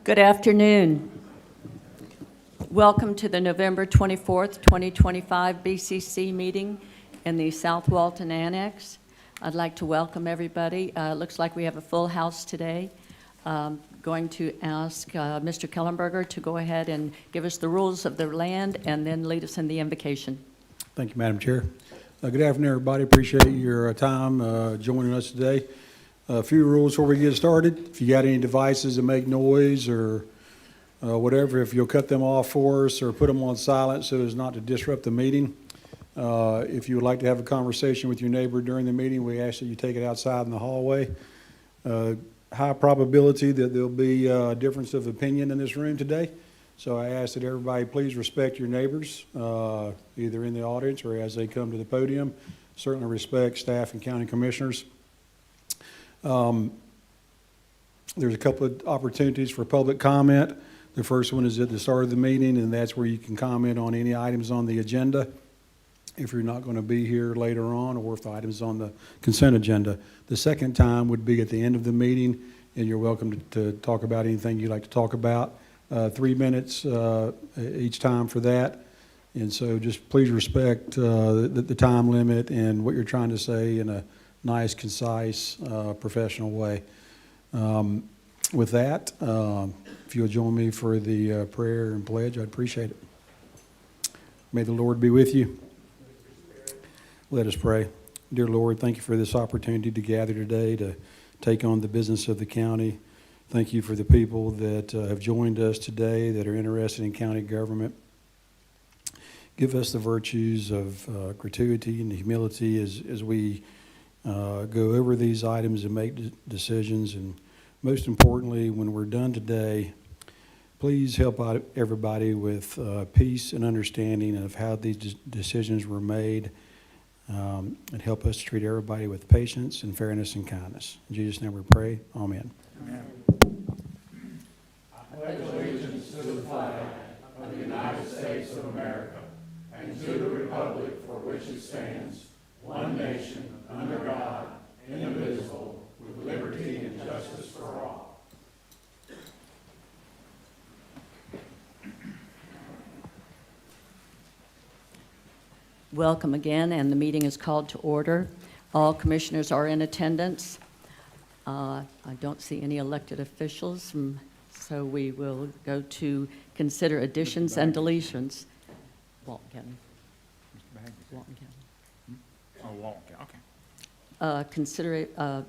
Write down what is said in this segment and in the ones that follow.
Good afternoon. Welcome to the November 24th, 2025 BCC meeting in the South Walton Annex. I'd like to welcome everybody. It looks like we have a full house today. Going to ask Mr. Kellenberger to go ahead and give us the rules of the land and then lead us in the invocation. Thank you, Madam Chair. Good afternoon, everybody. Appreciate your time joining us today. A few rules before we get started. If you got any devices that make noise or whatever, if you'll cut them off for us or put them on silent so as not to disrupt the meeting. If you would like to have a conversation with your neighbor during the meeting, we ask that you take it outside in the hallway. High probability that there'll be a difference of opinion in this room today. So I ask that everybody please respect your neighbors, either in the audience or as they come to the podium. Certainly respect staff and county commissioners. There's a couple of opportunities for public comment. The first one is at the start of the meeting, and that's where you can comment on any items on the agenda if you're not going to be here later on, or if the item's on the consent agenda. The second time would be at the end of the meeting, and you're welcome to talk about anything you'd like to talk about. 3 minutes each time for that. And so just please respect the time limit and what you're trying to say in a nice, concise, professional way. With that, if you'll join me for the prayer and pledge, I'd appreciate it. May the Lord be with you. Let us pray. Dear Lord, thank you for this opportunity to gather today to take on the business of the county. Thank you for the people that have joined us today that are interested in county government. Give us the virtues of gratuity and humility as we go over these items and make decisions. And most importantly, when we're done today, please help out everybody with peace and understanding of how these decisions were made, and help us treat everybody with patience and fairness and kindness. In Jesus' name we pray. Amen. Amen. I pledge allegiance to the flag of the United States of America and to the republic for which it stands, one nation, under God, indivisible, with liberty and justice for all. Welcome again, and the meeting is called to order. All commissioners are in attendance. I don't see any elected officials, so we will go to consider additions and deletions. Walton County. Mr. Bagley? Walton County. Oh, Walton County, okay. Consider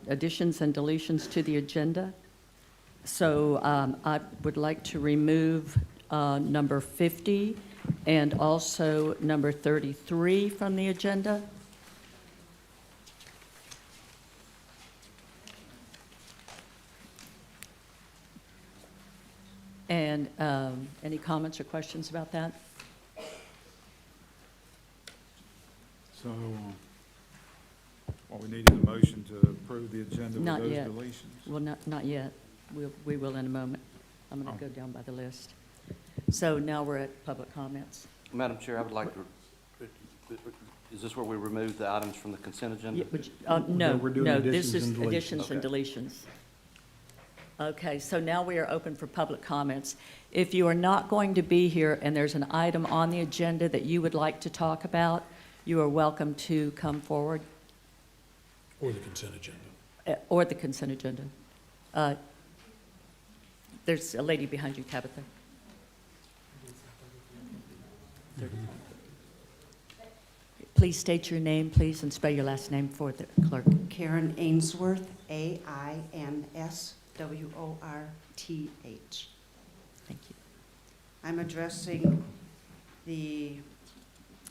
additions and deletions to the agenda. So I would like to remove number 50 and also number 33 from the agenda. And any comments or questions about that? So, what we need is a motion to approve the agenda with Not those yet. deletions. Well, not yet. We will in a moment. I'm going to go down by the list. So now we're at public comments. Madam Chair, I would like to, is this where we remove the items from the consent agenda? No, we're doing no, additions this is and deletions. additions and deletions. Okay, so now we are open for public comments. If you are not going to be here and there's an item on the agenda that you would like to talk about, you are welcome to come forward. Or the consent agenda. Or the consent agenda. There's a lady behind you, Tabitha. Please state your name, please, and spell your last name for the clerk. Karen Ainsworth, Ainsworth. Thank you. I'm addressing the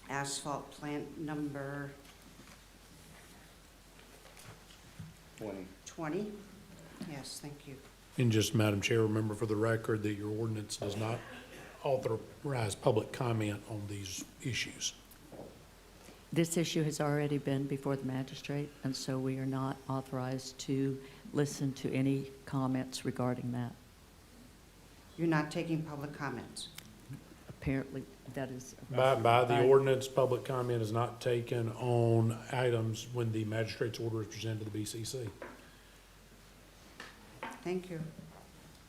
asphalt plant number 20. Yes, thank you. And just, Madam Chair, remember for the record that your ordinance does not authorize public comment on these issues. This issue has already been before the magistrate, and so we are not authorized to listen to any comments regarding that. You're not taking public comments? Apparently, that is. By the ordinance, public comment is not taken on items when the magistrate's order is presented to the BCC. Thank you.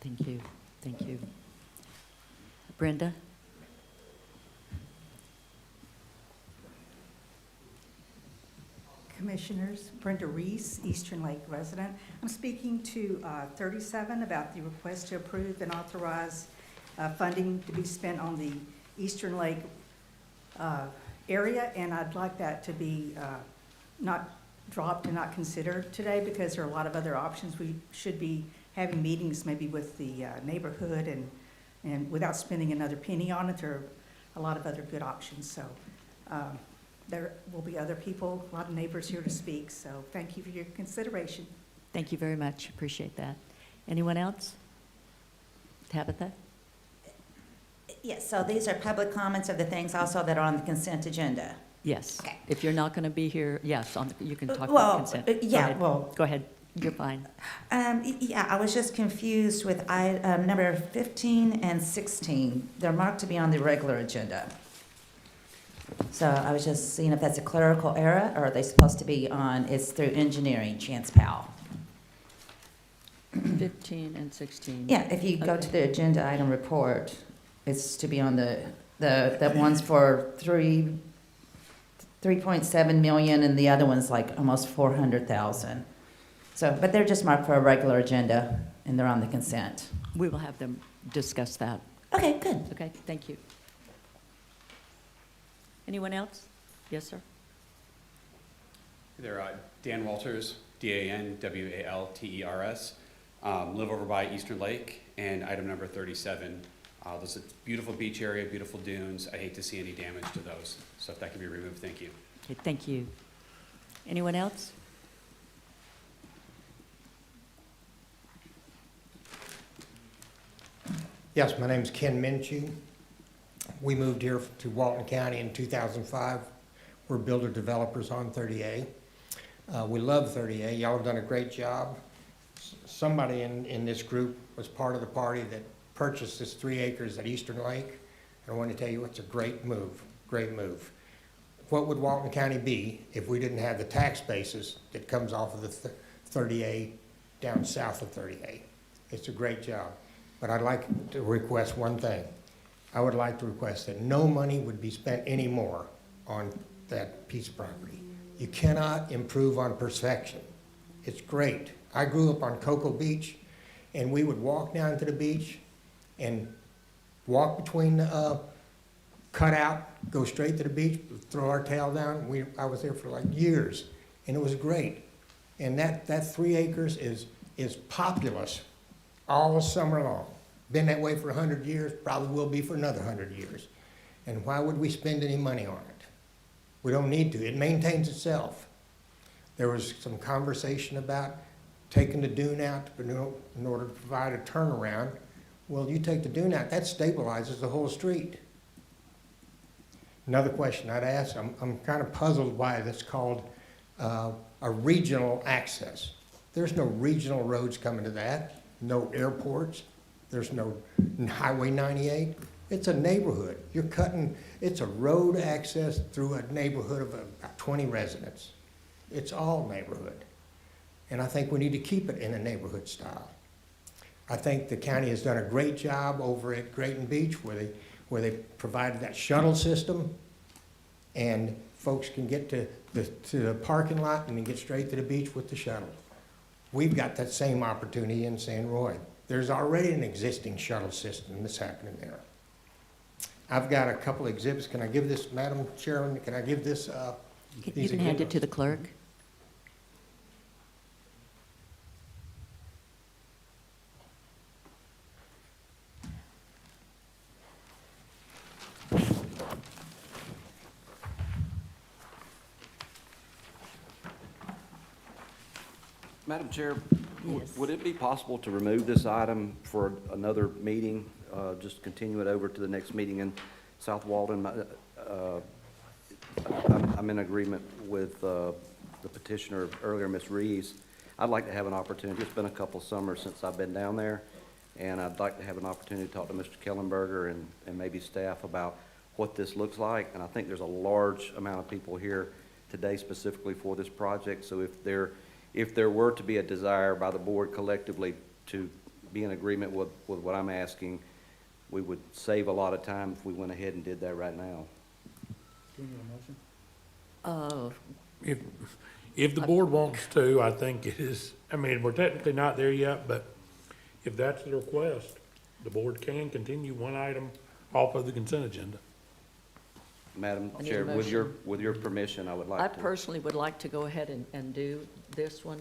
Thank you. Thank you. Brenda? Commissioners, Brenda Reese, Eastern Lake resident. I'm speaking to 37 about the request to approve and authorize funding to be spent on the Eastern Lake area, and I'd like that to be not dropped and not considered today because there are a lot of other options. We should be having meetings maybe with the neighborhood and without spending another penny on it. There are a lot of other good options, so there will be other people, a lot of neighbors here to speak, so thank you for your consideration. Thank you very much. Appreciate that. Anyone else? Tabitha? Yes, so these are public comments of the things also that are on the consent agenda. Yes. Okay. If you're not going to be here, yes, you can talk Well, about consent. Go yeah, ahead. well- Go ahead. You're fine. Yeah, I was just confused with number 15 and 16. They're marked to be on the regular agenda. So I was just seeing if that's a clerical error, or are they supposed to be on, it's through engineering, Chance Powell. 15 and 16. Yeah, if you go Okay. to the agenda item report, it's to be on the ones for 3.7 million, and the other one's like almost 400,000. So, but they're just marked for a regular agenda, and they're on the consent. We will have them discuss that. Okay, good. Okay, thank you. Anyone else? Yes, sir. There, Dan Walters, DanWalters, live over by Eastern Lake, and item number 37. There's a beautiful beach area, beautiful dunes. I hate to see any damage to those, so if that can be removed, thank you. Okay, thank you. Anyone else? Yes, my name is Ken Minshew. We moved here to Walton County in 2005. We're builder developers on 30A. We love 30A. Y'all have done a great job. Somebody in this group was part of the party that purchased this 3 acres at Eastern Lake. And I want to tell you, it's a great move, great move. What would Walton County be if we didn't have the tax basis that comes off of the 30A down south of 30A? It's a great job. But I'd like to request one thing. I would like to request that no money would be spent anymore on that piece of property. You cannot improve on perfection. It's great. I grew up on Cocoa Beach, and we would walk down to the beach and walk between the cutout, go straight to the beach, throw our tail down. I was there for like years, and it was great. And that 3 acres is populous all summer long. Been that way for 100 years, probably will be for another 100 years. And why would we spend any money on it? We don't need to. It maintains itself. There was some conversation about taking the dune out in order to provide a turnaround. Well, you take the dune out, that stabilizes the whole street. Another question I'd ask, I'm kind of puzzled why that's called a regional access. There's no regional roads coming to that, no airports, there's no Highway 98. It's a neighborhood. It's a road access through a neighborhood of about 20 residents. It's all neighborhood. And I think we need to keep it in a neighborhood style. I think the county has done a great job over at Grayton Beach where they provided that shuttle system, and folks can get to the parking lot and then get straight to the beach with the shuttle. We've got that same opportunity in San Roy. There's already an existing shuttle system that's happening there. I've got a couple exhibits. Can I give this, Madam Chairman, can I give this? You can hand it to the clerk. Madam Chair, Yes. would it be possible to remove this item for another meeting? Just continue it over to the next meeting in South Walton? I'm in agreement with the petitioner earlier, Ms. Reeves. I'd like to have an opportunity. It's been a couple summers since I've been down there, and I'd like to have an opportunity to talk to Mr. Kellenberger and maybe staff about what this looks like. And I think there's a large amount of people here today specifically for this project. So if there were to be a desire by the board collectively to be in agreement with what I'm asking, we would save a lot of time if we went ahead and did that right now. Do we need a motion? If the board wants to, I think it is, I mean, we're technically not there yet, but if that's the request, the board can continue one item off of the consent agenda. Madam I need a Chair, motion. with your permission, I would I like to. personally would like to go ahead and do this one,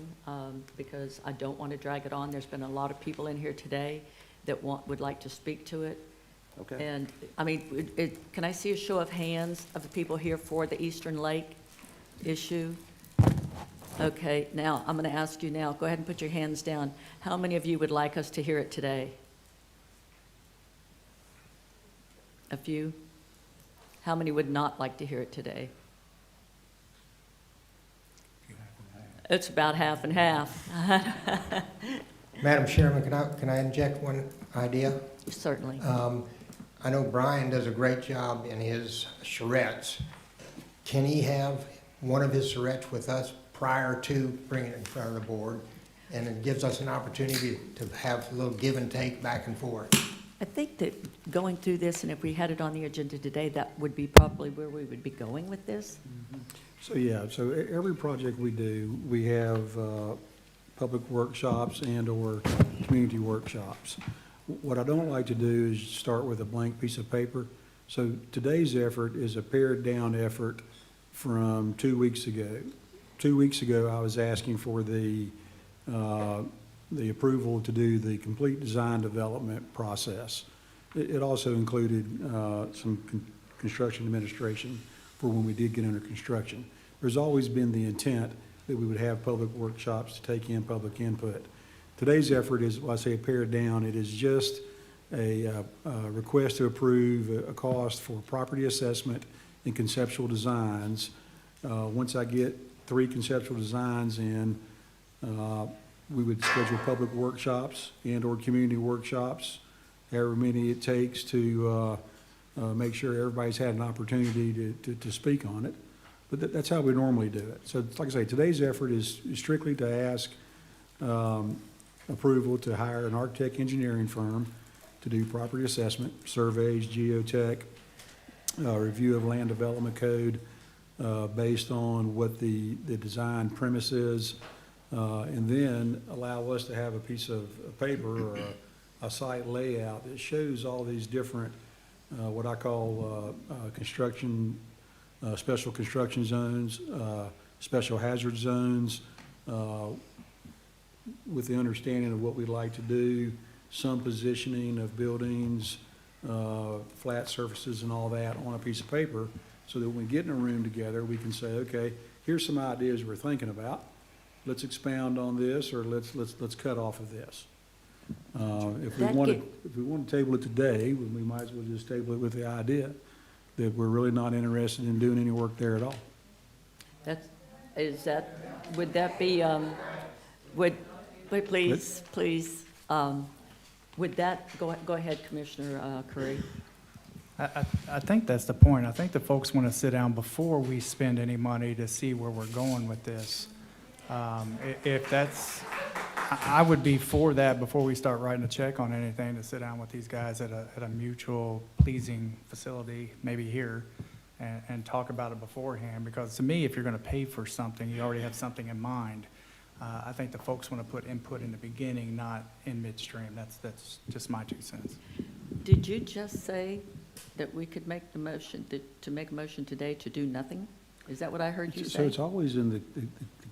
because I don't want to drag it on. There's been a lot of people in here today that would like to speak to it. Okay. And, I mean, can I see a show of hands of the people here for the Eastern Lake issue? Okay, now, I'm going to ask you now, go ahead and put your hands down. How many of you would like us to hear it today? A few? How many would not like to hear it today? It's about half and half. Madam Chairman, can I inject one idea? Certainly. I know Brian does a great job in his charrettes. Can he have one of his charrettes with us prior to bringing it in front of the board? And it gives us an opportunity to have a little give and take back and forth. I think that going through this, and if we had it on the agenda today, that would be probably where we would be going with this. So, yeah, so every project we do, we have public workshops and/or community workshops. What I don't like to do is start with a blank piece of paper. So today's effort is a pared-down effort from 2 weeks ago. 2 weeks ago, I was asking for the approval to do the complete design development process. It also included some construction administration for when we did get under construction. There's always been the intent that we would have public workshops to take in public input. Today's effort is, when I say pared down, it is just a request to approve a cost for property assessment and conceptual designs. Once I get 3 conceptual designs in, we would schedule public workshops and/or community workshops, however many it takes to make sure everybody's had an opportunity to speak on it. But that's how we normally do it. So like I say, today's effort is strictly to ask approval to hire an architect engineering firm to do property assessment, surveys, geotech, review of land development code based on what the design premise is, and then allow us to have a piece of paper or a site layout that shows all these different, what I call construction, special construction zones, special hazard zones, with the understanding of what we'd like to do, some positioning of buildings, flat surfaces and all that on a piece of paper, so that when we get in a room together, we can say, okay, here's some ideas we're thinking about. Let's expound on this, or let's cut off of this. If we want to table it today, we might as well just table it with the idea that we're really not interested in doing any work there at all. Would that be, please, would that, go ahead, Commissioner Curry. I think that's the point. I think the folks want to sit down before we spend any money to see where we're going with this. If that's, I would be for that before we start writing a check on anything, to sit down with these guys at a mutual pleasing facility, maybe here, and talk about it beforehand. Because to me, if you're going to pay for something, you already have something in mind. I think the folks want to put input in the beginning, not in midstream. That's just my 2 cents. Did you just say that we could make the motion, to make a motion today to do nothing? Is that what I heard you say? So it's always in the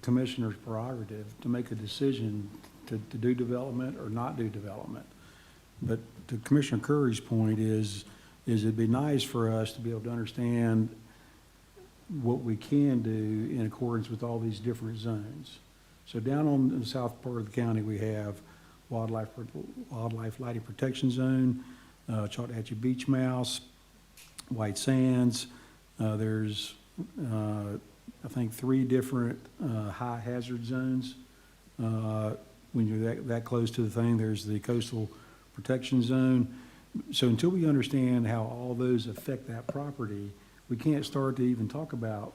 commissioner's prerogative to make a decision to do development or not do development. But to Commissioner Curry's point is it'd be nice for us to be able to understand what we can do in accordance with all these different zones. So down on the south part of the county, we have wildlife lighting protection zone, Choctawhatchee beach mouse, white sands. There's I think 3 different high hazard zones. When you're that close to the thing, there's the coastal protection zone. So until we understand how all those affect that property, we can't start to even talk about,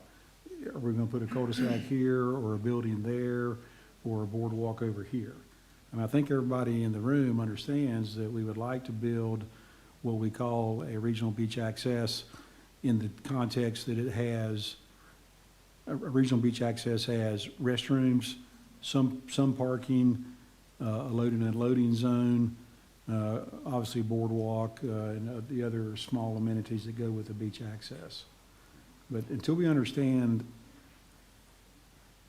are we going to put a cul-de-sac here or a building there or a boardwalk over here? I mean, I think everybody in the room understands that we would like to build what we call a regional beach access in the context that it has, a regional beach access has restrooms, some parking, a loading and unloading zone, obviously boardwalk, and the other small amenities that go with the beach access. But until we understand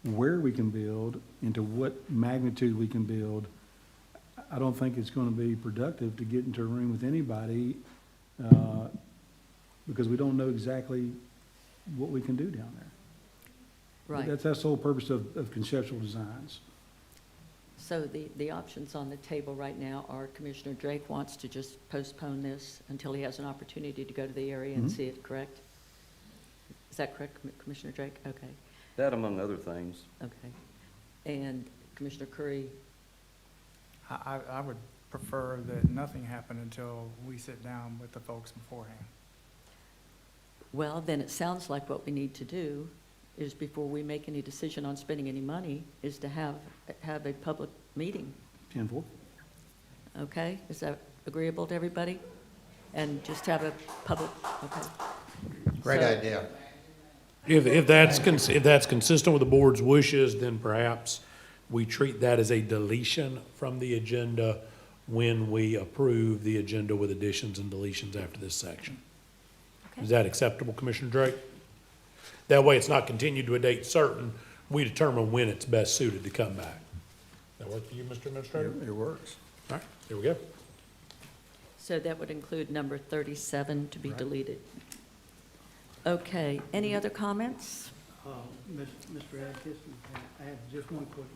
where we can build and to what magnitude we can build, I don't think it's gonna be productive to get into a room with anybody, because we don't know exactly what we can do down there. Right. That's the whole purpose of conceptual designs. So the options on the table right now are Commissioner Drake wants to just postpone this until he has an opportunity to go to the area and Mhm. see it, correct? Is that correct, Commissioner Drake? Okay, That among other things. okay. And Commissioner Curry, I would prefer that nothing happen until we sit down with the folks beforehand. well, then it sounds like what we need to do is before we make any decision on spending any money, is to have a public meeting, 10-4. okay? Is that agreeable to everybody? And just have a public, okay? Great So- idea. If that's consistent with the board's wishes, then perhaps we treat that as a deletion from the agenda when we approve the agenda with additions and deletions after this section. Okay. Is that acceptable, Commissioner Drake? That way, it's not continued to a date certain. We determine when it's best suited to come back. That work for you, Mr. Administrator? It works. All right, here we go. So that would include number 37 to be Right. deleted. Okay, any other comments? Mr. Atkinson, I have just one quick,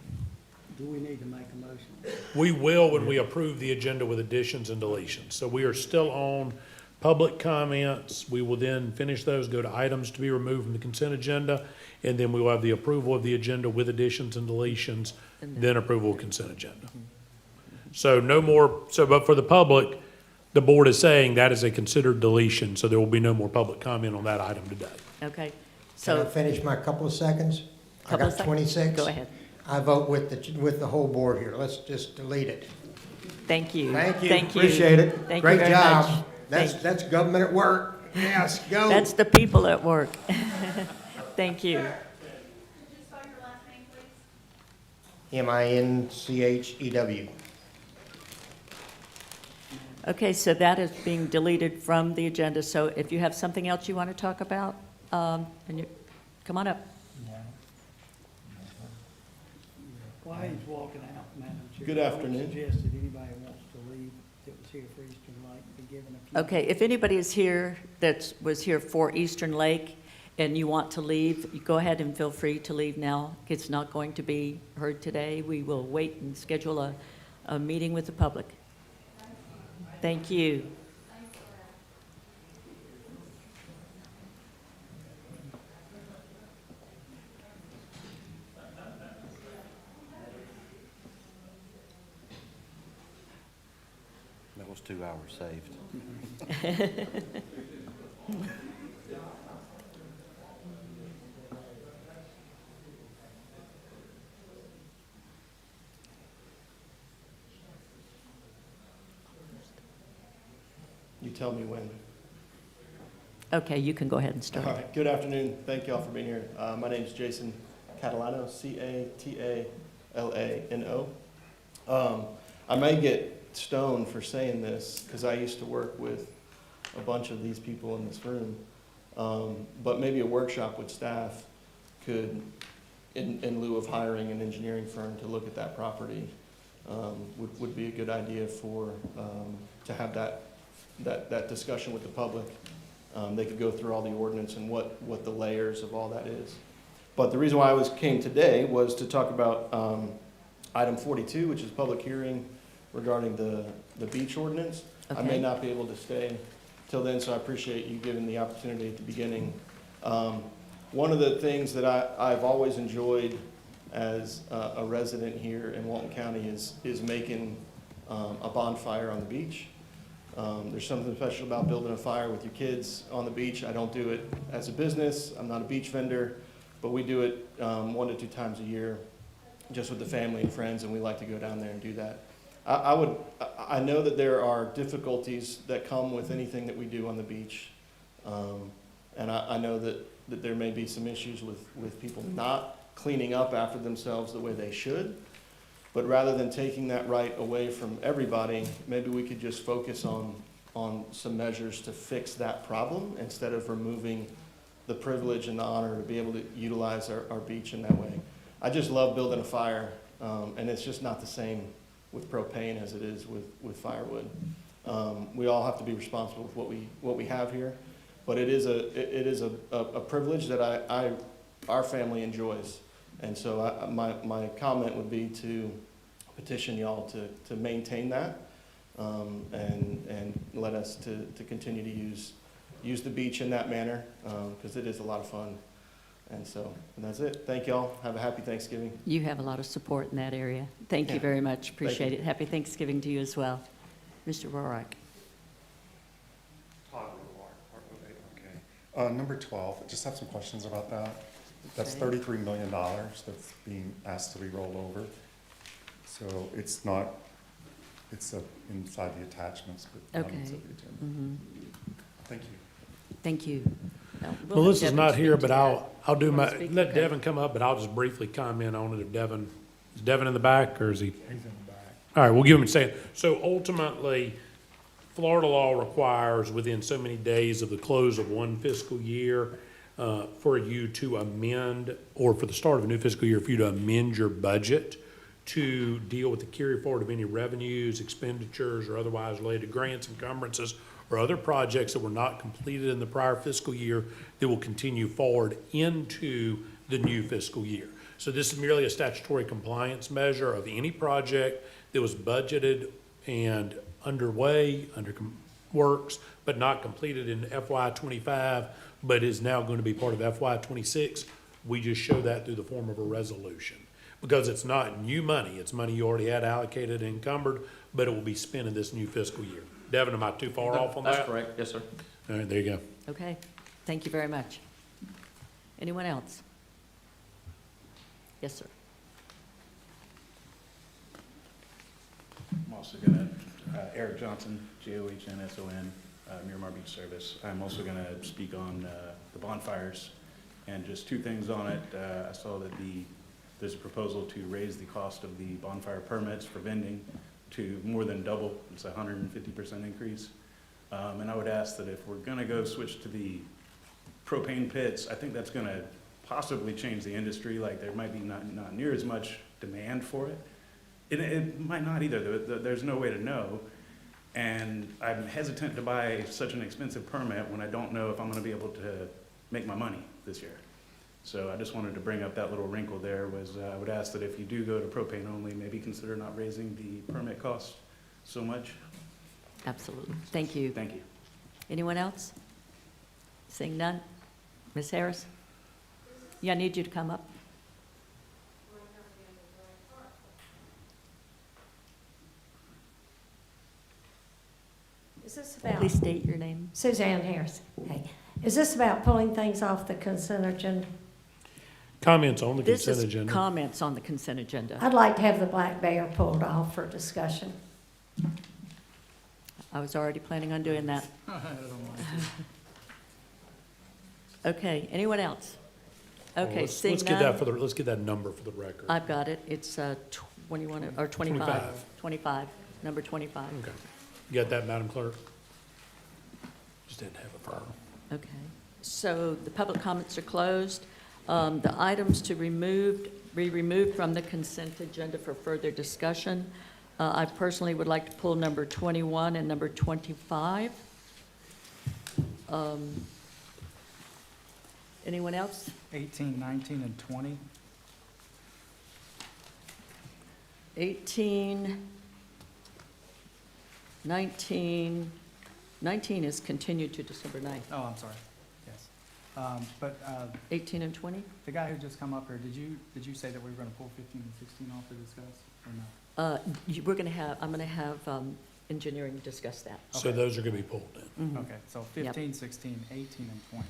do we need to make a motion? We will when we approve the agenda with additions and deletions. So we are still on public comments. We will then finish those, go to items to be removed from the consent agenda, and then we will have the approval of the agenda with additions and deletions, And then approval of consent agenda. So no more, but for the public, the board is saying that is a considered deletion, so there will be no more public comment on that item today. Okay, Can I so, finish my couple of seconds? I Couple of got sec- 26. go ahead. I vote with the whole board here. Let's just delete it. Thank you. Thank you. Thank you. Appreciate it. Thank you Great very job. much. That's, Thank- that's government at work. Yes, go. That's the people at work. Thank you. Minchew. Okay, so that is being deleted from the agenda, so if you have something else you want to talk about, and you, come on up. While he's walking out, Madam Chair. Good afternoon. I would suggest that anybody who wants to leave that was here for Eastern Lake be given a few. Okay, if anybody is here that was here for Eastern Lake and you want to leave, you go ahead and feel free to leave now. It's not going to be heard today. We will wait and schedule a meeting with the public. Thank you. That was 2 hours saved. You tell me when. Okay, you can go ahead and All start. right, good afternoon. Thank you all for being here. My name's Jason Catalano, Catalano. I may get stoned for saying this because I used to work with a bunch of these people in this room. But maybe a workshop with staff could, in lieu of hiring an engineering firm to look at that property, would be a good idea for, to have that discussion with the public. They could go through all the ordinance and what the layers of all that is. But the reason why I came today was to talk about item 42, which is public hearing regarding the beach ordinance. I may Okay. not be able to stay till then, so I appreciate you giving the opportunity at the beginning. One of the things that I've always enjoyed as a resident here in Walton County is making a bonfire on the beach. There's something special about building a fire with your kids on the beach. I don't do it as a business. I'm not a beach vendor, but we do it 1 to 2 times a year just with the family and friends, and we like to go down there and do that. I know that there are difficulties that come with anything that we do on the beach. And I know that there may be some issues with people not cleaning up after themselves the way they should. But rather than taking that right away from everybody, maybe we could just focus on some measures to fix that problem instead of removing the privilege and the honor to be able to utilize our beach in that way. I just love building a fire, and it's just not the same with propane as it is with firewood. We all have to be responsible with what we have here, but it is a privilege that our family enjoys. And so my comment would be to petition y'all to maintain that, and let us to continue to use the beach in that manner, because it is a lot of fun. And that's it. Thank y'all. Have a happy Thanksgiving. You have a lot of support in that area. Thank you Yeah. very much. Appreciate you. it. Happy Thanksgiving to you as well. Mr. Rorak. Okay. Number 12, I just have some questions about that. That's Okay. $33 million that's being asked to be rolled over. So it's not, it's inside the attachments, but not Okay. inside the agenda. Mhm. Thank you. Thank you. Now, we'll have Melissa's Devin not speak here, to but that. I'll do You wanna my, speak? let Okay. Devin come up, but I'll just briefly comment on it if Devin, is Devin in the back or is he? He's in the back. All right, we'll give him a second. So ultimately, Florida law requires within so many days of the close of one fiscal year, for you to amend, or for the start of a new fiscal year, for you to amend your budget to deal with the carry forward of any revenues, expenditures, or otherwise related grants, encumbrances, or other projects that were not completed in the prior fiscal year that will continue forward into the new fiscal year. So this is merely a statutory compliance measure of any project that was budgeted and underway, works, but not completed in FY '25, but is now going to be part of FY '26. We just show that through the form of a resolution. Because it's not new money, it's money you already had allocated and encumbered, but it will be spent in this new fiscal year. Devin, am I too far off on that? That's correct. Yes, sir. All right, there you go. Okay, thank you very much. Anyone else? Yes, sir. I'm also going to, Eric Johnson, Johnsson, Miramar Beach Service. I'm also going to speak on the bonfires, and just two things on it. I saw that there's a proposal to raise the cost of the bonfire permits for vending to more than double. It's a 150% increase. And I would ask that if we're going to go switch to the propane pits, I think that's going to possibly change the industry. Like, there might be not near as much demand for it. It might not either. There's no way to know. And I'm hesitant to buy such an expensive permit when I don't know if I'm going to be able to make my money this year. So I just wanted to bring up that little wrinkle there. I would ask that if you do go to propane only, maybe consider not raising the permit cost so much. Absolutely. Thank you. Thank you. Anyone else? Seeing none? Ms. Harris? Yeah, I need you to come up. Is this about, Please state your name. Suzanne Harris, hey, is this about pulling things off the consent agenda? Comments on the This consent is agenda. comments on the consent agenda. I'd like to have the Black Bear pulled off for discussion. I was already planning on doing that. Okay, anyone else? Well, Okay, let's- seeing Let's get that none, let's get that number for the record. I've got it. It's 21, or 25. 25. 25, number 25. Okay. You got that, Madam Clerk? Just didn't have a file. Okay, so the public comments are closed. The items to be removed from the consent agenda for further discussion. I personally would like to pull number 21 and number 25. Anyone else? 18, 19, and 20. 18, 19 is continued to December 9th. Oh, I'm sorry. Yes. But 18 and 20? the guy who just come up here, did you say that we were going to pull 15 and 16 off to discuss, or not? I'm going to have engineering discuss that. So Okay. those are going to be pulled in. Mhm. Okay, so 15, 16, 18, and 20.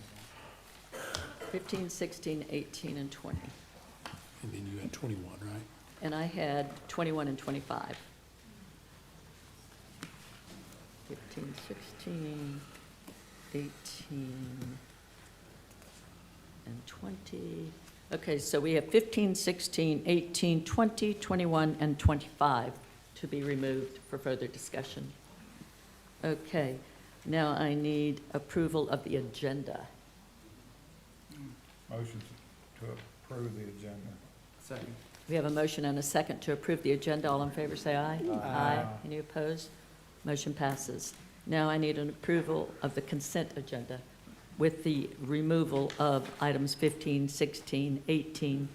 15, 16, 18, and 20. And then you had 21, right? and I had 21 and 25. 15, 16, 18, and 20. Okay, so we have 15, 16, 18, 20, 21, and 25 to be removed for further discussion. Okay, now I need approval of the agenda. Motion to approve the agenda. Second. We have a motion and a second to approve the agenda. All in favor, say aye. Aye. Any opposed? Motion passes. Now I need an approval of the consent agenda with the removal of items 15, 16, 18,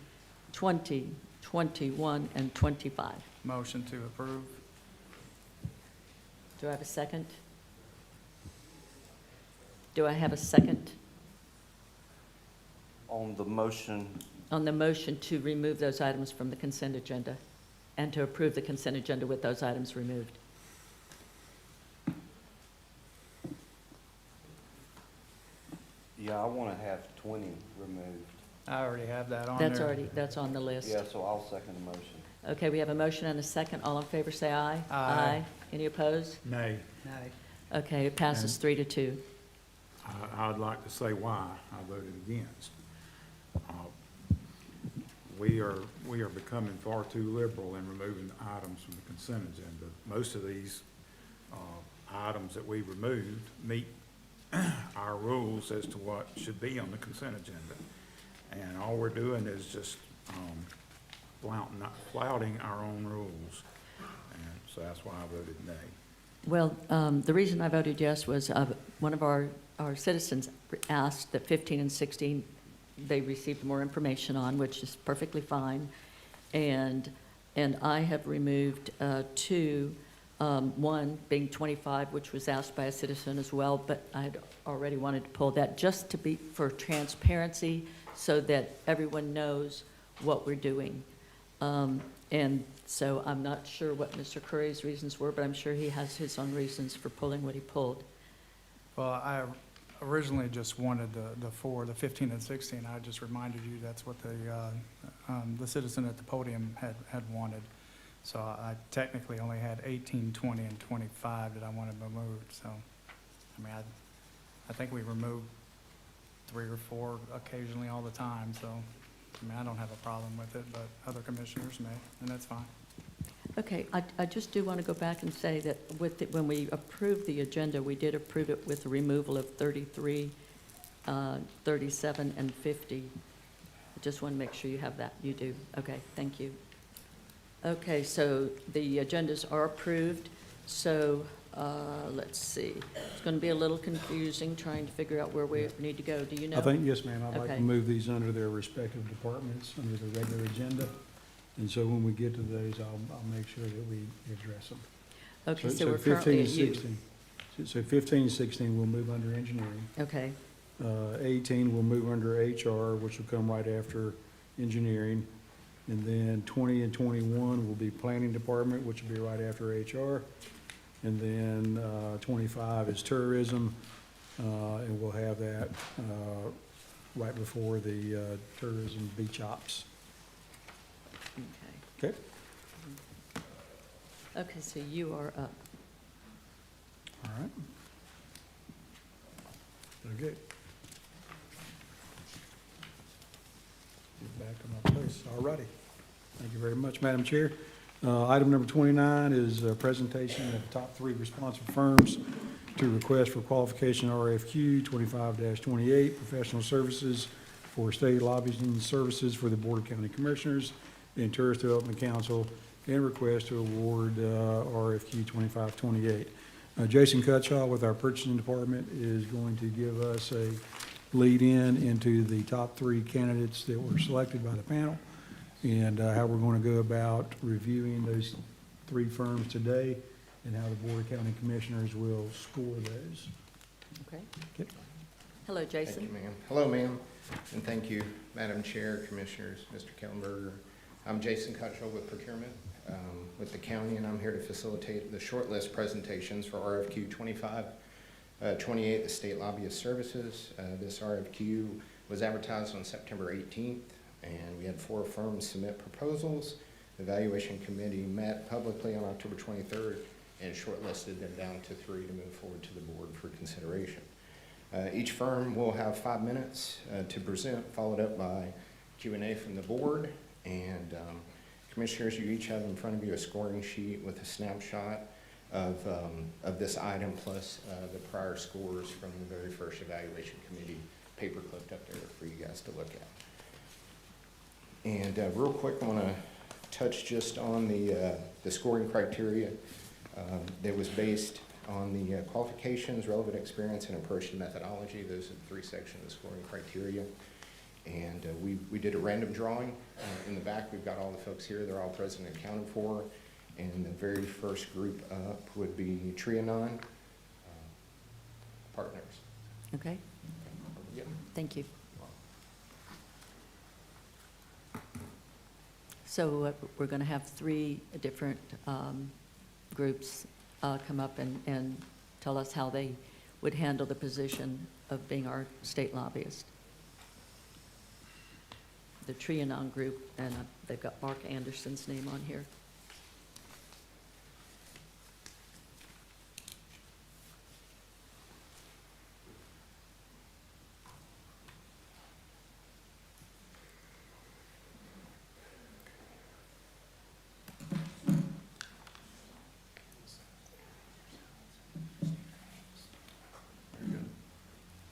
20, 21, and 25. Motion to approve. Do I have a second? Do I have a second On the motion, on the motion to remove those items from the consent agenda and to approve the consent agenda with those items removed? yeah, I want to have 20 removed. I already have that on there. That's on the list. Yeah, so I'll second the motion. Okay, we have a motion and a second. All in favor, say aye. Aye. Any opposed? Nay. Nay. Okay, it passes 3-2. I'd like to say why I voted against. We are becoming far too liberal in removing items from the consent agenda. Most of these items that we removed meet our rules as to what should be on the consent agenda. And all we're doing is just flouting our own rules. And so that's why I voted nay. Well, the reason I voted yes was one of our citizens asked that 15 and 16, they received more information on, which is perfectly fine. And I have removed two, one being 25, which was asked by a citizen as well, but I had already wanted to pull that just to be for transparency so that everyone knows what we're doing. And so I'm not sure what Mr. Curry's reasons were, but I'm sure he has his own reasons for pulling what he pulled. Well, I originally just wanted the 15 and 16. I just reminded you that's what the citizen at the podium had wanted. So I technically only had 18, 20, and 25 that I wanted removed. So, I mean, I think we remove 3 or 4 occasionally all the time. So, I mean, I don't have a problem with it, but other commissioners may, and that's fine. Okay, I just do want to go back and say that when we approved the agenda, we did approve it with the removal of 33, 37, and 50. I just want to make sure you have that. You do. Okay, thank you. Okay, so the agendas are approved. So let's see. It's going to be a little confusing trying to figure out where we need to go. Do you know? I think, yes, ma'am, I'd like Okay. to move these under their respective departments, under the regular agenda. And so when we get to those, I'll make sure that we address them. Okay, so we're currently at you. 16. So 15 and 16 will move under engineering. Okay, 18 will move under HR, which will come right after engineering. And then 20 and 21 will be planning department, which will be right after HR. And then 25 is tourism, and we'll have that right before the tourism beach ops. okay. Okay? Okay, so you are up. All right. Okay. Get back to my place. All righty. Thank you very much, Madam Chair. Item number 29 is a presentation of the top 3 responsive firms to request for qualification RFQ 25-28, professional services for state lobbying services for the Board of County Commissioners and Tourist Development Council, and request to award RFQ 25-28. Jason Cutshaw with our purchasing department is going to give us a lead-in into the top 3 candidates that were selected by the panel, and how we're going to go about reviewing those 3 firms today, and how the Board of County Commissioners will score those. Okay. Okay. Hello, Jason. Thank you, ma'am. Hello, ma'am, and thank you, Madam Chair, Commissioners, Mr. Kellenberger. I'm Jason Cuttrell with Procurement with the county, and I'm here to facilitate the shortlist presentations for RFQ 25-28, the State Lobbyist Services. This RFQ was advertised on September 18th, and we had 4 firms submit proposals. Evaluation Committee met publicly on October 23rd and shortlisted them down to 3 to move forward to the board for consideration. Each firm will have 5 minutes to present, followed up by Q&A from the board. And commissioners, you each have in front of you a scoring sheet with a snapshot of this item, plus the prior scores from the very first Evaluation Committee paper clipped up there for you guys to look at. And real quick, I want to touch just on the scoring criteria that was based on the qualifications, relevant experience, and approach to methodology. Those are the 3 sections of the scoring criteria. And we did a random drawing. In the back, we've got all the folks here. They're all present and accounted for. And the very first group up would be Trianon Partners. Okay, Yep. thank you. So we're going to have 3 different groups come up and tell us how they would handle the position of being our state lobbyist. The Trianon group, and they've got Mark Anderson's name on here.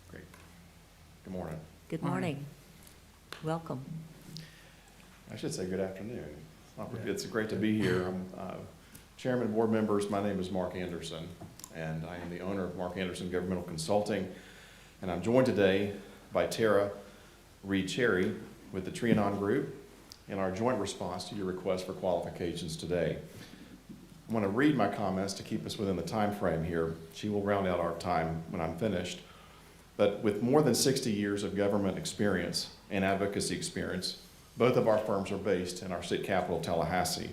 Great. Good morning. Good morning. Welcome. I should say good afternoon. It's great to be here. I'm Chairman and board members. My name is Mark Anderson, and I am the owner of Mark Anderson Governmental Consulting. And I'm joined today by Tara Reed Cherry with the Trianon Group in our joint response to your request for qualifications today. I want to read my comments to keep us within the time frame here. She will round out our time when I'm finished. But with more than 60 years of government experience and advocacy experience, both of our firms are based in our state capital, Tallahassee.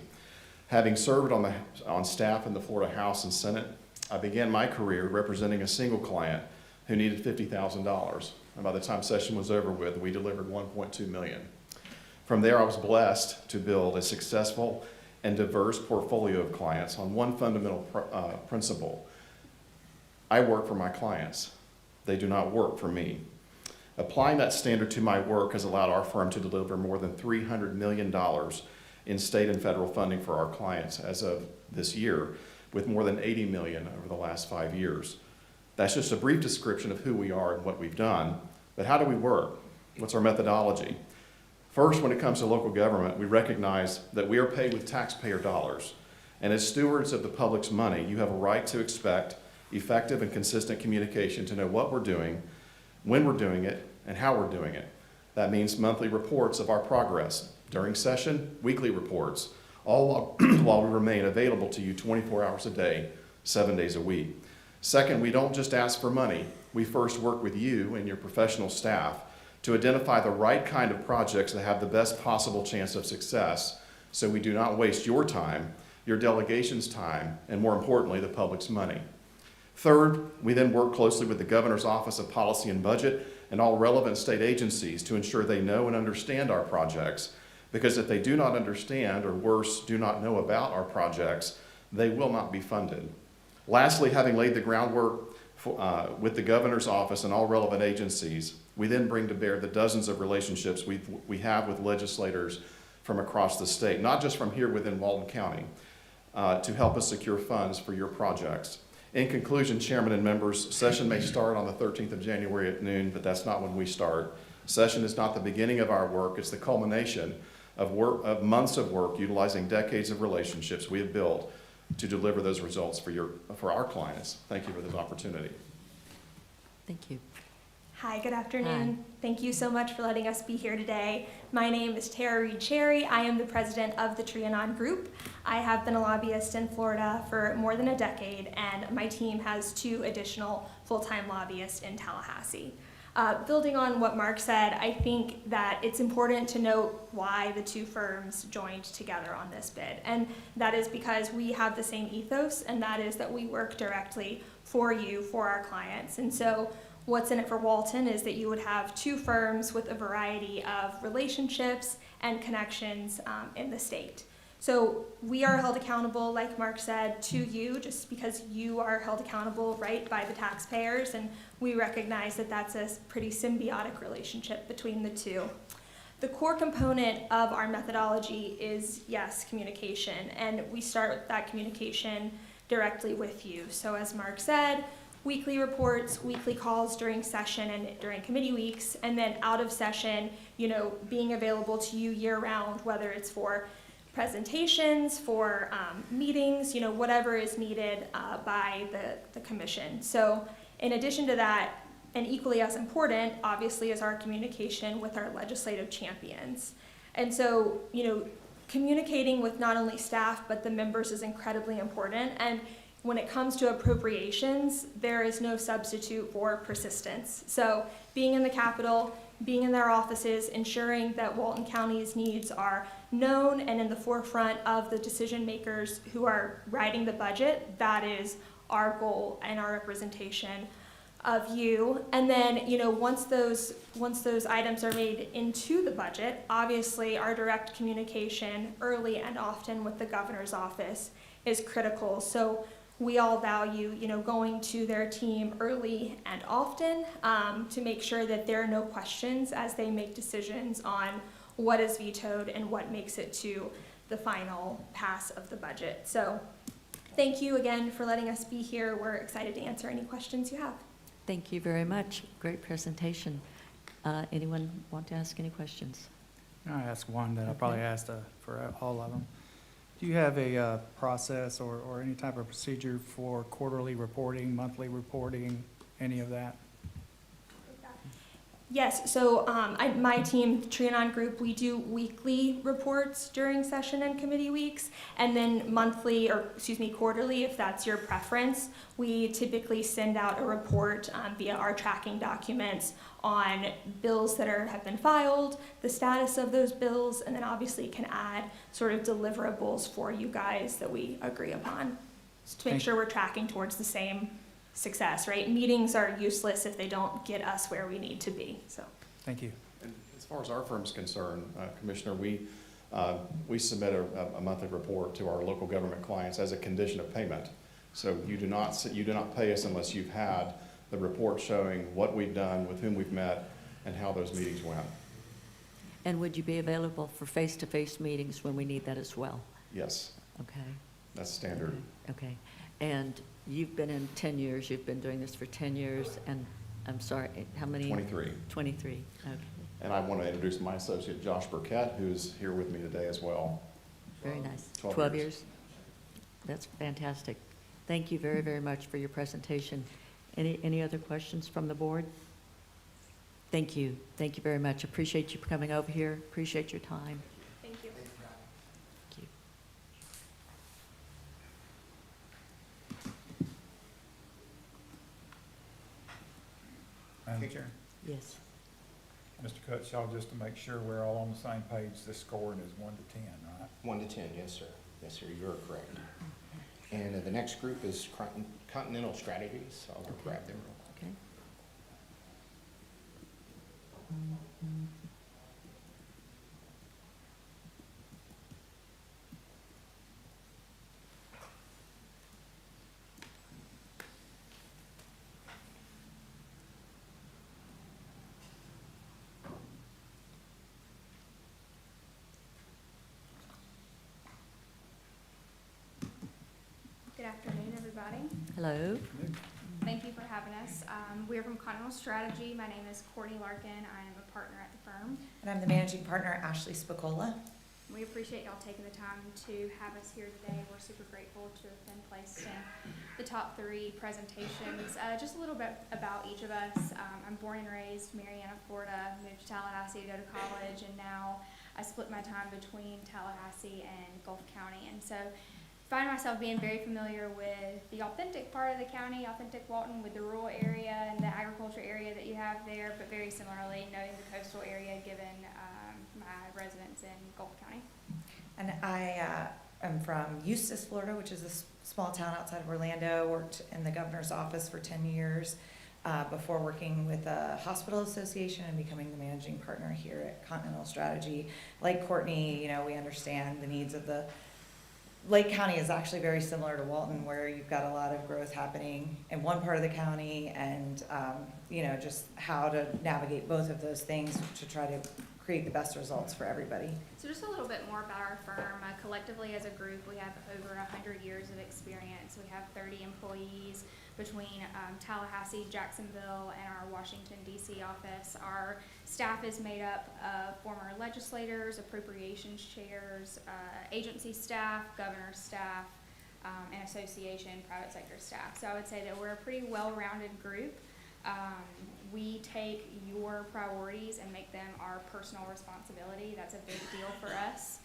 Having served on staff in the Florida House and Senate, I began my career representing a single client who needed $50,000. And by the time session was over with, we delivered $1.2 million. From there, I was blessed to build a successful and diverse portfolio of clients on one fundamental principle. I work for my clients. They do not work for me. Applying that standard to my work has allowed our firm to deliver more than $300 million in state and federal funding for our clients as of this year, with more than $80 million over the last 5 years. That's just a brief description of who we are and what we've done, but how do we work? What's our methodology? First, when it comes to local government, we recognize that we are paid with taxpayer dollars, and as stewards of the public's money, you have a right to expect effective and consistent communication to know what we're doing, when we're doing it, and how we're doing it. That means monthly reports of our progress, during session, weekly reports, all while we remain available to you 24 hours a day, 7 days a week. Second, we don't just ask for money. We first work with you and your professional staff to identify the right kind of projects that have the best possible chance of success, so we do not waste your time, your delegation's time, and more importantly, the public's money. Third, we then work closely with the Governor's Office of Policy and Budget and all relevant state agencies to ensure they know and understand our projects, because if they do not understand, or worse, do not know about our projects, they will not be funded. Lastly, having laid the groundwork with the Governor's Office and all relevant agencies, we then bring to bear the dozens of relationships we have with legislators from across the state, not just from here within Walton County, to help us secure funds for your projects. In conclusion, Chairman and members, session may start on the 13th of January at noon, but that's not when we start. Session is not the beginning of our work, it's the culmination of months of work utilizing decades of relationships we have built to deliver those results for our clients. Thank you for this opportunity. Thank you. Hi, good afternoon. Thank you so much for letting us be here today. My name is Tara Reed Cherry. I am the president of the Trianon Group. I have been a lobbyist in Florida for more than a decade, and my team has 2 additional full-time lobbyists in Tallahassee. Building on what Mark said, I think that it's important to note why the 2 firms joined together on this bid. And that is because we have the same ethos, and that is that we work directly for you, for our clients. And so what's in it for Walton is that you would have 2 firms with a variety of relationships and connections in the state. So we are held accountable, like Mark said, to you, just because you are held accountable, right, by the taxpayers, and we recognize that that's a pretty symbiotic relationship between the two. The core component of our methodology is, yes, communication, and we start with that communication directly with you. So as Mark said, weekly reports, weekly calls during session and during committee weeks, and then out of session, being available to you year round, whether it's for presentations, for meetings, whatever is needed by the commission. So in addition to that, and equally as important, obviously, is our communication with our legislative champions. And so, communicating with not only staff, but the members is incredibly important. And when it comes to appropriations, there is no substitute for persistence. So being in the Capitol, being in their offices, ensuring that Walton County's needs are known and in the forefront of the decision makers who are writing the budget, that is our goal and our representation of you. And then, once those items are made into the budget, obviously our direct communication early and often with the governor's office is critical. So we all value, going to their team early and often to make sure that there are no questions as they make decisions on what is vetoed and what makes it to the final pass of the budget. So thank you again for letting us be here. We're excited to answer any questions you have. Thank you very much. Great presentation. Anyone want to ask any questions? I ask one that I probably Okay. asked for all of them. Do you have a process or any type of procedure for quarterly reporting, monthly reporting, any of that? Yes, so my team, Trianon Group, we do weekly reports during session and committee weeks, and then quarterly, if that's your preference. We typically send out a report via our tracking documents on bills that have been filed, the status of those bills, and then obviously can add sort of deliverables for you guys that we agree upon, just to make sure we're tracking towards the same success, right? Meetings are useless if they don't get us where we need to be, so. Thank you. And as far as our firm's concerned, Commissioner, we submit a monthly report to our local government clients as a condition of payment. So you do not pay us unless you've had the report showing what we've done, with whom we've met, and how those meetings went. And would you be available for face-to-face meetings when we need that as well? Yes, Okay. that's standard. Okay. And you've been in 10 years, you've been doing this for 10 years, and I'm sorry, how many? 23. 23, okay. And I want to introduce my associate, Josh Burkett, who's here with me today as well. Very nice. 12 years? That's fantastic. Thank you very, very much for your presentation. Any other questions from the board? Thank you. Thank you very much. Appreciate you coming over here. Appreciate your time. Thank you. Thank you. Madam Chair, Yes. Mr. Cutshaw, just to make sure we're all on the same page, the scoring is 1 to 10, right? 1 to 10, yes, sir. Yes, sir, you're correct. And the next group is Continental Strategies. I'll grab them real quick. Okay. Good afternoon, everybody. Hello. Thank you for having us. We're from Continental Strategy. My name is Courtney Larkin. I am a partner at the firm. And I'm the managing partner, Ashley Spicola. We appreciate y'all taking the time to have us here today. We're super grateful to have been placed in the top 3 presentations. Just a little bit about each of us. I'm born and raised Marianna, Florida, moved to Tallahassee to go to college, and now I split my time between Tallahassee and Gulf County. And so find myself being very familiar with the authentic part of the county, authentic Walton, with the rural area and the agriculture area that you have there, but very similarly knowing the coastal area given my residence in Gulf County. And I am from Eustis, Florida, which is a small town outside of Orlando. Worked in the governor's office for 10 years before working with the Hospital Association and becoming the managing partner here at Continental Strategy. Like Courtney, we understand the needs of the Lake County is actually very similar to Walton, where you've got a lot of growth happening in one part of the county, and, just how to navigate both of those things to try to create the best results for everybody. So just a little bit more about our firm. Collectively as a group, we have over 100 years of experience. We have 30 employees between Tallahassee, Jacksonville, and our Washington, D.C. office. Our staff is made up of former legislators, appropriations chairs, agency staff, governor's staff, and association, private sector staff. So I would say that we're a pretty well-rounded group. We take your priorities and make them our personal responsibility. That's a big deal for us.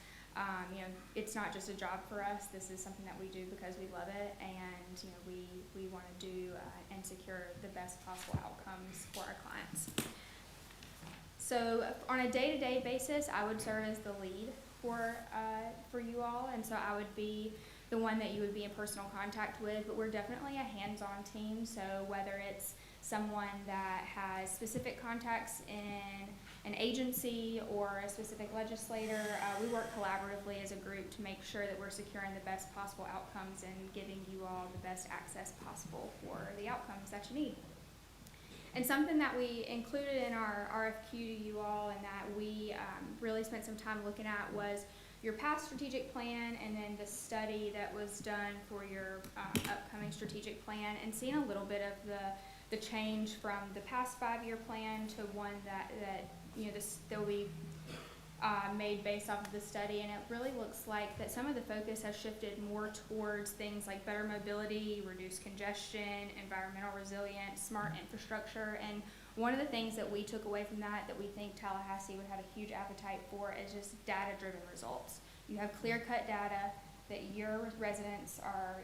It's not just a job for us. This is something that we do because we love it, and we want to do and secure the best possible outcomes for our clients. So on a day-to-day basis, I would serve as the lead for you all, and so I would be the one that you would be in personal contact with, but we're definitely a hands-on team. So whether it's someone that has specific contacts in an agency or a specific legislator, we work collaboratively as a group to make sure that we're securing the best possible outcomes and giving you all the best access possible for the outcomes that you need. And something that we included in our RFQ to you all and that we really spent some time looking at was your past strategic plan and then the study that was done for your upcoming strategic plan, and seeing a little bit of the change from the past 5-year plan to one that will be made based off of the study. And it really looks like that some of the focus has shifted more towards things like better mobility, reduced congestion, environmental resilience, smart infrastructure. And one of the things that we took away from that we think Tallahassee would have a huge appetite for is just data-driven results. You have clear-cut data that your residents are,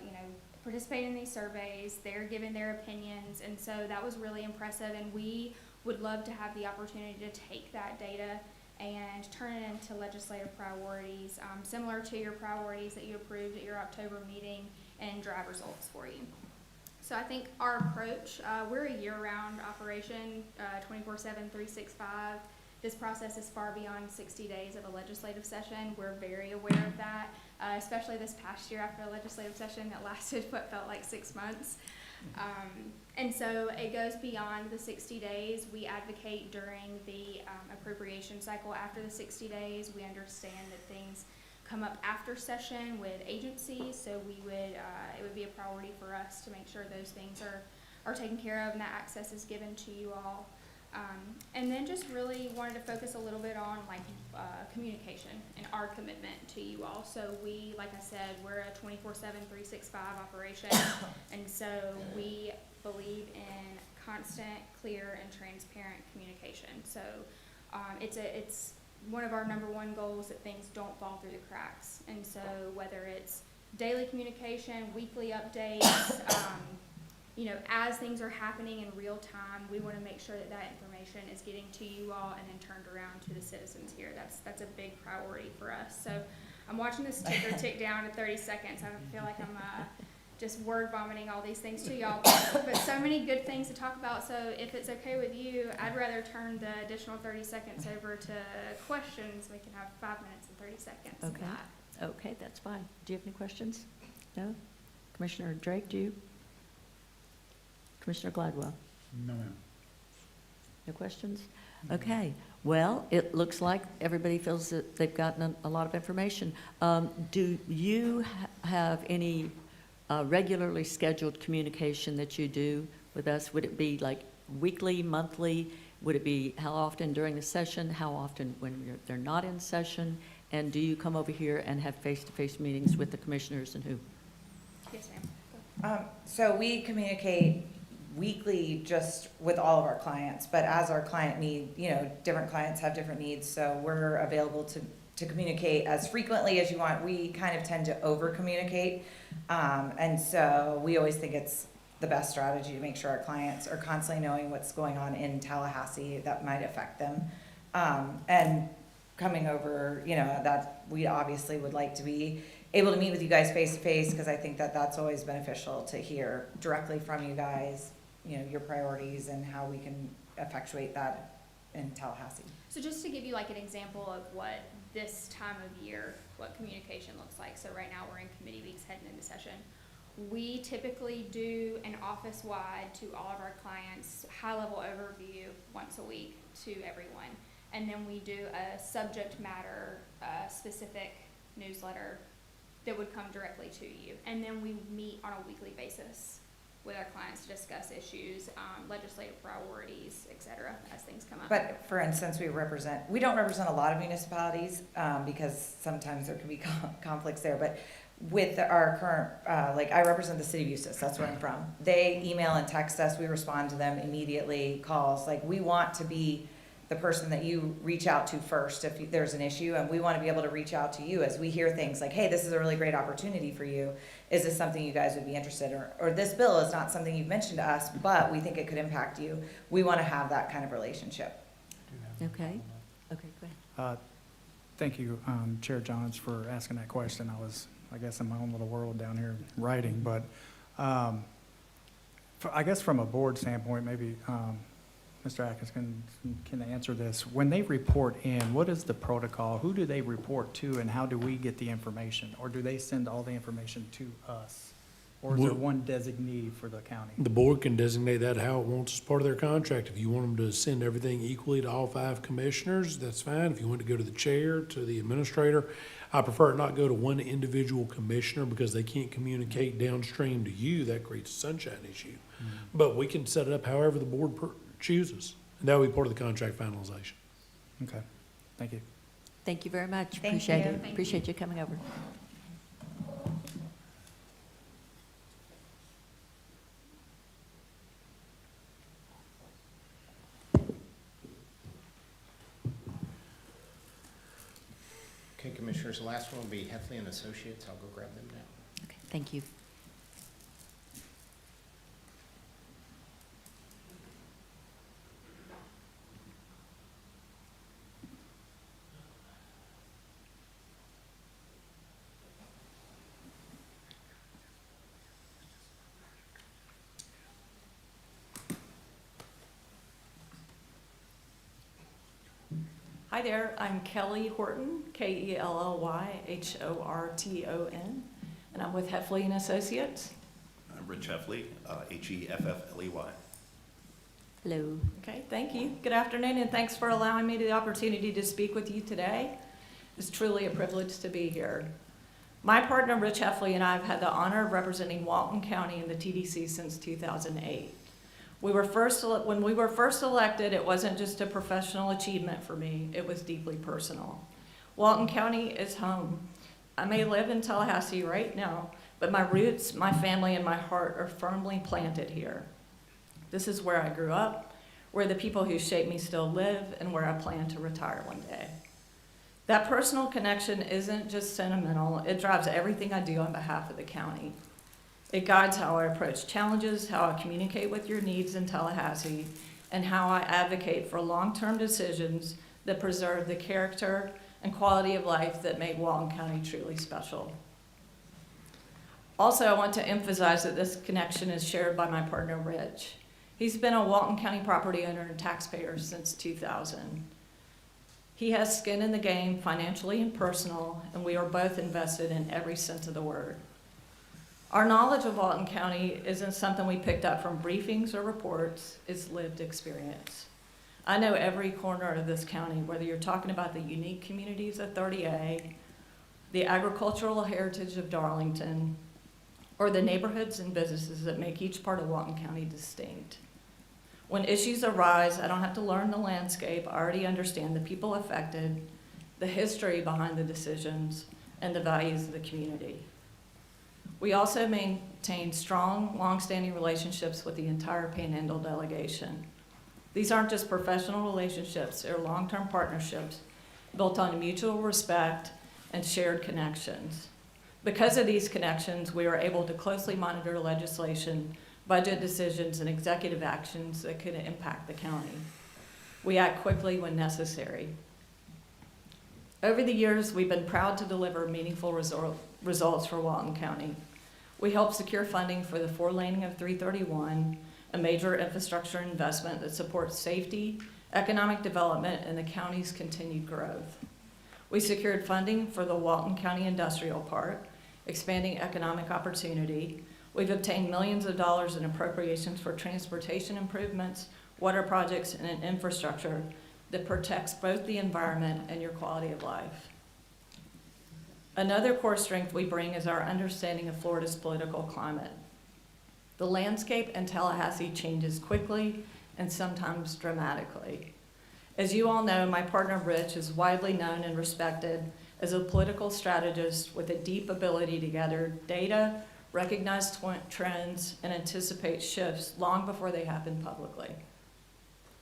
participating in these surveys, they're giving their opinions, and so that was really impressive, and we would love to have the opportunity to take that data and turn it into legislative priorities, similar to your priorities that you approved at your October meeting, and drive results for you. So I think our approach, we're a year-round operation, 24/7, 365. This process is far beyond 60 days of a legislative session. We're very aware of that, especially this past year after a legislative session that lasted what felt like 6 months. And so it goes beyond the 60 days. We advocate during the appropriation cycle after the 60 days. We understand that things come up after session with agencies, so it would be a priority for us to make sure those things are taken care of and that access is given to you all. And then just really wanted to focus a little bit on communication and our commitment to you all. So we, like I said, we're a 24/7, 365 operation, and so we believe in constant, clear, and transparent communication. So it's one of our #1 goals that things don't fall through the cracks. And so whether it's daily communication, weekly updates, as things are happening in real time, we want to make sure that information is getting to you all and then turned around to the citizens here. That's a big priority for us. So I'm watching this ticker tick down to 30 seconds. I feel like I'm just word vomiting all these things to y'all, but so many good things to talk about. So if it's okay with you, I'd rather turn the additional 30 seconds over to questions. We can have 5 minutes and 30 seconds of Okay. that. Okay, that's fine. Do you have any questions? No? Commissioner Drake, do you? Commissioner Gladwell? No, ma'am. No questions? Okay, well, it looks like everybody feels that they've gotten a lot of information. Do you have any regularly scheduled communication that you do with us? Would it be like weekly, monthly? Would it be how often during the session? How often when they're not in session? And do you come over here and have face-to-face meetings with the commissioners and who? Yes, ma'am. So we communicate weekly just with all of our clients, but as our client need, different clients have different needs, so we're available to communicate as frequently as you want. We kind of tend to over-communicate, and so we always think it's the best strategy to make sure our clients are constantly knowing what's going on in Tallahassee that might affect them. And coming over, that we obviously would like to be able to meet with you guys face to face, because I think that that's always beneficial to hear directly from you guys, your priorities and how we can effectuate that in Tallahassee. So just to give you like an example of what this time of year what communication looks like. So right now, we're in committee weeks heading into session. We typically do an office-wide to all of our clients, high-level overview once a week to everyone. And then we do a subject matter specific newsletter that would come directly to you. And then we meet on a weekly basis with our clients to discuss issues, legislative priorities, et cetera, as things come up. But for instance, we don't represent a lot of municipalities, because sometimes there can be conflicts there, but with our current, like I represent the city of Eustis, that's where I'm from. They email and text us, we respond to them immediately, calls, like we want to be the person that you reach out to first if there's an issue, and we want to be able to reach out to you as we hear things like, hey, this is a really great opportunity for you. Is this something you guys would be interested in? Or this bill is not something you've mentioned to us, but we think it could impact you. We want to have that kind of relationship. Okay, okay, go ahead. Thank you, Chair Johns, for asking that question. I guess, in my own little world down here writing, but I guess from a board standpoint, maybe Mr. Atkins can answer this. When they report in, what is the protocol? Who do they report to, and how do we get the information? Or do they send all the information to us? Or is there one designee for the county? The board can designate that how it wants as part of their contract. If you want them to send everything equally to all 5 commissioners, that's fine. If you want to go to the chair, to the administrator, I prefer it not go to one individual commissioner because they can't communicate downstream to you. That creates a sunshine issue. But we can set it up however the board chooses, and that will be part of the contract finalization. Okay, thank you. Thank you very much. Thank Appreciate you. it. Appreciate you coming over. Okay, Commissioners, the last one will be Heffley and Associates. I'll go grab them now. Okay, thank you. Hi there, I'm Kelly Horton, KellylY-HORTON, and I'm with Heffley and Associates. I'm Rich Heffley, Heffley. Hello. Okay, thank you. Good afternoon, and thanks for allowing me the opportunity to speak with you today. It's truly a privilege to be here. My partner, Rich Heffley, and I have had the honor of representing Walton County in the TDC since 2008. When we were first elected, it wasn't just a professional achievement for me, it was deeply personal. Walton County is home. I may live in Tallahassee right now, but my roots, my family, and my heart are firmly planted here. This is where I grew up, where the people who shaped me still live, and where I plan to retire one day. That personal connection isn't just sentimental, it drives everything I do on behalf of the county. It guides how I approach challenges, how I communicate with your needs in Tallahassee, and how I advocate for long-term decisions that preserve the character and quality of life that make Walton County truly special. Also, I want to emphasize that this connection is shared by my partner, Rich. He's been a Walton County property owner and taxpayer since 2000. He has skin in the game, financially and personal, and we are both invested in every sense of the word. Our knowledge of Walton County isn't something we picked up from briefings or reports, it's lived experience. I know every corner of this county, whether you're talking about the unique communities of 30A, the agricultural heritage of Darlington, or the neighborhoods and businesses that make each part of Walton County distinct. When issues arise, I don't have to learn the landscape, I already understand the people affected, the history behind the decisions, and the values of the community. We also maintain strong, long-standing relationships with the entire Panhandle delegation. These aren't just professional relationships, they're long-term partnerships built on mutual respect and shared connections. Because of these connections, we are able to closely monitor legislation, budget decisions, and executive actions that could impact the county. We act quickly when necessary. Over the years, we've been proud to deliver meaningful results for Walton County. We helped secure funding for the 4-laning of 331, a major infrastructure investment that supports safety, economic development, and the county's continued growth. We secured funding for the Walton County Industrial Park, expanding economic opportunity. We've obtained millions of dollars in appropriations for transportation improvements, water projects, and an infrastructure that protects both the environment and your quality of life. Another core strength we bring is our understanding of Florida's political climate. The landscape in Tallahassee changes quickly and sometimes dramatically. As you all know, my partner Rich is widely known and respected as a political strategist with a deep ability to gather data, recognize trends, and anticipate shifts long before they happen publicly.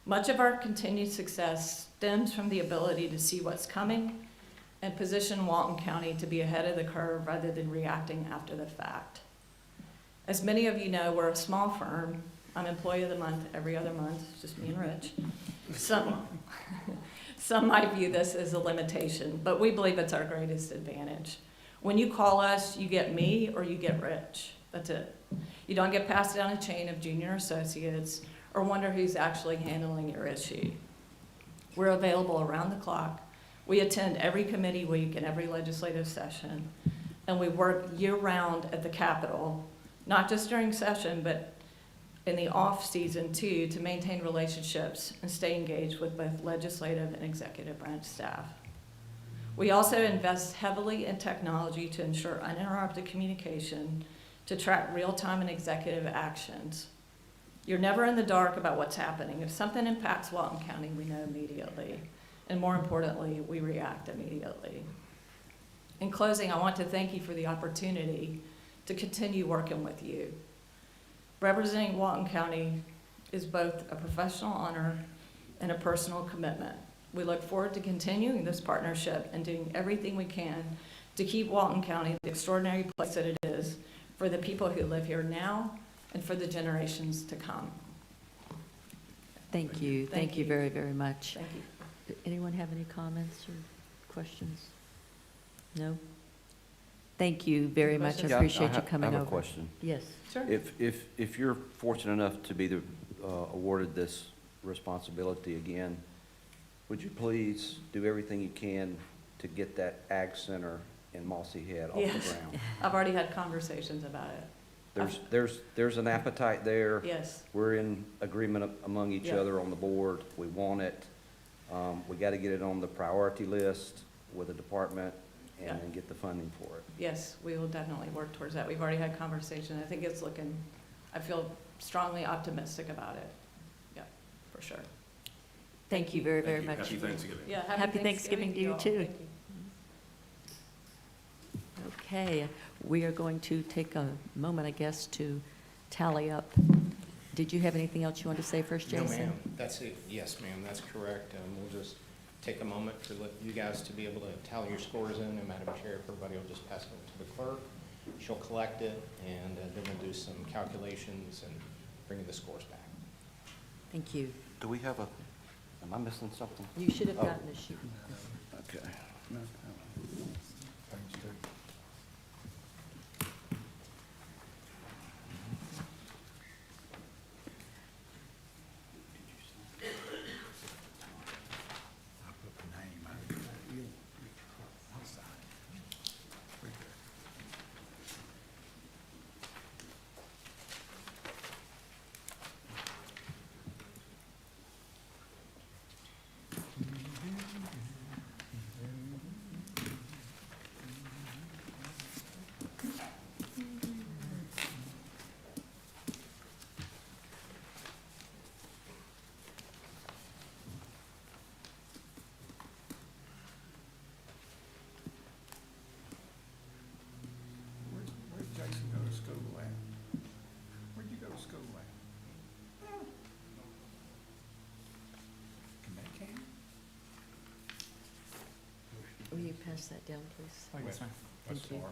Much of our continued success stems from the ability to see what's coming and position Walton County to be ahead of the curve rather than reacting after the fact. As many of you know, we're a small firm. I'm Employee of the Month every other month, it's just me and Rich. Some might view this as a limitation, but we believe it's our greatest advantage. When you call us, you get me or you get Rich. That's it. You don't get passed down a chain of junior associates or wonder who's actually handling your issue. We're available around the clock. We attend every committee week and every legislative session, and we work year-round at the Capitol, not just during session, but in the off-season too, to maintain relationships and stay engaged with both legislative and executive branch staff. We also invest heavily in technology to ensure uninterrupted communication, to track real-time and executive actions. You're never in the dark about what's happening. If something impacts Walton County, we know immediately. And more importantly, we react immediately. In closing, I want to thank you for the opportunity to continue working with you. Representing Walton County is both a professional honor and a personal commitment. We look forward to continuing this partnership and doing everything we can to keep Walton County the extraordinary place that it is for the people who live here now and for the generations to come. Thank you. Thank you very, very much. Thank you. Anyone have any comments or questions? No? Thank you very much. I Yeah, appreciate you coming over. I have a question. Yes. Sure. If you're fortunate enough to be awarded this responsibility again, would you please do everything you can to get that Ag Center in Mossy Head off the Yes. ground? I've already had conversations about it. There's an appetite there. Yes. We're in agreement among each Yeah. other on the board. We want it. We got to get it on the priority list with the department and Yeah. then get the funding for it. Yes, we will definitely work towards that. We've already had conversation. I think it's looking, I feel strongly optimistic about it. Yeah, for sure. Thank you very, very Thank you. much. Happy Thanksgiving. Yeah, Happy Thanksgiving to you, all. too. Thank you. Okay, we are going to take a moment, I guess, to tally up. Did you have anything else you wanted to say first, Jason? No, ma'am, that's it. Yes, ma'am, that's correct. We'll just take a moment for you guys to be able to tally your scores in, and Madam Chair, everybody will just pass it over to the clerk. She'll collect it, and then we'll do some calculations and bring the scores back. Thank you. Do we have am I missing something? You should have Oh. gotten a sheet. Okay. Page 2. I put the name out. One side. Right there. Where'd Jason go to school at? Where'd you go to school at? Connecticut? Will you pass that down, please? Oh, yes, ma'am. Thank you.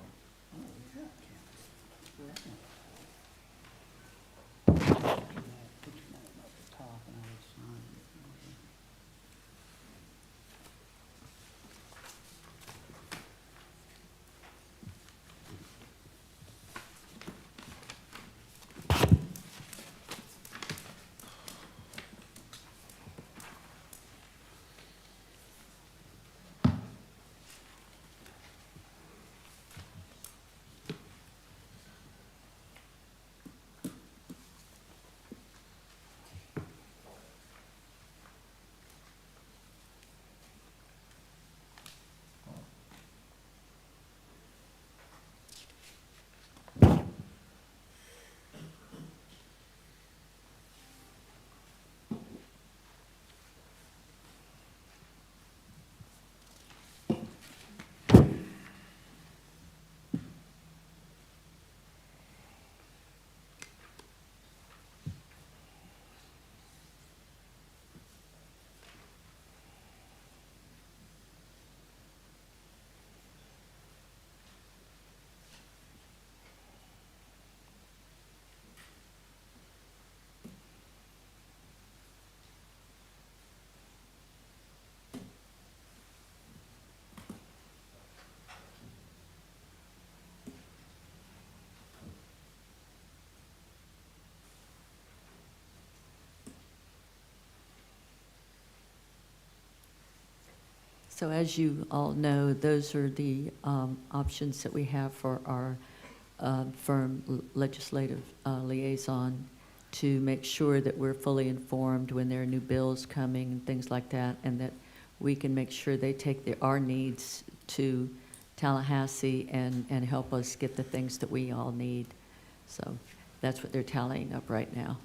So as you all know, those are the options that we have for our firm legislative liaison to make sure that we're fully informed when there are new bills coming and things like that, and that we can make sure they take our needs to Tallahassee and help us get the things that we all need. So that's what they're tallying up right now.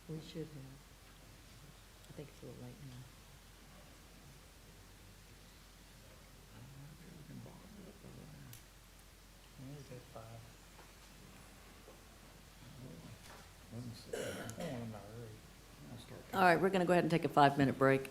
We should have. I think it's a little late now. All right, we're going to go ahead and take a 5-minute break.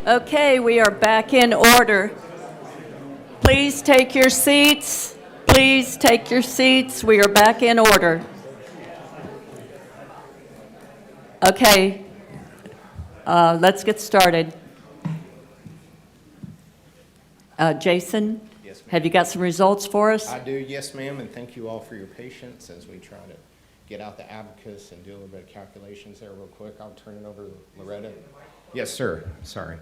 Okay, we are back in order. Please take your seats. Please take your seats. We are back in order. Okay, let's get started. Jason, Yes, ma'am. have you got some results for us? I do, yes, ma'am, and thank you all for your patience as we try to get out the abacus and do a little bit of calculations there real quick. I'll turn it over to Loretta. Yes, sir, sorry.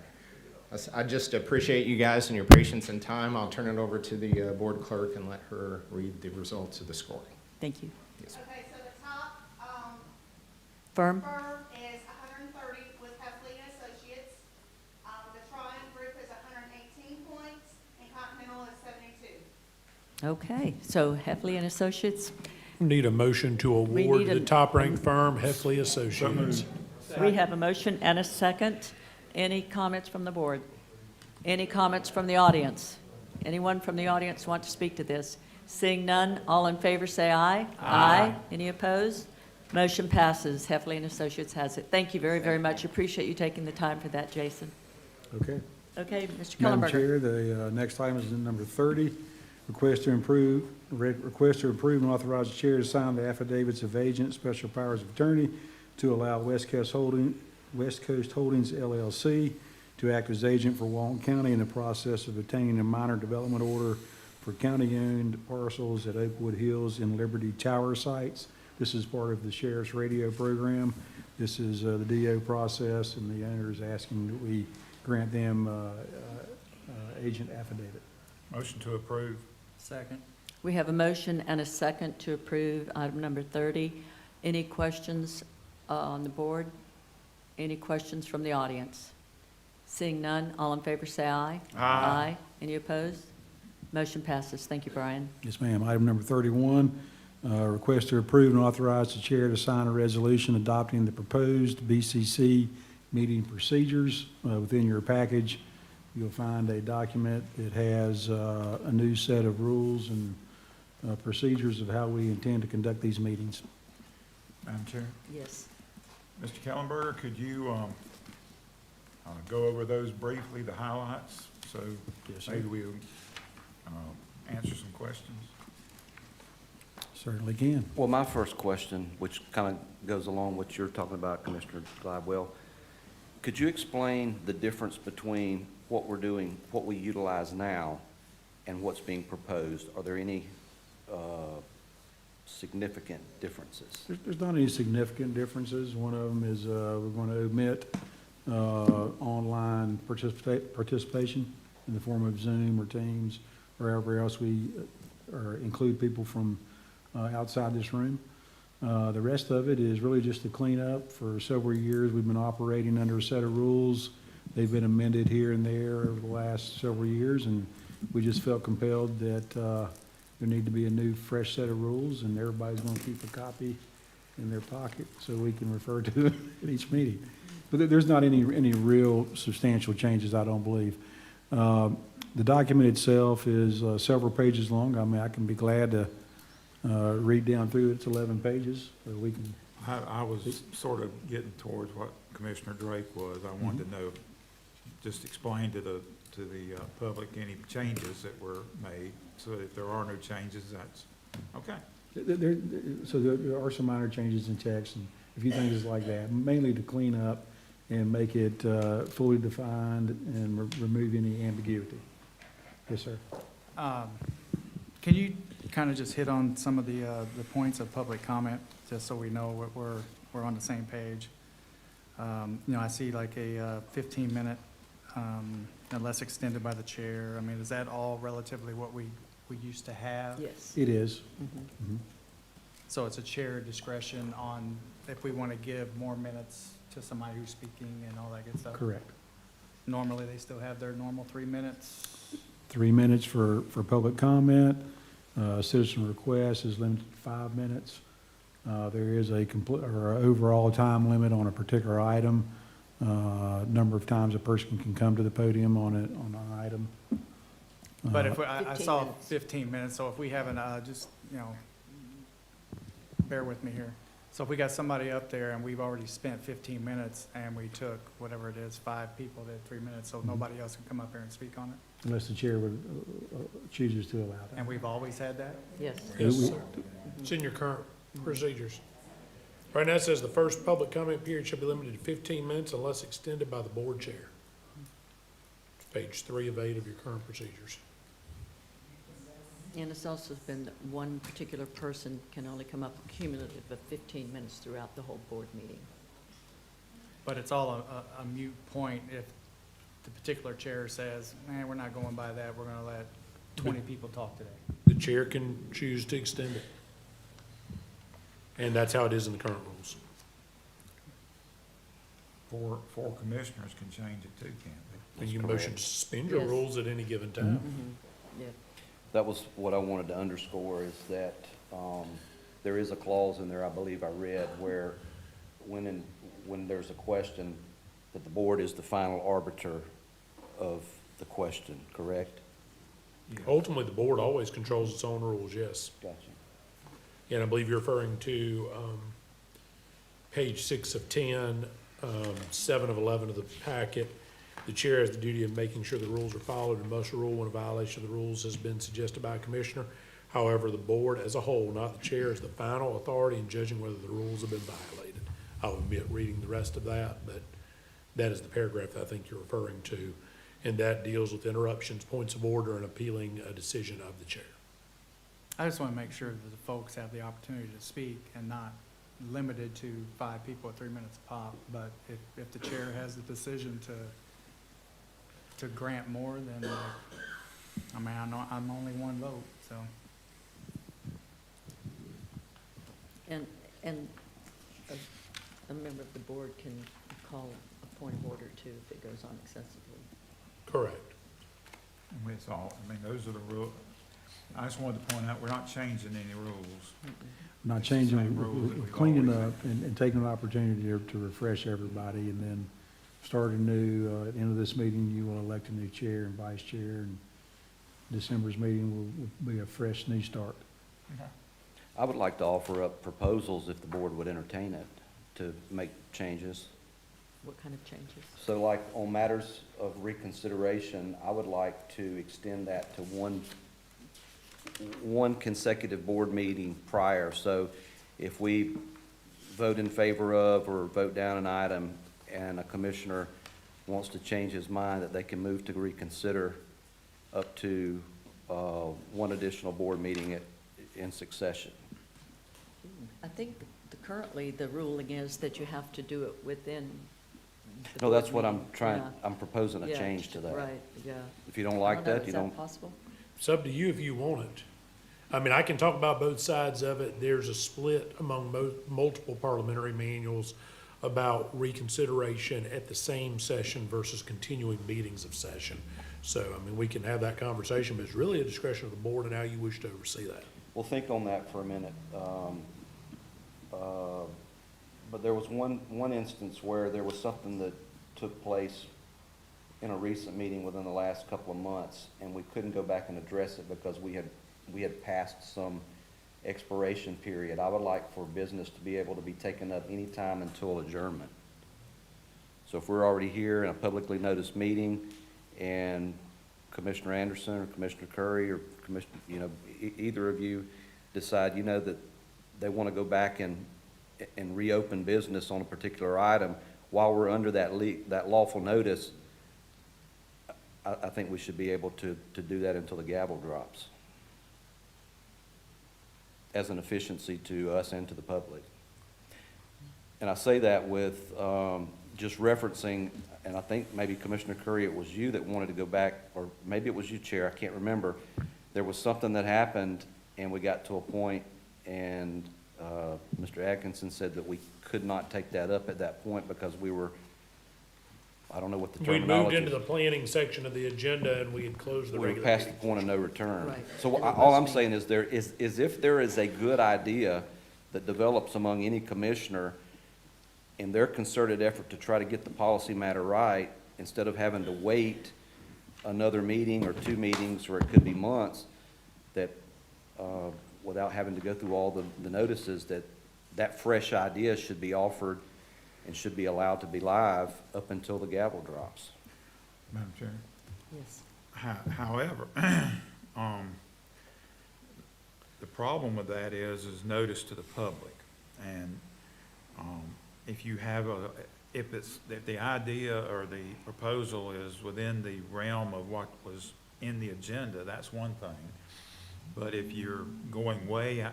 I just appreciate you guys and your patience and time. I'll turn it over to the board clerk and let her read the results of the scoring. Thank you. Yes. Okay, so the top Firm? firm is 130 with Heffley and Associates. The Triumph Group is 118 points, and Continental is 72. Okay, so Heffley and Associates, Need a motion to We award need the a- top-ranked firm, Heffley Associates. we have a motion and a second. Any comments from the board? Any comments from the audience? Anyone from the audience want to speak to this? Seeing none, all in favor say aye. Aye. Any opposed? Motion passes. Heffley and Associates has it. Thank you very, very much. Appreciate you taking the time for that, Jason. Okay. Okay, Mr. Madam Kellenberger. Chair, the next item is number 30, request to approve and authorize the chair to sign the affidavits of agent, special powers of attorney to allow West Coast Holdings LLC to act as agent for Walton County in the process of obtaining a minor development order for county-owned parcels at Oakwood Hills and Liberty Tower sites. This is part of the Sheriff's Radio program. This is the DO process, and the owner is asking that we grant them agent affidavit. Motion to approve. Second. We have a motion and a second to approve item number 30. Any questions on the board? Any questions from the audience? Seeing none, all in favor say aye. Aye. Any opposed? Motion passes. Thank you, Brian. Yes, ma'am. Item number 31, request to approve and authorize the chair to sign a resolution adopting the proposed BCC meeting procedures. Within your package, you'll find a document that has a new set of rules and procedures of how we intend to conduct these meetings. Madam Chair? Yes. Mr. Kellenberger, could you go over those briefly, the highlights? So Yes, sir. maybe we'll answer some questions. Certainly can. Well, my first question, which kind of goes along with what you're talking about, Commissioner Gladwell, could you explain the difference between what we're doing, what we utilize now, and what's being proposed? Are there any significant differences? There's not any significant differences. One of them is we're going to omit online participation in the form of Zoom or Teams or wherever else we or include people from outside this room. The rest of it is really just to clean up. For several years, we've been operating under a set of rules. They've been amended here and there over the last several years, and we just felt compelled that there need to be a new, fresh set of rules, and everybody's going to keep a copy in their pocket so we can refer to it at each meeting. But there's not any real substantial changes, I don't believe. The document itself is several pages long. I mean, I can be glad to read down through it. It's 11 pages, so we can. I was sort of getting towards what Commissioner Drake was. I wanted to know, just explain to the public any changes that were made, so that if there are no changes, that's, okay. There are some minor changes in text and a few things like that, mainly to clean up and make it fully defined and remove any ambiguity. Yes, sir. Can you kind of just hit on some of the points of public comment, just so we know what we're on the same page? I see like a 15-minute, unless extended by the chair. I mean, is that all relatively what we used to have? Yes. It is. Mhm. So it's a chair discretion on if we want to give more minutes to somebody who's speaking and all that good stuff? Correct. Normally, they still have their normal 3 minutes? 3 minutes for public comment. Citizen request is limited to 5 minutes. There is a complete or overall time limit on a particular item. Number of times a person can come to the podium on an item. But if, I 15 saw minutes. 15 minutes, so if we haven't, bear with me here. So if we got somebody up there and we've already spent 15 minutes and we took whatever it is, 5 people did 3 minutes, so nobody else can come up here and speak on it? Unless the chair would chooses to allow that. And we've always had that? Yes. Yes, sir. It's in your current procedures. Right now, it says the first public comment period shall be limited to 15 minutes unless extended by the board chair. Page 3 of 8 of your current procedures. And it's also been that one particular person can only come up cumulative of 15 minutes throughout the whole board meeting. But it's all a moot point if the particular chair says, we're not going by that, we're gonna let 20 people talk today. The chair can choose to extend it. And that's how it is in the current rules. 4 commissioners can change it too, can't they? And you can motion to suspend your Yes. rules at any given time. Yeah. That was what I wanted to underscore, is that there is a clause in there, I believe I read, where when there's a question, that the board is the final arbiter of the question, correct? Ultimately, the board always controls its own rules, yes. Gotcha. And I believe you're referring to page 6 of 10, 7 of 11 of the packet. The chair has the duty of making sure the rules are followed and must rule when a violation of the rules has been suggested by a commissioner. However, the board as a whole, not the chair, is the final authority in judging whether the rules have been violated. I'll admit reading the rest of that, but that is the paragraph that I think you're referring to. And that deals with interruptions, points of order, and appealing a decision of the chair. I just want to make sure that the folks have the opportunity to speak and not limited to 5 people at 3 minutes a pop. But if the chair has the decision to grant more, then, I mean, I'm only one vote, so. And a member of the board can call a point of order too if it goes on excessively. Correct. And it's all, I mean, those are the rules. I just wanted to point out, we're not changing any rules. Not It's the changing, same rules that we're we've cleaning always up and taking an opportunity to refresh everybody, and then start anew. At the end of this meeting, you will elect a new chair and vice chair, and December's meeting will be a fresh new start. I would like to offer up proposals, if the board would entertain it, to make changes. What kind of changes? So like on matters of reconsideration, I would like to extend that to one consecutive board meeting prior. So if we vote in favor of or vote down an item and a commissioner wants to change his mind, that they can move to reconsider up to one additional board meeting in succession. I think currently the ruling is that you have to do it within the No, board that's what I'm meeting. trying, Yeah. I'm proposing a Yeah, change to that. Right, yeah. If you don't I like don't know, that, is you that don't. possible? It's up to you if you want it. I mean, I can talk about both sides of it. There's a split among multiple parliamentary manuals about reconsideration at the same session versus continuing meetings of session. So, I mean, we can have that conversation, but it's really a discretion of the board and how you wish to oversee that. Well, think on that for a minute. But there was one instance where there was something that took place in a recent meeting within the last couple of months, and we couldn't go back and address it because we had passed some expiration period. I would like for business to be able to be taken up anytime until adjournment. So if we're already here in a publicly noticed meeting, and Commissioner Anderson or Commissioner Curry or Commissioner, either of you decide, that they want to go back and reopen business on a particular item while we're under that lawful notice, I think we should be able to do that until the gavel drops, as an efficiency to us and to the public. And I say that with just referencing, and I think maybe Commissioner Curry, it was you that wanted to go back, or maybe it was you, Chair, I can't remember. There was something that happened, and we got to a point, and Mr. Atkinson said that we could not take that up at that point because we were, I don't know what the We terminology. moved into the planning section of the agenda and we had closed the We were regular past the meeting. point of no return. Right. So all I'm saying is if there is a good idea that develops among any commissioner in their concerted effort to try to get the policy matter right, instead of having to wait another meeting or 2 meetings, or it could be months, that without having to go through all the notices, that that fresh idea should be offered and should be allowed to be live up until the gavel drops. Madam Chair. Yes. However, the problem with that is notice to the public. And if you have if the idea or the proposal is within the realm of what was in the agenda, that's one thing. But if you're going way out,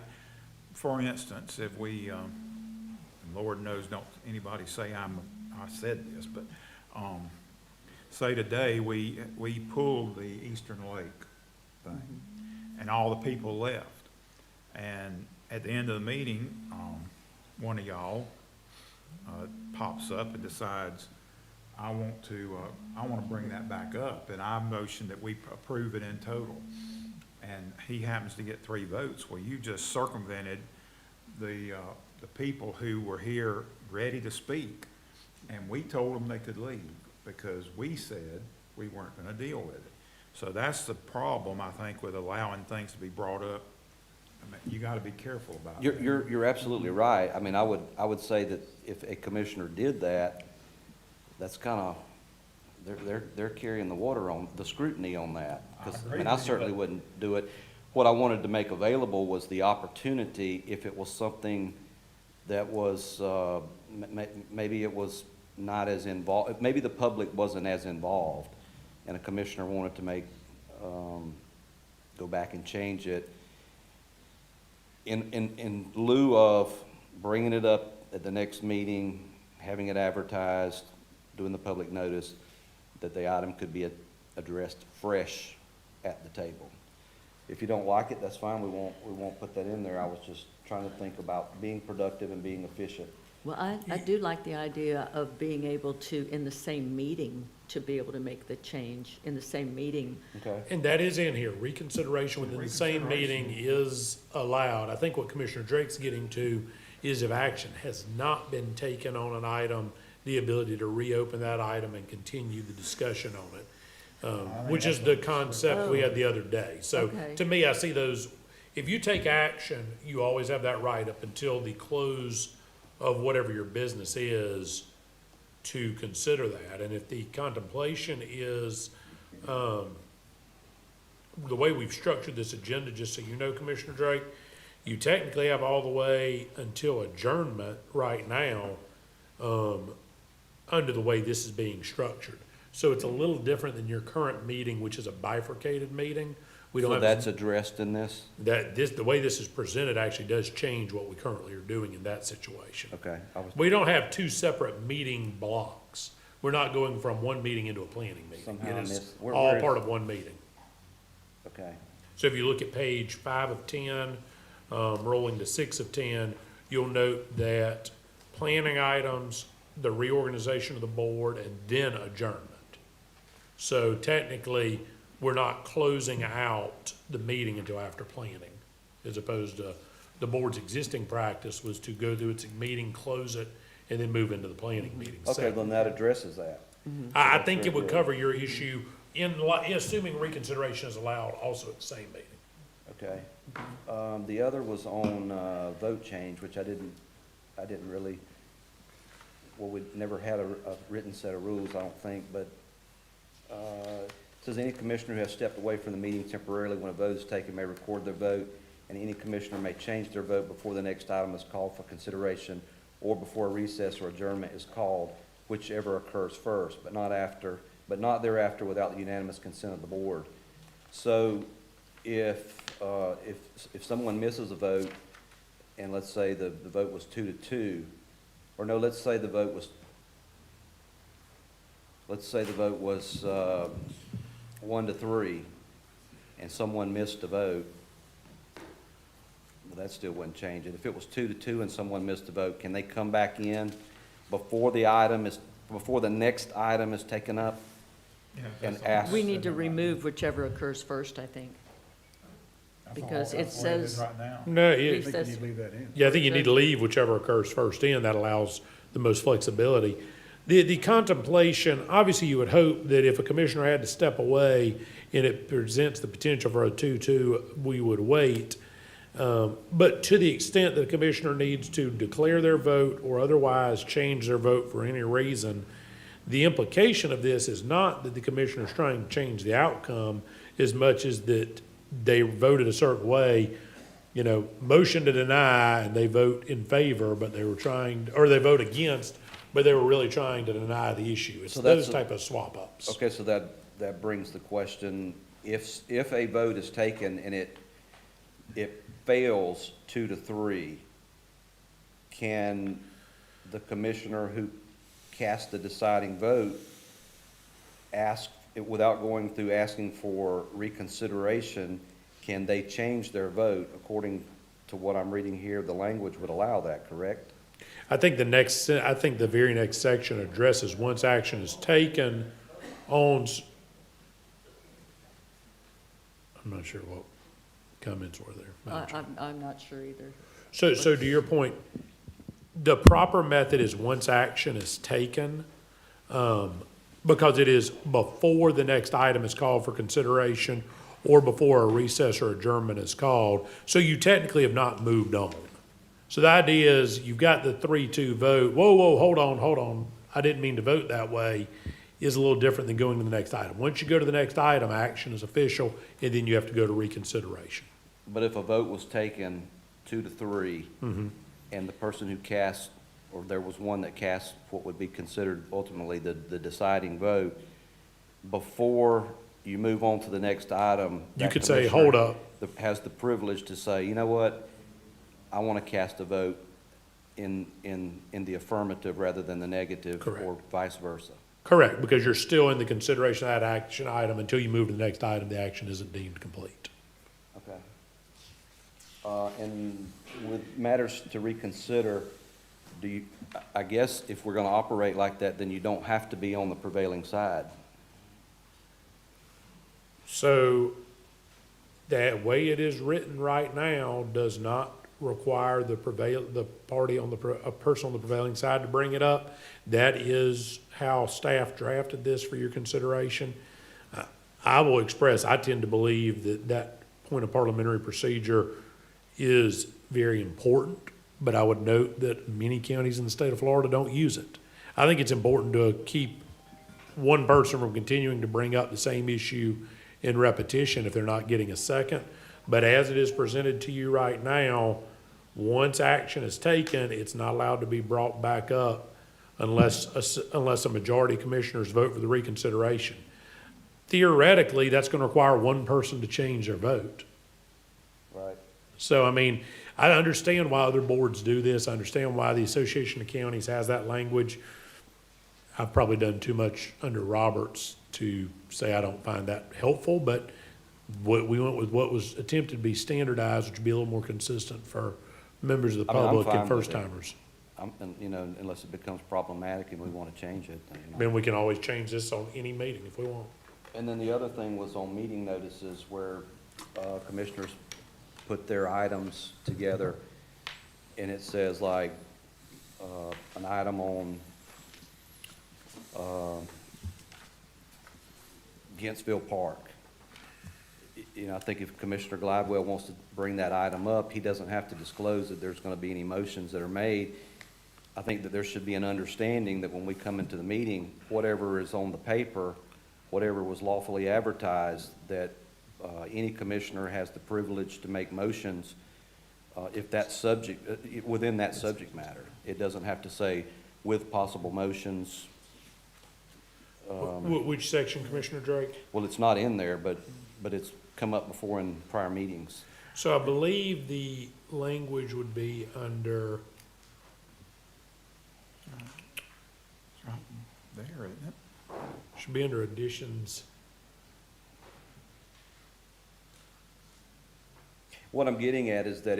for instance, if we, and Lord knows, don't anybody say I said this, but say today we pulled the Eastern Lake thing, and all the people left. And at the end of the meeting, one of y'all pops up and decides, I want to bring that back up, and I motion that we approve it in total. And he happens to get 3 votes. Well, you just circumvented the people who were here ready to speak, and we told them they could leave because we said we weren't going to deal with it. So that's the problem, I think, with allowing things to be brought up. I mean, you got to be careful about it. You're absolutely right. I mean, I would say that if a commissioner did that, that's kind of, they're carrying the water on, the scrutiny on that. Because, I mean, I certainly wouldn't do it. What I wanted to make available was the opportunity, if it was something that was, maybe it was not as involved, maybe the public wasn't as involved, and a commissioner wanted to make, go back and change it, in lieu of bringing it up at the next meeting, having it advertised, doing the public notice, that the item could be addressed fresh at the table. If you don't like it, that's fine, we won't put that in there. I was just trying to think about being productive and being efficient. Well, I do like the idea of being able to, in the same meeting, to be able to make the change in the same meeting. Okay. And that is in here. Reconsideration within the same meeting is allowed. I think what Commissioner Drake's getting to is if action has not been taken on an item, the ability to reopen that item and continue the discussion on it, which is the concept we had the other day. So Okay. to me, I see those, if you take action, you always have that right up until the close of whatever your business is to consider that. And if the contemplation is, the way we've structured this agenda, just so you know, Commissioner Drake, you technically have all the way until adjournment right now, under the way this is being structured. So it's a little different than your current meeting, which is a bifurcated meeting. We don't So have. that's addressed in this? The way this is presented actually does change what we currently are doing in that situation. Okay. We don't have 2 separate meeting blocks. We're not going from one meeting into a planning meeting. Somehow I It is missed- where all is- part of one meeting. Okay. So if you look at page 5 of 10, rolling to 6 of 10, you'll note that planning items, the reorganization of the board, and then adjournment. So technically, we're not closing out the meeting until after planning, as opposed to the board's existing practice was to go through its meeting, close it, and then move into the planning meeting. Okay, then that addresses that. I think it would cover your issue assuming reconsideration is allowed also at the same meeting. Okay. The other was on, vote change, which I didn't really, well, we never had a written set of rules, I don't think, but, it says any commissioner who has stepped away from the meeting temporarily when a vote is taken may record their vote, and any commissioner may change their vote before the next item is called for consideration or before a recess or adjournment is called, whichever occurs first, but not thereafter without the unanimous consent of the board. So if someone misses a vote, and let's say the vote was 2-2, or no, let's say the vote was 1-3, and someone missed a vote, well, that still wouldn't change it. If it was 2-2 and someone missed a vote, can they come back in before the next item is taken up and ask? We need to remove whichever occurs first, I think. Because it says. No, it I says- Yeah, I think you need to leave whichever occurs first in. That allows the most flexibility. The contemplation, obviously you would hope that if a commissioner had to step away and it presents the potential for a 2-2, we would wait. But to the extent that a commissioner needs to declare their vote or otherwise change their vote for any reason, the implication of this is not that the commissioner is trying to change the outcome as much as that they voted a certain way, you know, motion to deny and they vote in favor, but they were trying, or they vote against, but they were really trying to deny the issue. It's So that's those type of swap ups. Okay, so that brings the question, if a vote is taken and it fails 2-3, can the commissioner who cast the deciding vote ask, without going through asking for reconsideration, can they change their vote? According to what I'm reading here, the language would allow that, correct? I think the very next section addresses once action is taken on, I'm not sure what comments were there. Madam Chair. I'm not sure either. So to your point, the proper method is once action is taken, because it is before the next item is called for consideration or before a recess or adjournment is called. So you technically have not moved on. So the idea is you've got the 3-2 vote. Whoa, hold on. I didn't mean to vote that way, is a little different than going to the next item. Once you go to the next item, action is official, and then you have to go to reconsideration. But if a vote was taken 2-3, Mhm. and the person who cast, or there was one that cast what would be considered ultimately the deciding vote, before you move on to the next item, You that could say, commissioner hold up. has the privilege to say, you know what, I want to cast a vote in the affirmative rather than the negative, Correct. or vice versa. Correct, because you're still in the consideration of that action item. Until you move to the next item, the action isn't deemed complete. Okay. And with matters to reconsider, I guess if we're going to operate like that, then you don't have to be on the prevailing side. So that way it is written right now does not require the party on a person on the prevailing side to bring it up. That is how staff drafted this for your consideration. I will express, I tend to believe that point of parliamentary procedure is very important, but I would note that many counties in the state of Florida don't use it. I think it's important to keep one person from continuing to bring up the same issue in repetition if they're not getting a second. But as it is presented to you right now, once action is taken, it's not allowed to be brought back up unless a majority of commissioners vote for the reconsideration. Theoretically, that's going to require one person to change their vote. Right. So, I mean, I understand why other boards do this. I understand why the Association of Counties has that language. I've probably done too much under Roberts to say I don't find that helpful, but we went with what was attempted to be standardized, which would be a little more consistent for members of the I mean, I'm public fine and with it. first-timers. You know, unless it becomes problematic and we want to change it. You know. Then we can always change this on any meeting if we want. And then the other thing was on meeting notices where commissioners put their items together, and it says like an item on Gentsville Park. You know, I think if Commissioner Glidewell wants to bring that item up, he doesn't have to disclose that there's going to be any motions that are made. I think that there should be an understanding that when we come into the meeting, whatever is on the paper, whatever was lawfully advertised, that any commissioner has the privilege to make motions if that subject, within that subject matter. It doesn't have to say with possible motions. Which section, Commissioner Drake? Well, it's not in there, but it's come up before in prior meetings. So I believe the language would be under, It's right there, isn't it? should be under additions. What I'm getting at is that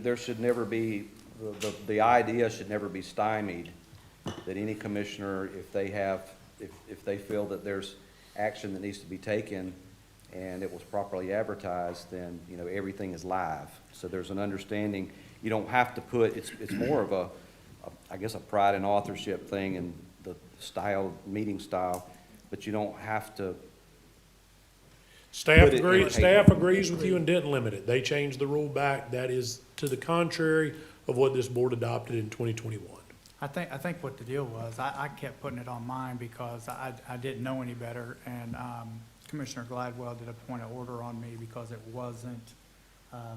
there should never be, the idea should never be stymied, that any commissioner, if they feel that there's action that needs to be taken and it was properly advertised, then, you know, everything is live. So there's an understanding. You don't have to put, it's more of I guess, a pride in authorship thing and the style, meeting style, but you don't have to. Staff Put it in agrees, paper. staff agrees with you and didn't limit it. They changed the rule back. That is to the contrary of what this board adopted in 2021. I think what the deal was, I kept putting it on mine because I didn't know any better, and Commissioner Gladwell did a point of order on me because it wasn't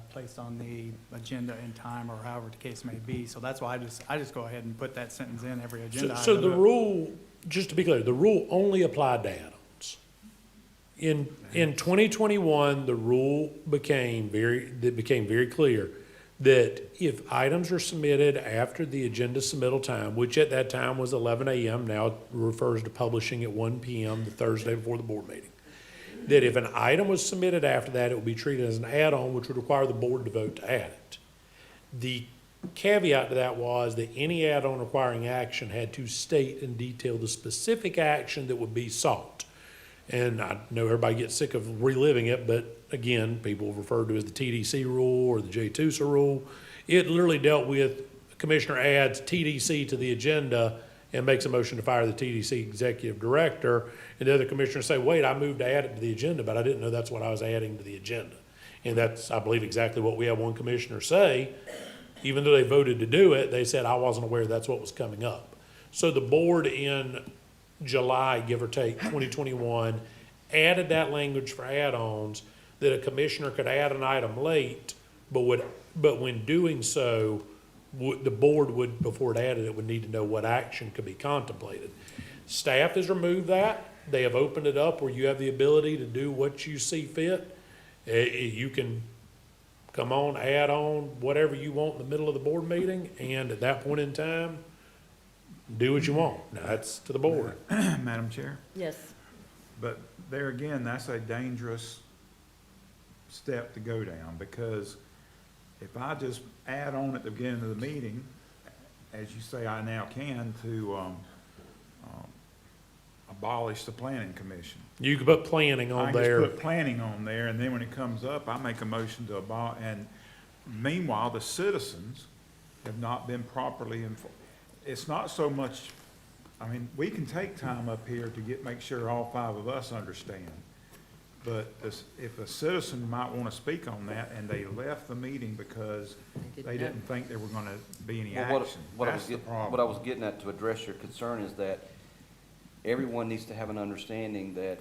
placed on the agenda in time, or however the case may be. So that's why I just go ahead and put that sentence in every agenda So item. the rule, just to be clear, the rule only applied to add-ons. In 2021, the rule became very clear that if items are submitted after the agenda submittal time, which at that time was 11 a.m., now it refers to publishing at 1 p.m. the Thursday before the board meeting, that if an item was submitted after that, it would be treated as an add-on, which would require the board to vote to add it. The caveat to that was that any add-on requiring action had to state in detail the specific action that would be sought. And I know everybody gets sick of reliving it, but again, people refer to it as the TDC rule or the J2SA rule. It literally dealt with commissioner adds TDC to the agenda and makes a motion to fire the TDC executive director. And the other commissioners say, wait, I moved to add it to the agenda, but I didn't know that's what I was adding to the agenda. And that's, I believe, exactly what we had one commissioner say. Even though they voted to do it, they said, I wasn't aware that's what was coming up. So the board in July, give or take, 2021, added that language for add-ons that a commissioner could add an item late, but when doing so, the board would, before it added it, would need to know what action could be contemplated. Staff has removed that. They have opened it up where you have the ability to do what you see fit. You can come on, add on, whatever you want in the middle of the board meeting, and at that point in time, do what you want. Now, that's to the board. Madam Chair? Yes. But there again, that's a dangerous step to go down, because if I just add on at the beginning of the meeting, as you say I now can, to abolish the planning commission. You could put planning on there. I just put planning on there, and then when it comes up, I make a motion to abolish, and meanwhile, the citizens have not been properly informed. It's not so much, I mean, we can take time up here to make sure all five of us understand. But if a citizen might want to speak on that and they left the meeting because they didn't think there were going to be any Well, action, what that's the problem. What I was getting at to address your concern is that everyone needs to have an understanding that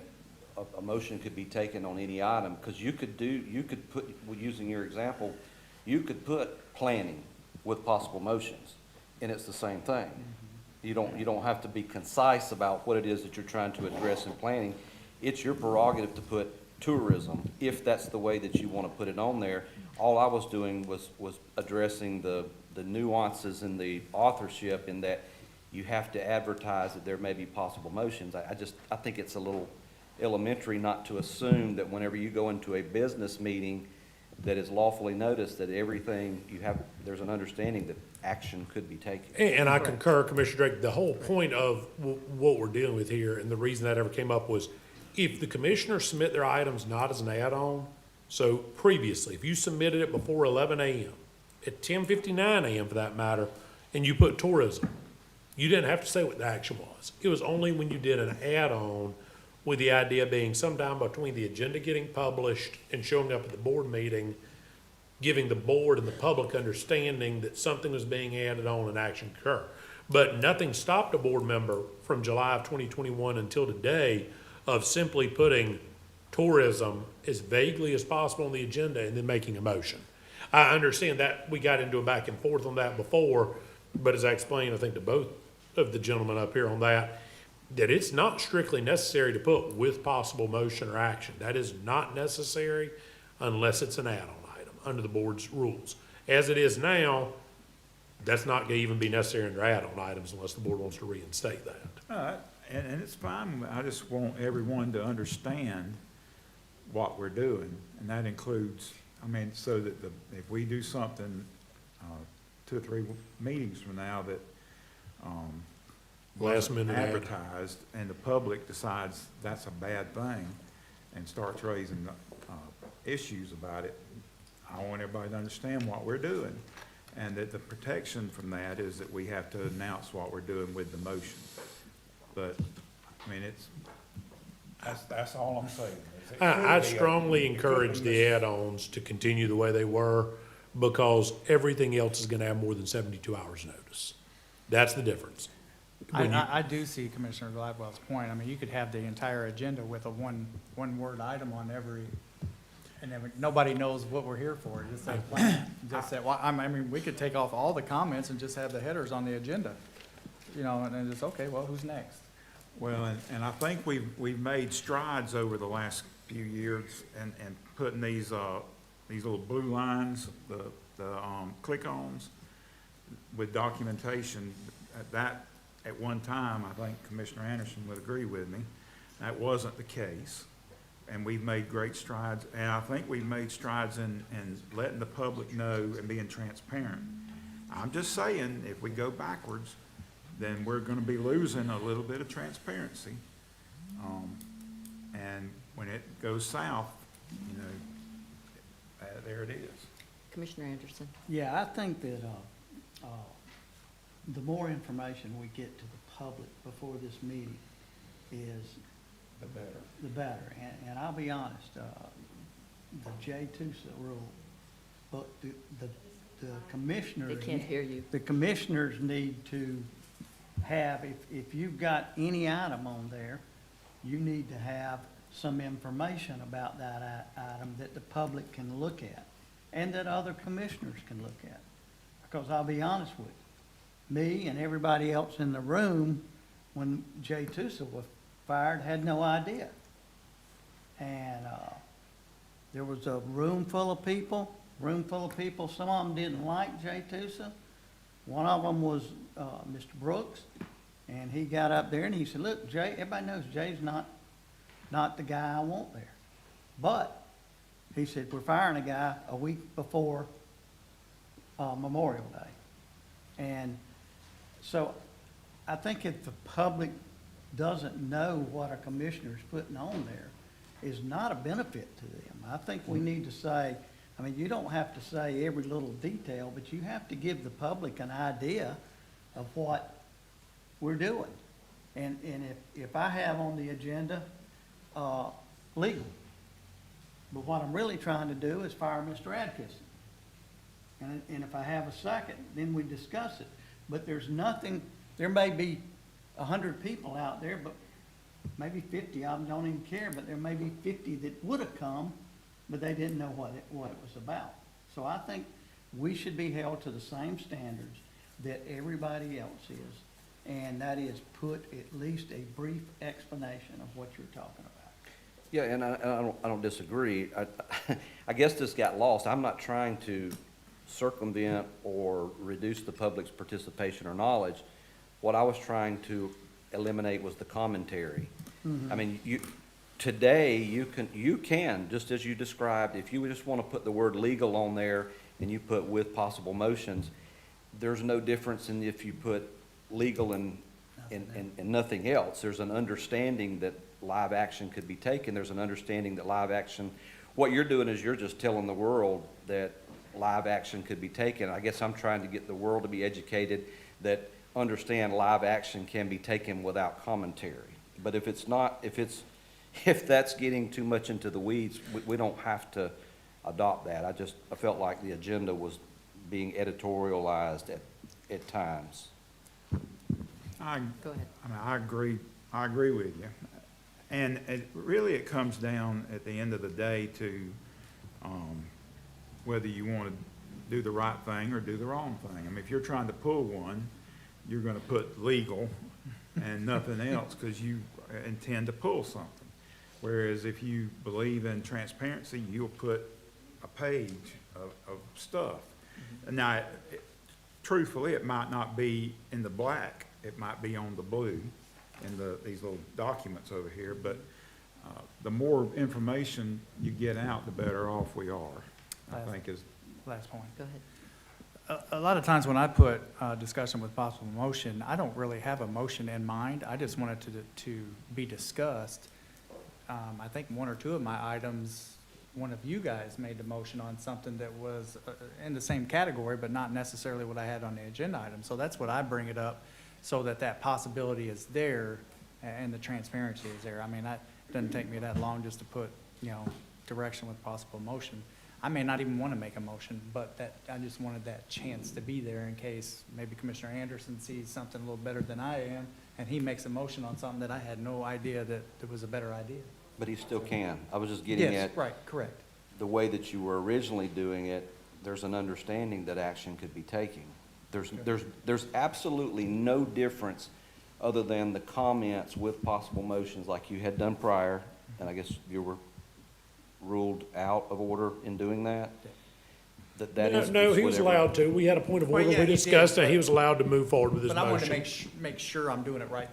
a motion could be taken on any item, because you could put, using your example, you could put planning with possible motions, and it's the same thing. You don't have to be concise about what it is that you're trying to address in planning. It's your prerogative to put tourism, if that's the way that you want to put it on there. All I was doing was addressing the nuances in the authorship, in that you have to advertise that there may be possible motions. I think it's a little elementary not to assume that whenever you go into a business meeting that is lawfully noticed, that everything there's an understanding that action could be taken. And I concur, Commissioner Drake, the whole point of what we're dealing with here, and the reason that ever came up, was if the commissioners submit their items not as an add-on, so previously, if you submitted it before 11 a.m., at 10:59 a.m. for that matter, and you put tourism, you didn't have to say what the action was. It was only when you did an add-on, with the idea being sometime between the agenda getting published and showing up at the board meeting, giving the board and the public understanding that something was being added on and action occur. But nothing stopped a board member from July of 2021 until today of simply putting tourism as vaguely as possible on the agenda and then making a motion. I understand that we got into a back and forth on that before, but as I explained, I think to both of the gentlemen up here on that it's not strictly necessary to put with possible motion or action. That is not necessary unless it's an add-on item under the board's rules. As it is now, that's not going to even be necessary under add-on items unless the board wants to reinstate that. And it's fine. I just want everyone to understand what we're doing, and that includes, I mean, so that if we do something 2 or 3 meetings from now that last minute advertised, and the public decides that's a bad thing and starts raising issues about it, I want everybody to understand what we're doing, and that the protection from that is that we have to announce what we're doing with the motion. But, I mean, that's all I'm saying. I'd strongly encourage the add-ons to continue the way they were, because everything else is gonna have more than 72 hours notice. That's the difference. When you- I do see Commissioner Gladwell's point. I mean, you could have the entire agenda with a one-word item on every, and then nobody knows what we're here for. Just say, just say, well, I mean, we could take off all the comments and just have the headers on the agenda. You know, and then just, okay, well, who's next? Well, and I think we've made strides over the last few years and putting these little blue lines, the click-ons with documentation. That, at one time, I think Commissioner Anderson would agree with me, that wasn't the case. And we've made great strides, and I think we've made strides in letting the public know and being transparent. I'm just saying, if we go backwards, then we're gonna be losing a little bit of transparency. And when it goes south, you know, there it is. Commissioner Anderson? Yeah, I think that, the more information we get to the public before this meeting is The better. the better. And I'll be honest, the J2 rule, but the commissioners. They can't hear you. The commissioners need to have, if you've got any item on there, you need to have some information about that item that the public can look at and that other commissioners can look at. Because I'll be honest with you, me and everybody else in the room, when Jay Tusa was fired, had no idea. And there was a room full of people, some of them didn't like Jay Tusa. One of them was Mr. Brooks, and he got up there and he said, look, Jay, everybody knows Jay's not the guy I want there. But, he said, we're firing a guy a week before Memorial Day. And so, I think if the public doesn't know what a commissioner's putting on there, is not a benefit to them. I think we need to say, I mean, you don't have to say every little detail, but you have to give the public an idea of what we're doing. And if I have on the agenda, legal, but what I'm really trying to do is fire Mr. Adkisson. And if I have a second, then we discuss it. But there's nothing, there may be 100 people out there, but maybe 50 of them don't even care, but there may be 50 that would have come, but they didn't know what it was about. So I think we should be held to the same standards that everybody else is, and that is put at least a brief explanation of what you're talking about. Yeah, and I don't disagree. I guess this got lost. I'm not trying to circumvent or reduce the public's participation or knowledge. What I was trying to eliminate was the commentary. I mean, today, you can, just as you described, if you just want to put the word legal on there and you put with possible motions, there's no difference in if you put legal and nothing else. There's an understanding that live action could be taken. There's an understanding that live action, what you're doing is you're just telling the world that live action could be taken. I guess I'm trying to get the world to be educated that understand live action can be taken without commentary. But if it's not, if that's getting too much into the weeds, we don't have to adopt that. I felt like the agenda was being editorialized at times. Go ahead. I mean, I agree with you. And it comes down at the end of the day to whether you want to do the right thing or do the wrong thing. I mean, if you're trying to pull one, you're going to put legal and nothing else because you intend to pull something. Whereas if you believe in transparency, you'll put a page of stuff. Now, truthfully, it might not be in the black. It might be on the blue in these little documents over here. But the more information you get out, the better off we are, I think is. Last point. Go ahead. A lot of times when I put discussion with possible motion, I don't really have a motion in mind. I just want it to be discussed. I think one or two of my items, one of you guys made the motion on something that was in the same category, but not necessarily what I had on the agenda item. So that's what I bring it up, so that possibility is there and the transparency is there. I mean, it doesn't take me that long just to put direction with possible motion. I may not even want to make a motion, but I just wanted that chance to be there in case maybe Commissioner Anderson sees something a little better than I am, and he makes a motion on something that I had no idea that it was a better idea. But he still can. I was just getting Yes, at right, correct. the way that you were originally doing it, there's an understanding that action could be taken. There's absolutely no difference other than the comments with possible motions like you had done prior, and I guess you were ruled out of order in doing that. No, he was allowed to. We had a point of Well, order. yeah, We he discussed did, that he was allowed to move forward with his But I wanted to motion. make sure I'm doing it right.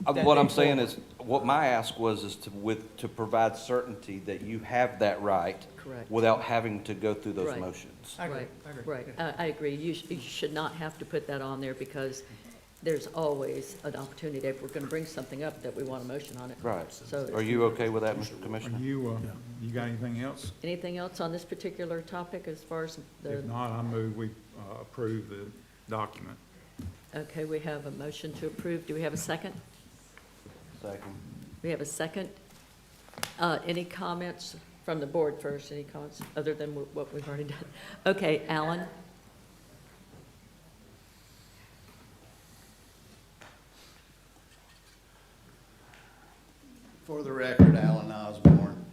What I'm saying is, what my ask was is to provide certainty that you have that right. Correct. Without having to go through those Right. motions. I agree, Right, I agree. right. I agree. You should not have to put that on there because there's always an opportunity if we're going to bring something up that we want a motion on it. Right. So Are you okay with that, Mr. Commissioner? Are you got anything else? anything else on this particular topic as far as the, If not, I move we approve the document. okay, we have a motion to approve. Do we have a second? Second. We have a second. Any comments from the board first? Any comments other than what we've already done? Okay, Alan? For the record, Alan Osborne.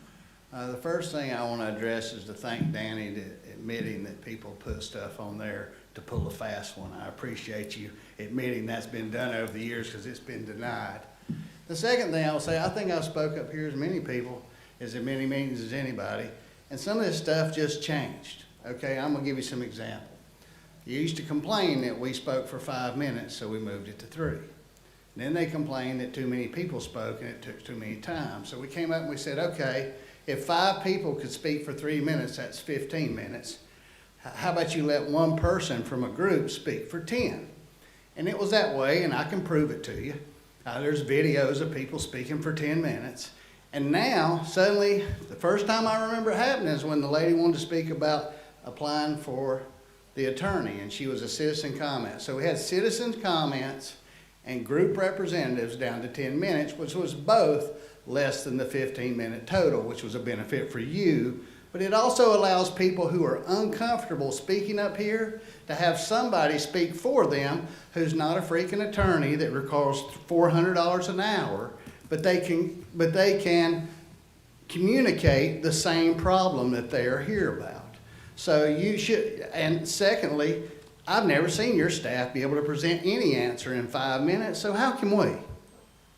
The first thing I want to address is to thank Danny to admitting that people put stuff on there to pull a fast one. I appreciate you admitting that's been done over the years because it's been denied. The second thing I will say, I think I've spoke up here as many people, as in many meetings as anybody, and some of this stuff just changed. Okay, I'm gonna give you some example. You used to complain that we spoke for 5 minutes, so we moved it to 3. Then they complained that too many people spoke and it took too many times. So we came up and we said, okay, if 5 people could speak for 3 minutes, that's 15 minutes. How about you let one person from a group speak for 10? And it was that way, and I can prove it to you. There's videos of people speaking for 10 minutes. And now, suddenly, the first time I remember it happening is when the lady wanted to speak about applying for the attorney, and she was a citizen comment. So we had citizens comments and group representatives down to 10 minutes, which was both less than the 15-minute total, which was a benefit for you. But it also allows people who are uncomfortable speaking up here to have somebody speak for them who's not a freaking attorney that requires $400 an hour, but they can communicate the same problem that they are here about. So you should, and secondly, I've never seen your staff be able to present any answer in 5 minutes, so how can we?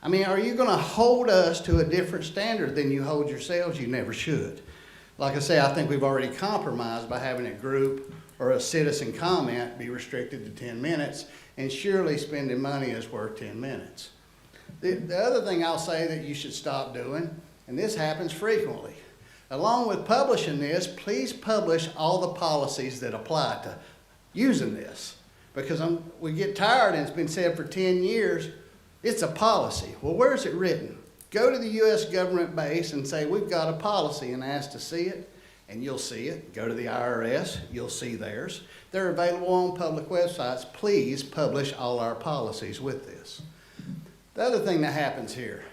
I mean, are you gonna hold us to a different standard than you hold yourselves? You never should. Like I say, I think we've already compromised by having a group or a citizen comment be restricted to 10 minutes, and surely spending money is worth 10 minutes. The other thing I'll say that you should stop doing, and this happens frequently, along with publishing this, please publish all the policies that apply to using this. Because we get tired, and it's been said for 10 years, it's a policy. Well, where's it written? Go to the U.S. government base and say, we've got a policy, and ask to see it, and you'll see it. Go to the IRS, you'll see theirs. They're available on public websites. Please publish all our policies with this. The other thing that happens here,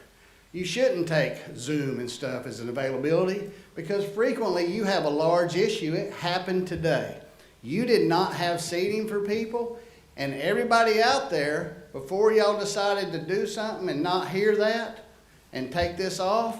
you shouldn't take Zoom and stuff as an availability because frequently you have a large issue. It happened today. You did not have seating for people, and everybody out there, before y'all decided to do something and not hear that and take this off,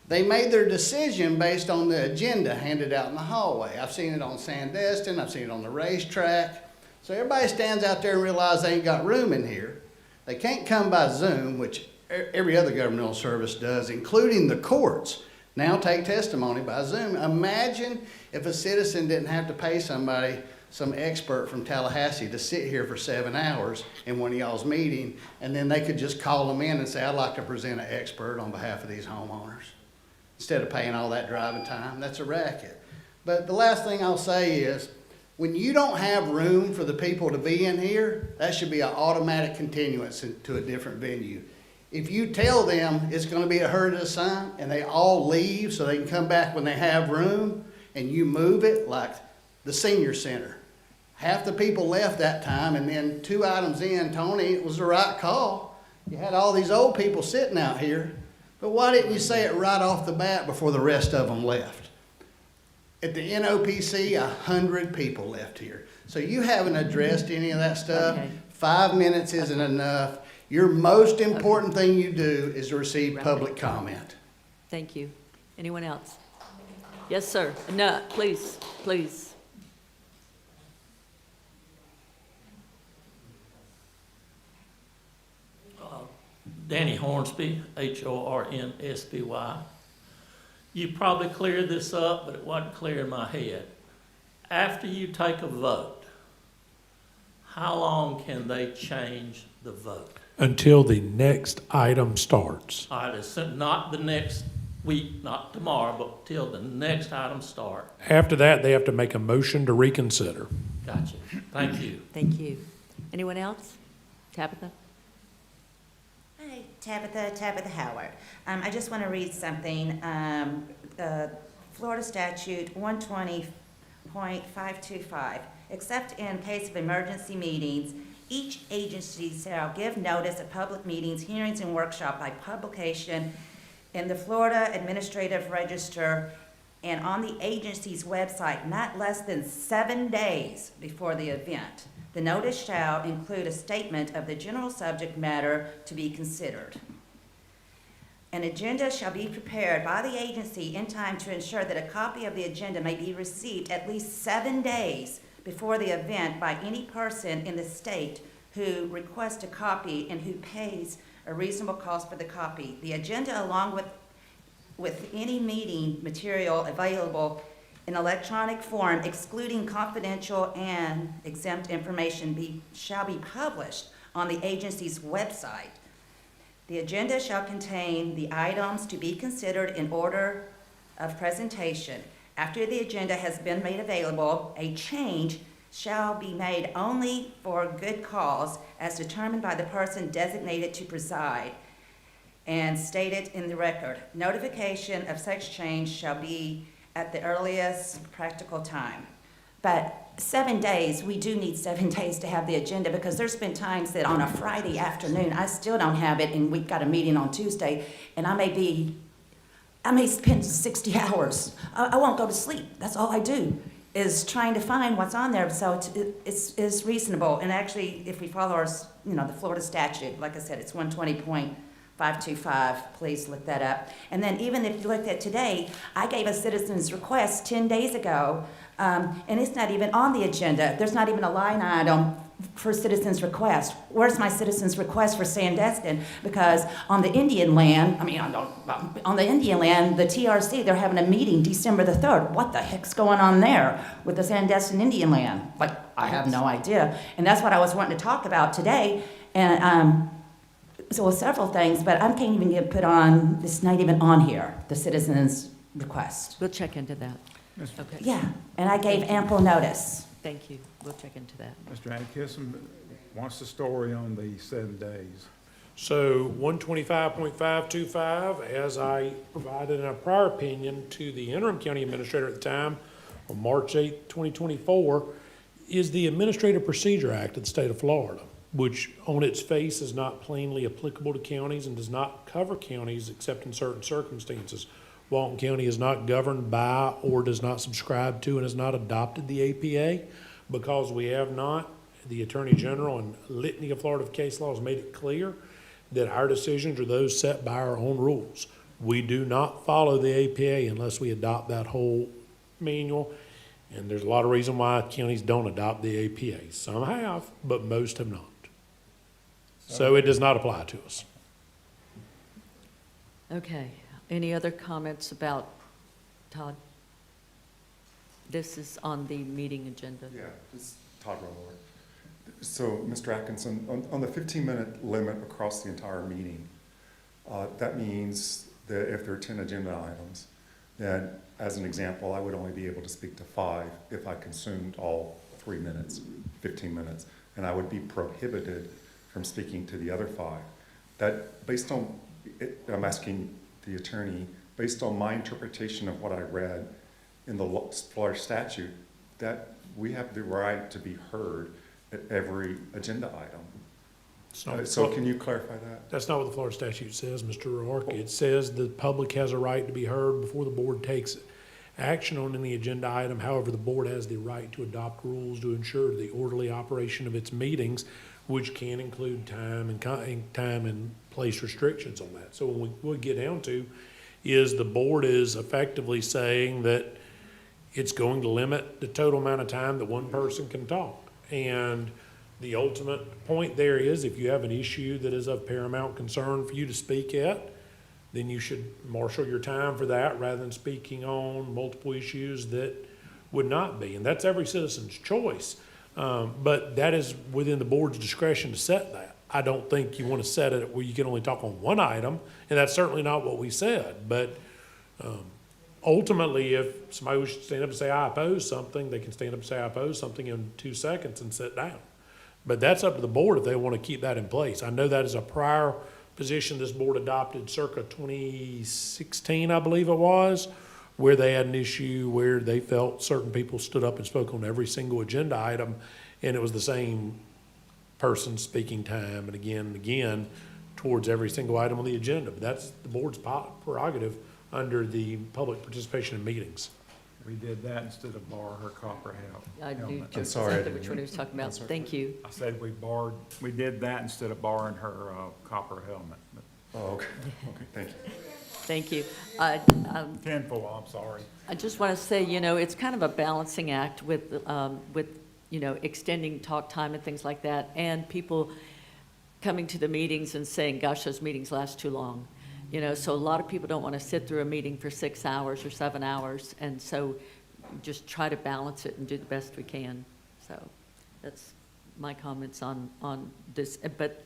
they made their decision based on the agenda handed out in the hallway. I've seen it on Sandestin, I've seen it on the racetrack. So everybody stands out there and realizes they ain't got room in here. They can't come by Zoom, which every other governmental service does, including the courts, now take testimony by Zoom. Imagine if a citizen didn't have to pay somebody, some expert from Tallahassee, to sit here for 7 hours in one of y'all's meeting, and then they could just call them in and say, I'd like to present an expert on behalf of these homeowners. Instead of paying all that driving time, that's a racket. But the last thing I'll say is, when you don't have room for the people to be in here, that should be an automatic continuance to a different venue. If you tell them it's going to be a herd at a sign and they all leave so they can come back when they have room, and you move it like the senior center. Half the people left that time, and then 2 items in, Tony, it was the right call. You had all these old people sitting out here But why didn't you say it right off the bat before the rest of them left? At the NOPC, 100 people left here. So you haven't addressed any of that stuff. Okay. 5 minutes isn't enough. Your most important thing you do is to receive public comment. Thank you. Anyone else? Yes, sir. No, please, please. Danny Hornsby, Hornsby. You probably cleared this up, but it wasn't clear in my head. After you take a vote, how long can they change the vote? Until the next item starts. All right, it's not the next week, not tomorrow, but till the next item start. After that, they have to make a motion to reconsider. Gotcha. Thank you. Thank you. Anyone else? Tabitha? Hi, Tabitha Howard. I just want to read something. Florida Statute 120.525, except in case of emergency meetings, each agency shall give notice of public meetings, hearings, and workshop by publication in the Florida Administrative Register and on the agency's website not less than 7 days before the event. The notice shall include a statement of the general subject matter to be considered. An agenda shall be prepared by the agency in time to ensure that a copy of the agenda may be received at least 7 days before the event by any person in the state who requests a copy and who pays a reasonable cost for the copy. The agenda, along with any meeting material available in electronic form, excluding confidential and exempt information, shall be published on the agency's website. The agenda shall contain the items to be considered in order of presentation. After the agenda has been made available, a change shall be made only for good cause as determined by the person designated to preside and stated in the record. Notification of such change shall be at the earliest practical time. But 7 days, we do need 7 days to have the agenda, because there's been times that on a Friday afternoon, I still don't have it, and we've got a meeting on Tuesday, and I may spend 60 hours. I won't go to sleep. That's all I do, is trying to find what's on there. So it's reasonable. And actually, if we follow the Florida statute, like I said, it's 120.525. Please look that up. And then even if you looked at today, I gave a citizen's request 10 days ago, and it's not even on the agenda. There's not even a line item for citizen's request. Where's my citizen's request for Sandestin? Because on the Indian land, on the Indian land, the TRC, they're having a meeting December the 3rd. What the heck's going on there with the Sandestin Indian land? Like, I have no idea. And that's what I was wanting to talk about today. And so several things, but I can't even get put on, it's not even on here, the citizen's request. We'll check into that. Okay. Yeah, and I gave ample notice. Thank you. We'll check into that. Mr. Atkinson, what's the story on the 7 days? So 125.525, as I provided in a prior opinion to the interim county administrator at the time on March 8th, 2024, is the Administrative Procedure Act of the state of Florida, which on its face is not plainly applicable to counties and does not cover counties except in certain circumstances. Walton County is not governed by or does not subscribe to and has not adopted the APA. Because we have not, the Attorney General and litany of Florida case law has made it clear that our decisions are those set by our own rules. We do not follow the APA unless we adopt that whole manual. And there's a lot of reason why counties don't adopt the APA. Some have, but most have not. So it does not apply to us. Okay. Any other comments about, Todd? This is on the meeting agenda. Yeah, this is Todd Roller. So, Mr. Atkinson, on the 15-minute limit across the entire meeting, that means that if there are 10 agenda items, then, as an example, I would only be able to speak to 5 if I consumed all 3 minutes, 15 minutes, and I would be prohibited from speaking to the other 5. That, based on, I'm asking the attorney, based on my interpretation of what I read in the Florida statute, that we have the right to be heard at every agenda item. It's not- So can you clarify that? That's not what the Florida statute says, Mr. Rourke. It says the public has a right to be heard before the board takes action on any agenda item. However, the board has the right to adopt rules to ensure the orderly operation of its meetings, which can include time and place restrictions on that. So what we get down to is the board is effectively saying that it's going to limit the total amount of time that one person can talk. And the ultimate point there is, if you have an issue that is of paramount concern for you to speak at, then you should marshal your time for that rather than speaking on multiple issues that would not be. And that's every citizen's choice. But that is within the board's discretion to set that. I don't think you want to set it where you can only talk on one item, and that's certainly not what we said. But ultimately, if somebody wishes to stand up and say, I oppose something, they can stand up and say, I oppose something in 2 seconds and sit down. But that's up to the board if they want to keep that in place. I know that is a prior position this board adopted circa 2016, I believe it was, where they had an issue where they felt certain people stood up and spoke on every single agenda item, and it was the same person speaking time and again towards every single item on the agenda. But that's the board's prerogative under the public participation in meetings. We did that instead of bar her copper I knew helmet. just sorry, I exactly didn't which one he was talking about. sorry. Thank you. I said we did that instead of barring her copper helmet. Oh, okay, okay, thank you. Thank you. Tenfold, I'm sorry. I just want to say, it's kind of a balancing act with, extending talk time and things like that, and people coming to the meetings and saying, gosh, those meetings last too long. So a lot of people don't want to sit through a meeting for 6 hours or 7 hours, and so just try to balance it and do the best we can. So that's my comments on this. But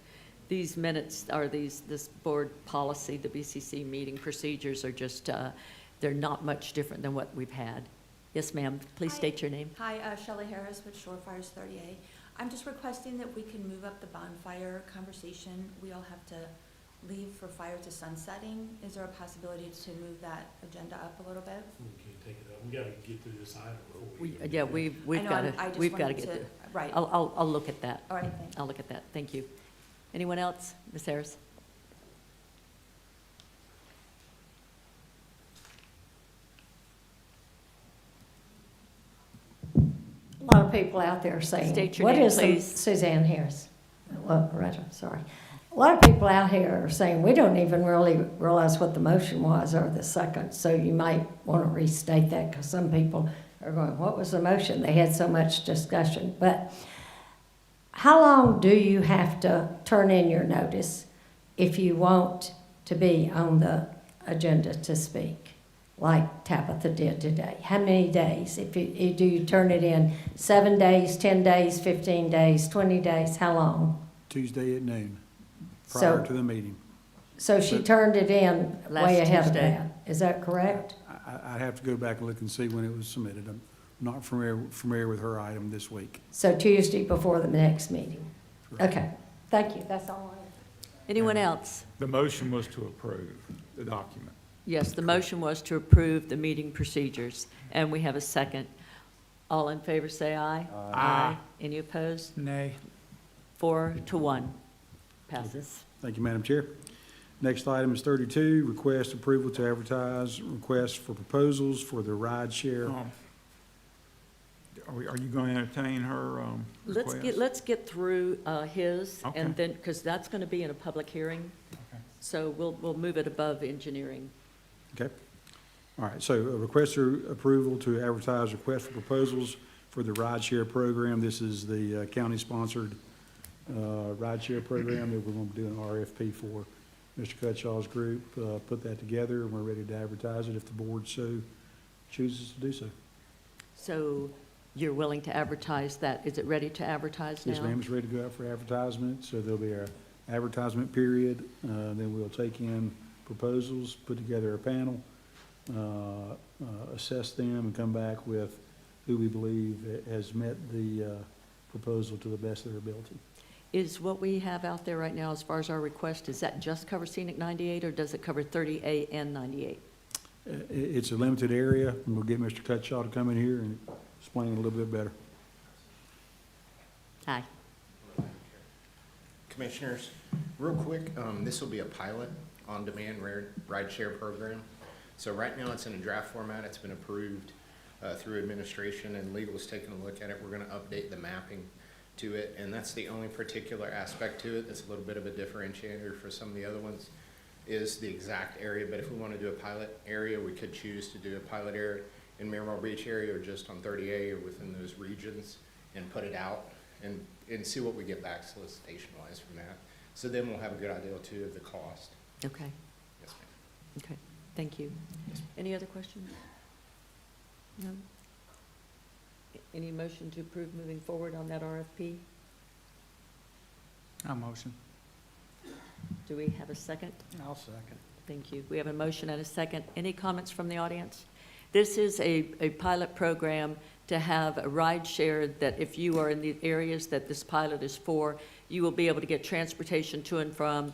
these minutes, or this board policy, the BCC meeting procedures are just, they're not much different than what we've had. Yes, ma'am, please state your name. Hi, Shelley Harris with Shore Fires 30A. I'm just requesting that we can move up the bonfire conversation. We all have to leave for fire to sunsetting. Is there a possibility to move that agenda up a little bit? We can't take it up. We got to get through this item before we. Yeah, we've got to, we've got to get through. Right. I'll look at that. All right, thanks. I'll look at that. Thank you. Anyone else? Ms. Harris? A lot of people out there saying, State your what name, is the, please. Suzanne Harris. Well, Loretta, sorry. A lot of people out here are saying, we don't even really realize what the motion was or the second, so you might want to restate that, because some people are going, what was the motion? They had so much discussion. But how long do you have to turn in your notice if you want to be on the agenda to speak, like Tabitha did today? How many days? Do you turn it in 7 days, 10 days, 15 days, 20 days? How long? Tuesday at noon, prior So- to the meeting. So she turned it in Last way ahead of Tuesday. that. Is that correct? I'd have to go back and look and see when it was submitted. I'm not familiar with her item this week. So Tuesday before the next meeting? Okay, thank you. That's all I have. Anyone else? The motion was to approve the document. Yes, the motion was to approve the meeting procedures, and we have a second. All in favor, say aye. Aye. Any opposed? Nay. 4-1. Passes. Thank you, Madam Chair. Next item is 32, request approval to advertise requests for proposals for the ride share. Are you going to entertain her request? Let's get through his, Okay. and then, because that's going to be in a public hearing. So we'll move it above engineering. Okay. All right, so a request for approval to advertise request for proposals for the ride share program. This is the county-sponsored ride share program that we're going to do an RFP for. Mr. Cutshaw's group put that together, and we're ready to advertise it if the board so chooses to do so. So you're willing to advertise that? Is it ready to advertise now? Yes, ma'am, it's ready to go out for advertisement, so there'll be an advertisement period. Then we'll take in proposals, put together a panel, assess them, and come back with who we believe has met the proposal to the best of their ability. Is what we have out there right now, as far as our request, does that just cover scenic 98, or does it cover 30A and 98? It's a limited area, and we'll get Mr. Cutshaw to come in here and explain it a little bit better. Aye. Commissioners, real quick, this will be a pilot on-demand rideshare program. So right now, it's in a draft format. It's been approved through administration, and legal is taking a look at it. We're going to update the mapping to it, and that's the only particular aspect to it that's a little bit of a differentiator for some of the other ones, is the exact area. But if we want to do a pilot area, we could choose to do a pilot area in Miramar Beach area or just on 30A or within those regions and put it out and see what we get back solicitation-wise from that. So then we'll have a good idea too of the cost. Okay, Yes, ma'am. okay, thank you. Any other questions? No? Any motion to approve moving forward on that RFP? I'll motion. Do we have a second? I'll second. Thank you. We have a motion and a second. Any comments from the audience? This is a pilot program to have a ride share that if you are in the areas that this pilot is for, you will be able to get transportation to and from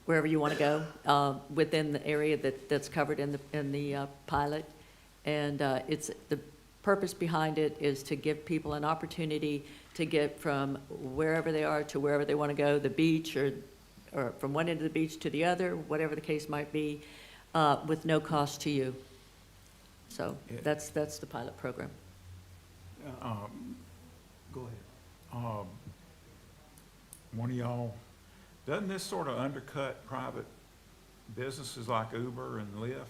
wherever you want to go within the area that's covered in the pilot. And it's the purpose behind it is to give people an opportunity to get from wherever they are to wherever they want to go, the beach or from one end of the beach to the other, whatever the case might be, with no cost to you. So that's the pilot program. Go ahead. One of y'all, doesn't this sort of undercut private businesses like Uber and Lyft?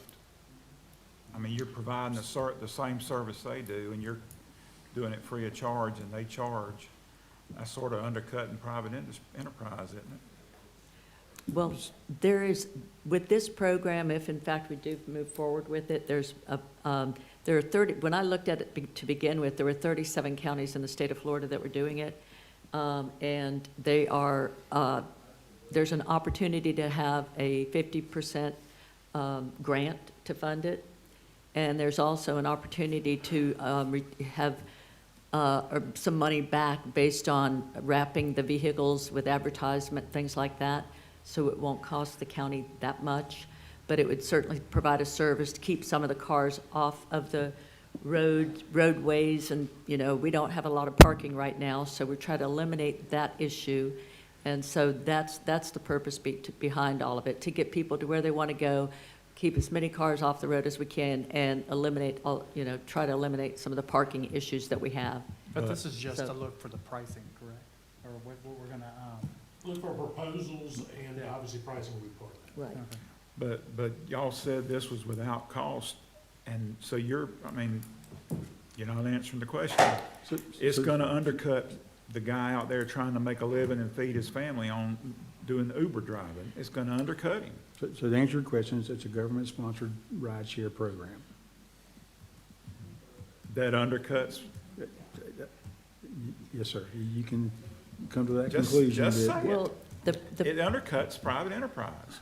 I mean, you're providing the same service they do, and you're doing it free of charge, and they charge. That's sort of undercutting private enterprise, isn't it? Well, there is, with this program, if in fact we do move forward with it, there are 30, when I looked at it to begin with, there were 37 counties in the state of Florida that were doing it. And they are, there's an opportunity to have a 50% grant to fund it. And there's also an opportunity to have some money back based on wrapping the vehicles with advertisement, things like that. So it won't cost the county that much, but it would certainly provide a service to keep some of the cars off of the roadways. And, you know, we don't have a lot of parking right now, so we try to eliminate that issue. And so that's the purpose behind all of it, to get people to where they want to go, keep as many cars off the road as we can, and eliminate try to eliminate some of the parking issues that we have. But this is just So- to look for the pricing, correct? Or what we're gonna, Look for proposals, and obviously pricing will be part of that. Right. okay. But y'all said this was without cost, and so you're not answering the question. It's gonna undercut the guy out there trying to make a living and feed his family on doing Uber driving. It's gonna undercut him. So to answer your question, it's a government-sponsored rideshare program. That undercuts, Yes, sir. You can come to that Just conclusion. say that- it. Well, it undercuts private enterprise.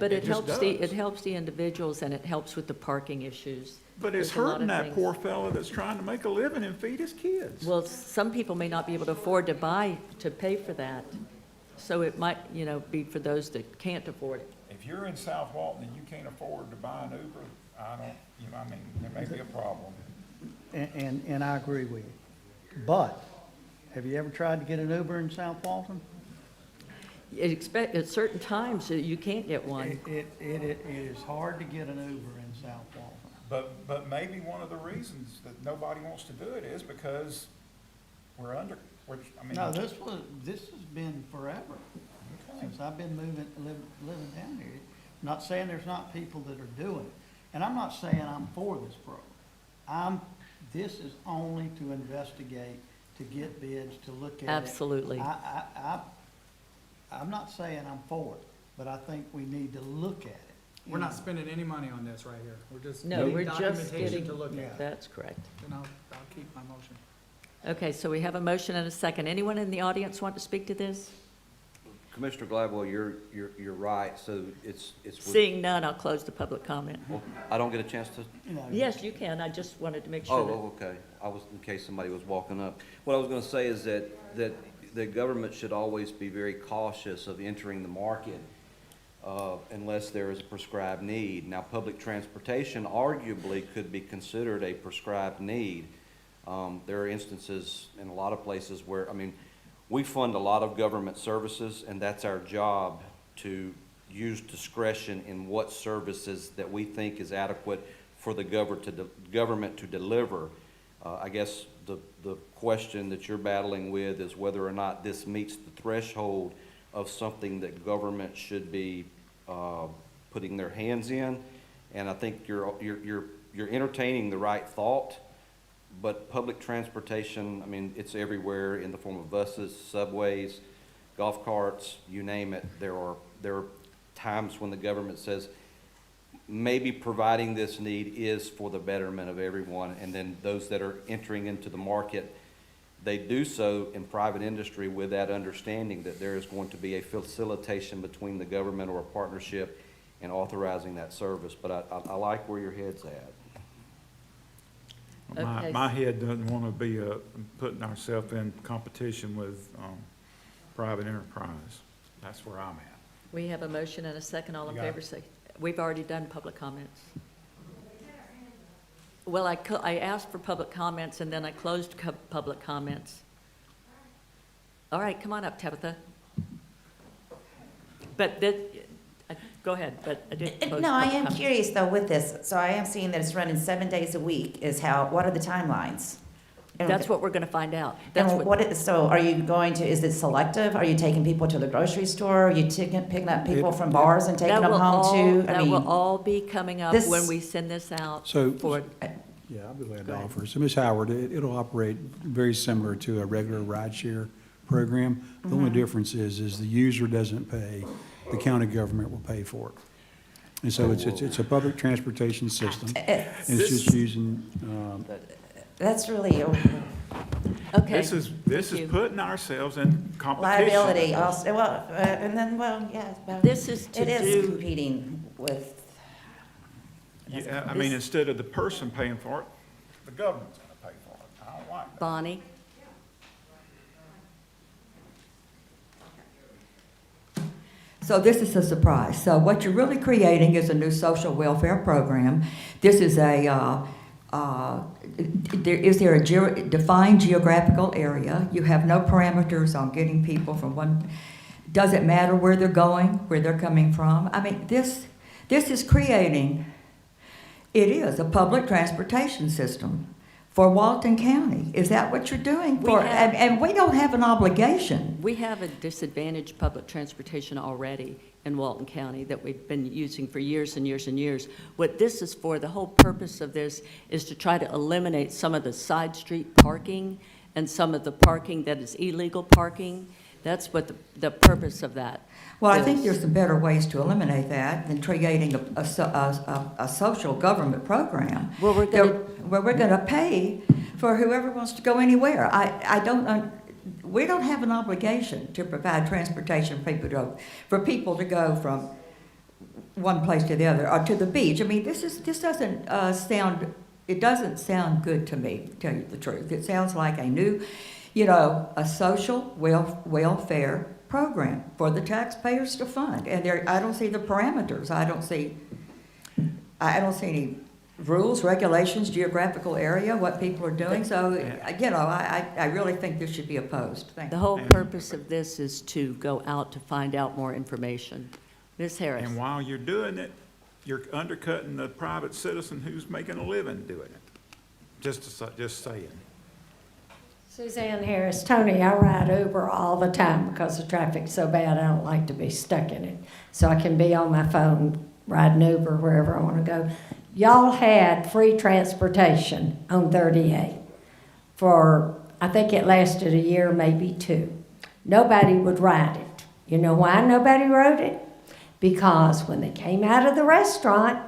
but It it just helps does. it helps the individuals, and it helps with the parking issues. But it's There's a lot hurting of that things. poor fella that's trying to make a living and feed his kids. Well, some people may not be able to afford to pay for that. So it might, be for those that can't afford it. If you're in South Walton and you can't afford to buy an Uber, there may be a problem. And I agree with you. But, have you ever tried to get an Uber in South Walton? At certain times, you can't get one. It is hard to get an Uber in South Walton. But maybe one of the reasons that nobody wants to do it is because we're No, this has been forever, since I've been living down here. Not saying there's not people that are doing it, and I'm not saying I'm for this program. This is only to investigate, to get bids, to look at it. Absolutely. I'm not saying I'm for it, but I think we need to look at it. We're not spending any money on this right here. We're just No, getting we're just documentation getting, to look at. that's correct. And I'll keep my motion. Okay, so we have a motion and a second. Anyone in the audience want to speak to this? Commissioner Gladwell, you're right, so it's. Seeing none, I'll close the public comment. Well, I don't get a chance to. Yes, you can. I just wanted to make sure. Oh, okay. In case somebody was walking up. What I was gonna say is that the government should always be very cautious of entering the market unless there is a prescribed need. Now, public transportation arguably could be considered a prescribed need. There are instances in a lot of places where, we fund a lot of government services, and that's our job to use discretion in what services that we think is adequate for the government to deliver. I guess the question that you're battling with is whether or not this meets the threshold of something that government should be putting their hands in. And I think you're entertaining the right thought, but public transportation, I mean, it's everywhere in the form of buses, subways, golf carts, you name it. There are times when the government says, maybe providing this need is for the betterment of everyone, and then those that are entering into the market, they do so in private industry with that understanding that there is going to be a facilitation between the government or a partnership in authorizing that service. But I like where your head's at. Okay. My head doesn't want to be putting ourselves in competition with private enterprise. That's where I'm at. We have a motion and a second. All in You got favor it. say, we've already done public comments. Well, I asked for public comments and then I closed public comments. All right, come on up, Tabitha. But go ahead, but I did close No, I public am comments. curious though with this. So I am seeing that it's running 7 days a week. What are the timelines? And- That's what we're going to find out. And That's so are you going to, is it selective? Are you taking people to the grocery store? Are you picking up people from bars and taking that them will home too? That will all be coming up this- when we send this out. So- for Yeah, I'll be glad Go to ahead. offer. So, Ms. Howard, it'll operate very similar to a regular rideshare program. The only difference is the user doesn't pay, the county government will pay for it. And so it's a public transportation system. And it's just using, That's really Okay. This is Thank you. putting ourselves in competition. liability also, and then, yeah. well, This is to It is do- competing with, Yeah, I mean, instead of the person paying for it, the government's gonna pay for it. I don't like that. Bonnie? So this is a surprise. So what you're really creating is a new social welfare program. This is there is a defined geographical area. You have no parameters on getting people from one, doesn't matter where they're going, where they're coming from. I mean, this is creating, it is a public transportation system for Walton County. Is that what you're doing? And we don't have an obligation. We have a disadvantaged public transportation already in Walton County that we've been using for years and years and years. What this is for, the whole purpose of this is to try to eliminate some of the side street parking and some of the parking that is illegal parking. That's what the purpose of that Well, I is. think there's some better ways to eliminate that than creating a social government program. Well, we're gonna- Where we're gonna pay for whoever wants to go anywhere. We don't have an obligation to provide transportation for people to go from one place to the other, or to the beach. I mean, this doesn't it doesn't sound good to me, to tell you the truth. It sounds like a new, a social welfare program for the taxpayers to fund. And I don't see the parameters. I don't see any rules, regulations, geographical area, what people are doing. So, I really think this should be opposed. Thank The you. whole purpose of this is to go out to find out more information. Ms. Harris? And while you're doing it, you're undercutting the private citizen who's making a living doing it. Just saying. Suzanne Harris, Tony, I ride Uber all the time because the traffic's so bad, I don't like to be stuck in it. So I can be on my phone riding Uber wherever I want to go. Y'all had free transportation on 38 for, I think it lasted a year, maybe two. Nobody would ride it. You know why nobody rode it? Because when they came out of the restaurant,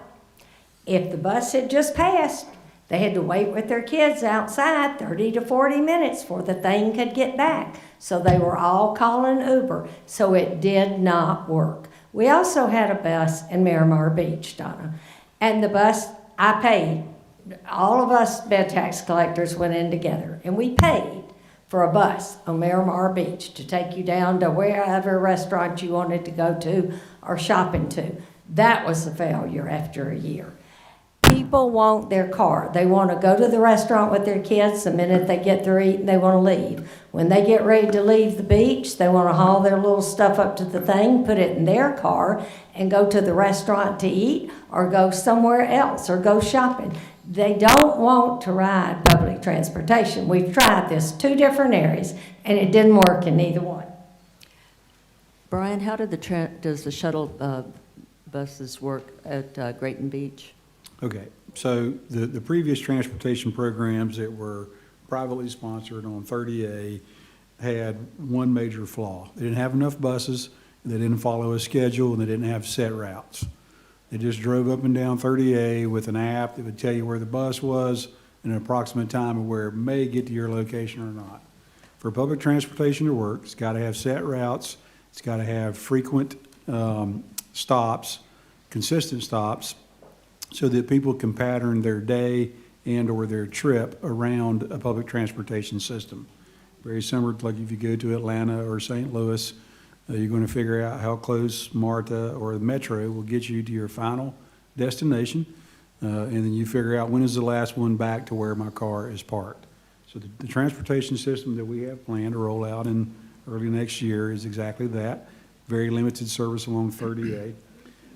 if the bus had just passed, they had to wait with their kids outside 30 to 40 minutes before the thing could get back. So they were all calling Uber. So it did not work. We also had a bus in Miramar Beach, Donna. And the bus, I paid. All of us bed tax collectors went in together. And we paid for a bus on Miramar Beach to take you down to wherever restaurant you wanted to go to or shopping to. That was a failure after a year. people want their car. They want to go to the restaurant with their kids. The minute they get through eating, they want to leave. When they get ready to leave the beach, they want to haul their little stuff up to the thing, put it in their car, and go to the restaurant to eat or go somewhere else or go shopping. They don't want to ride public transportation. We've tried this 2 different areas, and it didn't work in either one. Brian, how did does the shuttle buses work at Grayton Beach? Okay, so the previous transportation programs that were privately sponsored on 30A had one major flaw. They didn't have enough buses, they didn't follow a schedule, and they didn't have set routes. They just drove up and down 30A with an app that would tell you where the bus was and an approximate time of where it may get to your location or not. For public transportation to work, it's got to have set routes, it's got to have frequent stops, consistent stops, so that people can pattern their day and or their trip around a public transportation system. Very similar to like if you go to Atlanta or St. Louis, you're going to figure out how close MARTA or the Metro will get you to your final destination, and then you figure out when is the last one back to where my car is parked. So the transportation system that we have planned to roll out in early next year is exactly that, very limited service along 30A.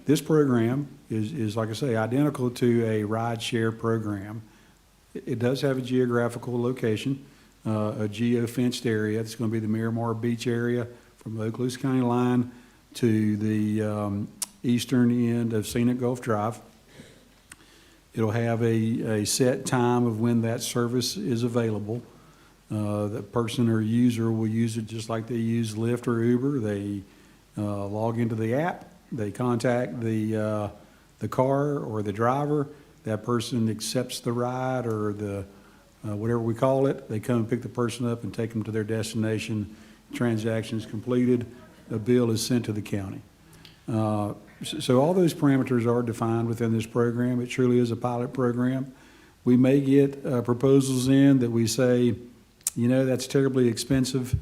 This program is, like I say, identical to a ride-share program. It does have a geographical location, a geo-fenced area. It's going to be the Miramar Beach area from the Okaloosa County line to the eastern end of Scenic Gulf Drive. It'll have a set time of when that service is available. The person or user will use it just like they use Lyft or Uber. They log into the app, they contact the car or the driver. That person accepts the ride or the whatever we call it. They come and pick the person up and take them to their destination. Transaction is completed, a bill is sent to the county. So all those parameters are defined within this program. It truly is a pilot program. We may get proposals in that we say, you know, that's terribly expensive.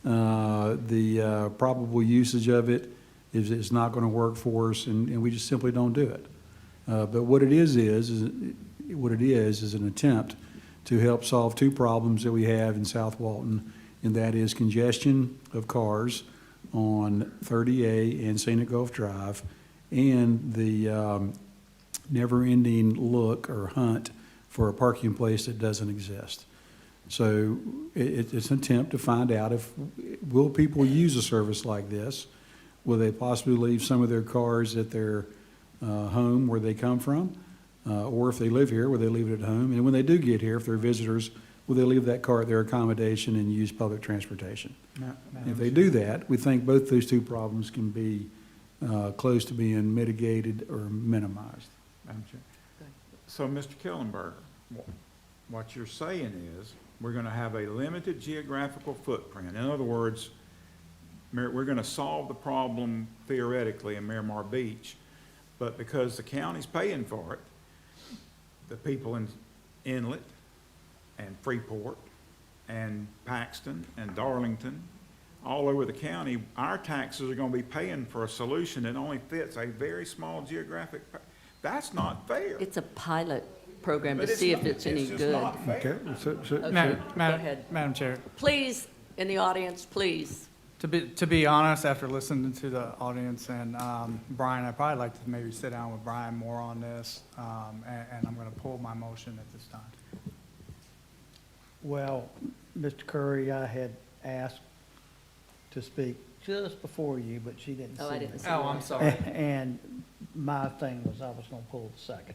The probable usage of it is not going to work for us, and we just simply don't do it. But what it is an attempt to help solve 2 problems that we have in South Walton, and that is congestion of cars on 30A and Scenic Gulf Drive, and the never-ending look or hunt for a parking place that doesn't exist. So it's an attempt to find out will people use a service like this? Will they possibly leave some of their cars at their home where they come from? Or if they live here, will they leave it at home? And when they do get here, if they're visitors, will they leave that car at their accommodation and use public transportation? If they do that, we think both those 2 problems can be close to being mitigated or minimized. Madam Chair. So, Mr. Kellenberger, what you're saying is we're going to have a limited geographical footprint. In other words, we're going to solve the problem theoretically in Miramar Beach, but because the county's paying for it, the people in Inlet and Freeport and Paxton and Darlington, all over the county, our taxes are going to be paying for a solution that only fits a very small geographic. That's not fair. It's a pilot program to But see it's if it's any just good. not fair. Okay, Okay, go ahead. Madam Chair, Please, in the audience, please. to be honest, after listening to the audience and Brian, I'd probably like to maybe sit down with Brian more on this, and I'm going to pull my motion at this time. Well, Mr. Curry, I had asked to speak just before you, but she didn't see me. Oh, I didn't see Oh, I'm sorry. And my thing was I was gonna pull the second.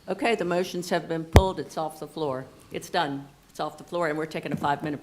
Okay, the motions have been pulled. It's off the floor. It's done. It's off the floor, and we're taking a 5-minute break.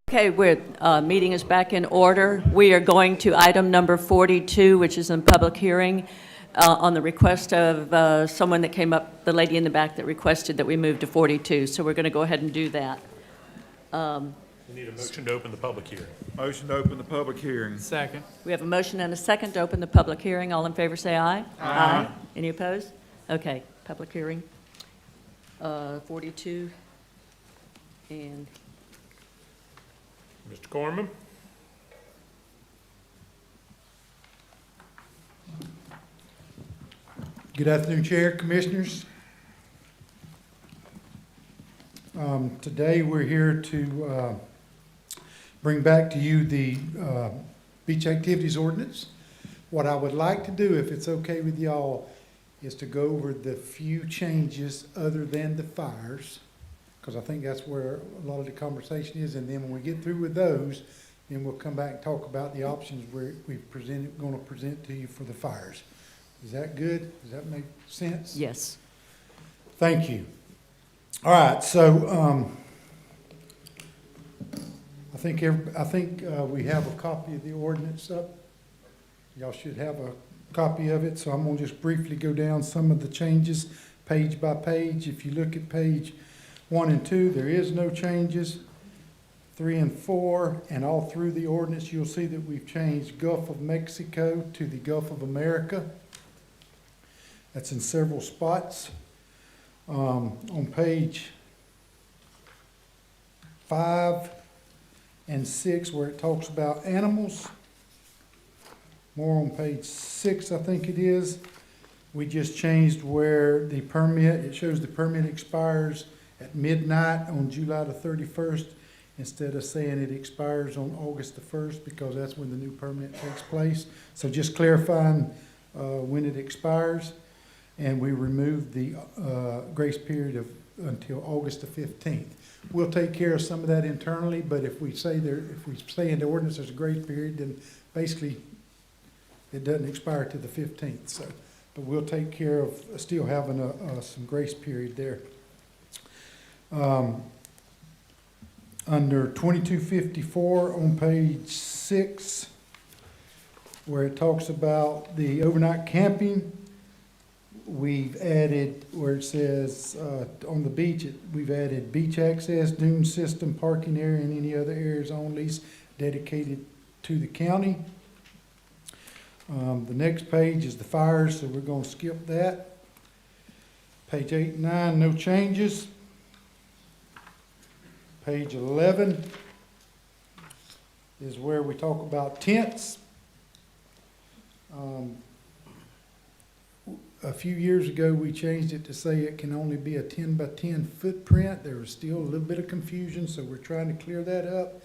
Okay, meeting is back in order. We are going to item number 42, which is in public hearing on the request of someone that came up, the lady in the back that requested that we move to 42. So we're going to go ahead and do that. We need a motion to open the public hearing. Motion to open the public hearing. Second. We have a motion and a second to open the public hearing. All in favor, say aye. Aye. Any opposed? Okay, public hearing, 42. And Mr. Corman? Good afternoon, Chair, Commissioners. Today, we're here to bring back to you the beach activities ordinance. What I would like to do, if it's okay with y'all, is to go over the few changes other than the fires, because I think that's where a lot of the conversation is, and then when we get through with those, then we'll come back and talk about the options we're going to present to you for the fires. Is that good? Does that make sense? yes. Thank you. All right, so I think we have a copy of the ordinance up. Y'all should have a copy of it, so I'm going to just briefly go down some of the changes page by page. If you look at page 1 and 2, there is no changes. 3 and 4, and all through the ordinance, you'll see that we've changed Gulf of Mexico to the Gulf of America. That's in several spots. On page 5 and 6, where it talks about animals, more on page 6, I think it is, we just changed where the permit, it shows the permit expires at midnight on July the 31st, instead of saying it expires on August the 1st, because that's when the new permit takes place. So just clarifying when it expires. And we removed the grace period until August the 15th. We'll take care of some of that internally, but if we say in the ordinance there's a grace period, then basically it doesn't expire to the 15th. So, but we'll take care of still having some grace period there. Under 2254 on page 6, where it talks about the overnight camping, we've added, where it says on the beach, we've added beach access, dune system, parking area, and any other areas on lease dedicated to the county. The next page is the fires, so we're going to skip that. Page 8 and 9, no changes. Page 11 is where we talk about tents. A few years ago, we changed it to say it can only be a 10 by 10 footprint. There was still a little bit of confusion, so we're trying to clear that up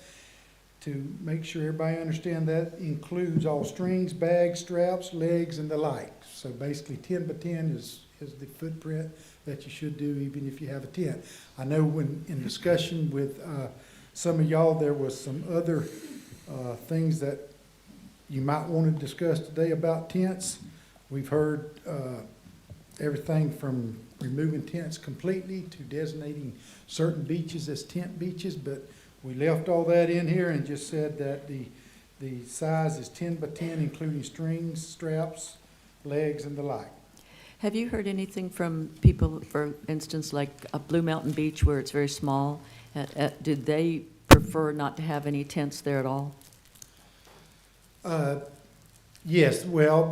to make sure everybody understands that includes all strings, bags, straps, legs, and the like. So basically 10 by 10 is the footprint that you should do even if you have a tent. I know when in discussion with some of y'all, there was some other things that you might want to discuss today about tents. We've heard everything from removing tents completely to designating certain beaches as tent beaches, but we left all that in here and just said that the size is 10 by 10, including strings, straps, legs, and the like. Have you heard anything from people, for instance, like Blue Mountain Beach, where it's very small? Did they prefer not to have any tents there at all? Yes, well,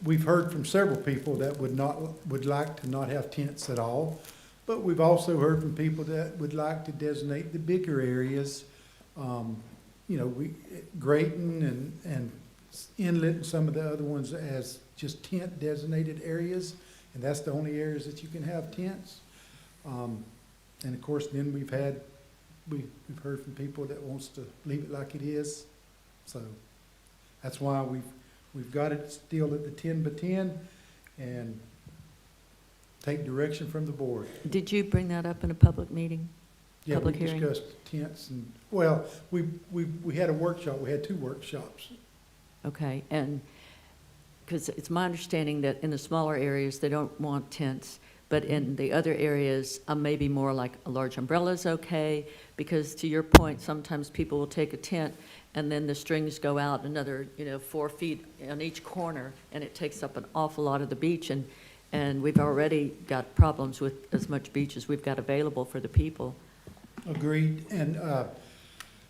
we've heard from several people that would like to not have tents at all, but we've also heard from people that would like to designate the bigger areas, Grayton and Inlet and some of the other ones as just tent designated areas, and that's the only areas that you can have tents. And of course, then we've heard from people that wants to leave it like it is, so that's why we've got it still at the 10 by 10 and take direction from the board. Did you bring that up in a public meeting? Yeah, we Public hearing? discussed tents and, well, we had a workshop, we had 2 workshops. Okay, and, because it's my understanding that in the smaller areas, they don't want tents, but but in the other areas, maybe more like a large umbrella is okay, because to your point, sometimes people will take a tent and then the strings go out another, 4 feet on each corner, and it takes up an awful lot of the beach, and we've already got problems with as much beach as we've got available for the people. Agreed, and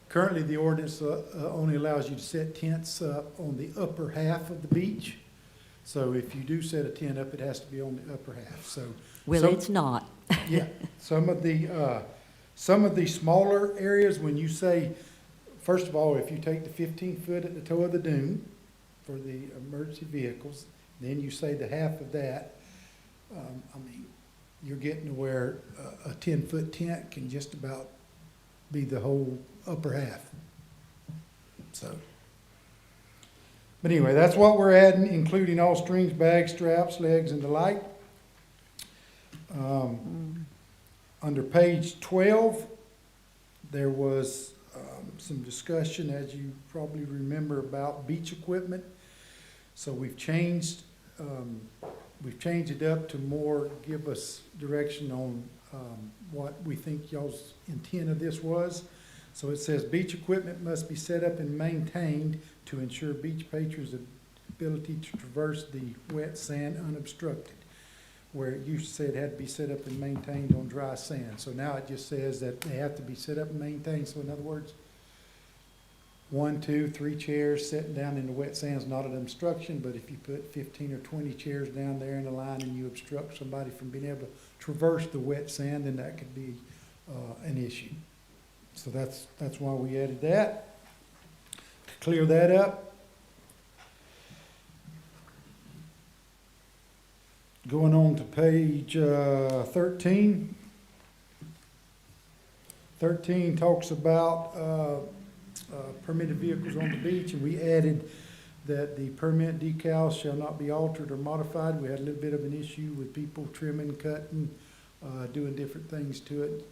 currently the ordinance only allows you to set tents up on the upper half of the beach. So if you do set a tent up, it has to be on the upper half, so. Well, some- it's not. Yeah, some of the smaller areas, when you say, first of all, if you take the 15 foot at the toe of the dune for the emergency vehicles, then you say the half of that, you're getting to where a 10-foot tent can just about be the whole upper half. So, but anyway, that's what we're adding, including all strings, bags, straps, legs, and the like. Under page 12, there was some discussion, as you probably remember, about beach equipment. So we've changed it up to more give us direction on what we think y'all's intent of this was. So it says beach equipment must be set up and maintained to ensure beach patrons' ability to traverse the wet sand unobstructed, where it used to say it had to be set up and maintained on dry sand. So now it just says that they have to be set up and maintained. So in other words, 1, 2, 3 chairs sitting down in the wet sand is not an obstruction, but if you put 15 or 20 chairs down there in a line and you obstruct somebody from being able to traverse the wet sand, then that could be an issue. So that's why we added that, to clear that up. Going on to page 13. 13 talks about permitted vehicles on the beach, and we added that the permit decals shall not be altered or modified. We had a little bit of an issue with people trimming, cutting, doing different things to it.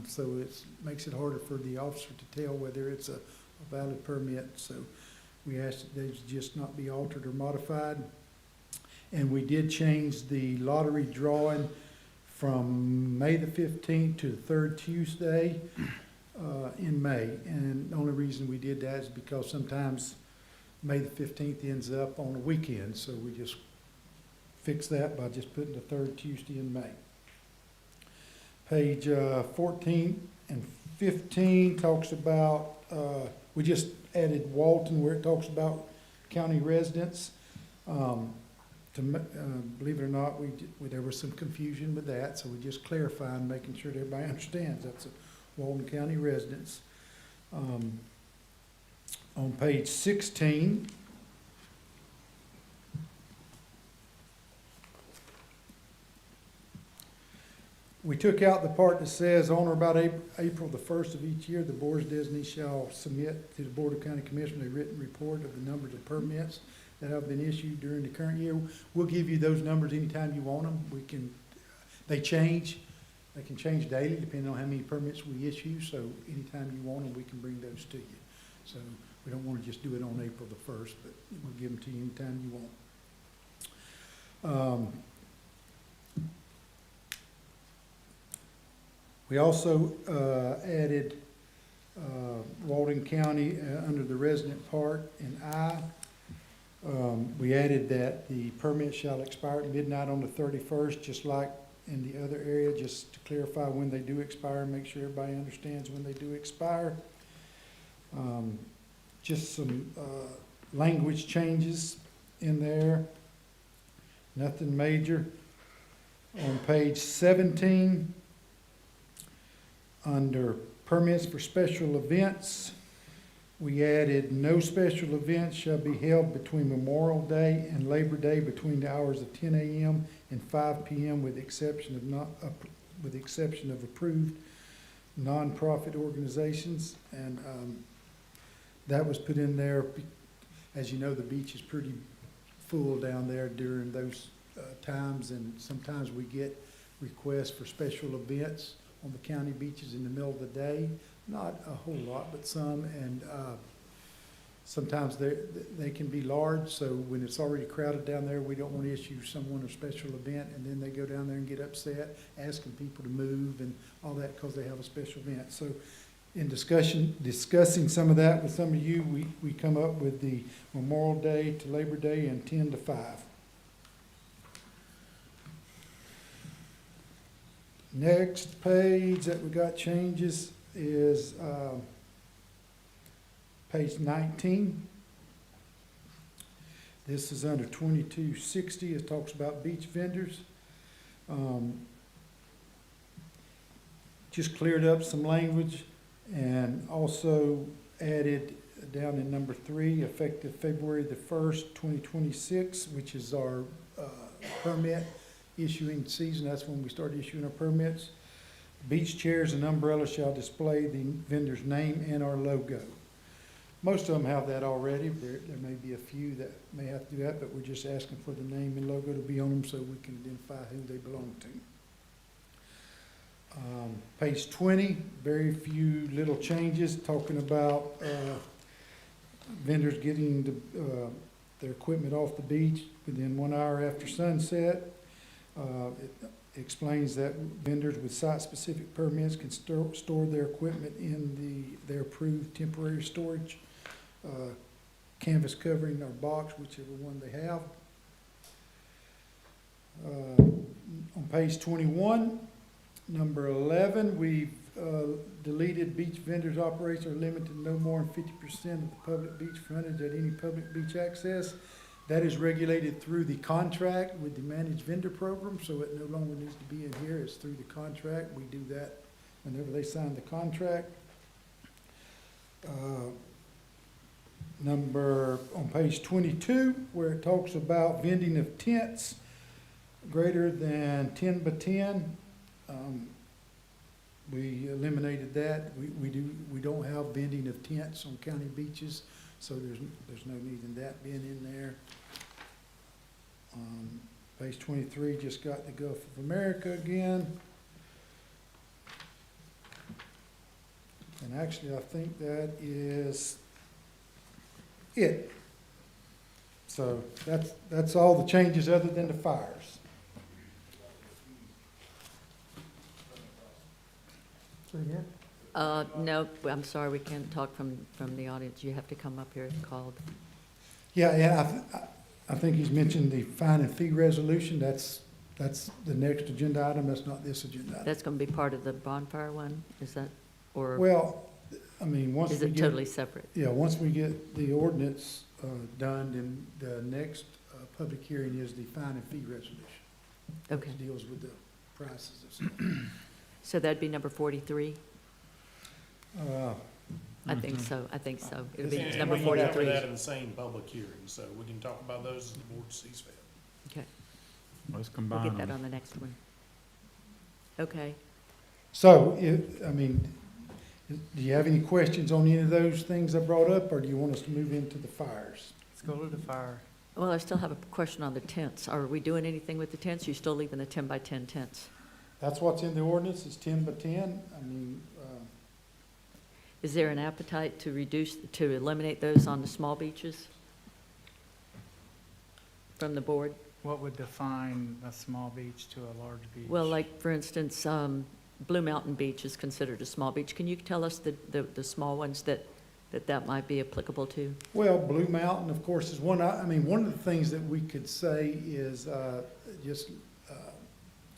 So it makes it harder for the officer to tell whether it's a valid permit. So we asked that they just not be altered or modified. And we did change the lottery drawing from May the 15th to the third Tuesday in May. And the only reason we did that is because sometimes May the 15th ends up on a weekend. So we just fixed that by just putting the third Tuesday in May. Page 14 and 15 talks about, we just added Walton where it talks about county residents. Believe it or not, there was some confusion with that, so we just clarifying, making sure that everybody understands that's a Walton County residents. On page 16, we took out the part that says on or about April the 1st of each year, the board's designee shall submit to the Board of County Commissioners a written report of the numbers of permits that have been issued during the current year. We'll give you those numbers anytime you want them. They change. They can change daily depending on how many permits we issue. So anytime you want them, we can bring those to you. So we don't want to just do it on April the 1st, but we'll give them to you anytime you want. We also added Walton County under the resident part in I. We added that the permit shall expire at midnight on the 31st, just like in the other area, just to clarify when they do expire, make sure everybody understands when they do expire. Just some language changes in there, nothing major. On page 17, under permits for special events, we added no special events shall be held between Memorial Day and Labor Day between the hours of 10 a.m. and 5 p.m. with the exception of approved nonprofit organizations. And that was put in there. As you know, the beach is pretty full down there during those times, and sometimes we get requests for special events on the county beaches in the middle of the day. Not a whole lot, but some, and sometimes they can be large, so when it's already crowded down there, we don't want to issue someone a special event, and then they go down there and get upset, asking people to move and all that because they have a special event. So in discussing some of that with some of you, we come up with the Memorial Day to Labor Day and 10 to 5. Next page that we got changes is page 19. This is under 2260. It talks about beach vendors. Just cleared up some language and also added down in number 3, effective February the 1st, 2026, which is our permit issuing season. That's when we start issuing our permits. Beach chairs and umbrellas shall display the vendor's name and our logo. Most of them have that already. There may be a few that may have to do that, but we're just asking for the name and logo to be on them so we can identify who they belong to. Page 20, very few little changes, talking about vendors getting their equipment off the beach within 1 hour after sunset. It explains that vendors with site-specific permits can store their equipment in their approved temporary storage, canvas covering or box, whichever one they have. On page 21, number 11, we've deleted beach vendors' operations are limited to no more than 50% of the public beach frontage at any public beach access. That is regulated through the contract with the managed vendor program, so it no longer needs to be in here. It's through the contract. We do that whenever they sign the contract. On page 22, where it talks about vending of tents greater than 10 by 10, we eliminated that. We don't have vending of tents on county beaches, so there's no need in that being in there. Page 23 just got the Gulf of America again. And actually, I think that is it. So that's all the changes other than the fires. No, I'm sorry, we can't talk from the audience. You have to come up here if called. Yeah, I think he's mentioned the fine and fee resolution. That's the next agenda item. That's not this agenda item. That's going to be part of the bonfire one, is that, or Well, I mean, once we is get. it totally separate? Yeah, once we get the ordinance done, then the next public hearing is the fine and fee resolution. Okay. Which deals with the prices of stuff. So that'd be number 43? I think mhm. so, It'll be And number we can cover 43. that in the same public hearing, so we can talk about those as the board sees fit. Okay, Let's we'll combine get that them. on the next one. Okay. So, do you have any questions on any of those things I brought up, or do you want us to move into the fires? Let's go to the fire. Well, I still have a question on the tents. Are we doing anything with the tents? You're still leaving the 10 by 10 tents? That's what's in the ordinance, it's 10 by 10. Is there an appetite to eliminate those on the small beaches from the board? What would define a small beach to a large beach? Well, like, for instance, Blue Mountain Beach is considered a small beach. Can you tell us the small ones that might be applicable to? Well, Blue Mountain, of course, is one. One of the things that we could say is just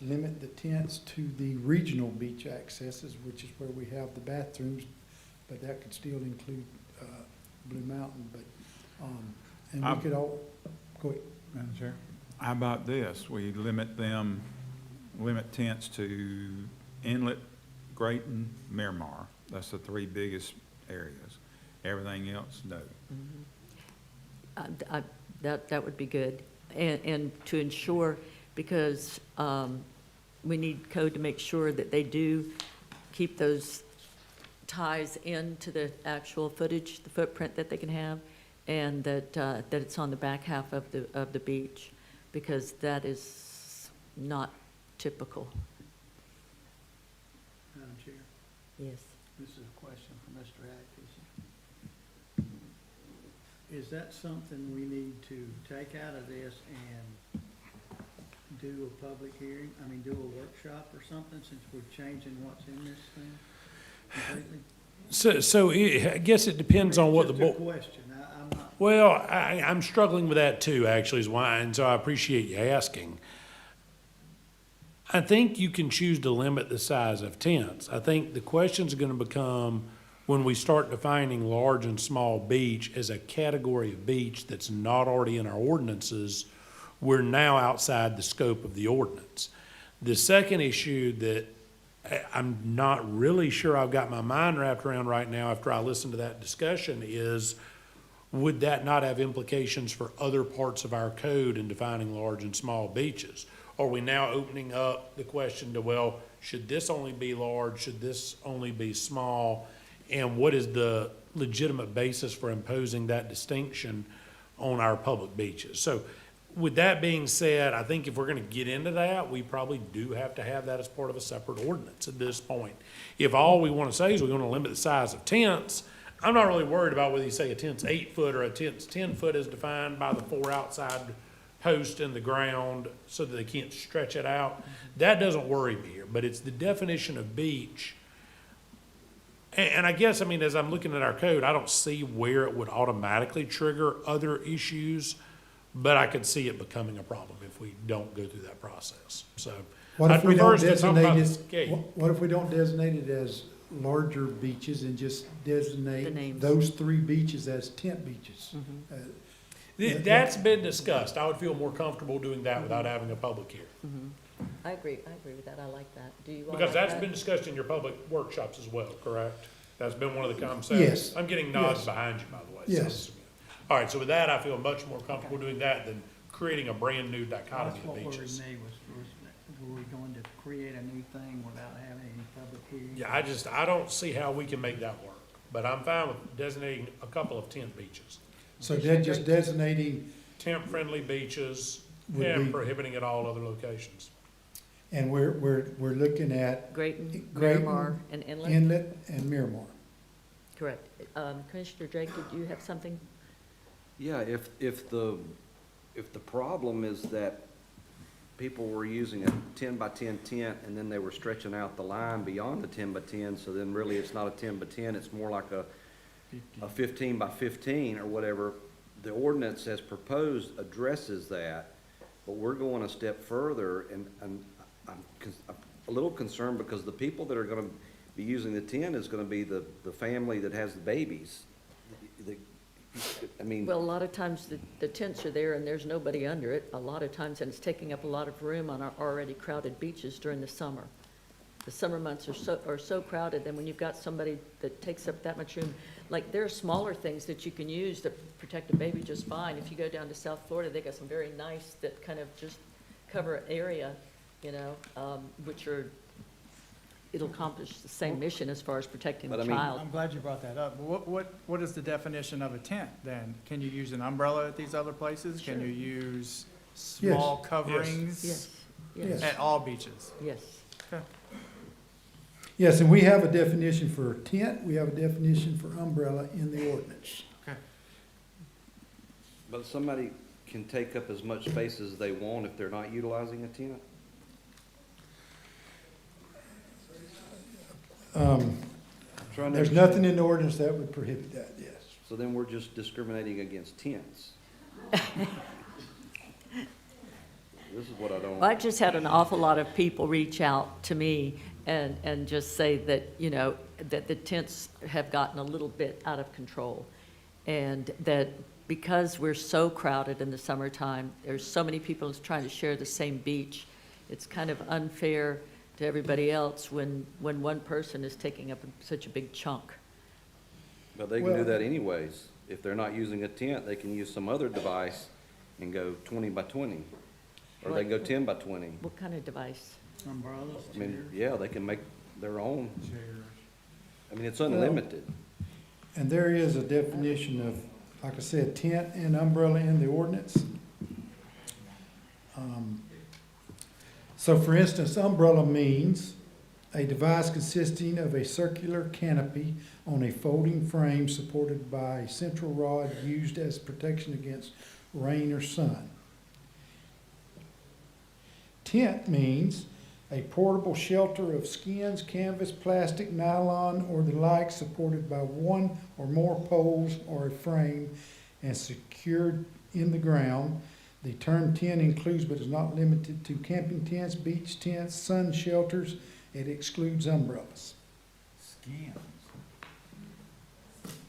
limit the tents to the regional beach accesses, which is where we have the bathrooms, but that could still include Blue Mountain. But and we could all go ahead. Madam Chair. How about this? We limit tents to Inlet, Grayton, Miramar. That's the 3 biggest areas. Everything else, no. That would be good. And to ensure, because we need code to make sure that they do keep those ties into the actual footage, the footprint that they can have, and that it's on the back half of the beach, because that is not typical. Madam Chair, Yes. this is a question for Mr. Atkinson. is that something we need to take out of this and do a public hearing? I mean, do a workshop or something, since we're changing what's in this thing completely? I guess it depends on what the Just a board. question, I'm not, Well, I'm struggling with that too, actually, is why, and so I appreciate you asking. I think you can choose to limit the size of tents. I think the question's gonna become, when we start defining large and small beach as a category of beach that's not already in our ordinances, we're now outside the scope of the ordinance. The second issue that I'm not really sure I've got my mind wrapped around right now after I listen to that discussion is, would that not have implications for other parts of our code in defining large and small beaches? Are we now opening up the question to, well, should this only be large, should this only be small? And what is the legitimate basis for imposing that distinction on our public beaches? So with that being said, I think if we're gonna get into that, we probably do have to have that as part of a separate ordinance at this point. If all we wanna say is we wanna limit the size of tents, I'm not really worried about whether you say a tent's 8 foot or a tent's 10 foot as defined by the 4 outside posts in the ground so that they can't stretch it out. That doesn't worry me here, but it's the definition of beach. And I guess, I mean, as I'm looking at our code, I don't see where it would automatically trigger other issues, but I could see it becoming a problem if we don't go through that process. So What I'd if we prefer don't us to talk about designate the it, scale. what if we don't designate it as larger beaches and just The designate names. those 3 beaches as tent beaches? That's been discussed. I would feel more comfortable doing that without having a public hearing. I agree with that, I like that. Do you all Because like that's that? been discussed in your public workshops as well, correct? That's been one of the conversations. Yes. I'm getting nods Yes. behind you, by the way. Yes. All right, so with that, I feel much more comfortable doing that than creating a brand-new that's dichotomy of what worried beaches. me were we going to create a new thing without having any public hearing? Yeah, I don't see how we can make that work, but I'm fine with designating a couple of tent beaches. So they're just designating, Tent-friendly beaches Would and be- prohibiting at all other locations. and we're looking at Grayton, Grayton, Miramar, and Inlet? Inlet and Miramar. Correct. Commissioner Drake, did you have something? Yeah, if the problem is that people were using a 10 by 10 tent and then they were stretching out the line beyond the 10 by 10, so then really it's not a 10 by 10, it's more like a 15 by 15 or whatever. The ordinance as proposed addresses that, but we're going a step further, and I'm a little concerned because the people that are gonna be using the tent is gonna be the family that has the babies. I mean. Well, a lot of times the tents are there and there's nobody under it, a lot of times, and it's taking up a lot of room on our already crowded beaches during the summer. The summer months are so crowded, and when you've got somebody that takes up that much room, like, there are smaller things that you can use that protect a baby just fine. If you go down to South Florida, they got some very nice that kind of just cover an area, you know, which are, it'll accomplish the same mission as far as protecting the But I mean- child. I'm glad you brought that up. What is the definition of a tent then? Can you use an umbrella at these other places? Can you use small coverings? Yes, Yes. At all beaches? yes. Okay. Yes, and we have a definition for tent, we have a definition for umbrella in the ordinance. Okay. But somebody can take up as much space as they want if they're not utilizing a tent? Trying to There's understand. nothing in the ordinance that would prohibit that, yes. So then we're just discriminating against tents. This is what I don't. Well, I just had an awful lot of people reach out to me and just say that, you know, that the tents have gotten a little bit out of control. And that because we're so crowded in the summertime, there's so many people trying to share the same beach, it's kind of unfair to everybody else when one person is taking up such a big chunk. But they can do Well- that anyways. If they're not using a tent, they can use some other device and go 20 by 20. Or they go 10 by 20. What kind of device? Umbrellas, I mean, chairs? yeah, they can make their own. I mean, it's unlimited. And there is a definition of, like I said, tent and umbrella in the ordinance. So for instance, umbrella means a device consisting of a circular canopy on a folding frame supported by a central rod used as protection against rain or sun. Tent means a portable shelter of skins, canvas, plastic, nylon, or the like supported by one or more poles or a frame and secured in the ground. The term tent includes but is not limited to camping tents, beach tents, sun shelters. It excludes umbrellas. Skins.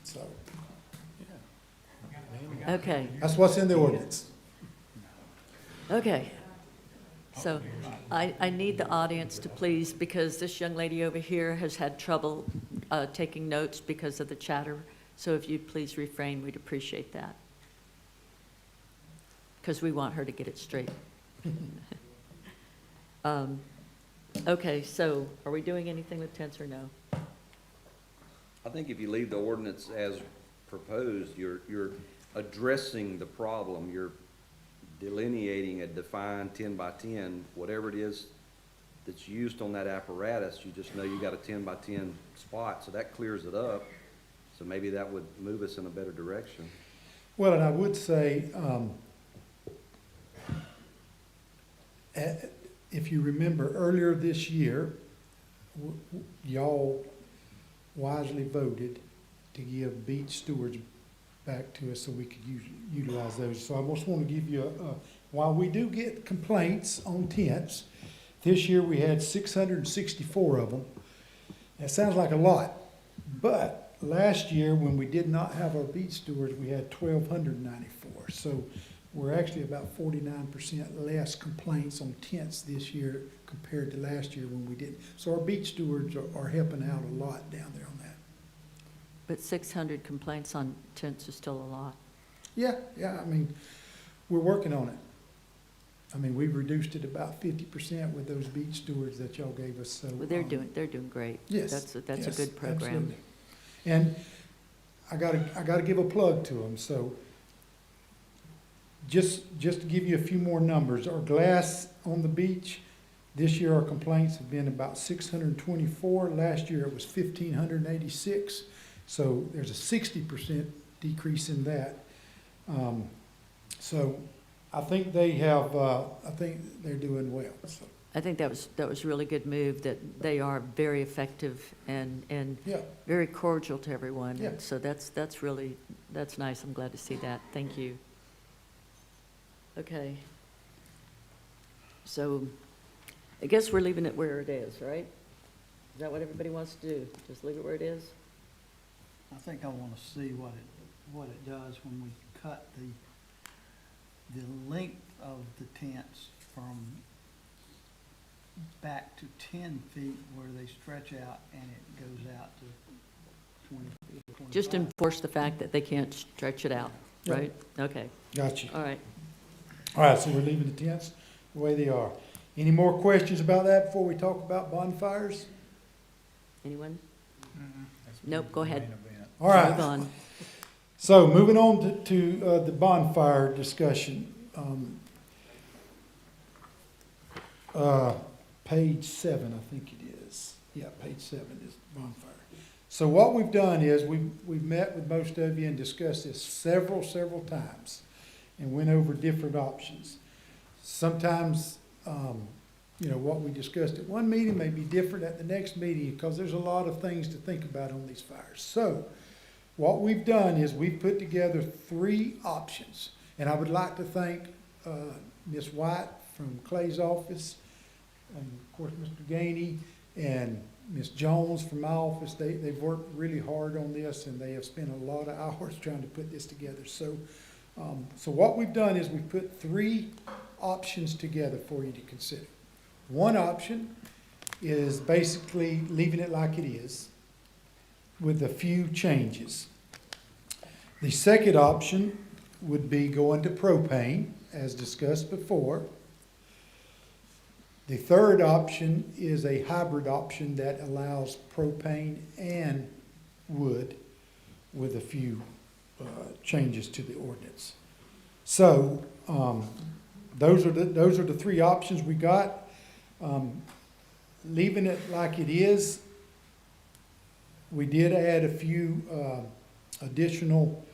So Okay, that's what's in the ordinance. okay. So I need the audience to please, because this young lady over here has had trouble taking notes because of the chatter. So if you'd please refrain, we'd appreciate that. Because we want her to get it straight. Okay, so are we doing anything with tents or no? I think if you leave the ordinance as proposed, you're addressing the problem. You're delineating a defined 10 by 10, whatever it is that's used on that apparatus, you just know you got a 10 by 10 spot, so that clears it up. So maybe that would move us in a better direction. Well, and I would say, if you remember earlier this year, y'all wisely voted to give beach stewards back to us so we could utilize those. So I just want to give you while we do get complaints on tents, this year we had 664 of them. That sounds like a lot, but last year when we did not have our beach stewards, we had 1,294. So we're actually about 49% less complaints on tents this year compared to last year when we didn't. So our beach stewards are helping out a lot down there on that. But 600 complaints on tents is still a lot. Yeah, I mean, we're working on it. I mean, we've reduced it about 50% with those beach stewards that y'all gave us, so. Well, they're doing great. Yes. That's a yes, good program. absolutely. And I gotta give a plug to them, so just to give you a few more numbers, our glass on the beach, this year our complaints have been about 624. Last year it was 1,586. So there's a 60% decrease in that. So I think they have, I think they're doing well. So. I think that was a really good move, that they are very effective and Yeah. very cordial to everyone. Yeah. And so that's nice. I'm glad to see that. Thank you. Okay. So I guess we're leaving it where it is, right? Is that what everybody wants to do? Just leave it where it is? I think I want to see what it does when we cut the length of the tents from back to 10 feet where they stretch out and it goes out to 20 feet. 25. Just enforce the fact that they can't stretch it out, Yeah. right? Okay. Gotcha. All right. All right, so we're leaving the tents the way they are. Any more questions about that before we talk about bonfires? Anyone? Nope, go ahead. All right. Move on. So moving on to the bonfire discussion. Page 7, I think it is. Yeah, page 7 is bonfire. So what we've done is we've met with most of you and discussed this several times and went over different options. Sometimes, what we discussed at one meeting may be different at the next meeting because there's a lot of things to think about on these fires. So what we've done is we've put together 3 options. And I would like to thank Ms. White from Clay's office, and of course Mr. Gainey and Ms. Jones from my office. They've worked really hard on this and they have spent a lot of hours trying to put this together. So what we've done is we've put 3 options together for you to consider. One option is basically leaving it like it is with a few changes. The second option would be going to propane, as discussed before. The third option is a hybrid option that allows propane and wood with a few changes to the ordinance. So those are the 3 options we got. leaving it like it is, we did add a few additional,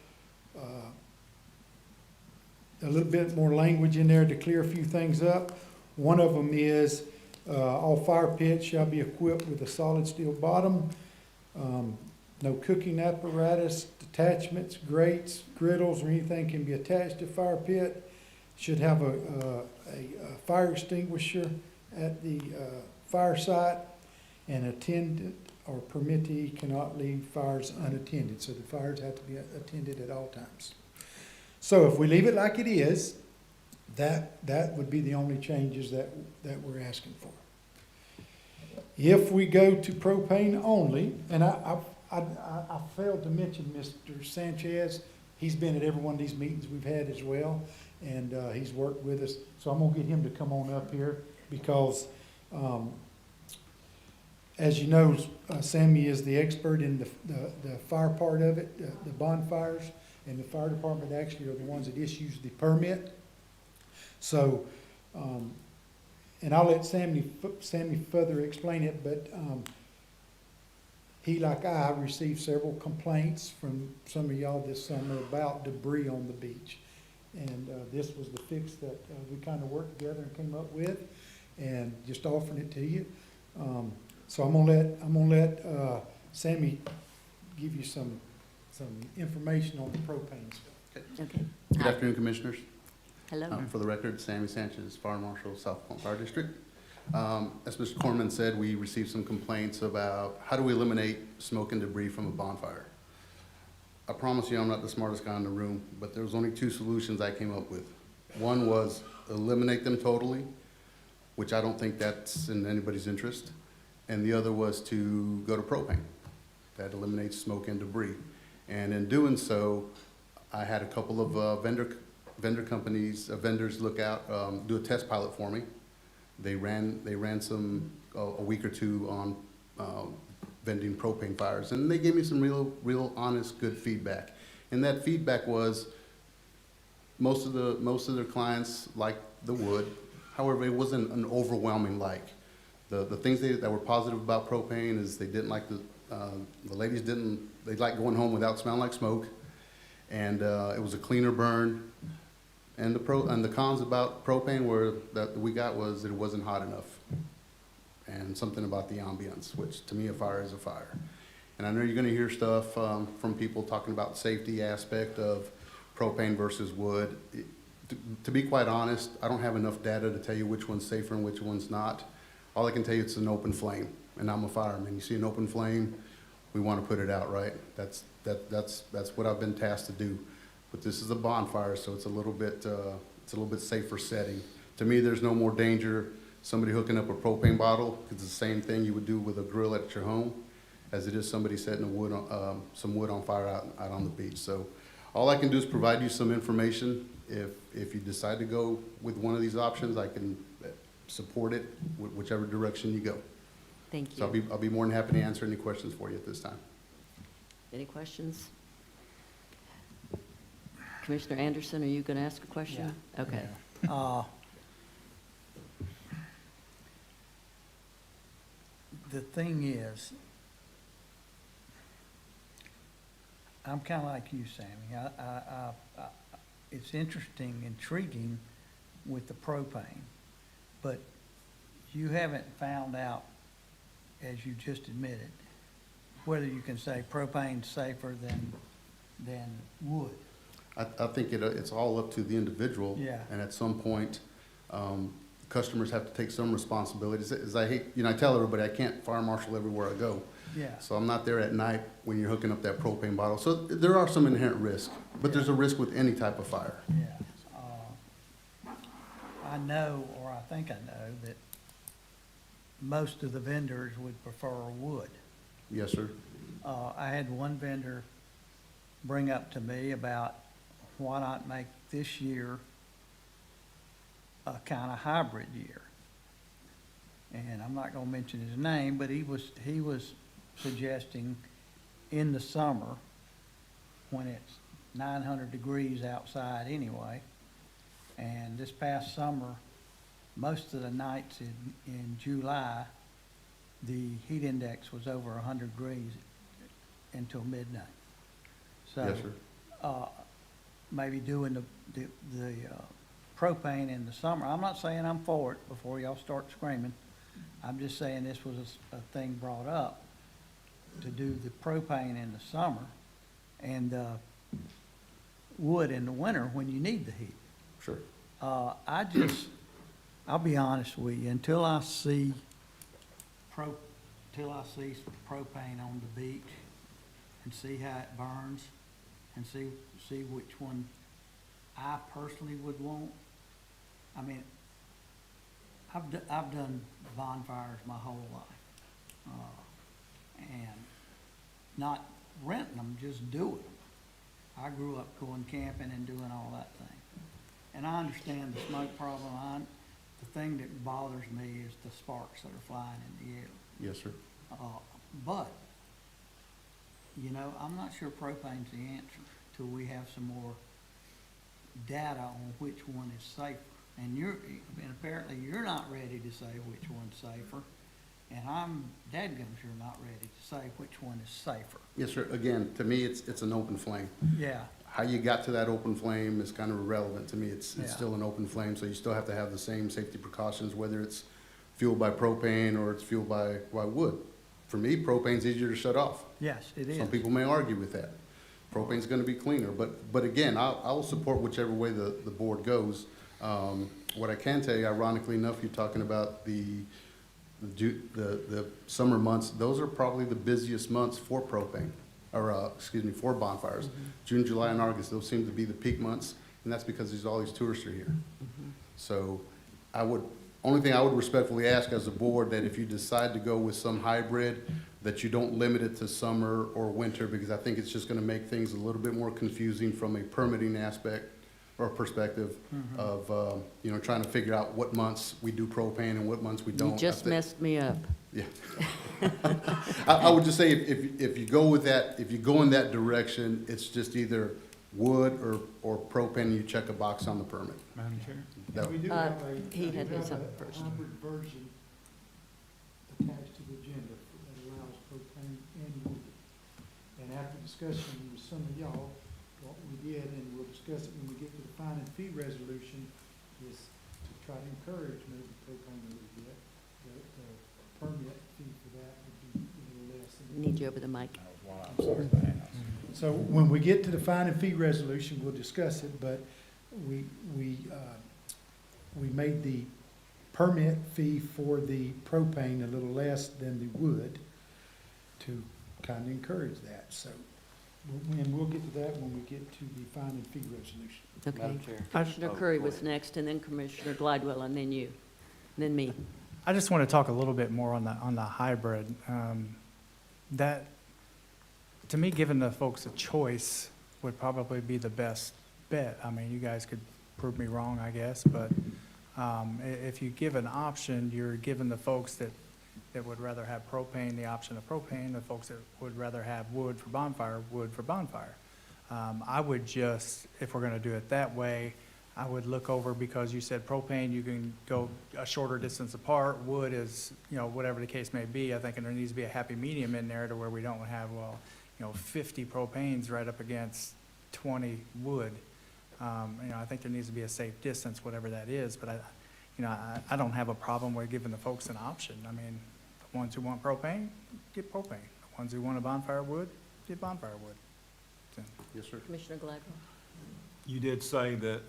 a little bit more language in there to clear a few things up. One of them is, all fire pits shall be equipped with a solid steel bottom. No cooking apparatus, detachments, grates, griddles, or anything can be attached to fire pit. Should have a fire extinguisher at the fire site, and attendant or permittee cannot leave fires unattended, so the fires have to be attended at all times. So if we leave it like it is, that would be the only changes that we're asking for. If we go to propane only, and I failed to mention Mr. Sanchez, he's been at every one of these meetings we've had as well, and he's worked with us, so I'm gonna get him to come on up here, because as you know, Sammy is the expert in the fire part of it, the bonfires, and the fire department actually are the ones that issues the permit. So, and I'll let Sammy further explain it, but he, like I, received several complaints from some of y'all this summer about debris on the beach. And this was the fix that we kind of worked together and came up with, and just offering it to you. So I'm gonna let Sammy give you some information on the propane stuff. Okay. Good afternoon, Commissioners. Hello. For the record, Sammy Sanchez, Fire Marshal, South Point Fire District. As Mr. Corman said, we received some complaints about how do we eliminate smoke and debris from a bonfire. I promise you I'm not the smartest guy in the room, but there was only two solutions I came up with. One was eliminate them totally, which I don't think that's in anybody's interest. And the other was to go to propane. That eliminates smoke and debris. And in doing so, I had a couple of vendor companies, vendors look out, do a test pilot for me. They ran some a week or two on vending propane fires, and they gave me some real honest, good feedback. And that feedback was most of their clients liked the wood. However, it wasn't an overwhelming like. The things that were positive about propane is they didn't like the ladies they liked going home without smelling like smoke, and it was a cleaner burn. And the cons about propane that we got was that it wasn't hot enough, and something about the ambience, which to me a fire is a fire. And I know you're going to hear stuff from people talking about the safety aspect of propane versus wood. To be quite honest, I don't have enough data to tell you which one's safer and which one's not. All I can tell you, it's an open flame, and I'm a fireman. You see an open flame, we want to put it out, right? That's what I've been tasked to do. But this is a bonfire, so it's a little bit safer setting. To me, there's no more danger somebody hooking up a propane bottle. It's the same thing you would do with a grill at your home, as it is somebody setting some wood on fire out on the beach. So all I can do is provide you some information. If you decide to go with one of these options, I can support it whichever direction you go. Thank you. So I'll be more than happy to answer any questions for you at this time. Any questions? Commissioner Anderson, are you going to ask a question? Yeah. Okay. Yeah. The thing is, I'm kind of like you, Sammy. It's interesting, intriguing with the propane, but you haven't found out, as you just admitted, whether you can say propane's safer than wood. I think it's all up to the individual. Yeah. And at some point, customers have to take some responsibilities. As I tell everybody, I can't fire marshal everywhere I go. Yeah. So I'm not there at night when you're hooking up that propane bottle. So there are some inherent risks, but there's a risk with any type of fire. Yeah. I know, or I think I know, that most of the vendors would prefer wood. Yes, sir. I had one vendor bring up to me about why not make this year a kind of hybrid year. And I'm not gonna mention his name, but he was suggesting in the summer, when it's 900 degrees outside anyway, and this past summer, most of the nights in July, the heat index was over 100 degrees until midnight. So, Yes, sir. maybe doing the propane in the summer. I'm not saying I'm for it before y'all start screaming. I'm just saying this was a thing brought up to do the propane in the summer and wood in the winter when you need the heat. Sure. I'll be honest with you, until I see propane on the beach and see how it burns and see which one I personally would want. I mean, I've done bonfires my whole life. And not renting them, just doing them. I grew up going camping and doing all that thing. And I understand the smoke problem. The thing that bothers me is the sparks that are flying in the air. Yes, sir. But, you know, I'm not sure propane's the answer till we have some more data on which one is safer. And apparently you're not ready to say which one's safer. And I'm dadgum sure not ready to say which one is safer. Yes, sir. Again, to me, it's an open flame. Yeah. How you got to that open flame is kind of irrelevant to me. It's Yeah. still an open flame, so you still have to have the same safety precautions, whether it's fueled by propane or it's fueled by wood. For me, propane's easier to shut off. Yes, it is. Some people may argue with that. Propane's gonna be cleaner, but again, I will support whichever way the board goes. What I can tell you, ironically enough, you're talking about the summer months. Those are probably the busiest months for propane, or, for bonfires. June, July, and August, those seem to be the peak months, and that's because all these tourists are here. So only thing I would respectfully ask as a board, that if you decide to go with some hybrid, that you don't limit it to summer or winter, because I think it's just gonna make things a little bit more confusing from a permitting aspect or perspective of, trying to figure out what months we do propane and what months we don't. You just messed me up. Yeah. I would just say, if you go with that, if you go in that direction, it's just either wood or propane, you check a box on the permit. Madam Chair? That- We do have a, he we do had his have up a first. hybrid version attached to the agenda that allows propane and wood. And after discussion with some of y'all, what we did, and we'll discuss it when we get to the fine and fee resolution, is to try to encourage maybe propane a little bit. The permit fee for that would be a little less. than- Need you over the mic. So when we get to the fine and fee resolution, we'll discuss it, but we made the permit fee for the propane a little less than the wood to kind of encourage that, so. And we'll get to that when we get to the fine and fee resolution. Okay. Madam Chair? Commissioner Oh, Curry go was ahead. next, and then Commissioner Glidewell, and then you, and then me. I just want to talk a little bit more on the hybrid. That, to me, giving the folks a choice would probably be the best bet. I mean, you guys could prove me wrong, I guess, but if you give an option, you're giving the folks that would rather have propane the option of propane, the folks that would rather have wood for bonfire. I would just, if we're going to do it that way, I would look over, because you said propane, you can go a shorter distance apart. Wood is, whatever the case may be. I think there needs to be a happy medium in there to where we don't have, 50 propanes right up against 20 wood. I think there needs to be a safe distance, whatever that is. But I don't have a problem with giving the folks an option. I mean, the ones who want propane, get propane. The ones who want a bonfire wood, get bonfire wood. So, Yes, sir. Commissioner Glidewell. You did say that,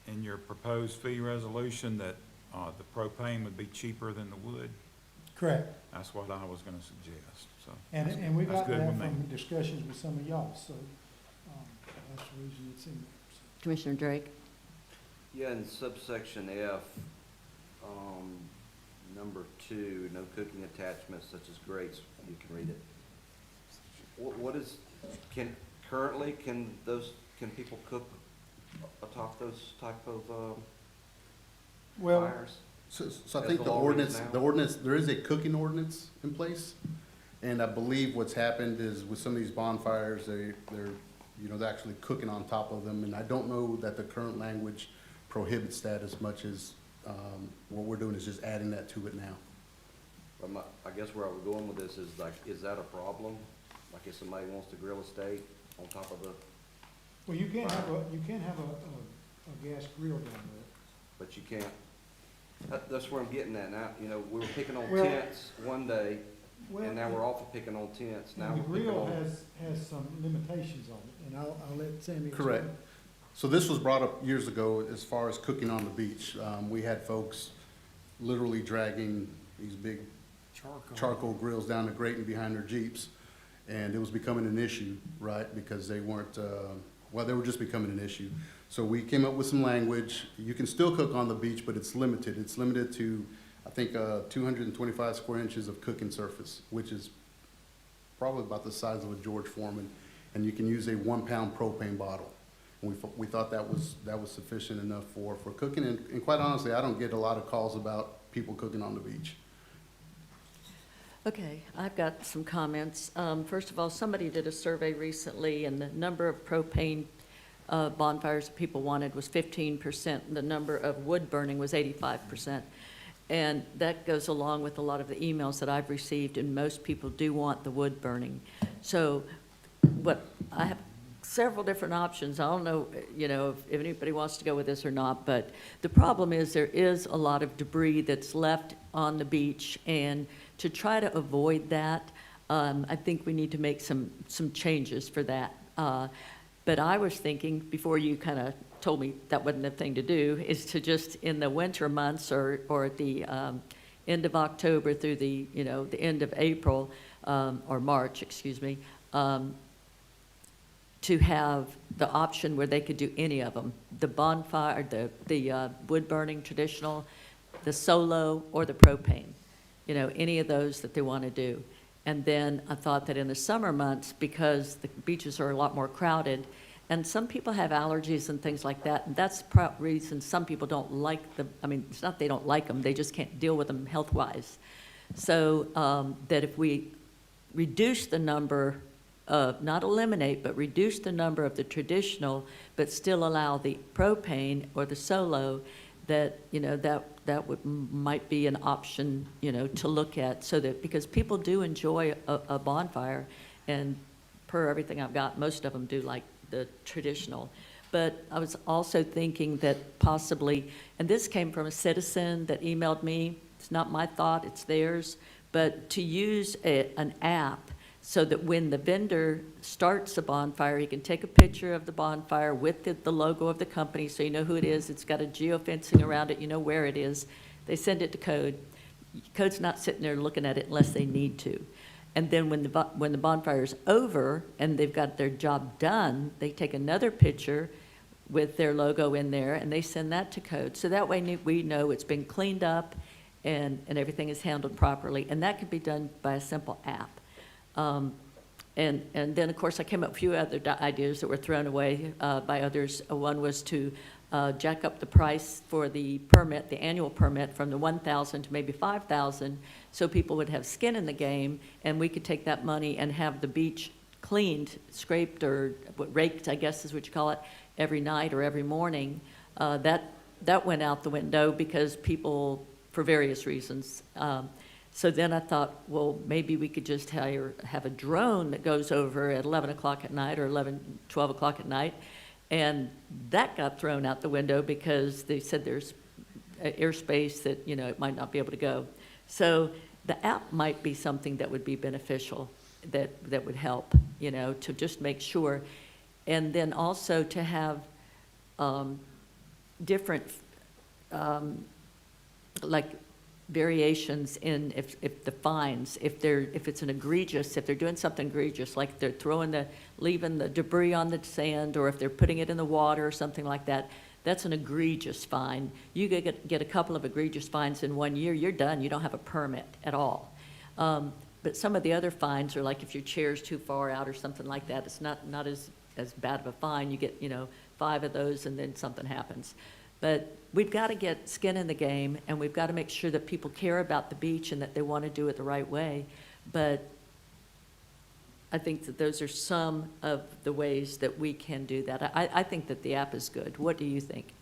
in your proposed fee resolution, that, the propane would be cheaper than the wood. Correct. That's what I was gonna suggest, so. And we that's got good that with me. from discussions with some of y'all, so that's the reason it's in there. Commissioner Drake. Yeah, in subsection F, number 2, no cooking attachments such as grates, you can read it. What is, can people cook atop those type of, Well, fires? So I As think the the law reads ordinance, now? there is a cooking ordinance in place. And I believe what's happened is with some of these bonfires, they're actually cooking on top of them. And I don't know that the current language prohibits that as much as, what we're doing is just adding that to it now. I guess where I was going with this is like, is that a problem? Like if somebody wants to grill a steak on top of the, Well, you can't have a gas grill down there. but you can't, that's where I'm getting at now. You know, we were picking on Well- tents one day, Well, and now we're off of picking on tents. Now and the we're picking grill on. has some limitations on it, and I'll let Sammy explain. Correct. So this was brought up years ago as far as cooking on the beach. We had folks literally dragging these big charcoal grills down the grate and behind their Jeeps. And it was becoming an issue, right, because they weren't, they were just becoming an issue. So we came up with some language. You can still cook on the beach, but it's limited. It's limited to, I think, 225 square inches of cooking surface, which is probably about the size of a George Foreman. And you can use a 1 pound propane bottle. And we thought that was sufficient enough for cooking. And quite honestly, I don't get a lot of calls about people cooking on the beach. Okay, I've got some comments. First of all, somebody did a survey recently, and the number of propane bonfires that people wanted was 15%, and the number of wood burning was 85%. And that goes along with a lot of the emails that I've received, and most people do want the wood burning. So I have several different options. I don't know, if anybody wants to go with this or not, but the problem is there is a lot of debris that's left on the beach, and to try to avoid that, I think we need to make some changes for that. But I was thinking, before you kind of told me that wasn't the thing to do, is to just in the winter months or at the end of October through the end of April, or March, excuse me, to have the option where they could do any of them, the bonfire, the wood burning traditional, the solo, or the propane, any of those that they want to do. And then I thought that in the summer months, because the beaches are a lot more crowded, and some people have allergies and things like that, and that's the reason some people don't like them. I mean, it's not they don't like them, they just can't deal with them health-wise. So that if we reduce the number of, not eliminate, but reduce the number of the traditional, but still allow the propane or the solo, that, that might be an option, to look at, so that, because people do enjoy a bonfire, and per everything I've got, most of them do like the traditional. But I was also thinking that possibly, and this came from a citizen that emailed me, it's not my thought, it's theirs, but to use an app so that when the vendor starts a bonfire, he can take a picture of the bonfire with the logo of the company, so you know who it is. It's got a geofencing around it, you know where it is. They send it to Code. Code's not sitting there looking at it unless they need to. And then when the bonfire's over and they've got their job done, they take another picture with their logo in there, and they send that to Code. So that way we know it's been cleaned up and everything is handled properly. And that could be done by a simple app. And then, of course, I came up with a few other ideas that were thrown away by others. One was to jack up the price for the permit, the annual permit, from the $1,000 to maybe $5,000, so people would have skin in the game, and we could take that money and have the beach cleaned, scraped, or raked, I guess is what you call it, every night or every morning. That went out the window because people, for various reasons. So then I thought, well, maybe we could just have a drone that goes over at 11 o'clock at night or 12 o'clock at night. And that got thrown out the window because they said there's airspace that, it might not be able to go. So the app might be something that would be beneficial, that would help, to just make sure. And then also to have different, variations in if the fines, if it's if they're doing something egregious, like they're leaving the debris on the sand, or if they're putting it in the water or something like that, that's an egregious fine. You get a couple of egregious fines in 1 year, you're done. You don't have a permit at all. But some of the other fines are like if your chair's too far out or something like that. It's not as bad of a fine. You get 5 of those and then something happens. But we've got to get skin in the game, and we've got to make sure that people care about the beach and that they want to do it the right way. But I think that those are some of the ways that we can do that. I think that the app is good. What do you think?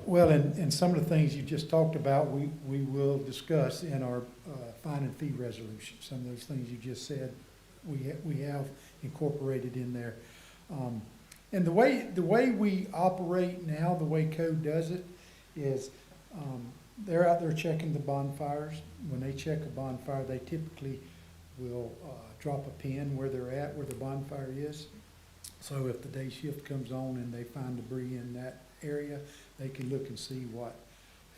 Well, Well, and some of the things you just talked about, we will discuss in our fine and fee resolution. Some of those things you just said, we have incorporated in there. And the way we operate now, the way code does it, is they're out there checking the bonfires. When they check a bonfire, they typically will drop a pin where they're at, where the bonfire is. So if the day shift comes on and they find debris in that area, they can look and see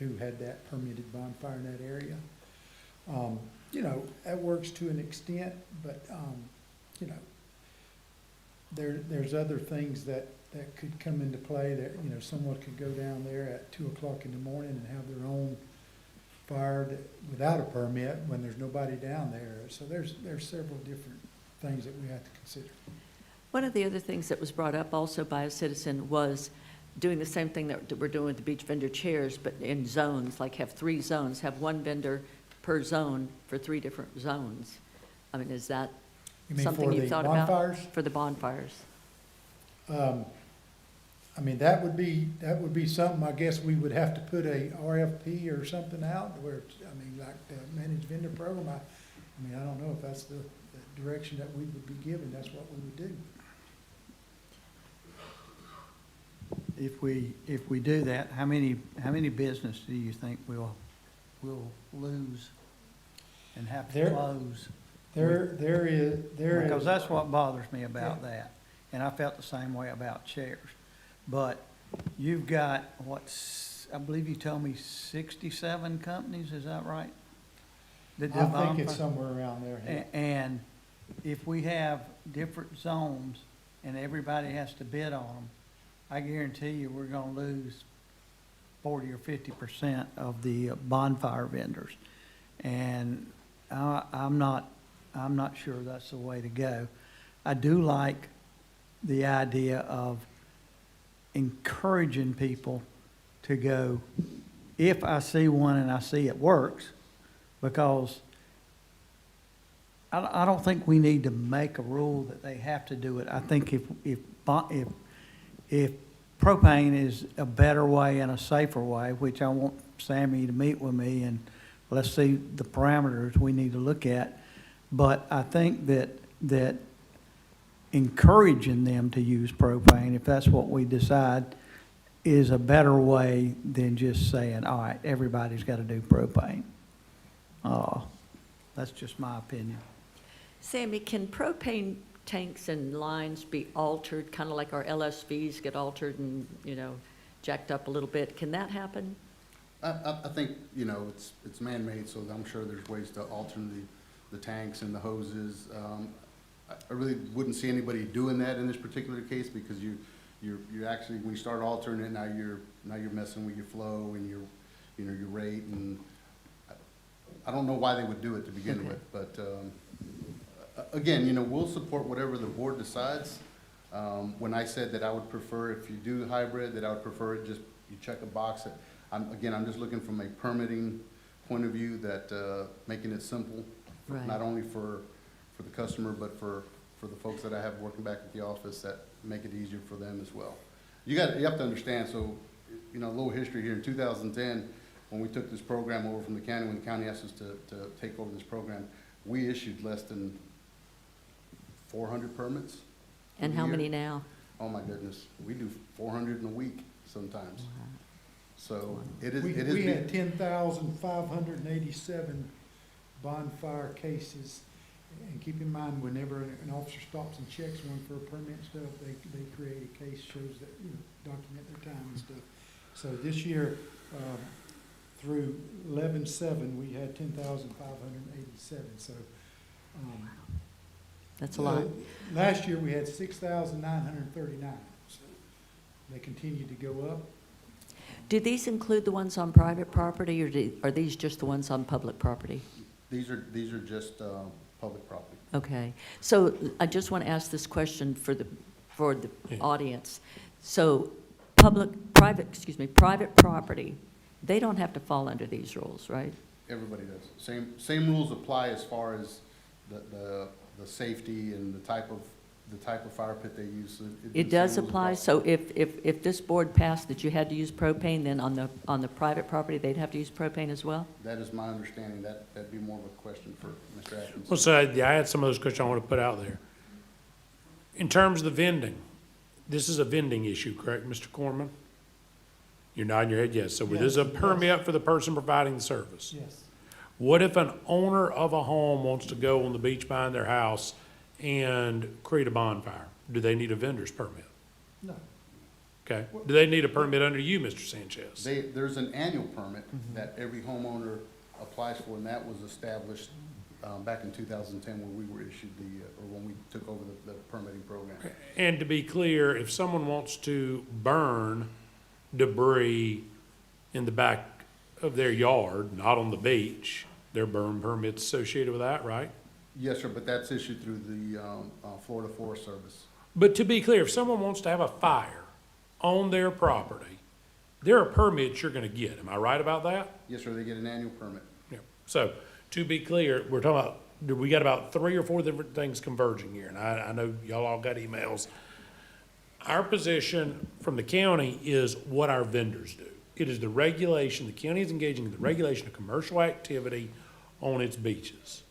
who had that permitted bonfire in that area. You know, that works to an extent, but, you know, there's other things that could come into play that, you know, someone could go down there at 2 o'clock in the morning and have their own fire without a permit when there's nobody down there. So there's several different things that we have to consider. One of the other things that was brought up also by a citizen was doing the same thing that we're doing with the beach vendor chairs, but in zones, like have 3 zones, have 1 vendor per zone for 3 different zones. I mean, is that You mean something for you the thought bonfires? about? For the bonfires. I mean, that would be something, I guess we would have to put a RFP or something out where, I mean, like the managed vendor program. I mean, I don't know if that's the direction that we would be given. That's what we would do. If we do that, how many business do you think we'll lose and have to There- close? There is. Because that's what bothers me about that, and I felt the same way about chairs. But you've got, I believe you told me 67 companies, is that right? That do I think bonfire? it's somewhere around there. And if we have different zones and everybody has to bid on them, I guarantee you we're gonna lose 40 or 50% of the bonfire vendors. And I'm not sure that's the way to go. I do like the idea of encouraging people to go, if I see one and I see it works, because I don't think we need to make a rule that they have to do it. I think if propane is a better way and a safer way, which I want Sammy to meet with me and let's see the parameters we need to look at. But I think that encouraging them to use propane, if that's what we decide, is a better way than just saying, all right, everybody's got to do propane. That's just my opinion. Sammy, can propane tanks and lines be altered, kind of like our LSVs get altered and, you know, jacked up a little bit? Can that happen? I think, you know, it's man-made, so I'm sure there's ways to alter the tanks and the hoses. I really wouldn't see anybody doing that in this particular case, because you're actually, when you start altering it, now you're messing with your flow and your rate, and I don't know why they would do it to begin with, but again, you know, we'll support whatever the board decides. When I said that I would prefer, if you do hybrid, that I would prefer it just, you check a box. I'm just looking from a permitting point of view, that making it simple, Right. not only for the customer, but for the folks that I have working back at the office, that make it easier for them as well. You have to understand, so, you know, a little history here. In 2010, when we took this program over from the county, when the county asked us to take over this program, we issued less than 400 permits. And a how year. many now? Oh, my goodness. We do 400 in a week sometimes. So it is. We big. had 10,587 bonfire cases. And keep in mind, whenever an officer stops and checks one for a permit and stuff, they create a case, shows that, you know, document their time and stuff. So this year, through 11/7, we had 10,587, so. That's a lot. Last year, we had 6,939, so they continue to go up. Do these include the ones on private property, or are these just the ones on public property? These are just public property. Okay, so I just want to ask this question for the audience. So private property, they don't have to fall under these rules, right? Everybody does. Same rules apply as far as the safety and the type of the type of fire pit they use. It does apply, so if this board passed that you had to use propane, then on the private property, they'd have to use propane as well? That is my understanding. That'd be more of a question for Mr. Atkinson. Well, so yeah, I had some of those questions I want to put out there. In terms of the vending, this is a vending issue, correct, Mr. Corman? You're nodding your head yes. So this is a permit for the person providing the service. Yes. What if an owner of a home wants to go on the beach behind their house and create a bonfire? Do they need a vendor's permit? No. Okay. Do they need a permit under you, Mr. Sanchez? There's an annual permit that every homeowner applies for, and that was established back in 2010 when we were issued or when we took over the permitting program. And to be clear, if someone wants to burn debris in the back of their yard, not on the beach, there are burn permits associated with that, right? Yes, sir, but that's issued through the Florida Forest Service. But to be clear, if someone wants to have a fire on their property, there are permits you're gonna get. Am I right about that? Yes, sir, they get an annual permit. Yeah. So, to be clear, we're talking about, we got about 3 or 4 different things converging here, and I know y'all all got emails. Our position from the county is what our vendors do. It is the regulation, the county is engaging in the regulation of commercial activity on its beaches,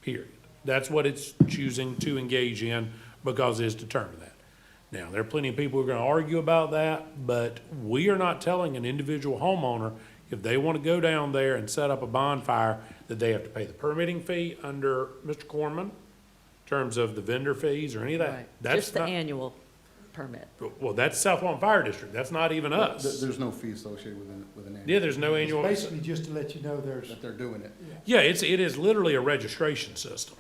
period. That's what it's choosing to engage in because it's determined that. Now, there are plenty of people who are gonna argue about that, but we are not telling an individual homeowner if they wanna go down there and set up a bonfire, that they have to pay the permitting fee under Mr. Corman, in terms of the vendor fees or any of that. Right. That's Just the not- annual permit. Well, that's South Walton Fire District, that's not even us. There's no fee associated with an annual. Yeah, there's no It's annual. basically just to let you know there's. That they're doing it. Yeah, it is literally a registration system,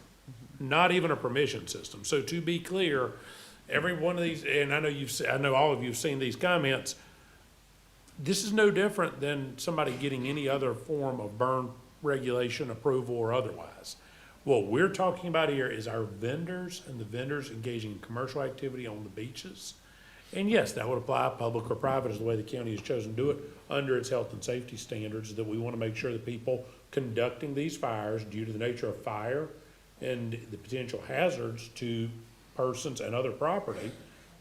not even a permission system. So to be clear, every one of these, and I know all of you have seen these comments, this is no different than somebody getting any other form of burn regulation, approval, or otherwise. What we're talking about here is our vendors and the vendors engaging in commercial activity on the beaches. And yes, that would apply, public or private, is the way the county has chosen to do it, under its health and safety standards, that we want to make sure that people conducting these fires, due to the nature of fire and the potential hazards to persons and other property,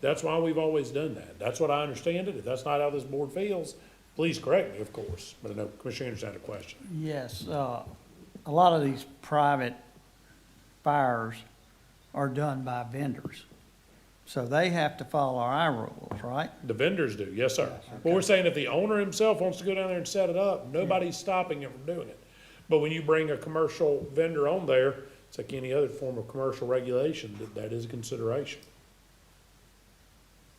that's why we've always done that. That's what I understand it. If that's not how this board feels, please correct me, of course. But I know Commissioner Anderson had a question. Yes, a lot of these private fires are done by vendors. So they have to follow our rules, right? The vendors do, yes, sir. But we're saying if the owner himself wants to go down there and set it up, nobody's stopping him from doing it. But when you bring a commercial vendor on there, it's like any other form of commercial regulation, that is a consideration.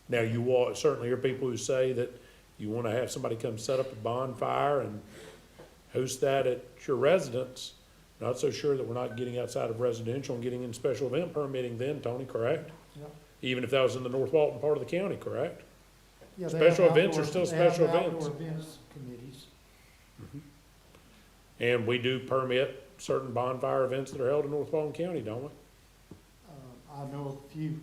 Now, you will certainly hear people who say that you want to have somebody come set up a bonfire and host that at your residence. Not so sure that we're not getting outside of residential and getting in special event permitting then, Tony, correct? Yep. Even if that was in the North Walton part of the county, correct? Yeah, they have Special events are outdoor- still they have special outdoor events. events committees. And we do permit certain bonfire events that are held in North Walton County, don't we? I know of a few.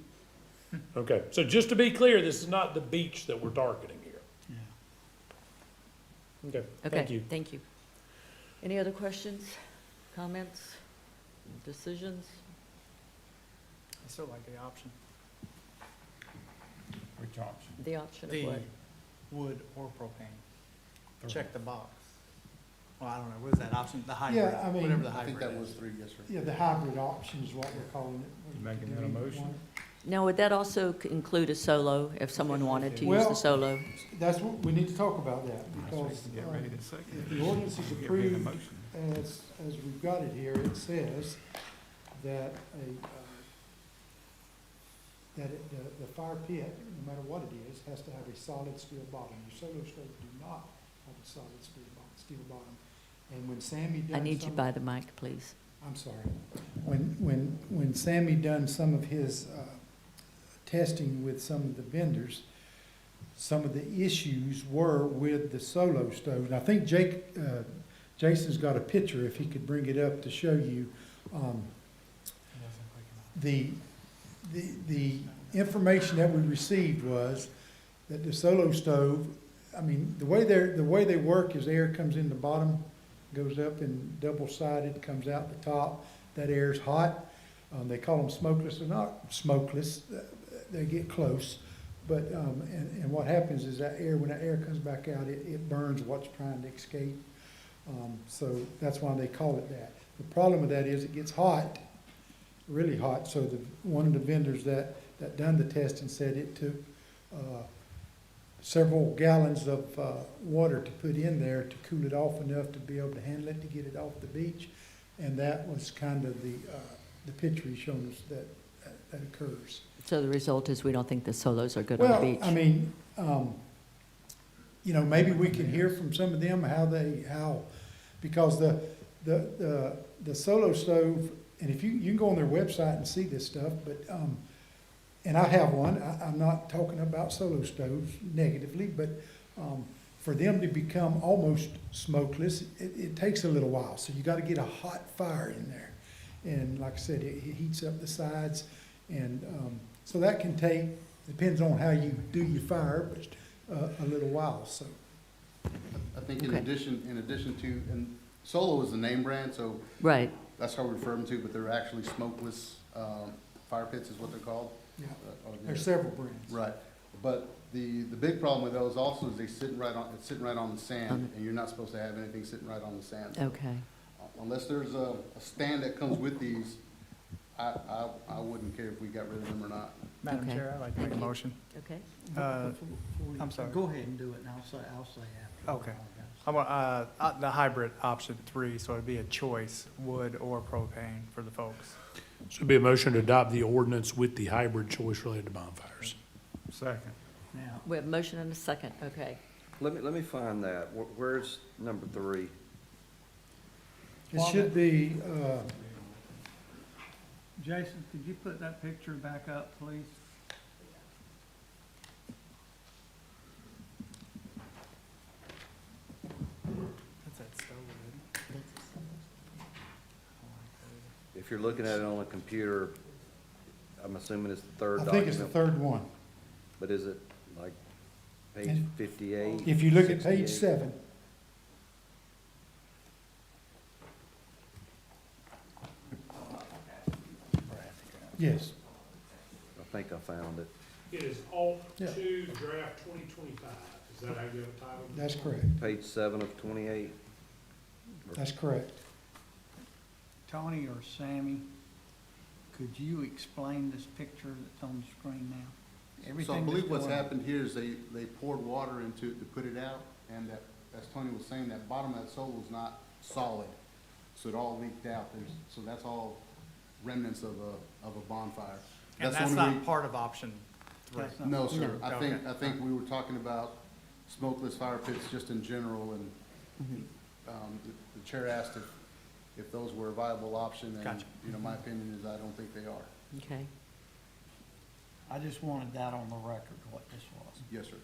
Okay, so just to be clear, this is not the beach that we're targeting here. Okay, thank you. Thank you. Any other questions, comments, decisions? I still like the option. Which option? The option of The what? wood or propane. Check the box. Well, I don't know, what is that option, the hybrid, Yeah, I mean, whatever the I think hybrid that is. was 3, yes, sir. Yeah, the hybrid option is what we're calling it. You making that a motion? Now, would that also include a solo, if someone wanted to use the Well, solo? That's what, we need to talk about that, because Get ready to second if it. the ordinance is Get ready to approved, motion. as we've got it here, it says that the fire pit, no matter what it is, has to have a solid steel bottom. Your solo stoves do not have a solid steel bottom. And when Sammy done I need you some- by the mic, please. I'm sorry. When Sammy done some of his testing with some of the vendors, some of the issues were with the solo stove. And I think Jason's got a picture, if he could bring it up to show you. The information that we received was that the solo stove, I mean, the way they work is air comes in the bottom, goes up and double-sided, comes out the top. That air's hot. They call them smokeless. They're not smokeless. They get close. But, and what happens is that air, when that air comes back out, it burns what's trying to escape. So that's why they call it that. The problem with that is it gets hot, really hot. So one of the vendors that done the testing said it took several gallons of water to put in there to cool it off enough to be able to handle it, to get it off the beach. And that was kind of the picture he's shown us that occurs. So the result is we don't think the solos are good on the beach? Well, I mean, you know, maybe we can hear from some of them because the Solo Stove, and if you can go on their website and see this stuff, but, and I have one, I'm not talking about Solo Stoves negatively, but, for them to become almost smokeless, it takes a little while. So you gotta get a hot fire in there. And like I said, it heats up the sides, and, so that can take, depends on how you do your fire, but a little while, so. I think in Okay. addition to, and Solo is the name brand, so Right. that's how we refer them to, but they're actually smokeless fire pits is what they're called. Yeah, Or there's several brands. Right, but the big problem with those also is it's sitting right on the sand, and you're not supposed to have anything sitting right on the sand. So Okay. unless there's a stand that comes with these, I wouldn't care if we got rid of them or not. Madam Okay. Chair, I'd like to make a motion. Okay. I'm sorry. Go ahead and do it, and I'll say after. Okay. I want, the hybrid option 3, so it'd be a choice, wood or propane for the folks. So it'd be a motion to adopt the ordinance with the hybrid choice related to bonfires. Second. Now, We have a motion and a second, okay. Let me find that. Where's number 3? It should be, Jason, could you put that picture back up, please? That's that stove, If you're looking at it on a computer, I'm assuming it's the third I document. think it's the third one. But is it like page And 58? If you look at page 68? 7, yes, I think I found it. It is Alt Yeah. 2 Draft 2025. Is that how you have it titled? that's correct. Page 7 of 28. That's correct. Tony or Sammy, could you explain this picture that's on the screen now? So I Everything believe that's what's going on. happened here is they poured water into it to put it out, and that, as Tony was saying, that bottom of that sole is not solid. So it all leaked out. So that's all remnants of a bonfire. And the that's only not part of option 3. That's not- No, sir. No. I think we were talking about smokeless fire pits just in general, and, the chair asked if those were a viable option, and, Gotcha. my opinion is I don't think they are. Okay. I just wanted that on the record, what this was. Yes, sir.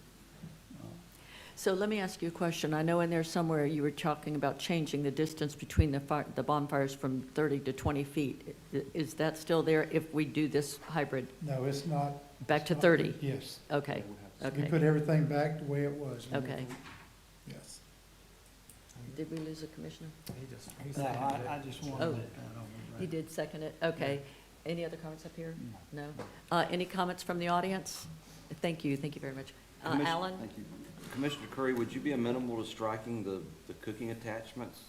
So let me ask you a question. I know in there somewhere you were talking about changing the distance between the bonfires from 30 to 20 feet. Is that still there if we do this hybrid? No, it's not. Back to 30? Yes. Okay, We okay. put everything back the way it was. Okay. Yes. Did we lose a commissioner? No, I just wanted Oh. that on the He record. did second it, okay. Any other comments up here? No? Any comments from the audience? Thank you very much. Alan? Thank you. Commissioner Curry, would you be amenable to striking the cooking attachments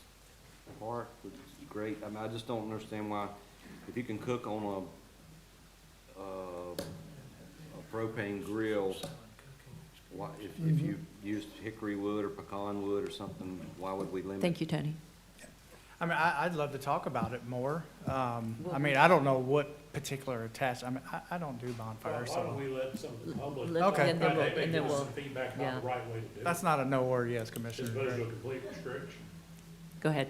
part? Which is great. I mean, I just don't understand why, if you can cook on a propane grill, why, if you used hickory wood or pecan wood or something, why would we limit? Thank you, Tony. I mean, I'd love to talk about it more. I mean, I don't know what particular I don't do bonfires, Why don't so we let some of the public? Let- Okay. and then we'll- They may and give then us we'll- some feedback yeah. about the right way to do it. that's not a no or yes, As Commissioner. opposed to a complete restriction. Go ahead.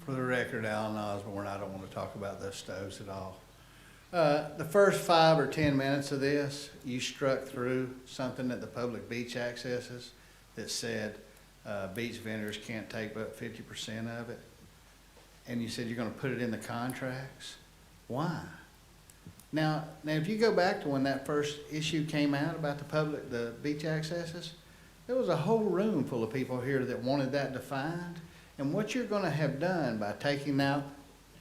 For the record, Alan Osborne, I don't want to talk about those stoves at all. The first 5 or 10 minutes of this, you struck through something at the public beach accesses that said, beach vendors can't take but 50% of it. And you said you're gonna put it in the contracts. Why? Now, if you go back to when that first issue came out about the beach accesses, there was a whole room full of people here that wanted that defined. And what you're gonna have done by taking out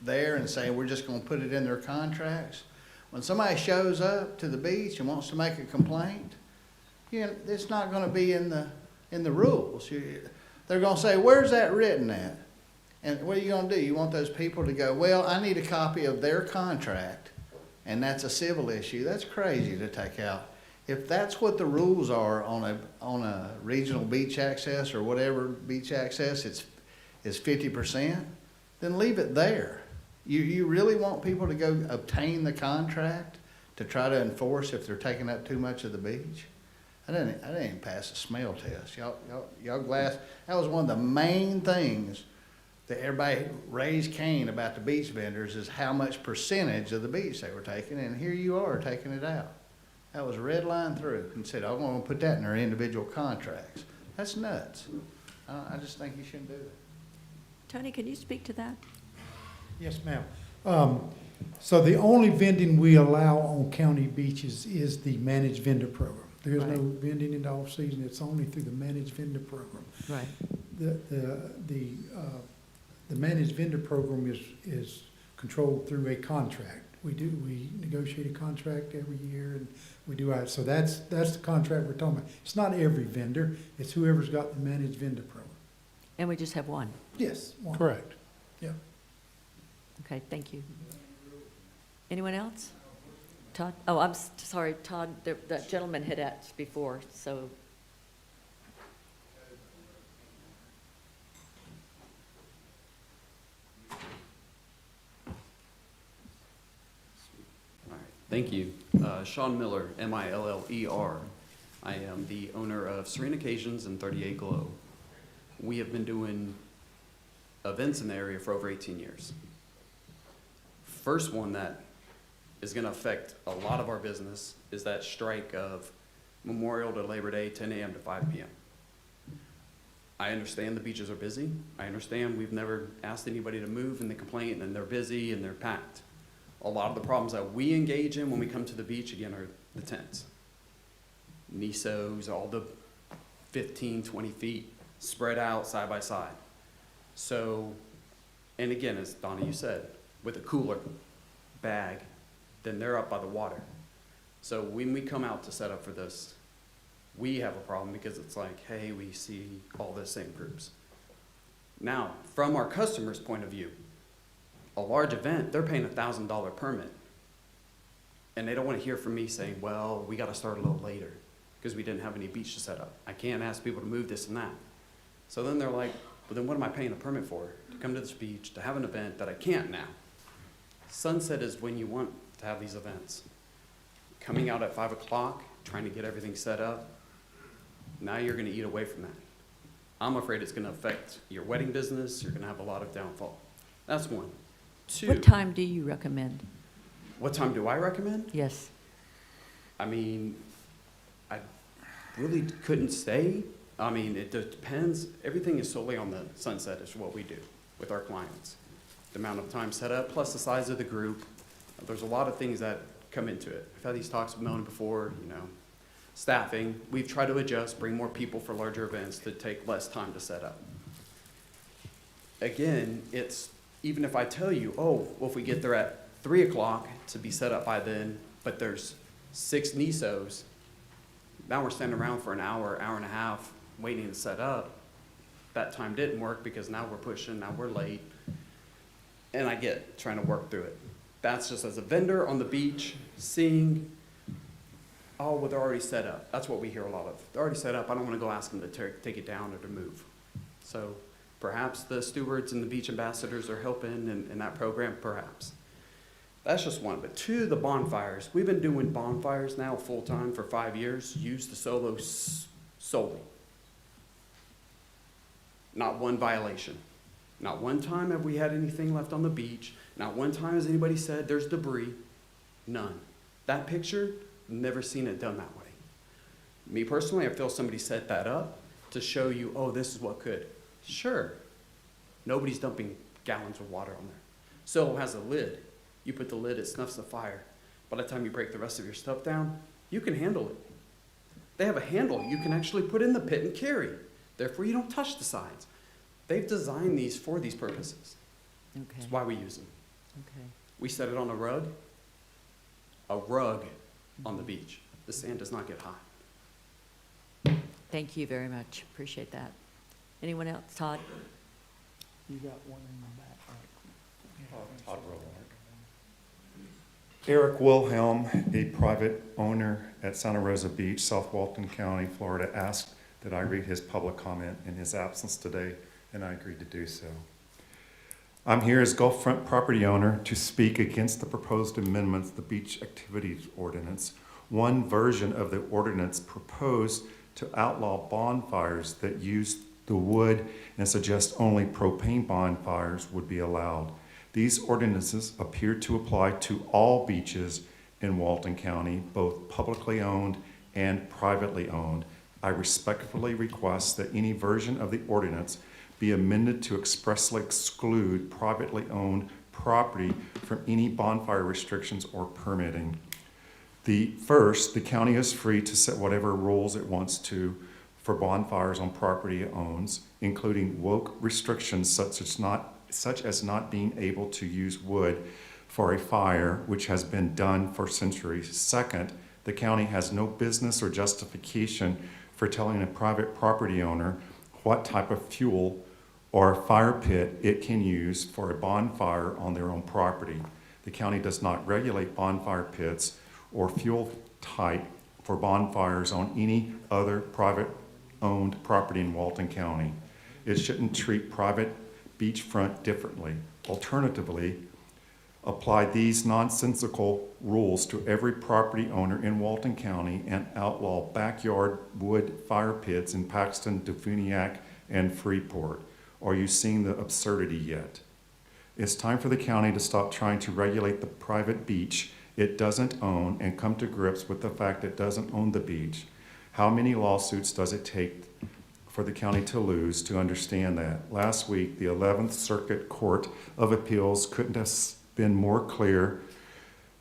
there and say, we're just gonna put it in their contracts. When somebody shows up to the beach and wants to make a complaint, it's not gonna be in the rules. They're gonna say, where's that written at? And what are you gonna do? You want those people to go, well, I need a copy of their contract, and that's a civil issue. That's crazy to take out. If that's what the rules are on a regional beach access or whatever beach access, is 50%, then leave it there. You really want people to go obtain the contract to try to enforce if they're taking up too much of the beach? I didn't even pass a smell test. Y'all glass, that was one of the main things that everybody raised Cain about the beach vendors, is how much percentage of the beach they were taking, and here you are taking it out. That was a red line through, and said, I'm gonna put that in their individual contracts. That's nuts. I just think you shouldn't do that. Tony, can you speak to that? Yes, ma'am. So the only vending we allow on county beaches is the managed vendor program. There's no vending in the off-season, it's only through the managed vendor program. Right. The managed vendor program is controlled through a contract. We negotiate a contract every year, and we do it. So that's the contract we're talking about. It's not every vendor, it's whoever's got the managed vendor program. And we just have one? Yes. One. Correct. Yeah. Okay, thank you. Anyone else? Todd? Oh, I'm sorry, Todd, that gentleman had asked before, so. Thank you. Sean Miller, M-I-L-L-E-R. I am the owner of Serene Occasions and 38 Glow. We have been doing events in the area for over 18 years. First one that is going to affect a lot of our business is that strike of Memorial to Labor Day, 10 a.m. to 5 p.m. I understand the beaches are busy. I understand we've never asked anybody to move and they complain and they're busy and they're packed. A lot of the problems that we engage in when we come to the beach, again, are the tents. NISOs, all the 15, 20 feet spread out side by side. So, and again, as Donna, you said, with a cooler bag, then they're up by the water. So when we come out to set up for this, we have a problem because it's like, hey, we see all the same groups. Now, from our customer's point of view, a large event, they're paying $1,000 permit. And they don't want to hear from me saying, well, we got to start a little later because we didn't have any beach to set up. I can't ask people to move this and that. So then they're like, well, then what am I paying a permit for? To come to this beach, to have an event that I can't now. Sunset is when you want to have these events. Coming out at 5 o'clock, trying to get everything set up, now you're going to eat away from that. I'm afraid it's going to affect your wedding business. You're going to have a lot of downfall. That's one. Two. What time do you recommend? What time do I recommend? Yes. I mean, I really couldn't say. I mean, it depends. Everything is solely on the sunset is what we do with our clients. The amount of time set up, plus the size of the group. There's a lot of things that come into it. I've had these talks with Mona before, staffing. We've tried to adjust, bring more people for larger events to take less time to set up. Again, it's, even if I tell you, oh, well, if we get there at 3 o'clock to be set up by then, but there's 6 NISOs, now we're standing around for an hour, hour and a half, waiting to set up. That time didn't work because now we're pushing, now we're late. And I get trying to work through it. That's just as a vendor on the beach, seeing, oh, well, they're already set up. That's what we hear a lot of. They're already set up. I don't want to go ask them to take it down or to move. So perhaps the stewards and the beach ambassadors are helping in that program, perhaps. That's just one. But two, the bonfires. We've been doing bonfires now full-time for 5 years, used the solo solely. Not one violation. Not one time have we had anything left on the beach. Not one time has anybody said there's debris. None. That picture, never seen it done that way. Me personally, I feel somebody set that up to show you, oh, this is what could. Sure. Nobody's dumping gallons of water on there. Solo has a lid. You put the lid, it snuffs the fire. By the time you break the rest of your stuff down, you can handle it. They have a handle you can actually put in the pit and carry. Therefore, you don't touch the sides. They've designed these for these purposes. Okay. That's why we use them. Okay. We set it on a rug on the beach. The sand does not get hot. Thank you very much. Appreciate that. Anyone else? Todd? You got one in the back, Todd Rowland. Eric Wilhelm, a private owner at Santa Rosa Beach, South Walton County, Florida, asked that I read his public comment in his absence today, and I agreed to do so. I'm here as Gulffront property owner to speak against the proposed amendments to the Beach Activities Ordinance. One version of the ordinance proposed to outlaw bonfires that use the wood and suggest only propane bonfires would be allowed. These ordinances appear to apply to all beaches in Walton County, both publicly owned and privately owned. I respectfully request that any version of the ordinance be amended to expressly exclude privately owned property from any bonfire restrictions or permitting. First, the county is free to set whatever rules it wants to for bonfires on property it owns, including woke restrictions such as not being able to use wood for a fire, which has been done for centuries. Second, the county has no business or justification for telling a private property owner what type of fuel or fire pit it can use for a bonfire on their own property. The county does not regulate bonfire pits or fuel type for bonfires on any other private-owned property in Walton County. It shouldn't treat private beachfront differently. Alternatively, apply these nonsensical rules to every property owner in Walton County and outlaw backyard wood fire pits in Paxton, Defuniak, and Freeport. Are you seeing the absurdity yet? It's time for the county to stop trying to regulate the private beach it doesn't own and come to grips with the fact it doesn't own the beach. How many lawsuits does it take for the county to lose to understand that? Last week, the 11th Circuit Court of Appeals couldn't have been more clear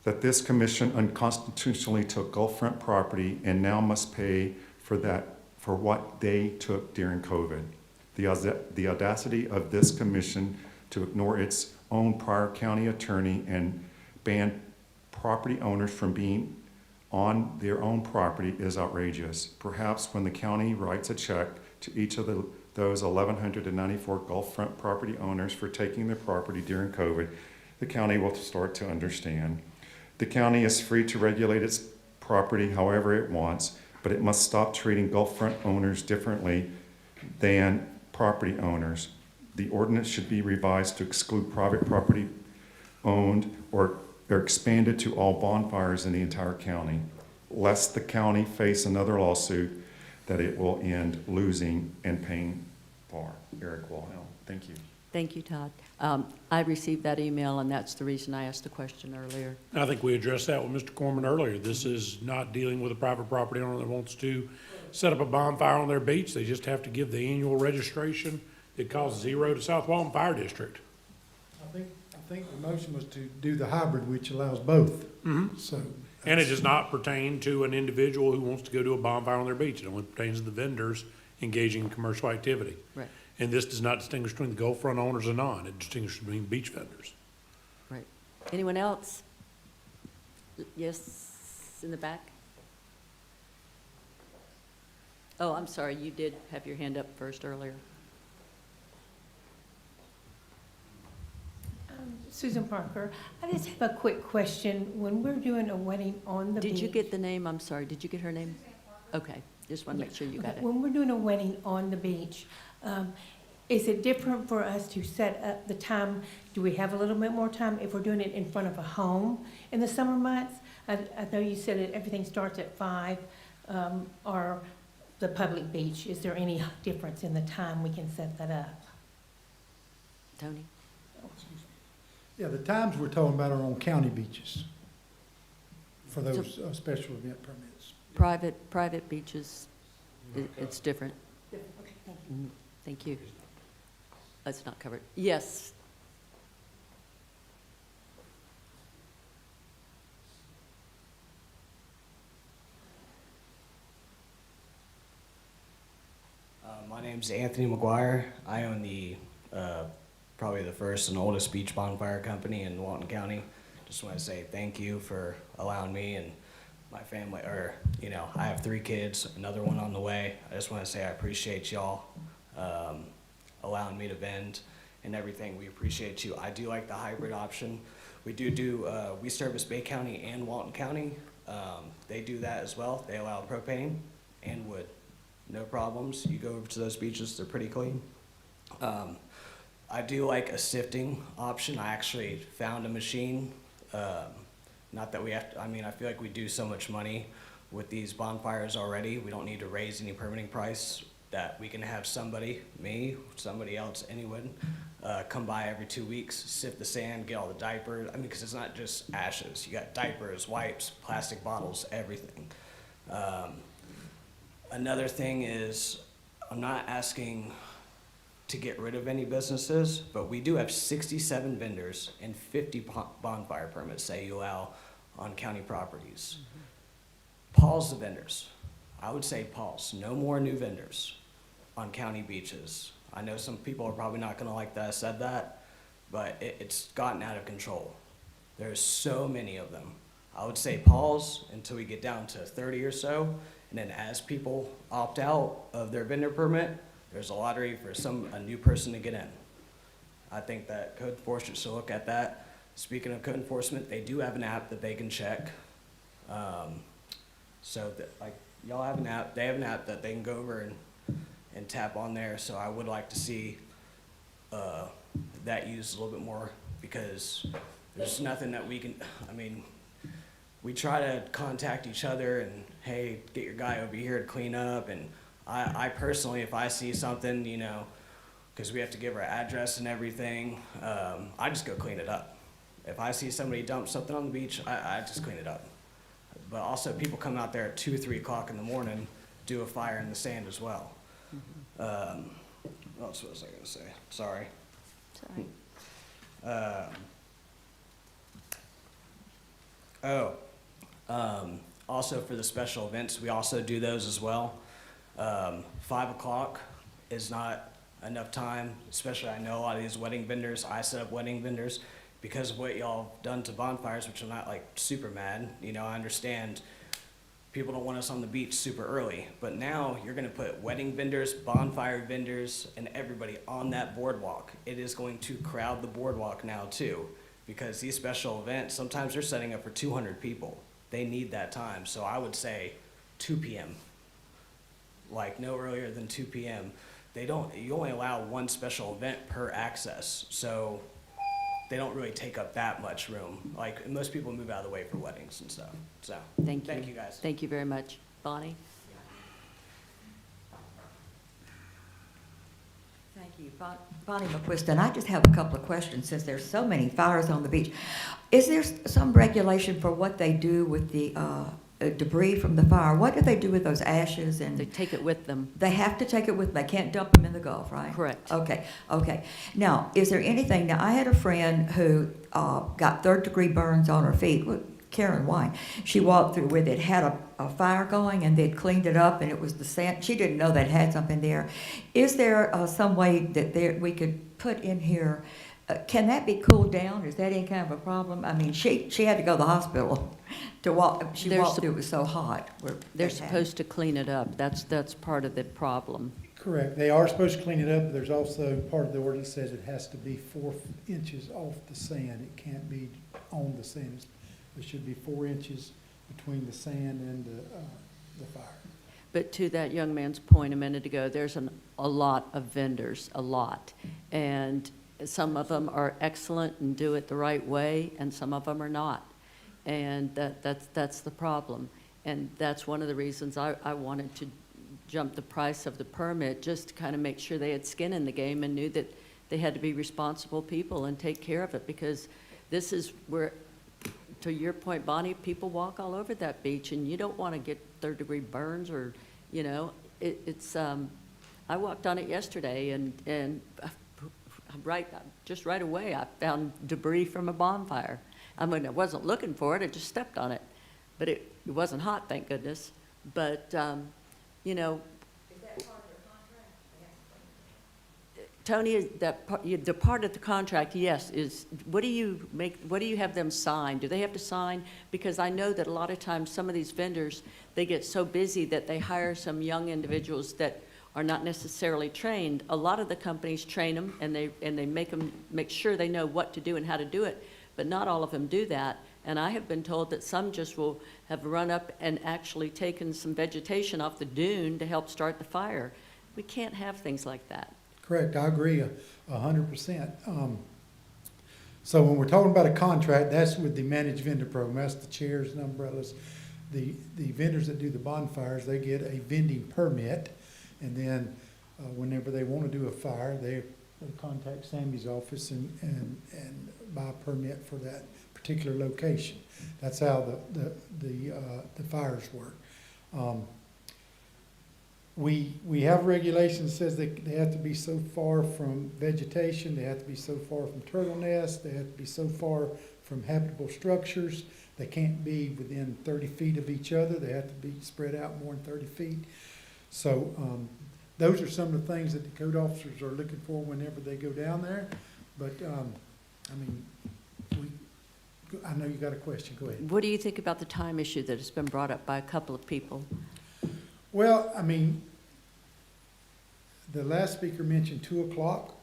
that this commission unconstitutionally took Gulffront property and now must pay for what they took during COVID. The audacity of this commission to ignore its own prior county attorney and ban property owners from being on their own property is outrageous. Perhaps when the county writes a check to each of those 1,194 Gulffront property owners for taking their property during COVID, the county will start to understand. The county is free to regulate its property however it wants, but it must stop treating Gulffront owners differently than property owners. The ordinance should be revised to exclude private property owned or expanded to all bonfires in the entire county, lest the county face another lawsuit that it will end losing and paying for. Eric Wilhelm, thank you. Thank you, Todd. I received that email, and that's the reason I asked the question earlier. I think we addressed that with Mr. Corman earlier. This is not dealing with a private property owner that wants to set up a bonfire on their beach. They just have to give the annual registration. It costs $0 to South Walton Fire District. I think the motion was to do the hybrid, which allows both. Mm-hmm. So. And it does not pertain to an individual who wants to go to a bonfire on their beach. It only pertains to the vendors engaging in commercial activity. Right. And this does not distinguish between the Gulffront owners and non. It distinguishes between beach vendors. Right. Anyone else? Yes, in the back? Oh, I'm sorry, you did have your hand up first earlier. Susan Parker, I just have a quick question. When we're doing a wedding on the beach. Did you get the name? I'm sorry, did you get her name? Okay, just want to make sure you got it. When we're doing a wedding on the beach, is it different for us to set up the time? Do we have a little bit more time if we're doing it in front of a home in the summer months? I know you said that everything starts at 5, or the public beach. Is there any difference in the time we can set that up? Tony? Yeah, the times we're talking about are on county beaches for those special event permits. Private beaches, it's different. Okay, thank you. Thank you. That's not covered. Yes. My name's Anthony McGuire. I own the probably the first and oldest beach bonfire company in Walton County. Just want to say thank you for allowing me and my family, or, you know, I have 3 kids, another one on the way. I just want to say I appreciate y'all allowing me to vend and everything. We appreciate you. I do like the hybrid option. We we service Bay County and Walton County. They do that as well. They allow propane and wood. No problems. You go over to those beaches, they're pretty clean. I do like a sifting option. I actually found a machine. Not that we have to, I mean, I feel like we do so much money with these bonfires already. We don't need to raise any permitting price, that we can have somebody, me, somebody else, anyone, come by every 2 weeks, sift the sand, get all the diapers. I mean, because it's not just ashes. You got diapers, wipes, plastic bottles, everything. Another thing is, I'm not asking to get rid of any businesses, but we do have 67 vendors and 50 bonfire permits that you allow on county properties. Pause the vendors. I would say pause. No more new vendors on county beaches. I know some people are probably not gonna like that I said that, but it's gotten out of control. There's so many of them. I would say pause until we get down to 30 or so, and then as people opt out of their vendor permit, there's a lottery for a new person to get in. I think that code enforcement should look at that. Speaking of code enforcement, they do have an app that they can check. So that, like, y'all have an app, they have an app that they can go over and tap on there. So I would like to see that used a little bit more, because there's nothing that we can, I mean, we try to contact each other and, hey, get your guy over here to clean up. And I personally, if I see something, you know, because we have to give our address and everything, I just go clean it up. If I see somebody dump something on the beach, I just clean it up. But also, people come out there at 2, 3 o'clock in the morning, do a fire in the sand as well. What else was I gonna say? Sorry. Also for the special events, we also do those as well. 5 o'clock is not enough time, especially I know a lot of these wedding vendors, I set up wedding vendors because of what y'all done to bonfires, which I'm not like super mad. You know, I understand people don't want us on the beach super early, but now you're gonna put wedding vendors, bonfire vendors, and everybody on that boardwalk. It is going to crowd the boardwalk now too, because these special events, sometimes they're setting up for 200 people. They need that time, so I would say 2 p.m. Like no earlier than 2 p.m. You only allow one special event per access, so they don't really take up that much room. Like, most people move out of the way for weddings and stuff, so. Thank you. Thank you, guys. Thank you very much. Bonnie? Thank you. Bonnie McQuiston, I just have a couple of questions since there's so many fires on the beach. Is there some regulation for what they do with the debris from the fire? What do they do with those ashes? And They take it with them. they have to take it with them. They can't dump them in the Gulf, right? Correct. Okay. Now, is there anything, now I had a friend who got 3rd-degree burns on her feet, Karen Wine. She walked through with it, had a fire going, and they'd cleaned it up, and it was the sand. She didn't know they'd had something there. Is there some way that we could put in here, can that be cooled down? Is that any kind of a problem? I mean, she had to go to the hospital to walk. She walked through, it was so hot. They're supposed to clean it up. That's part of the problem. Correct. They are supposed to clean it up, but there's also part of the ordinance says it has to be 4 inches off the sand. It can't be on the sand. It should be 4 inches between the sand and the fire. But to that young man's point a minute ago, there's a lot of vendors, a lot. And some of them are excellent and do it the right way, and some of them are not. And that's the problem. And that's one of the reasons I wanted to jump the price of the permit, just to kind of make sure they had skin in the game and knew that they had to be responsible people and take care of it, because this is where, to your point, Bonnie, people walk all over that beach, and you don't want to get 3rd-degree burns or, you know, it's. I walked on it yesterday, and just right away, I found debris from a bonfire. I mean, I wasn't looking for it; I just stepped on it, but it wasn't hot, thank goodness. But you know. Is that part of their contract? Tony, the part of the contract, yes, is, what do you have them sign? Do they have to sign? Because I know that a lot of times, some of these vendors, they get so busy that they hire some young individuals that are not necessarily trained. A lot of the companies train them, and they make sure they know what to do and how to do it, but not all of them do that. And I have been told that some just will have run up and actually taken some vegetation off the dune to help start the fire. We can't have things like that. Correct, I agree 100%. So when we're talking about a contract, that's with the managed vendor program, that's the chairs and umbrellas. The vendors that do the bonfires, they get a vending permit, and then whenever they want to do a fire, they contact Sammy's office and buy a permit for that particular location. That's how the fires work. We have regulations that says they have to be so far from vegetation, they have to be so far from turtle nests, they have to be so far from habitable structures. They can't be within 30 feet of each other. They have to be spread out more than 30 feet. So those are some of the things that the code officers are looking for whenever they go down there. But, I mean, I know you got a question. Go ahead. What do you think about the time issue that has been brought up by a couple of people? Well, I mean, the last speaker mentioned 2 o'clock,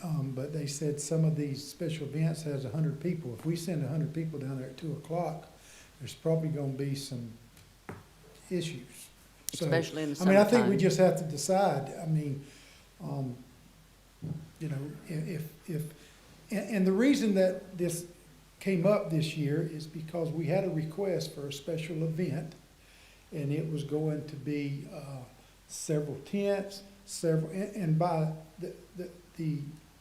but they said some of these special events has 100 people. If we send 100 people down there at 2 o'clock, there's probably going to be some issues. So, Especially in the I mean, I think we summertime. just have to decide. I mean, you know, and the reason that this came up this year is because we had a request for a special event, and it was going to be several tents, and by the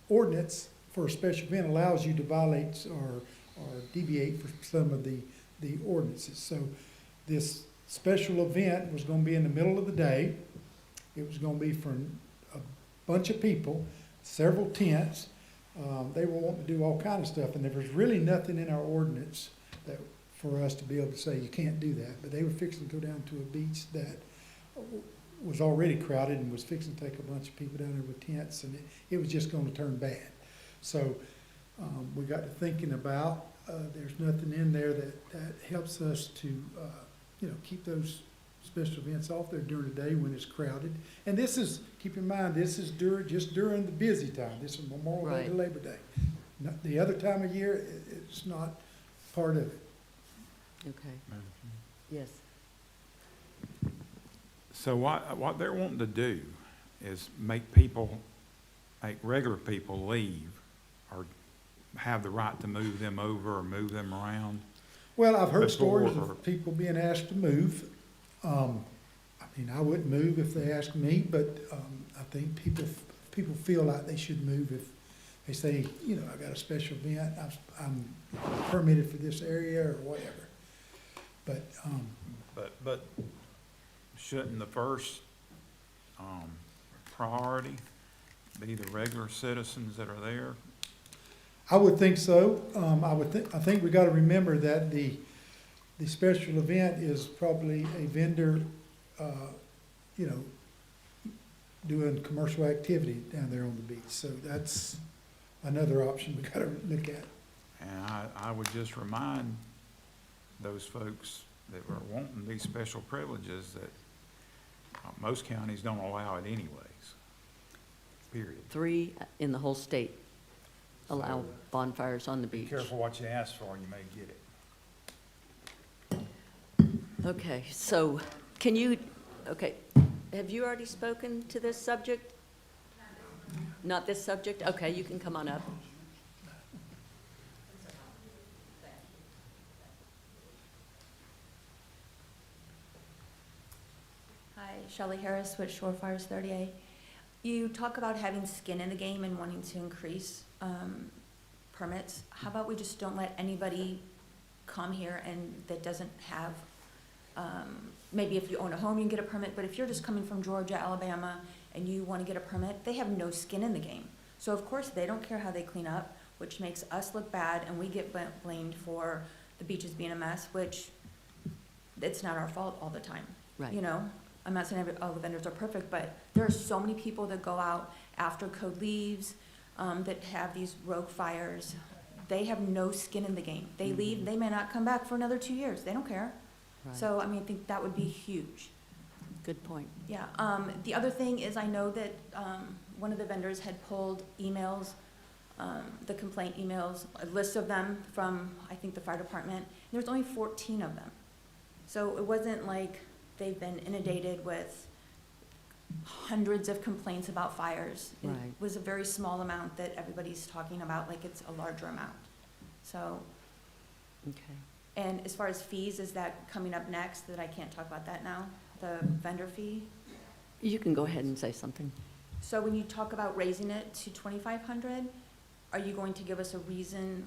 ordinance for a special event allows you to violate or deviate from some of the ordinances. So this special event was going to be in the middle of the day. It was going to be for a bunch of people, several tents. They were wanting to do all kind of stuff, and there was really nothing in our ordinance that for us to be able to say you can't do that. But they were fixing to go down to a beach that was already crowded and was fixing to take a bunch of people down there with tents, and it was just going to turn bad. So we got to thinking about there's nothing in there that helps us to you know, keep those special events off there during the day when it's crowded. And this is, keep in mind, this is just during the busy time. This is Memorial Day to Right. Labor Day. The other time of year, it's not part of it. Okay. Yes. So what they're wanting to do is make regular people leave or have the right to move them over or move them around. Well, I've heard Before stories or- of people being asked to move. I mean, I wouldn't move if they asked me, but I think people feel like they should move if they say, you know, I got a special event, I'm permitted for this area or whatever. But shouldn't the first priority be the regular citizens that are there? I would think so. I think we got to remember that the special event is probably a vendor, you know, doing commercial activity down there on the beach. So that's another option we got to look at. And I would just remind those folks that are wanting these special privileges that most counties don't allow it anyways, period. 3 in the whole state allow bonfires on the Be beach. careful what you ask for, you may get it. Okay, so okay, have you already spoken to this subject? Not this subject? Okay, you can come on up. Hi, Shelley Harris with Shore Fires 30A. You talk about having skin in the game and wanting to increase permits. How about we just don't let anybody come here and that doesn't have, maybe if you own a home, you can get a permit, but if you're just coming from Georgia, Alabama, and you want to get a permit, they have no skin in the game. So of course, they don't care how they clean up, which makes us look bad, and we get blamed for the beaches being a mess, which it's not our fault all the time. Right. You know? I'm not saying all the vendors are perfect, but there are so many people that go out after code leaves, that have these rogue fires. They have no skin in the game. They leave, they may not come back for another 2 years. They don't care. Right. So, I mean, I think that would be huge. Good point. Yeah, the other thing is I know that, one of the vendors had pulled emails, the complaint emails, a list of them from, I think, the fire department. There was only 14 of them. So it wasn't like they've been inundated with hundreds of complaints about fires. It Right. was a very small amount that everybody's talking about, like it's a larger amount. So, Okay. and as far as fees, is that coming up next, that I can't talk about that now? The vendor fee? You can go ahead and say something. So when you talk about raising it to 2,500, are you going to give us a reason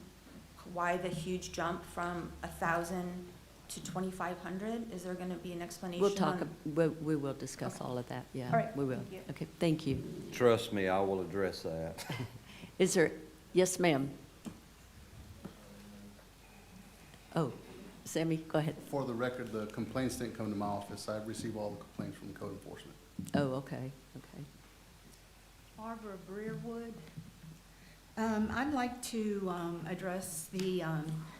why the huge jump from 1,000 to 2,500? Is there gonna be an explanation? We'll talk, on- we will discuss Okay. all of that, yeah. All right, We will. thank you. Okay, thank you. Trust me, I will address that. Is there, yes, ma'am? Oh, Sammy, go ahead. For the record, the complaints didn't come to my office. I receive all the complaints from code enforcement. Oh, okay, okay. Barbara Breerwood. I'd like to address the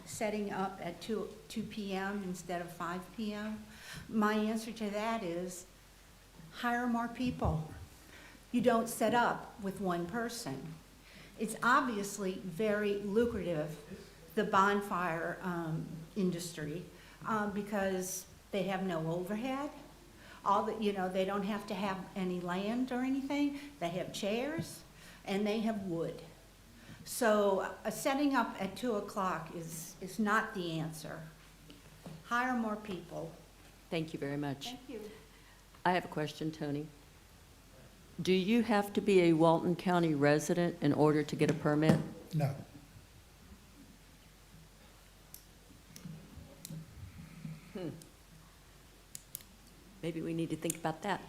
setting up at 2 p.m. instead of 5 p.m. My answer to that is hire more people. You don't set up with one person. It's obviously very lucrative, the bonfire industry, because they have no overhead. All the, you know, they don't have to have any land or anything. They have chairs and they have wood. So setting up at 2 o'clock is not the answer. Hire more people. Thank you very much. Thank you. I have a question, Tony. Do you have to be a Walton County resident in order to get a permit? No. Maybe we need to think about that.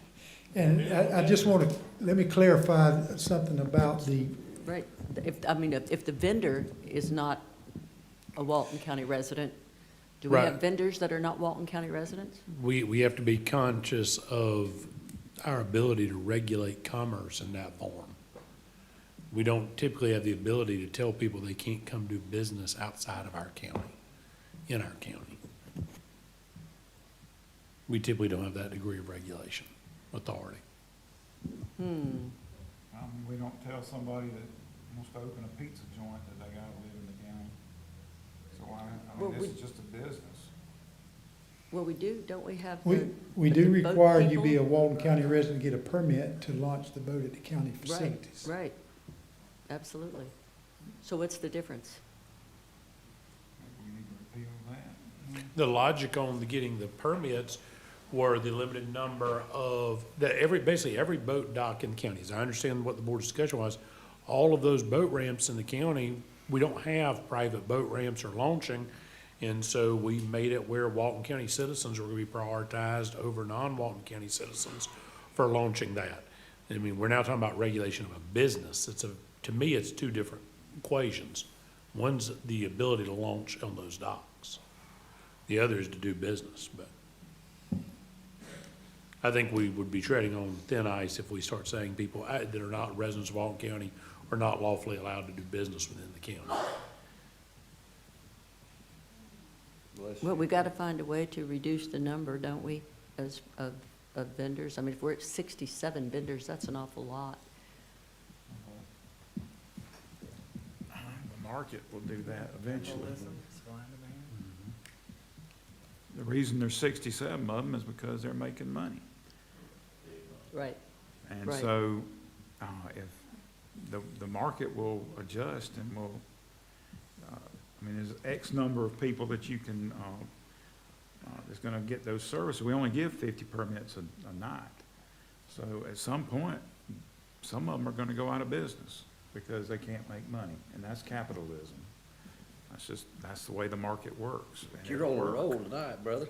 And I just want to, let me clarify something about the, Right. If the vendor is not a Walton County resident, do we Right. have vendors that are not Walton County residents? We have to be conscious of our ability to regulate commerce in that form. We don't typically have the ability to tell people they can't come do business outside of our county, in our county. We typically don't have that degree of regulation authority. We don't tell somebody that wants to open a pizza joint that they gotta live in the county. So Well, this we- is just a business. Well, we do, don't we have we, the? we the do boat require you people? be a Walton County resident to get a permit to launch the boat at the county Right, facilities. right, absolutely. So what's the difference? Maybe we need to repeal that. The logic on getting the permits were the limited number of, basically every boat dock in the county, as I understand what the board's discussion was, all of those boat ramps in the county, we don't have private boat ramps or launching, and so we made it where Walton County citizens were gonna be prioritized over non-Walton County citizens for launching that. I mean, we're now talking about regulation of a business. To me, it's two different equations. One's the ability to launch on those docks. The other is to do business, but I think we would be treading on thin ice if we start saying people that are not residents of Walton County are not lawfully allowed to do business within the county. Well, we got to find a way to reduce the number, don't we, of vendors? I mean, if we're at 67 vendors, that's an awful lot. The market will do that eventually. The reason there's 67 of them is because they're making money. Right. And Right. so, if the market will adjust and will, I mean, there's X number of people that you can, that's gonna get those services. We only give 50 permits a night. So at some point, some of them are gonna go out of business because they can't make money, and that's capitalism. That's the way the market works. and You're it'll on a work. roll tonight, brother.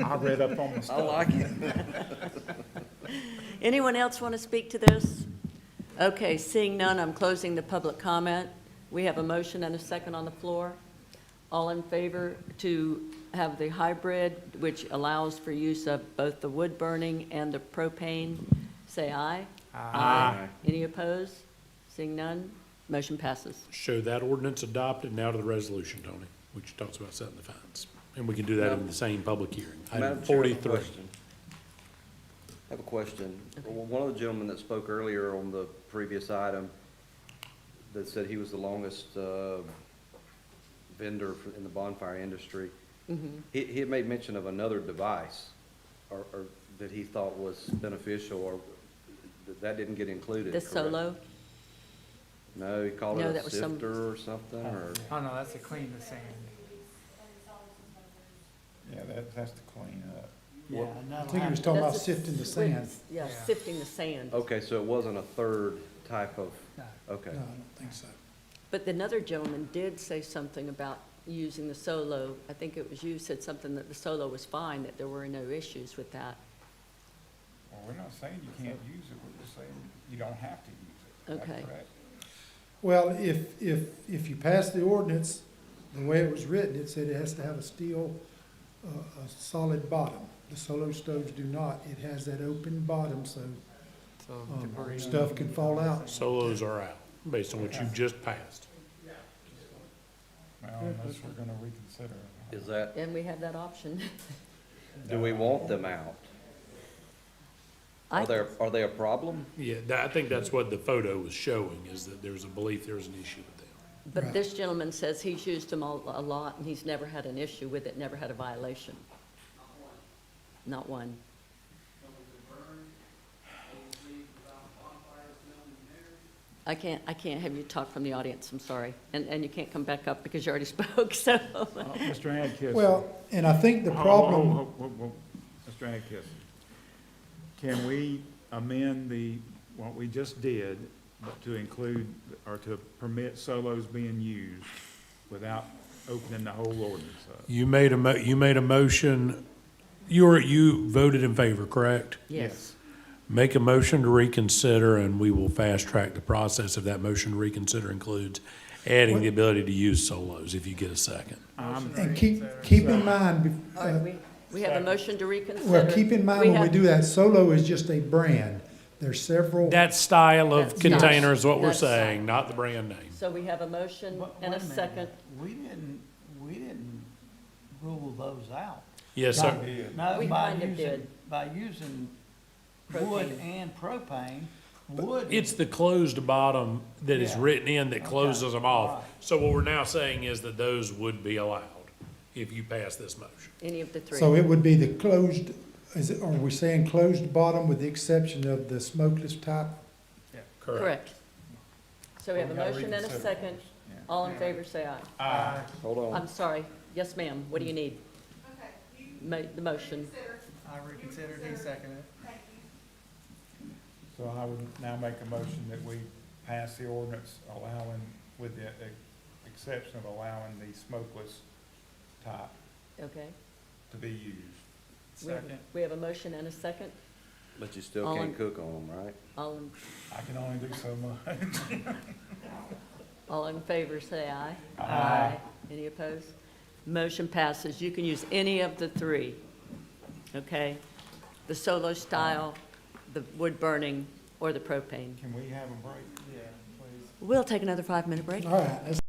I read up on the stuff. I like it. Anyone else want to speak to this? Okay, seeing none, I'm closing the public comment. We have a motion and a second on the floor. All in favor to have the hybrid, which allows for use of both the wood burning and the propane, say aye. Aye. Any opposed? Seeing none, motion passes. Show that ordinance adopted. Now to the resolution, Tony, which talks about setting the fines. And we can do that in the same public hearing. Item Madam Chair, I have a 43. question. I have a question. Well, one of the gentlemen that spoke earlier on the previous item that said he was the longest vendor in the bonfire industry, he had made mention of another device or that he thought was beneficial, or that didn't get included, The correct? Solo? No, he called No, it that a was some- sifter or something, or? Oh, no, that's to clean the sand. Yeah, that's to clean up. Yeah, and I that'll think he was have- talking about That's a sifting the sand. Yeah, Yeah. sifting the sand. Okay, so it wasn't a third type of, No. okay. No, I don't think so. But another gentleman did say something about using the Solo. I think it was you said something that the Solo was fine, that there were no issues with that. Well, we're not saying you can't use it, we're just saying you don't have to use it. Is that Okay. correct? Well, if you pass the ordinance, the way it was written, it said it has to have a steel, a solid bottom. The Solo stoves do not. It has that open bottom, so So debris. stuff can fall out. Solos are out, based on what you've just passed. Well, unless we're gonna reconsider it. Is that, And we have that option. do we want them out? I- Are they a problem? Yeah, I think that's what the photo was showing, is that there's a belief there's an issue with them. But Right. this gentleman says he's used them a lot, and he's never had an issue with it, never had a violation. Not one. I can't have you talk from the audience, I'm sorry. And you can't come back up because you already spoke, so. Mr. Adkisson. Well, and I think the Hold- problem, hold. Mr. Adkisson, can we amend what we just did, but to include, or to permit solos being used without opening the whole ordinance up? You made a motion, you voted in favor, correct? Yes. Make a motion to reconsider, and we will fast-track the process if that motion to reconsider includes adding the ability to use solos, if you get a second. and keep in mind, All right, we have a motion to reconsider. well, keep in mind when we do that, Solo is just a brand. There's several. That style of That's container is what we're that's style. saying, not the brand name. So we have a motion But and a wait minute. second. We didn't rule those out. Yes, sir. No, We by kind of using, did. by using wood Propane. and propane, wood. It's the closed bottom that is Yeah. written in that Okay. closes them All off. right. So what we're now saying is that those would be allowed if you pass this motion. Any of the three. So it would be the closed, are we saying closed bottom with the exception of the smokeless type? Correct. So we have a We gotta motion and a reconsider second. first, yeah. All in favor, say aye. Aye. Hold on. I'm sorry. Yes, ma'am. What do you need? The motion. I reconsidered, he seconded it. So I would now make a motion that we pass the ordinance allowing, with the exception of allowing the smokeless type Okay. to be used. We have a motion and a second. But you still All can't in- cook on them, right? I can only do so much. All in favor, say aye. Aye. Any opposed? Motion passes. You can use any of the three, okay? The Solo style, the wood burning, or the propane. Can we have a break? Yeah, please. We'll take another 5-minute break. All right, let's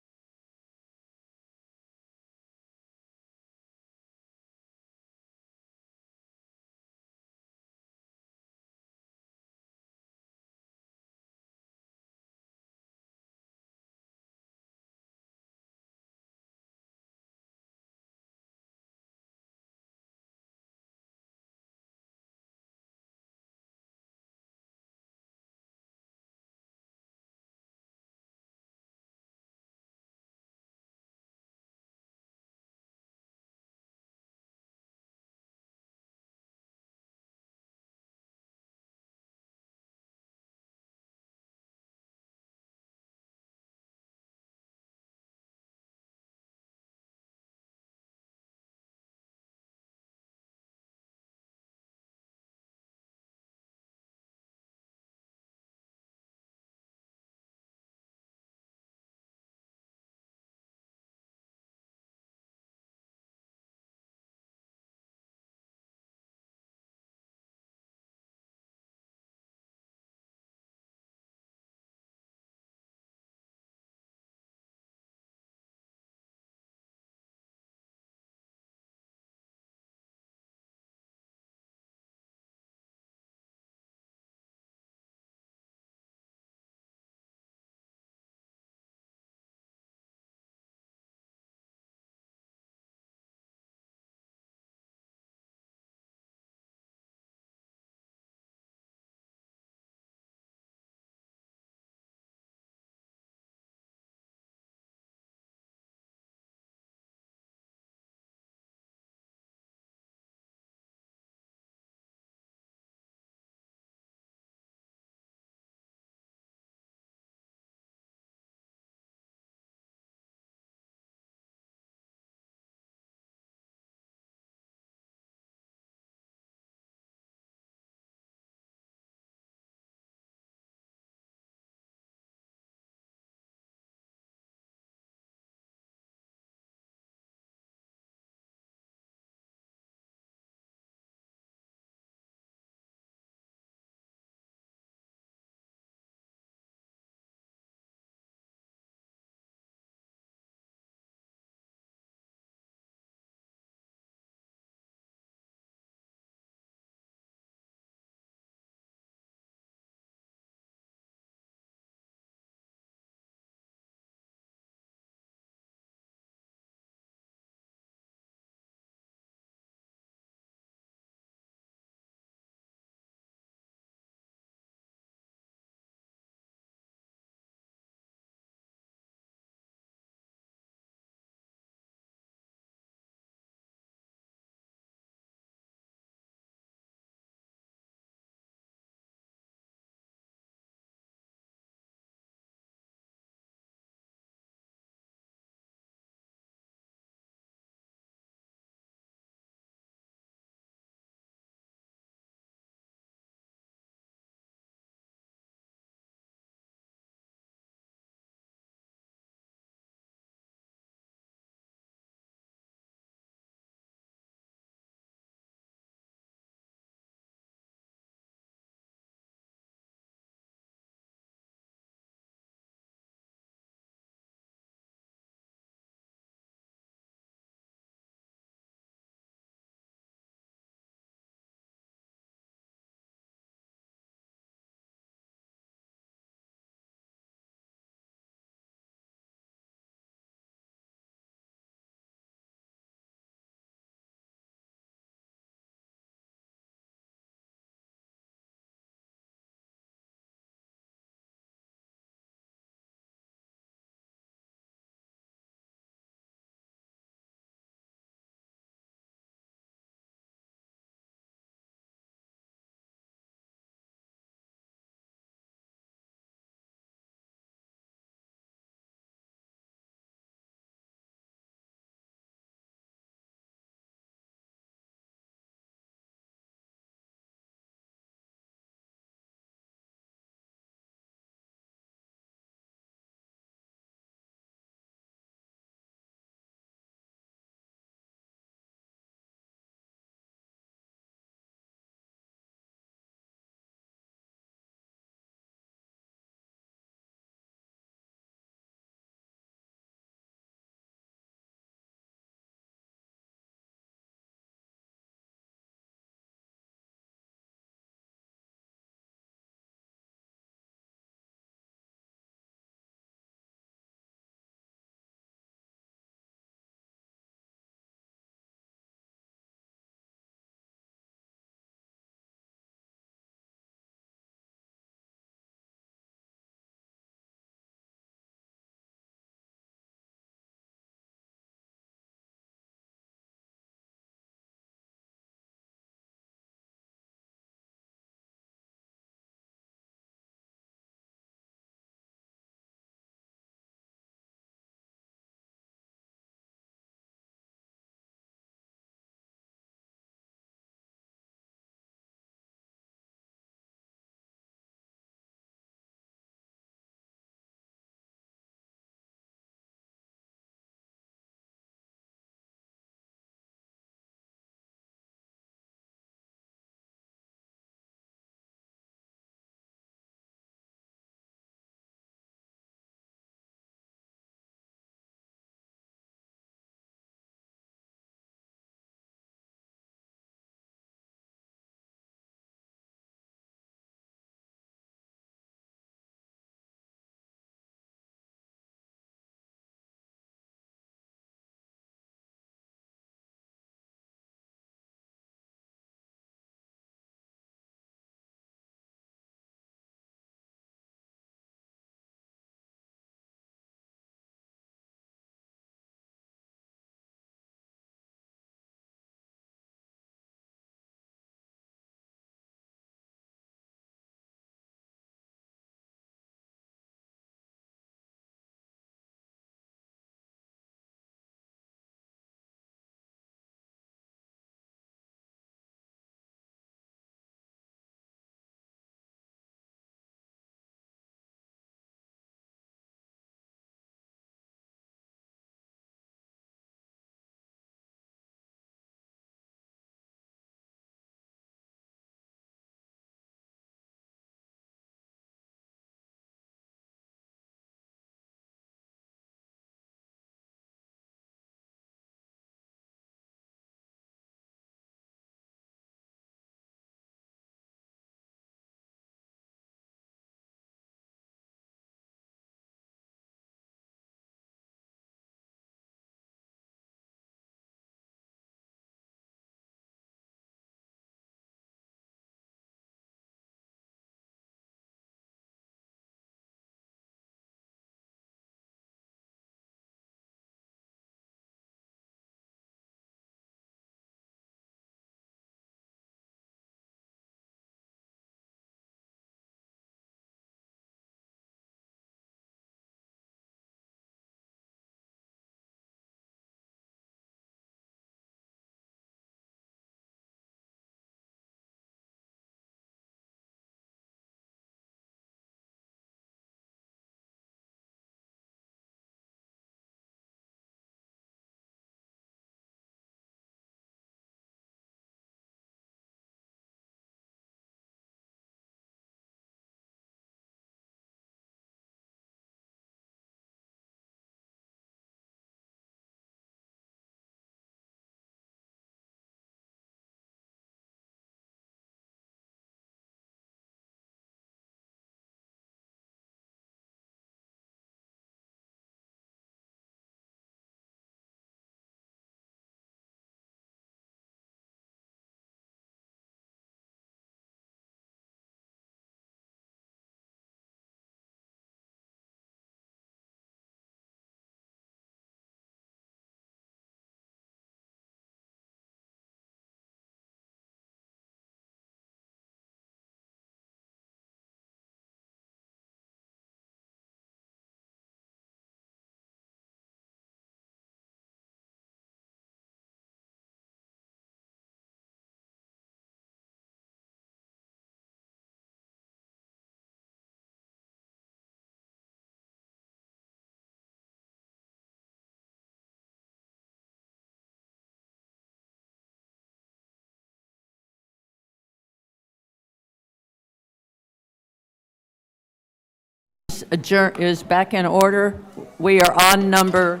is back in order. We are on number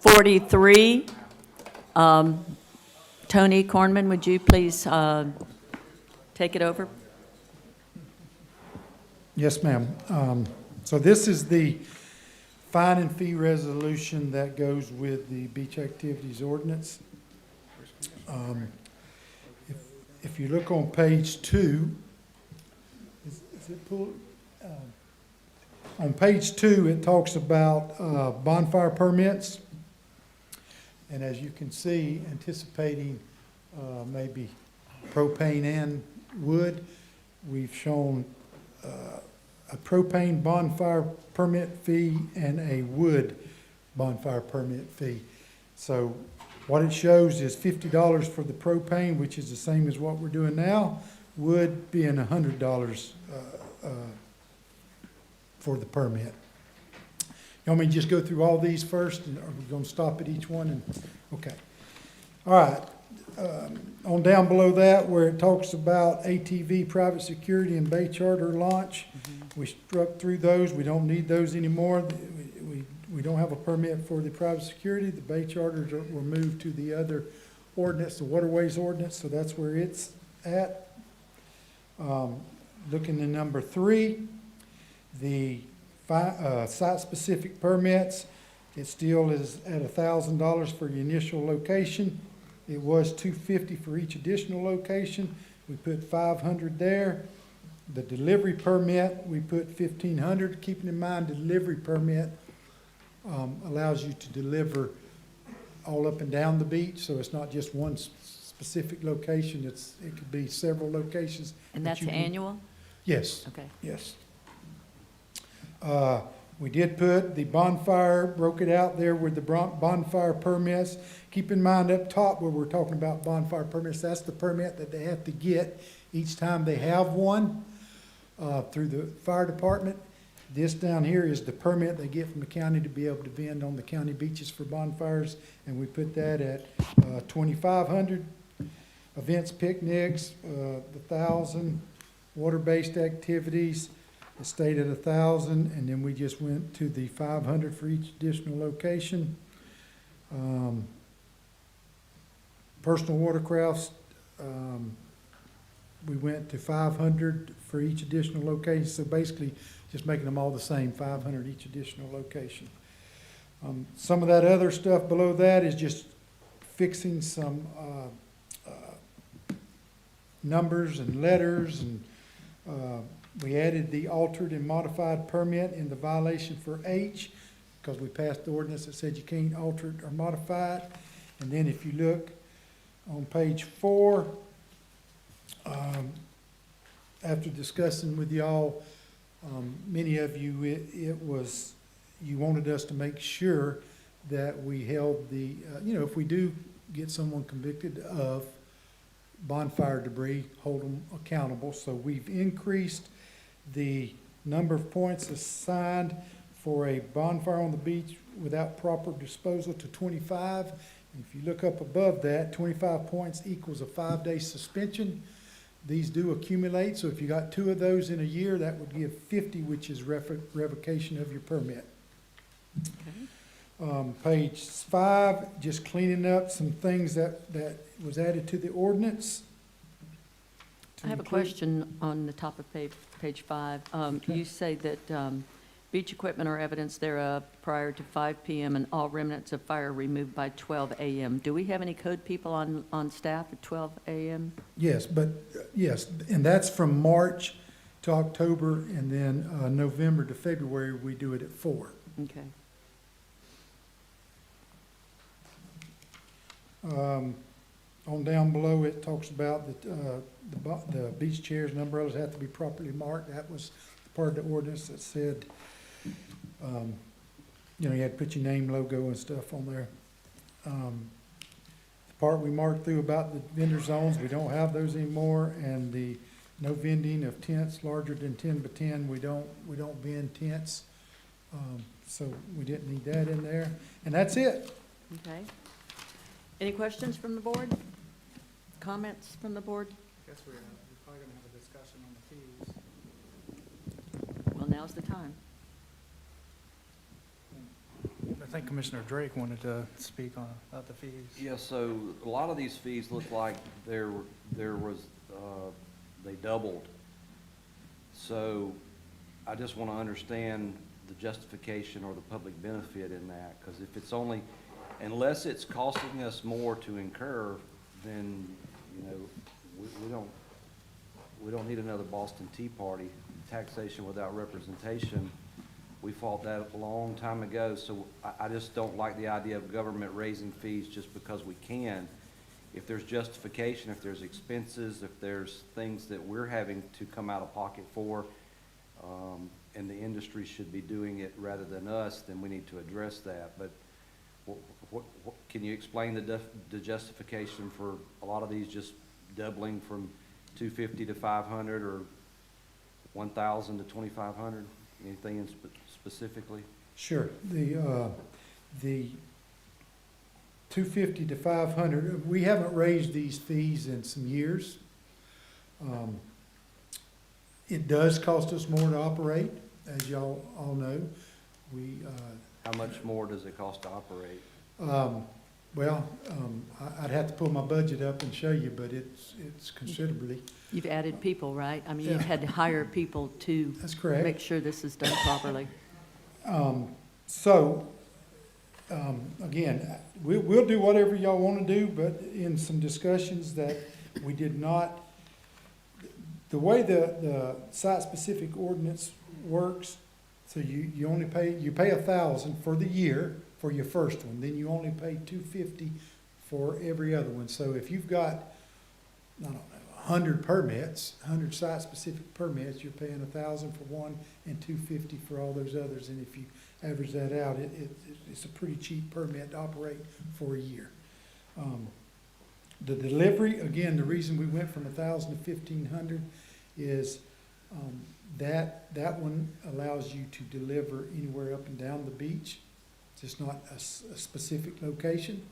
43. Tony Cornman, would you please take it over? Yes, ma'am. So this is the fine and fee resolution that goes with the beach activities ordinance. If you look on page 2, is it pulled? On page 2, it talks about bonfire permits. And as you can see, anticipating maybe propane and wood, we've shown a propane bonfire permit fee and a wood bonfire permit fee. So what it shows is $50 for the propane, which is the same as what we're doing now, wood being $100 for the permit. You want me to just go through all these first, and are we going to stop at each one? And okay. All right. On down below that, where it talks about ATV private security and bay charter launch, we struck through those. We don't need those anymore. We don't have a permit for the private security. The bay charters were moved to the other ordinance, the waterways ordinance, so that's where it's at. Looking at number 3, the site-specific permits, it still is at $1,000 for the initial location. It was $250 for each additional location. We put $500 there. The delivery permit, we put $1,500. Keeping in mind, the delivery permit allows you to deliver all up and down the beach, so it's not just one specific location. It could be several locations. And that that's you can- annual? Yes. Okay. Yes. We did put the bonfire, broke it out there with the bonfire permits. Keep in mind up top where we're talking about bonfire permits, that's the permit that they have to get each time they have one through the fire department. This down here is the permit they get from the county to be able to vend on the county beaches for bonfires, and we put that at $2,500. Events, picnics, 1,000. Water-based activities, it stayed at 1,000, and then we just went to the 500 for each additional location. Personal watercrafts, we went to 500 for each additional location, so basically just making them all the same, 500 each additional location. Some of that other stuff below that is just fixing some numbers and letters, and we added the altered and modified permit in the violation for H, because we passed the ordinance that said you can't alter it or modify it. And then if you look on page 4, after discussing with y'all, many of you, you wanted us to make sure that we held the, if we do get someone convicted of bonfire debris, hold them accountable. So we've increased the number of points assigned for a bonfire on the beach without proper disposal to 25. And if you look up above that, 25 points equals a 5-day suspension. These do accumulate, so if you got 2 of those in a year, that would give 50, which is revocation of your permit. Page 5, just cleaning up some things that was added to the ordinance. I have a question on the top of page 5. You say that beach equipment or evidence thereof prior to 5 p.m. and all remnants of fire removed by 12 a.m. Do we have any code people on staff at 12 a.m.? Yes, yes, and that's from March to October, and then November to February, we do it at 4. Okay. On down below, it talks about that the beach chairs and umbrellas have to be properly marked. That was part of the ordinance that said, you had to put your name, logo, and stuff on there. The part we marked through about the vendor zones, we don't have those anymore, and the no vending of tents larger than 10 by 10. We don't vend tents, so we didn't need that in there. And that's it. Okay. Any questions from the board? Comments from the board? Guess we're probably gonna have a discussion on the fees. Well, now's the time. think Commissioner Drake wanted to speak on, about the fees. Yeah, so a lot of these fees look like there was, they doubled. So I just want to understand the justification or the public benefit in that, because if it's only, unless it's costing us more to incur, then, you know, we don't need another Boston Tea Party, taxation without representation. We fought that a long time ago, so I just don't like the idea of government raising fees just because we can. If there's justification, if there's expenses, if there's things that we're having to come out of pocket for, and the industry should be doing it rather than us, then we need to address that. But what can you explain the justification for a lot of these just doubling from $250 to $500 or $1,000 to $2,500? Anything in specifically? Sure. The 250 to 500, we haven't raised these fees in some years. It does cost us more to operate, as y'all all know. How much more does it cost to operate? I'd have to pull my budget up and show you, but it's considerably. You've added people, right? I mean, Yeah. you've had to hire people to That's correct. make sure this is done properly. Again, we'll do whatever y'all want to do, but in some discussions that we did not, the way the site-specific ordinance works, so you only pay, you pay $1,000 for the year for your first one, then you only pay $250 for every other one. So if you've got, I don't know, 100 permits, 100 site-specific permits, you're paying $1,000 for one and $250 for all those others. And if you average that out, it's a pretty cheap permit to operate for a year. The delivery, again, the reason we went from 1,000 to 1,500 is that one allows you to deliver anywhere up and down the beach. It's not a specific location,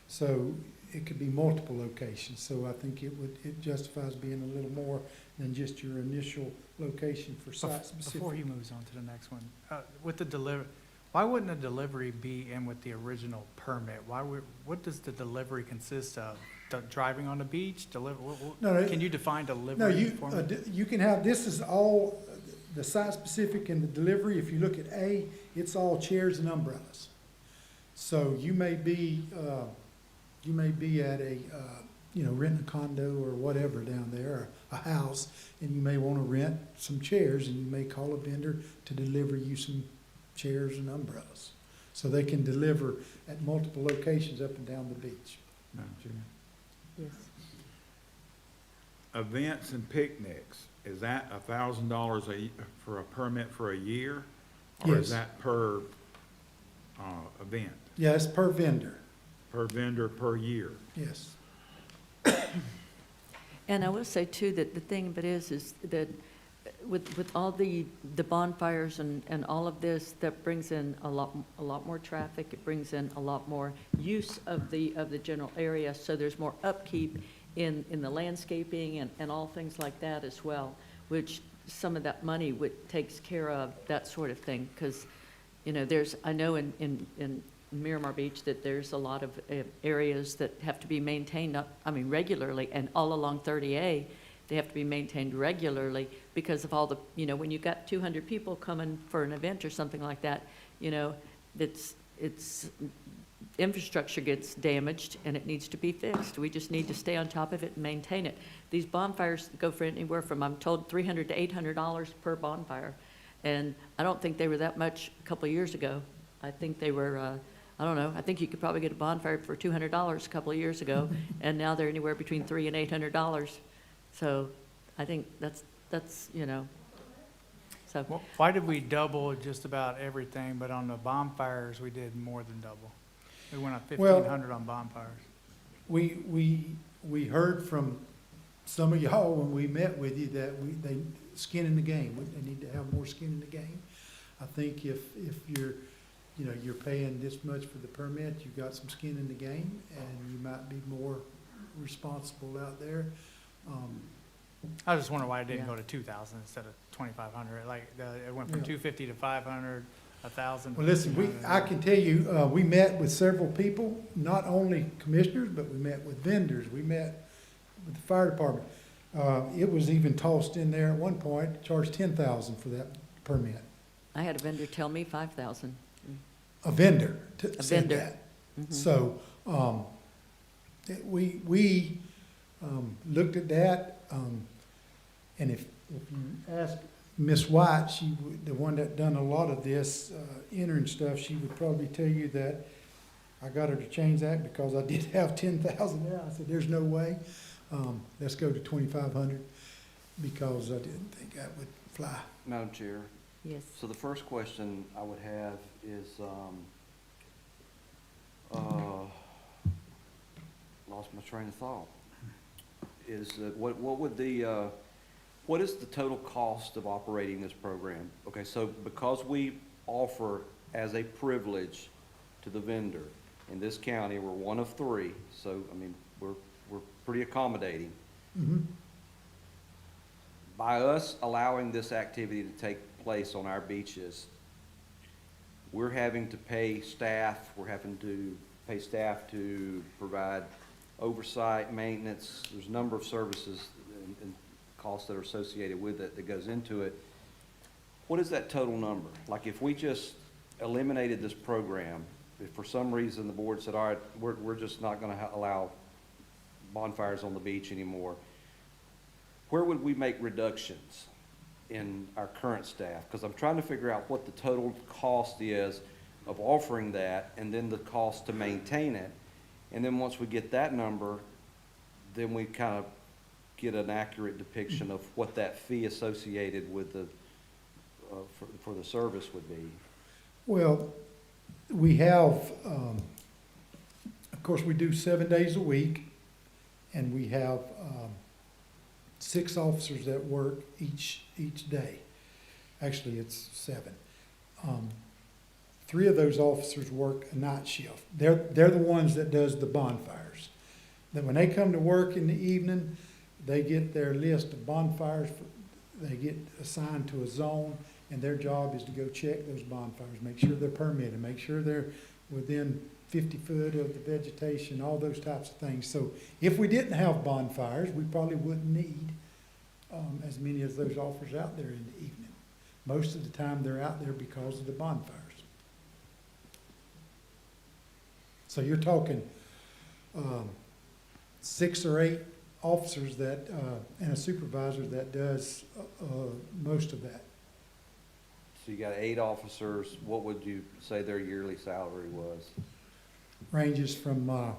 so it could be multiple locations. So I think it justifies being a little more than just your initial location for site specific. Before he moves on to the next one, with the delivery, why wouldn't a delivery be in with the original permit? What does the delivery consist of? Driving on the beach, No, can you define delivery? No, for me? you can have, this is all, the site specific and the delivery. If you look at A, it's all chairs and umbrellas. So you may be at a, renting a condo or whatever down there, or a house, and you may want to rent some chairs, and you may call a vendor to deliver you some chairs and umbrellas. So they can deliver at multiple locations up and down the beach. Madam Chair. Yes. Events and picnics, is that $1,000 for a permit for a year? Or Yes. is that per event? Yeah, it's per vendor, Per vendor per year? yes. And I will say too, that the thing of it is that with all the bonfires and all of this, that brings in a lot more traffic. It brings in a lot more use of the general area, so there's more upkeep in the landscaping and all things like that as well, which some of that money takes care of that sort of thing. Because, I know in Miramar Beach that there's a lot of areas that have to be maintained, regularly, and all along 30A, they have to be maintained regularly because of all the, when you've got 200 people coming for an event or something like that, it's infrastructure gets damaged and it needs to be fixed. We just need to stay on top of it and maintain it. These bonfires go for anywhere from, I'm told, $300 to $800 per bonfire. And I don't think they were that much a couple of years ago. I think they were, I don't know, I think you could probably get a bonfire for $200 a couple of years ago, and now they're anywhere between $300 and $800. So I think that's so. Well, why did we double just about everything, but on the bonfires, we did more than double? We went up 1,500 on bonfires. We heard from some of y'all when we met with you that they skin in the game. They need to have more skin in the game. I think if you're paying this much for the permit, you've got some skin in the game, and you might be more responsible out there. I just wonder why it didn't go to 2,000 instead of 2,500. Like, it went from Yeah. 250 to 500. 1,000. Well, listen, I can tell you, we met with several people, not only commissioners, but we met with vendors, we met with the fire department. It was even tossed in there at one point, charged 10,000 for that permit. I had a vendor tell me 5,000. A vendor A said vendor. that. Mhm. So, we looked at that, and if you ask Miss White, the one that done a lot of this, entering stuff, she would probably tell you that I got her to change that because I did have 10,000 there. I said, there's no way. Let's go to 2,500 because I didn't think that would fly. Madam Chair, Yes. so the first question I would have is, lost my train of thought. Is, what would the, what is the total cost of operating this program? Okay, so because we offer as a privilege to the vendor, in this county, we're one of 3, so, I mean, we're pretty accommodating. Mhm. By us allowing this activity to take place on our beaches, we're having to pay staff, to provide oversight, maintenance. There's a number of services and costs that are associated with it that goes into it. What is that total number? Like if we just eliminated this program, if for some reason the board said, all right, we're just not gonna allow bonfires on the beach anymore, where would we make reductions in our current staff? Because I'm trying to figure out what the total cost is of offering that, and then the cost to maintain it. And then once we get that number, then we kind of get an accurate depiction of what that fee associated with the, for the service would be. Well, we have, of course, we do 7 days a week, and we have 6 officers that work each day. Actually, it's 7. 3 of those officers work a night shift. They're the ones that does the bonfires. Then when they come to work in the evening, they get their list of bonfires. They get assigned to a zone, and their job is to go check those bonfires, make sure they're permitted, make sure they're within 50 foot of the vegetation, all those types of things. So if we didn't have bonfires, we probably wouldn't need as many of those officers out there in the evening. Most of the time, they're out there because of the bonfires. So you're talking 6 or 8 officers that, and a supervisor that does most of that. So you got 8 officers, what would you say their yearly salary was? Ranges from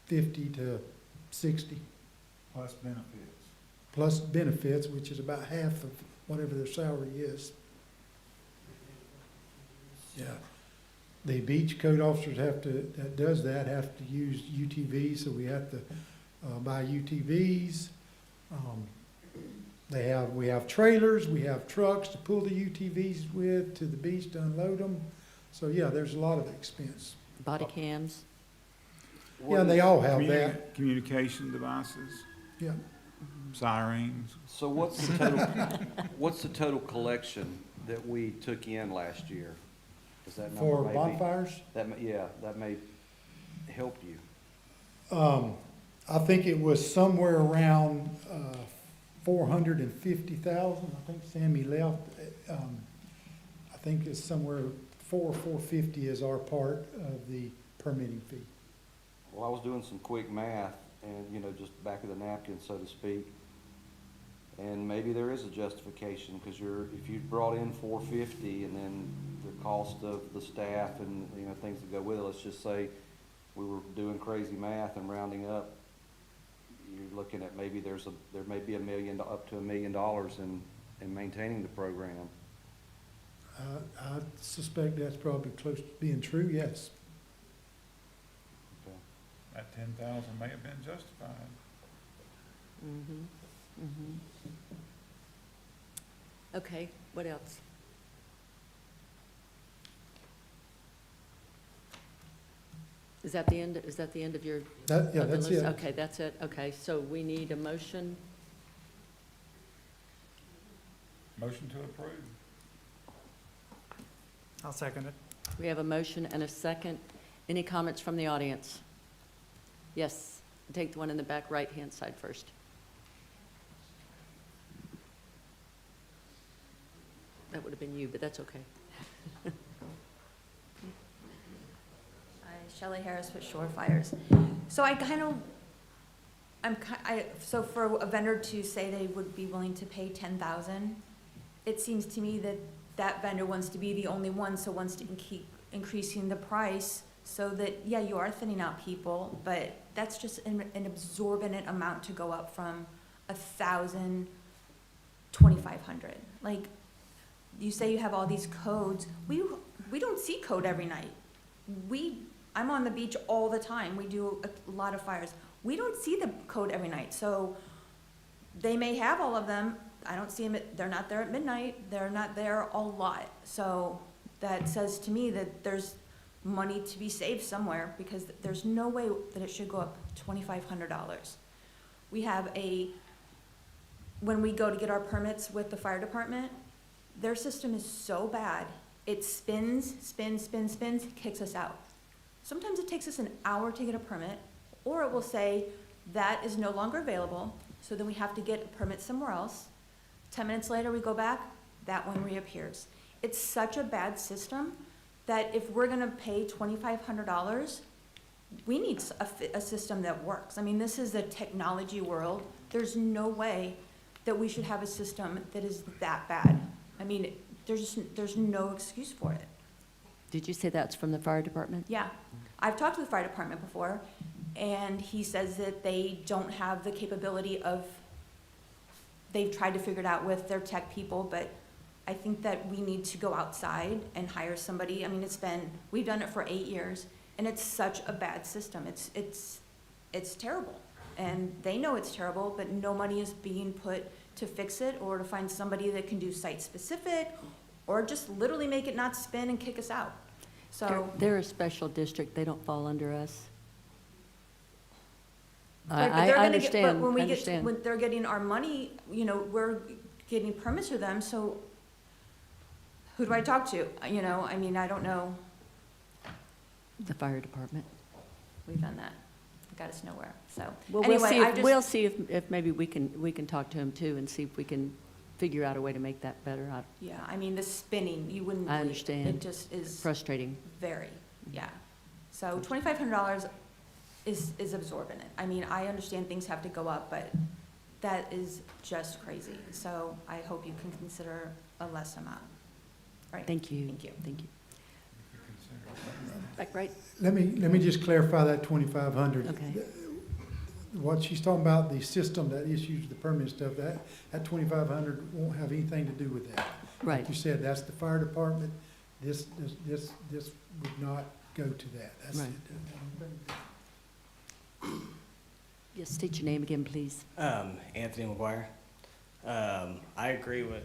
50 to 60. Plus benefits. Plus benefits, which is about half of whatever their salary is. Yeah. The beach code officers that does that have to use UTVs, so we have to buy UTVs. We have trailers, we have trucks to pull the UTVs with to the beach to unload them. So yeah, there's a lot of expense. Body cams? Yeah, they all have that. Communication devices, Yeah. sirens. So what's the total, what's the total collection that we took in last year? Is that number For maybe- bonfires? That may help you. I think it was somewhere around 450,000. I think Sammy left. I think it's somewhere 450 is our part of the permitting fee. Well, I was doing some quick math and, just back of the napkin, so to speak. And maybe there is a justification, because if you brought in 450 and then the cost of the staff and, things that go with it, let's just say we were doing crazy math and rounding up, you're looking at maybe there may be up to $1 million in maintaining the program. I suspect that's probably close to being true, yes. Okay. That 10,000 may have been justified. Mm-hmm, mm-hmm. Okay, what else? Is that the end of your? Yeah, of the that's list? it. Okay, that's it. Okay, so we need a motion. Motion to approve. I'll second it. We have a motion and a second. Any comments from the audience? Yes, take the one in the back right-hand side first. That would have been you, but that's okay. Hi, Shelley Harris with Shore Fires. So so for a vendor to say they would be willing to pay 10,000, it seems to me that that vendor wants to be the only one, so wants to keep increasing the price so that, yeah, you are thinning out people, but that's just an exorbitant amount to go up from 1,000, 2,500. Like, you say you have all these codes. We don't see code every night. I'm on the beach all the time. We do a lot of fires. We don't see the code every night. So they may have all of them. I don't see them. They're not there at midnight. They're not there a lot. So that says to me that there's money to be saved somewhere, because there's no way that it should go up $2,500. We have when we go to get our permits with the fire department, their system is so bad. It spins, kicks us out. Sometimes it takes us an hour to get a permit, or it will say that is no longer available, so then we have to get a permit somewhere else. 10 minutes later, we go back, that one reappears. It's such a bad system that if we're gonna pay $2,500, we need a system that works. I mean, this is a technology world. There's no way that we should have a system that is that bad. I mean, there's no excuse for it. Did you say that's from the fire department? Yeah, I've talked to the fire department before, and he says that they don't have the capability of, they've tried to figure it out with their tech people, but I think that we need to go outside and hire somebody. I mean, we've done it for 8 years, and it's such a bad system. It's terrible, and they know it's terrible, but no money is being put to fix it or to find somebody that can do site-specific or just literally make it not spin and kick us out. So, They're a special district. They don't fall under us. but I they're gonna understand, but when I we understand. when they're getting our money, we're getting permits for them, so who do I talk to? I mean, I don't know. The fire department. We've done that. It got us nowhere, so. Well, Anyway, we'll see if maybe we can talk to him too and see if we can figure out a way to make that better. Yeah, I mean, the spinning, you wouldn't I believe. understand. It just is Frustrating. very, yeah. So $2,500 is exorbitant. I mean, I understand things have to go up, but that is just crazy. So I hope you can consider a less amount. All right. Thank you. Thank you. Thank you. Back right. Let me just clarify that 2,500. Okay. What she's talking about, the system that issues the permit stuff, that 2,500 won't have anything to do with that. Right. Like you said, that's the fire department. This would not go to that. That's Right. Yes, state your name again, please. Anthony McGuire. I agree with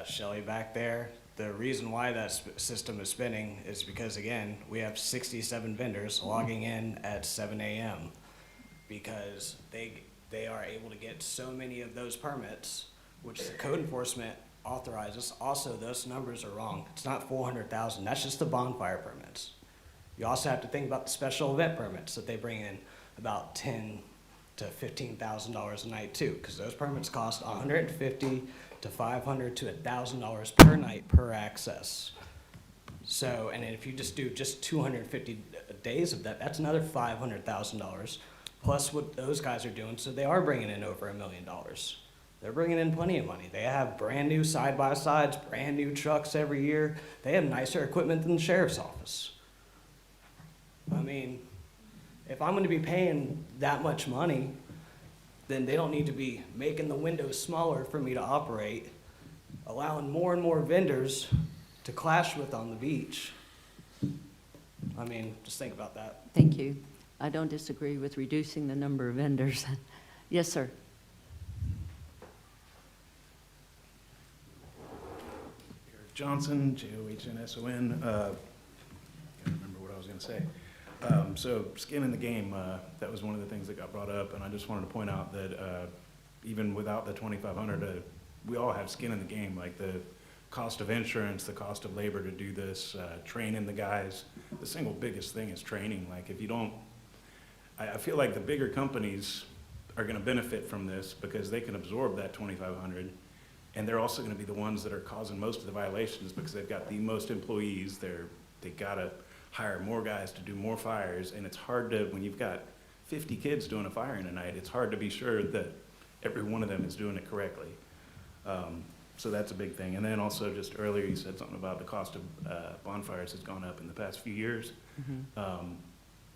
Shelley back there. The reason why that system is spinning is because, again, we have 67 vendors logging in at 7 a.m. because they are able to get so many of those permits, which the code enforcement authorizes. Also, those numbers are wrong. It's not 400,000. That's just the bonfire permits. You also have to think about the special event permits that they bring in, about $10,000 to $15,000 a night too, because those permits cost $150 to $500 to $1,000 per night per access. So, and if you just do 250 days of that, that's another $500,000 plus what those guys are doing. So they are bringing in over $1 million. They're bringing in plenty of money. They have brand new side-by-sides, brand new trucks every year. They have nicer equipment than the sheriff's office. I mean, if I'm going to be paying that much money, then they don't need to be making the windows smaller for me to operate, allowing more and more vendors to clash with on the beach. I mean, just think about that. Thank you. I don't disagree with reducing the number of vendors. Yes, sir. Eric Johnson, Johnsson. Can't remember what I was going to say. So skin in the game, that was one of the things that got brought up, and I just wanted to point out that even without the 2,500, we all have skin in the game. Like the cost of insurance, the cost of labor to do this, training the guys. The single biggest thing is training. Like, if you don't, I feel like the bigger companies are gonna benefit from this because they can absorb that 2,500. And they're also gonna be the ones that are causing most of the violations because they've got the most employees. They gotta hire more guys to do more fires. And it's hard to, when you've got 50 kids doing a fire in a night, it's hard to be sure that every one of them is doing it correctly. So that's a big thing. And then also, just earlier, you said something about the cost of bonfires has gone up in the past few years.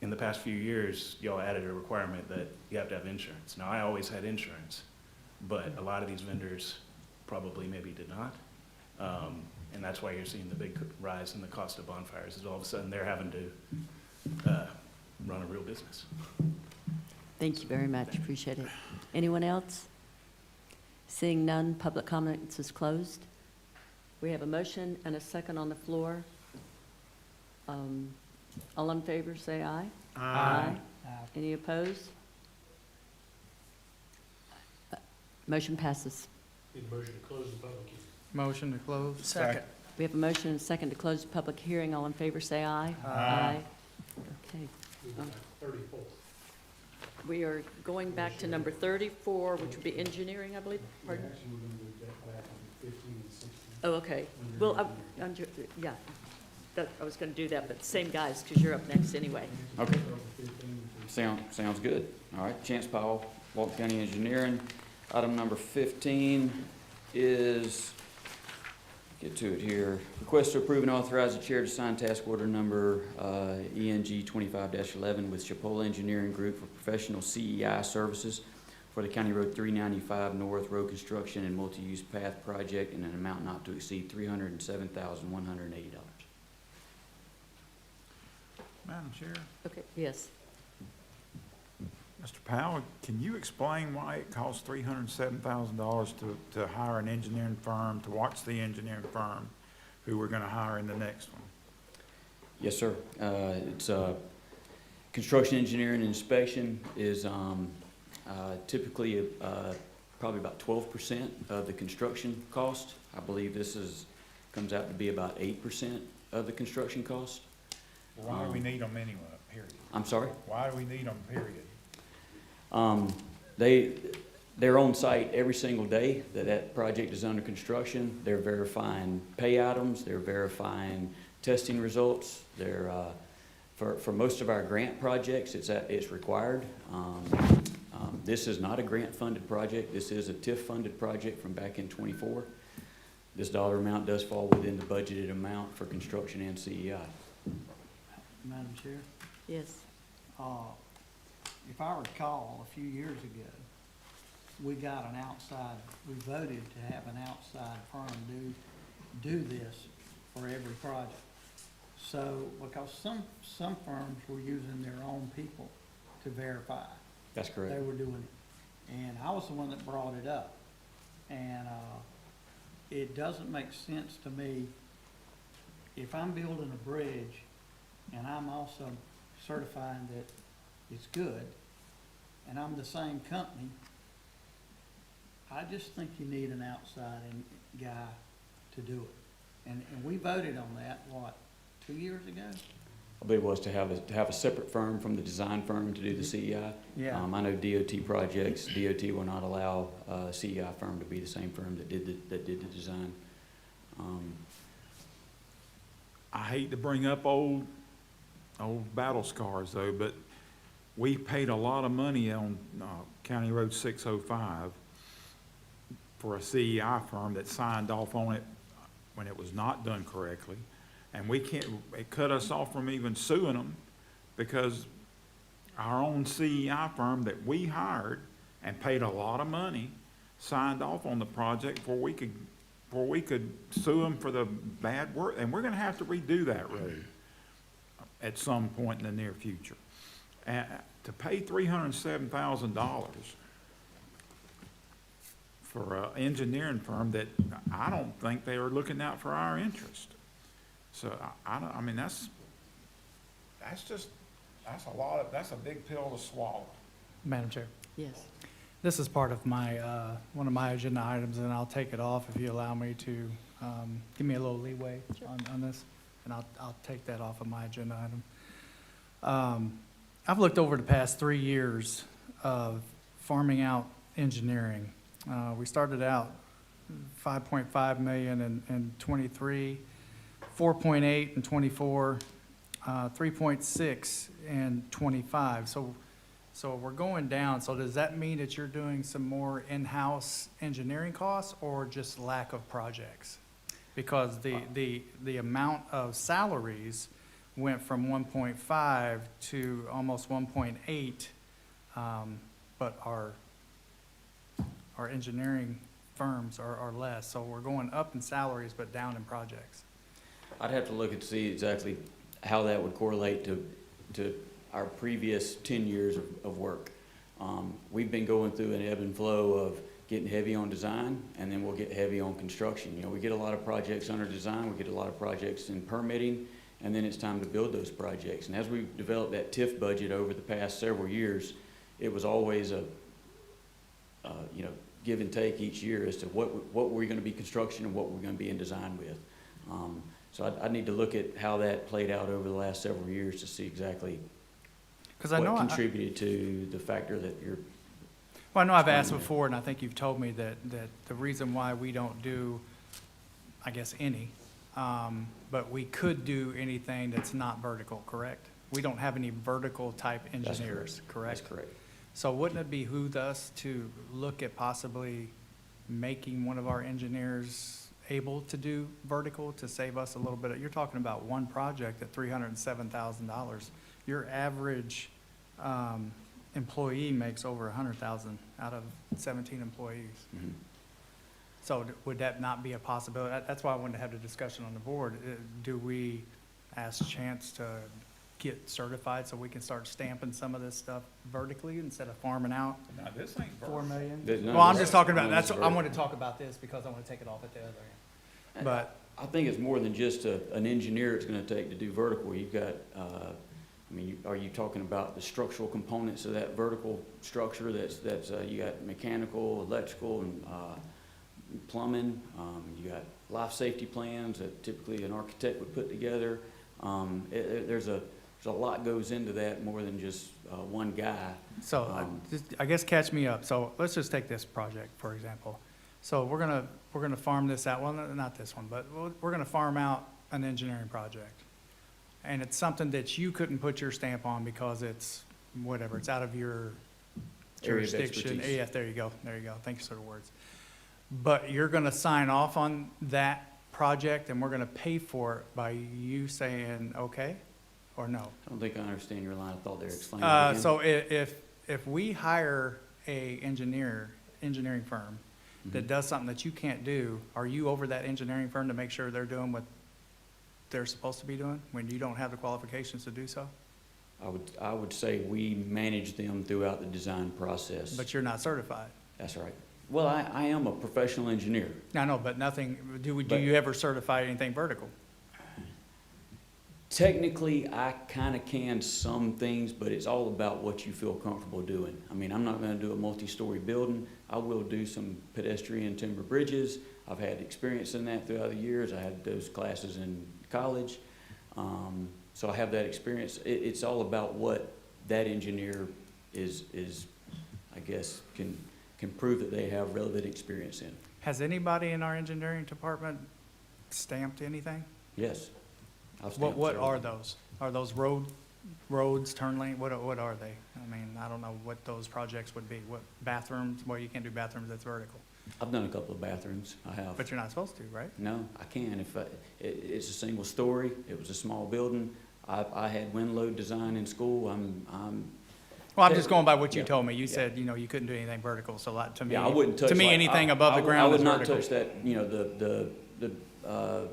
In the past few years, y'all added a requirement that you have to have insurance. Now, I always had insurance, but a lot of these vendors probably maybe did not. And that's why you're seeing the big rise in the cost of bonfires, is all of a sudden they're having to run a real business. Thank you very much, appreciate it. Anyone else? Seeing none, public comments is closed. We have a motion and a second on the floor. All in favor, say aye. Aye. Any opposed? Motion passes. Need a motion to close the public hearing. Motion to close? Second. We have a motion and a second to close the public hearing. All in favor, say aye. Aye. Okay. Moving back to 34. We are going back to number 34, which would be engineering, I believe. Pardon? Oh, okay. Well, yeah, I was going to do that, but same guys, because you're up next anyway. Okay. Sounds good. All right, Chance Powell, Walton County Engineering. Item number 15 is, get to it here, request to approve and authorize the chair to sign task order number ENG 25-11 with Chipola Engineering Group for professional CEI services for the County Road 395 North Road Construction and Multi-Use Path Project in an amount not to exceed $307,180. Madam Chair, Okay, yes. Mr. Powell, can you explain why it costs $307,000 to hire an engineering firm, to watch the engineering firm who we're gonna hire in the next one? Yes, sir. It's construction engineering and inspection is typically probably about 12% of the construction cost. I believe this comes out to be about 8% of the construction cost. Why do we need them anyway, period? I'm sorry? Why do we need them, period? They're on site every single day that project is under construction. They're verifying pay items, they're verifying testing results. They're, for most of our grant projects, it's required. This is not a grant-funded project. This is a TIF-funded project from back in '24. This dollar amount does fall within the budgeted amount for construction and CEI. Madam Chair? Yes. If I recall, a few years ago, we got an outside, we voted to have an outside firm do this for every project. So, because some firms were using their own people to verify. That's correct. They were doing it. And I was the one that brought it up. And, it doesn't make sense to me, if I'm building a bridge and I'm also certifying that it's good, and I'm the same company, I just think you need an outside guy to do it. And we voted on that, what, 2 years ago? I believe it was to have a separate firm from the design firm to do the CEI. Yeah. I know DOT projects, DOT will not allow a CEI firm to be the same firm that did the design. I hate to bring up old battle scars though, but we paid a lot of money on County Road 605 for a CEI firm that signed off on it when it was not done correctly. And it cut us off from even suing them because our own CEI firm that we hired and paid a lot of money signed off on the project before we could sue them for the bad work. And we're gonna have to redo that road at some point in the near future. And to pay $307,000 for an engineering firm that I don't think they are looking out for our interest. So I mean, that's a big pill to swallow. Madam Chair, Yes. this is part of my, one of my agenda items, and I'll take it off if you allow me to give me a little leeway on this, and I'll take that off of my agenda item. I've looked over the past 3 years of farming out engineering. We started out 5.5 million in 23, 4.8 in 24, 3.6 in 25. So we're going down. So does that mean that you're doing some more in-house engineering costs or just lack of projects? Because the amount of salaries went from 1.5 to almost 1.8, but our engineering firms are less. So we're going up in salaries but down in projects. I'd have to look and see exactly how that would correlate to our previous 10 years of work. We've been going through an ebb and flow of getting heavy on design, and then we'll get heavy on construction. You know, we get a lot of projects under design, we get a lot of projects in permitting, and then it's time to build those projects. And as we developed that TIF budget over the past several years, it was always a give and take each year as to what we're going to be construction and what we're going to be in design with. So I need to look at how that played out over the last several years to see exactly what contributed to the factor that you're. Well, I know I've asked before, and I think you've told me that the reason why we don't do, I guess, any, but we could do anything that's not vertical, correct? We don't have any vertical type engineers, correct? That's correct. So wouldn't it behoove us to look at possibly making one of our engineers able to do vertical to save us a little bit? You're talking about one project at $307,000. Your average employee makes over $100,000 out of 17 employees. Mm-hmm. So would that not be a possibility? That's why I wanted to have the discussion on the board. Do we ask Chance to get certified so we can start stamping some of this stuff vertically instead of farming out? No, this ain't $4 million? No, Well, I'm just talking about, no, that's, this is I want to talk about this because I want to take it off at the other end. But I think it's more than just an engineer it's going to take to do vertical. You've got, are you talking about the structural components of that vertical structure? That's you got mechanical, electrical, and plumbing. You got life safety plans that typically an architect would put together. There's a lot goes into that more than just one guy. So, I guess catch me up. So let's just take this project, for example. So we're gonna farm this out, well, not this one, but we're gonna farm out an engineering project. And it's something that you couldn't put your stamp on because it's whatever, it's out of your Area of jurisdiction. expertise. Yeah, there you go. Thanks for the words. But you're gonna sign off on that project and we're gonna pay for it by you saying, okay, or no? I don't think I understand your line of thought there. Explain that again. So if we hire a engineering firm that does something that you can't do, are you over that engineering firm to make sure they're doing what they're supposed to be doing when you don't have the qualifications to do so? I would say we manage them throughout the design process. But you're not certified. That's right. Well, I am a professional engineer. I know, but nothing, do you ever certify anything vertical? Technically, I kind of can some things, but it's all about what you feel comfortable doing. I mean, I'm not going to do a multi-story building. I will do some pedestrian timber bridges. I've had experience in that throughout the years. I had those classes in college. So I have that experience. It's all about what that engineer is I guess, can prove that they have relevant experience in. Has anybody in our engineering department stamped anything? Yes. What are those? Are those roads, turn lane, what are they? I mean, I don't know what those projects would be. What bathrooms, well, you can't do bathrooms, that's vertical. I've done a couple of bathrooms, I have. But you're not supposed to, right? No, I can. It's a single story, it was a small building. I had wind load design in school. Well, I'm just going by what you told me. You said, you couldn't do anything vertical, so like, to me, I wouldn't touch. anything above the ground is vertical. I would not touch that, the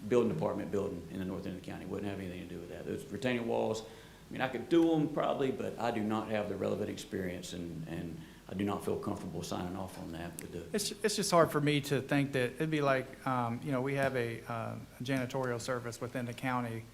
building department building in the north end of the county. Wouldn't have anything to do with that. Those retaining walls, I mean, I could do them probably, but I do not have the relevant experience and I do not feel comfortable signing off on that. It's just hard for me to think that, it'd be like, we have a janitorial service within the county,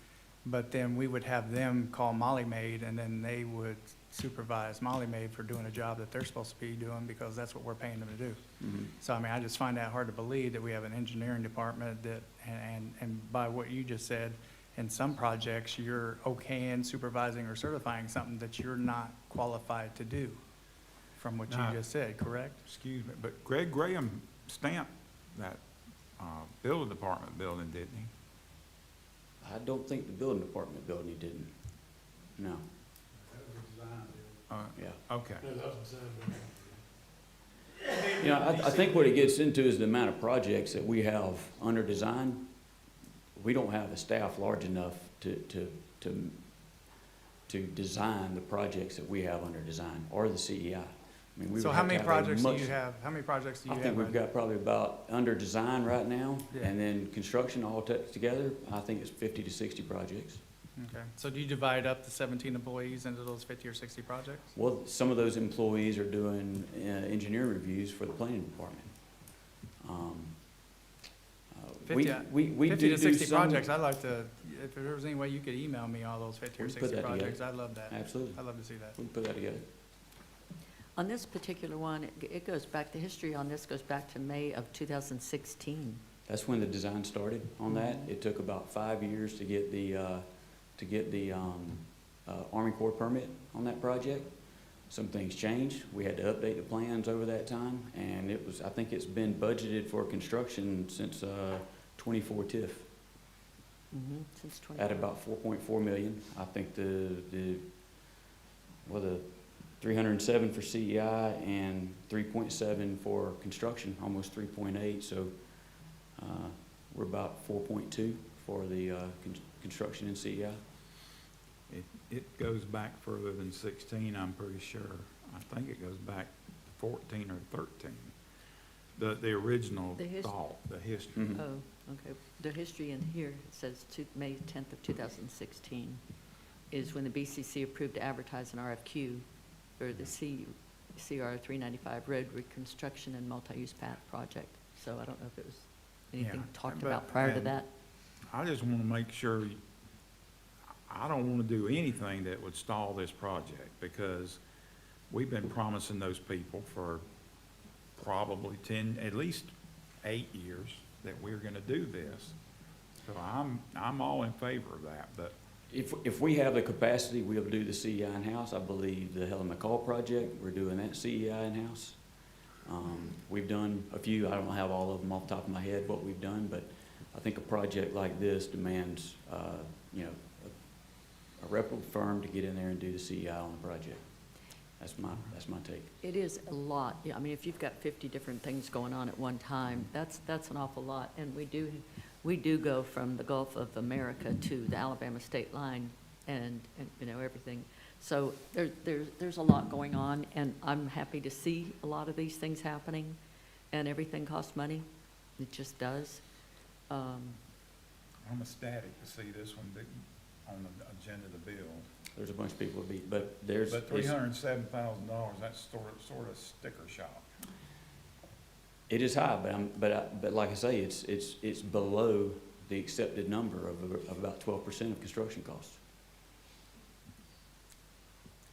but then we would have them call Molly Maid and then they would supervise Molly Maid for doing a job that they're supposed to be doing because that's what we're paying them to do. Mhm. So, I mean, I just find that hard to believe that we have an engineering department that, and by what you just said, in some projects, you're okaying, supervising, or certifying something that you're not qualified to do, from what you Nah. just said, correct? Excuse me, but Greg Graham stamped that building department building, didn't he? I don't think the building department building he didn't. No, yeah. Okay. You know, I think what it gets into is the amount of projects that we have under design. We don't have a staff large enough to design the projects that we have under design, or the CEI. I mean, we So would how have to many have a projects do much- you have, how many projects do you I have? think we've under- got probably about, under design right now, Yeah. and then construction all together, I think it's 50 to 60 projects. Okay, so do you divide up the 17 employees into those 50 or 60 projects? Well, some of those employees are doing engineering reviews for the planning department. We 50 do to 60 some- projects, I'd like to, if there was any way you could email me all those 50 or We can 60 put that together. projects, I'd love that. Absolutely. I'd love to see that. We can put that together. On this particular one, it goes back, the history on this goes back to May of 2016. That's when the design started on that. It took about 5 years to get the Army Corps permit on that project. Some things changed. We had to update the plans over that time, and it was, I think it's been budgeted for construction since 24 TIF Since at about 4.4 million. I think the 307 for CEI and 3.7 for construction, almost 3.8, so we're about 4.2 for the construction in CEI. It goes back further than 16, I'm pretty sure. I think it goes back 14 or 13. The original The his- thought, the history. Mhm. Oh, okay. The history in here, it says May 10th of 2016 is when the BCC approved to advertise an RFQ for the CR 395 road reconstruction and multi-use path project. So I don't know if it was anything Yeah, talked but- about prior to and that. I just want to make sure, I don't want to do anything that would stall this project, because we've been promising those people for probably 10, at least 8 years that we're going to do this. So I'm all in favor of that, but If we have the capacity, we'll do the CEI in-house. I believe the Helen McCall project, we're doing that CEI in-house. We've done a few, I don't have all of them off the top of my head what we've done, but I think a project like this demands, you know, a reputable firm to get in there and do the CEI on the project. That's my take. It is a lot. Yeah, I mean, if you've got 50 different things going on at one time, that's an awful lot. And we do go from the Gulf of America to the Alabama state line and you know, everything. So there's a lot going on, and I'm happy to see a lot of these things happening, and everything costs money. It just does. I'm ecstatic to see this one on the agenda of the bill. There's a bunch of people that beat, but there's. But $307,000, that's sort of sticker shock. It is high, but like I say, it's below the accepted number of about 12% of construction costs.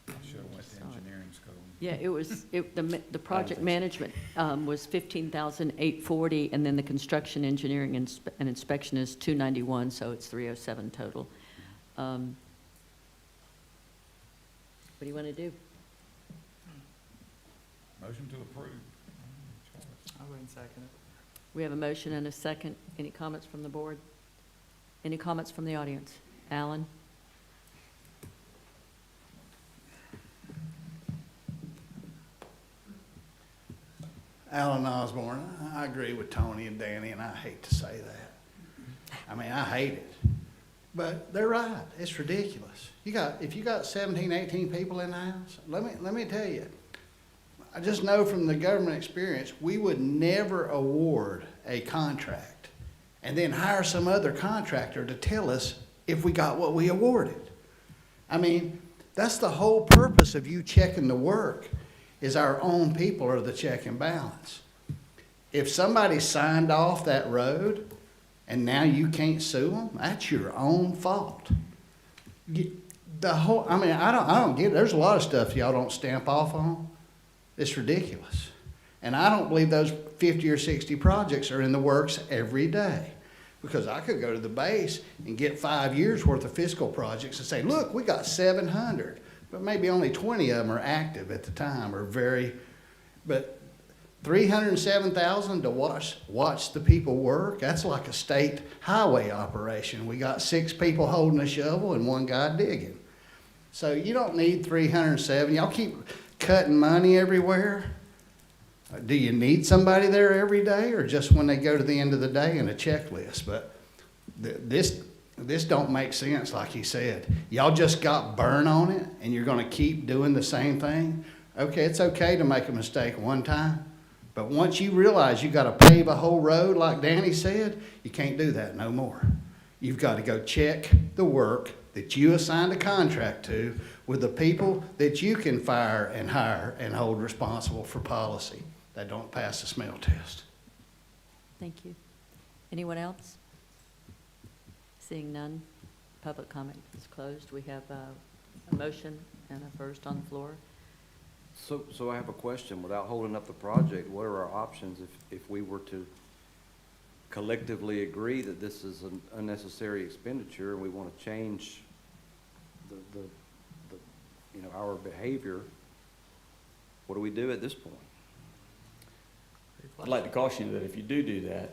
I should have went to engineering school. Yeah, the project think so. management was $15,840, and then the construction, engineering, and inspection is $291, so it's $307 total. What do you want to do? Motion to approve. I wouldn't second it. We have a motion and a second. Any comments from the board? Any comments from the audience? Alan? Alan Osborne, I agree with Tony and Danny, and I hate to say that. I mean, I hate it. But they're right, it's ridiculous. If you got 17, 18 people in the house, let me tell you, I just know from the government experience, we would never award a contract and then hire some other contractor to tell us if we got what we awarded. I mean, that's the whole purpose of you checking the work, is our own people are the check and balance. If somebody signed off that road and now you can't sue them, that's your own fault. I don't get it. There's a lot of stuff y'all don't stamp off on. It's ridiculous. And I don't believe those 50 or 60 projects are in the works every day. Because I could go to the base and get 5 years worth of fiscal projects and say, look, we got 700, but maybe only 20 of them are active at the time or but 307,000 to watch the people work, that's like a state highway operation. We got 6 people holding a shovel and 1 guy digging. So you don't need 307. Y'all keep cutting money everywhere. Do you need somebody there every day or just when they go to the end of the day in a checklist? But this don't make sense, like he said. Y'all just got burn on it and you're gonna keep doing the same thing? Okay, it's okay to make a mistake one time, but once you realize you gotta pave a whole road like Danny said, you can't do that no more. You've gotta go check the work that you assigned a contract to with the people that you can fire and hire and hold responsible for policy that don't pass the smell test. Thank you. Anyone else? Seeing none, public comment is closed. We have a motion and a first on the floor. So I have a question. Without holding up the project, what are our options if we were to collectively agree that this is an unnecessary expenditure and we want to change the our behavior? What do we do at this point? I'd like to caution you that if you do that,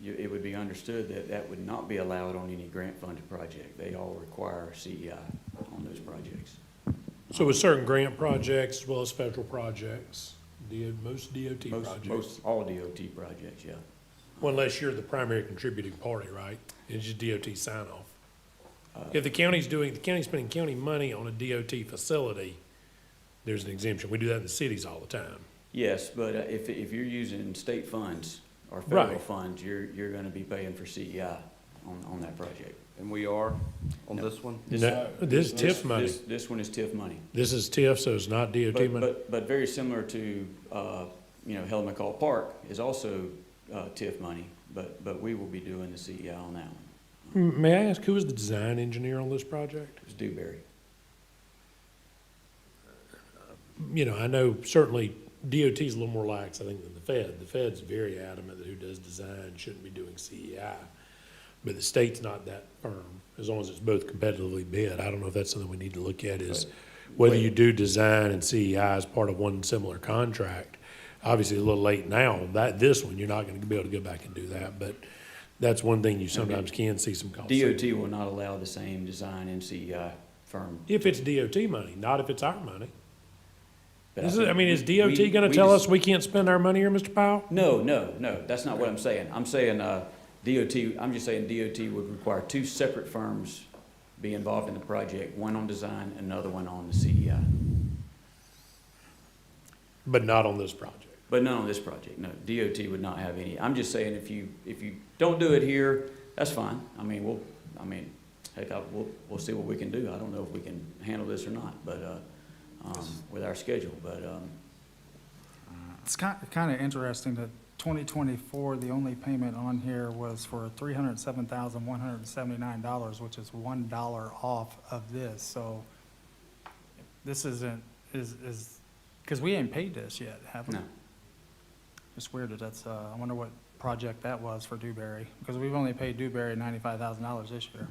it would be understood that that would not be allowed on any grant-funded project. They all require CEI on those projects. So with certain grant projects as well as federal projects, most DOT projects? Most all DOT projects, yeah. Well, unless you're the primary contributing party, right? It's just DOT sign-off. If the county's spending county money on a DOT facility, there's an exemption. We do that in the cities all the time. Yes, but if you're using state funds or federal Right. funds, you're gonna be paying for CEI on that project. And we are on this one? No, this is TIF money. This one is TIF money. This is TIF, so it's not DOT money. But very similar to, Helen McCall Park is also TIF money, but we will be doing the CEI on that one. May I ask, who is the design engineer on this project? It's Dewberry. I know certainly DOT's a little more lax, I think, than the Fed. The Fed's very adamant that who does design shouldn't be doing CEI. But the state's not that firm, as long as it's both competitively bid. I don't know if that's something we need to look at, is whether you do design and CEI as part of one similar contract. Obviously, a little late now on this one, you're not gonna be able to go back and do that, but that's one thing you sometimes can see some cost. DOT will not allow the same design and CEI firm. If it's DOT money, not if it's our money. But Is think is DOT gonna we tell just- us we can't spend our money here, Mr. Powell? No, that's not what I'm saying. I'm saying, I'm just saying DOT would require 2 separate firms be involved in the project, one on design, another one on the CEI. But not on this project. But not on this project, no. DOT would not have any. I'm just saying if you don't do it here, that's fine. We'll see what we can do. I don't know if we can handle this or not, but, with our schedule, but, It's kind of interesting that 2024, the only payment on here was for $307,179, which is $1 off of this. So this is because we ain't paid this yet, have we? no. It's weird that that's, I wonder what project that was for Dewberry, because we've only paid Dewberry $95,000 this year.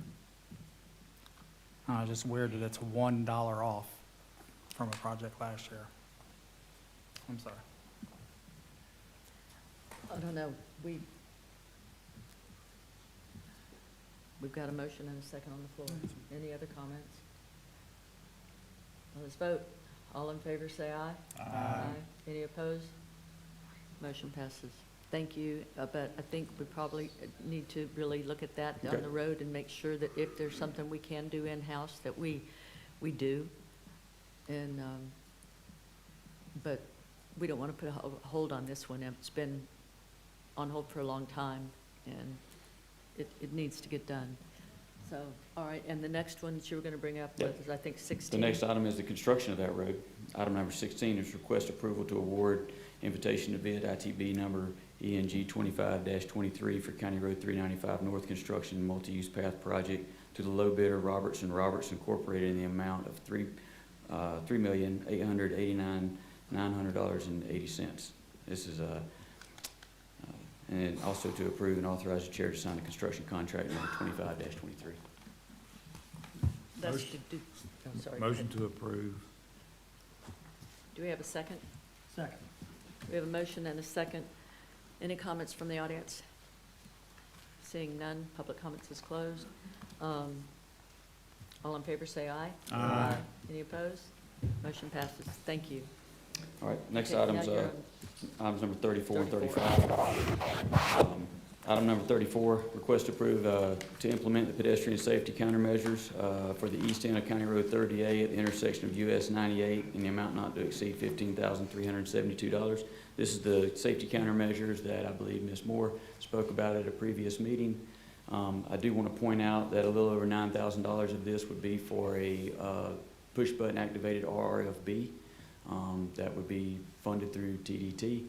Just weird that it's $1 off from a project last year. I'm sorry. I don't know, we've got a motion and a second on the floor. Any other comments? Let's vote. All in favor, say aye. Aye. Any opposed? Motion passes. Thank you, but I think we probably need to really look at that down Okay. the road and make sure that if there's something we can do in-house, that we do. And, but we don't want to put a hold on this one. It's been on hold for a long time, and it needs to get done. So, all right, and the next one that you were going to bring up was, I think, 16. The next item is the construction of that road. Item number 16 is request approval to award invitation to bid ITB number ENG 25-23 for County Road 395 North Construction Multi-Use Path Project to the low bidder Robertson Roberts Incorporated in the amount of $3,889,900.80. This is and also to approve and authorize the chair to sign the construction contract number 25-23. That's Motion. I'm sorry. go Motion ahead. to approve. Do we have a second? Second. We have a motion and a second. Any comments from the audience? Seeing none, public comments is closed. All in favor, say aye. Aye. Any opposed? Motion passes. Thank you. All right, next Okay, item's, now you're items number 34 and 34. 35. Item number 34, request to approve to implement the pedestrian safety countermeasures for the east end of County Road 30A at the intersection of US 98 in the amount not to exceed $15,372. This is the safety countermeasures that I believe Ms. Moore spoke about at a previous meeting. I do want to point out that a little over $9,000 of this would be for a push-button activated RRFB that would be funded through TDT.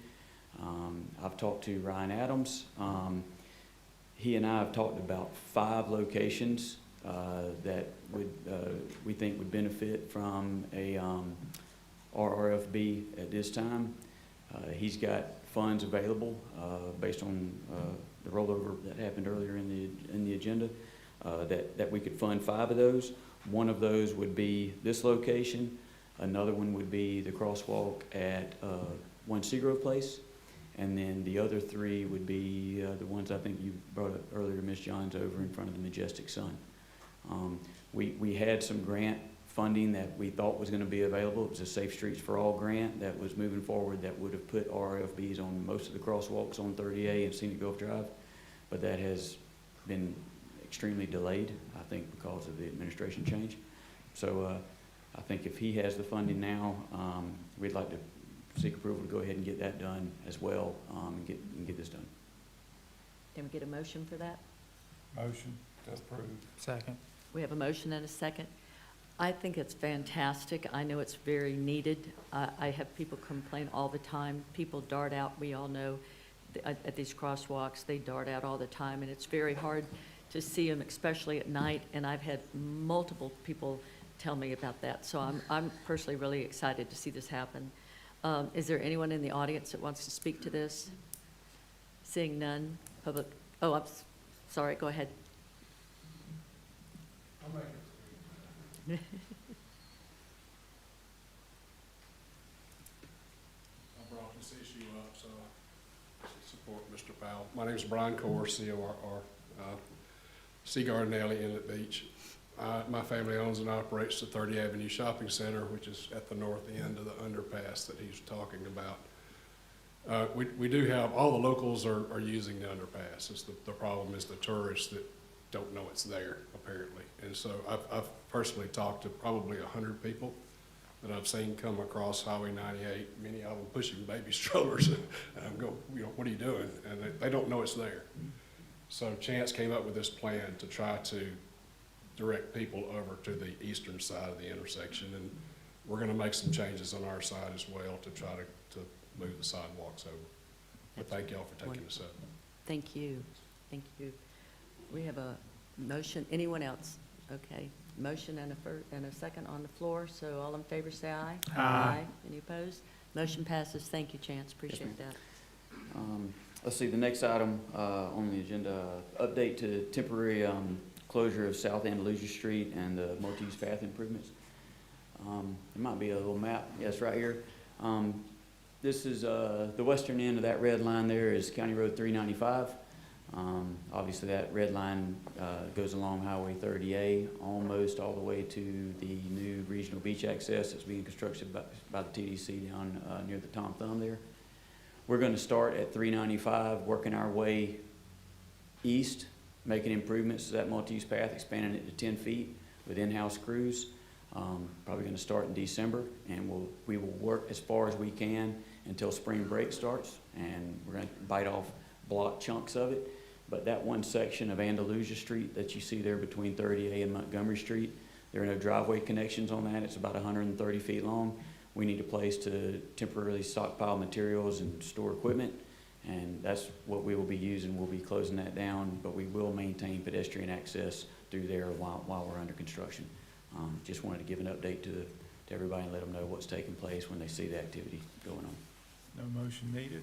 I've talked to Ryan Adams. He and I have talked about 5 locations that we think would benefit from a RRFB at this time. He's got funds available based on the rollover that happened earlier in the agenda that we could fund 5 of those. One of those would be this location. Another one would be the crosswalk at One Seagrove Place. And then the other 3 would be the ones I think you brought up earlier, Ms. Johns, over in front of the Majestic Sun. We had some grant funding that we thought was going to be available. It was a Safe Streets for All grant that was moving forward that would have put RFBs on most of the crosswalks on 30A and Scenic Gulf Drive. But that has been extremely delayed, I think, because of the administration change. So I think if he has the funding now, we'd like to seek approval to go ahead and get that done as well, and get this done. Can we get a motion for that? Motion to approve. Second. We have a motion and a second. I think it's fantastic. I know it's very needed. I have people complain all the time. People dart out, we all know, at these crosswalks, they dart out all the time, and it's very hard to see them, especially at night, and I've had multiple people tell me about that. So I'm personally really excited to see this happen. Is there anyone in the audience that wants to speak to this? Seeing none, public, oh, sorry, go ahead. I brought this issue up, so I support Mr. Powell. My name is Brian Core, C-O-R-R, Sea Garden Alley, Inlet Beach. My family owns and operates the 30 Avenue Shopping Center, which is at the north end of the underpass that he's talking about. We do have, all the locals are using the underpass. The problem is the tourists that don't know it's there, apparently. And so I've personally talked to probably 100 people that I've seen come across Highway 98, many of them pushing baby strollers. And I'm going, what are you doing? And they don't know it's there. So Chance came up with this plan to try to direct people over to the eastern side of the intersection. And we're gonna make some changes on our side as well to try to move the sidewalks over. But thank y'all for taking this up. Thank you. Thank you. We have a motion. Anyone else? Okay. Motion and a second on the floor. So all in favor say aye. Aye. Any opposed? Motion passes. Thank you, Chance. Appreciate that. Let's see, the next item on the agenda, update to temporary closure of South Andalusia Street and the multi-use path improvements. There might be a little map. Yes, right here. This is the western end of that red line there is County Road 395. Obviously, that red line goes along Highway 30A almost all the way to the new regional beach access that's being constructed by the TDC down near the Tom Thumb there. We're going to start at 395, working our way east, making improvements to that multi-use path, expanding it to 10 feet with in-house crews. Probably going to start in December, and we will work as far as we can until spring break starts, and we're going to bite off block chunks of it. But that one section of Andalusia Street that you see there between 30A and Montgomery Street, there are no driveway connections on that. It's about 130 feet long. We need a place to temporarily stockpile materials and store equipment, And that's what we will be using. We'll be closing that down, but we will maintain pedestrian access through there while we're under construction. Just wanted to give an update to everybody and let them know what's taking place when they see the activity going on. No motion needed?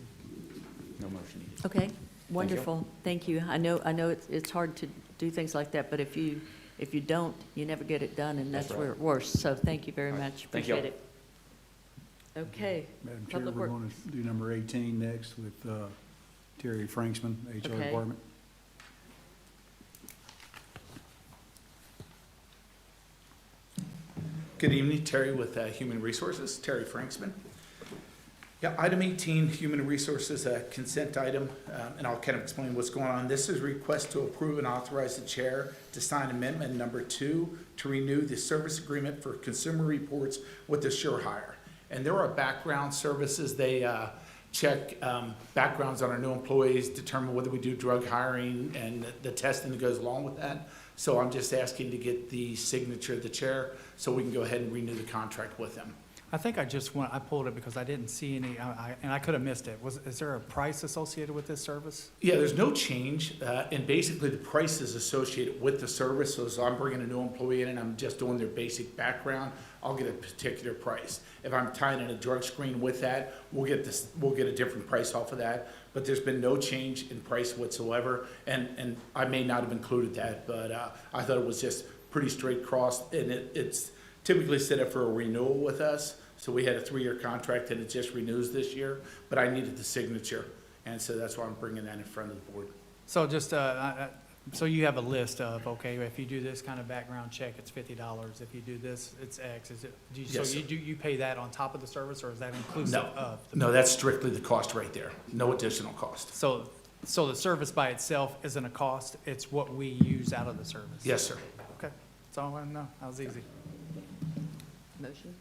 No motion needed. Okay, wonderful. Thank you. I know it's hard to do things like that, but if you don't, you never get it done, and that's That's right. where it works. So thank you very much. Thank you. Appreciate it. Okay. Madam Chair, Public we're Work- going to do number 18 next with Terry Franksman, HR Okay. Department. Good evening, Terry with Human Resources, Terry Franksman. Yeah, item 18, Human Resources, a consent item, and I'll kind of explain what's going on. This is a request to approve and authorize the chair to sign amendment number 2 to renew the service agreement for consumer reports with Assure Hire. And there are background services. They check backgrounds on our new employees, determine whether we do drug hiring and the testing that goes along with that. So I'm just asking to get the signature of the chair so we can go ahead and renew the contract with them. I think I pulled it because I didn't see any, and I could have missed it. Is there a price associated with this service? Yeah, there's no change, and basically the price is associated with the service. So as I'm bringing a new employee in and I'm just doing their basic background, I'll get a particular price. If I'm tying in a drug screen with that, we'll get a different price off of that. But there's been no change in price whatsoever, and I may not have included that, but I thought it was just pretty straight cross, and it's typically set up for a renewal with us. So we had a 3-year contract and it just renews this year, but I needed the signature. And so that's why I'm bringing that in front of the board. So just, so you have a list of, okay, if you do this kind of background check, it's $50. If you do this, it's X. So Yes, sir. you pay that on top of the service, or is that inclusive No, of? no, that's strictly the cost right there. No additional cost. So the service by itself isn't a cost, it's what we use out of the service? Yes, sir. Okay, that's all I want to know. That was easy. Motion?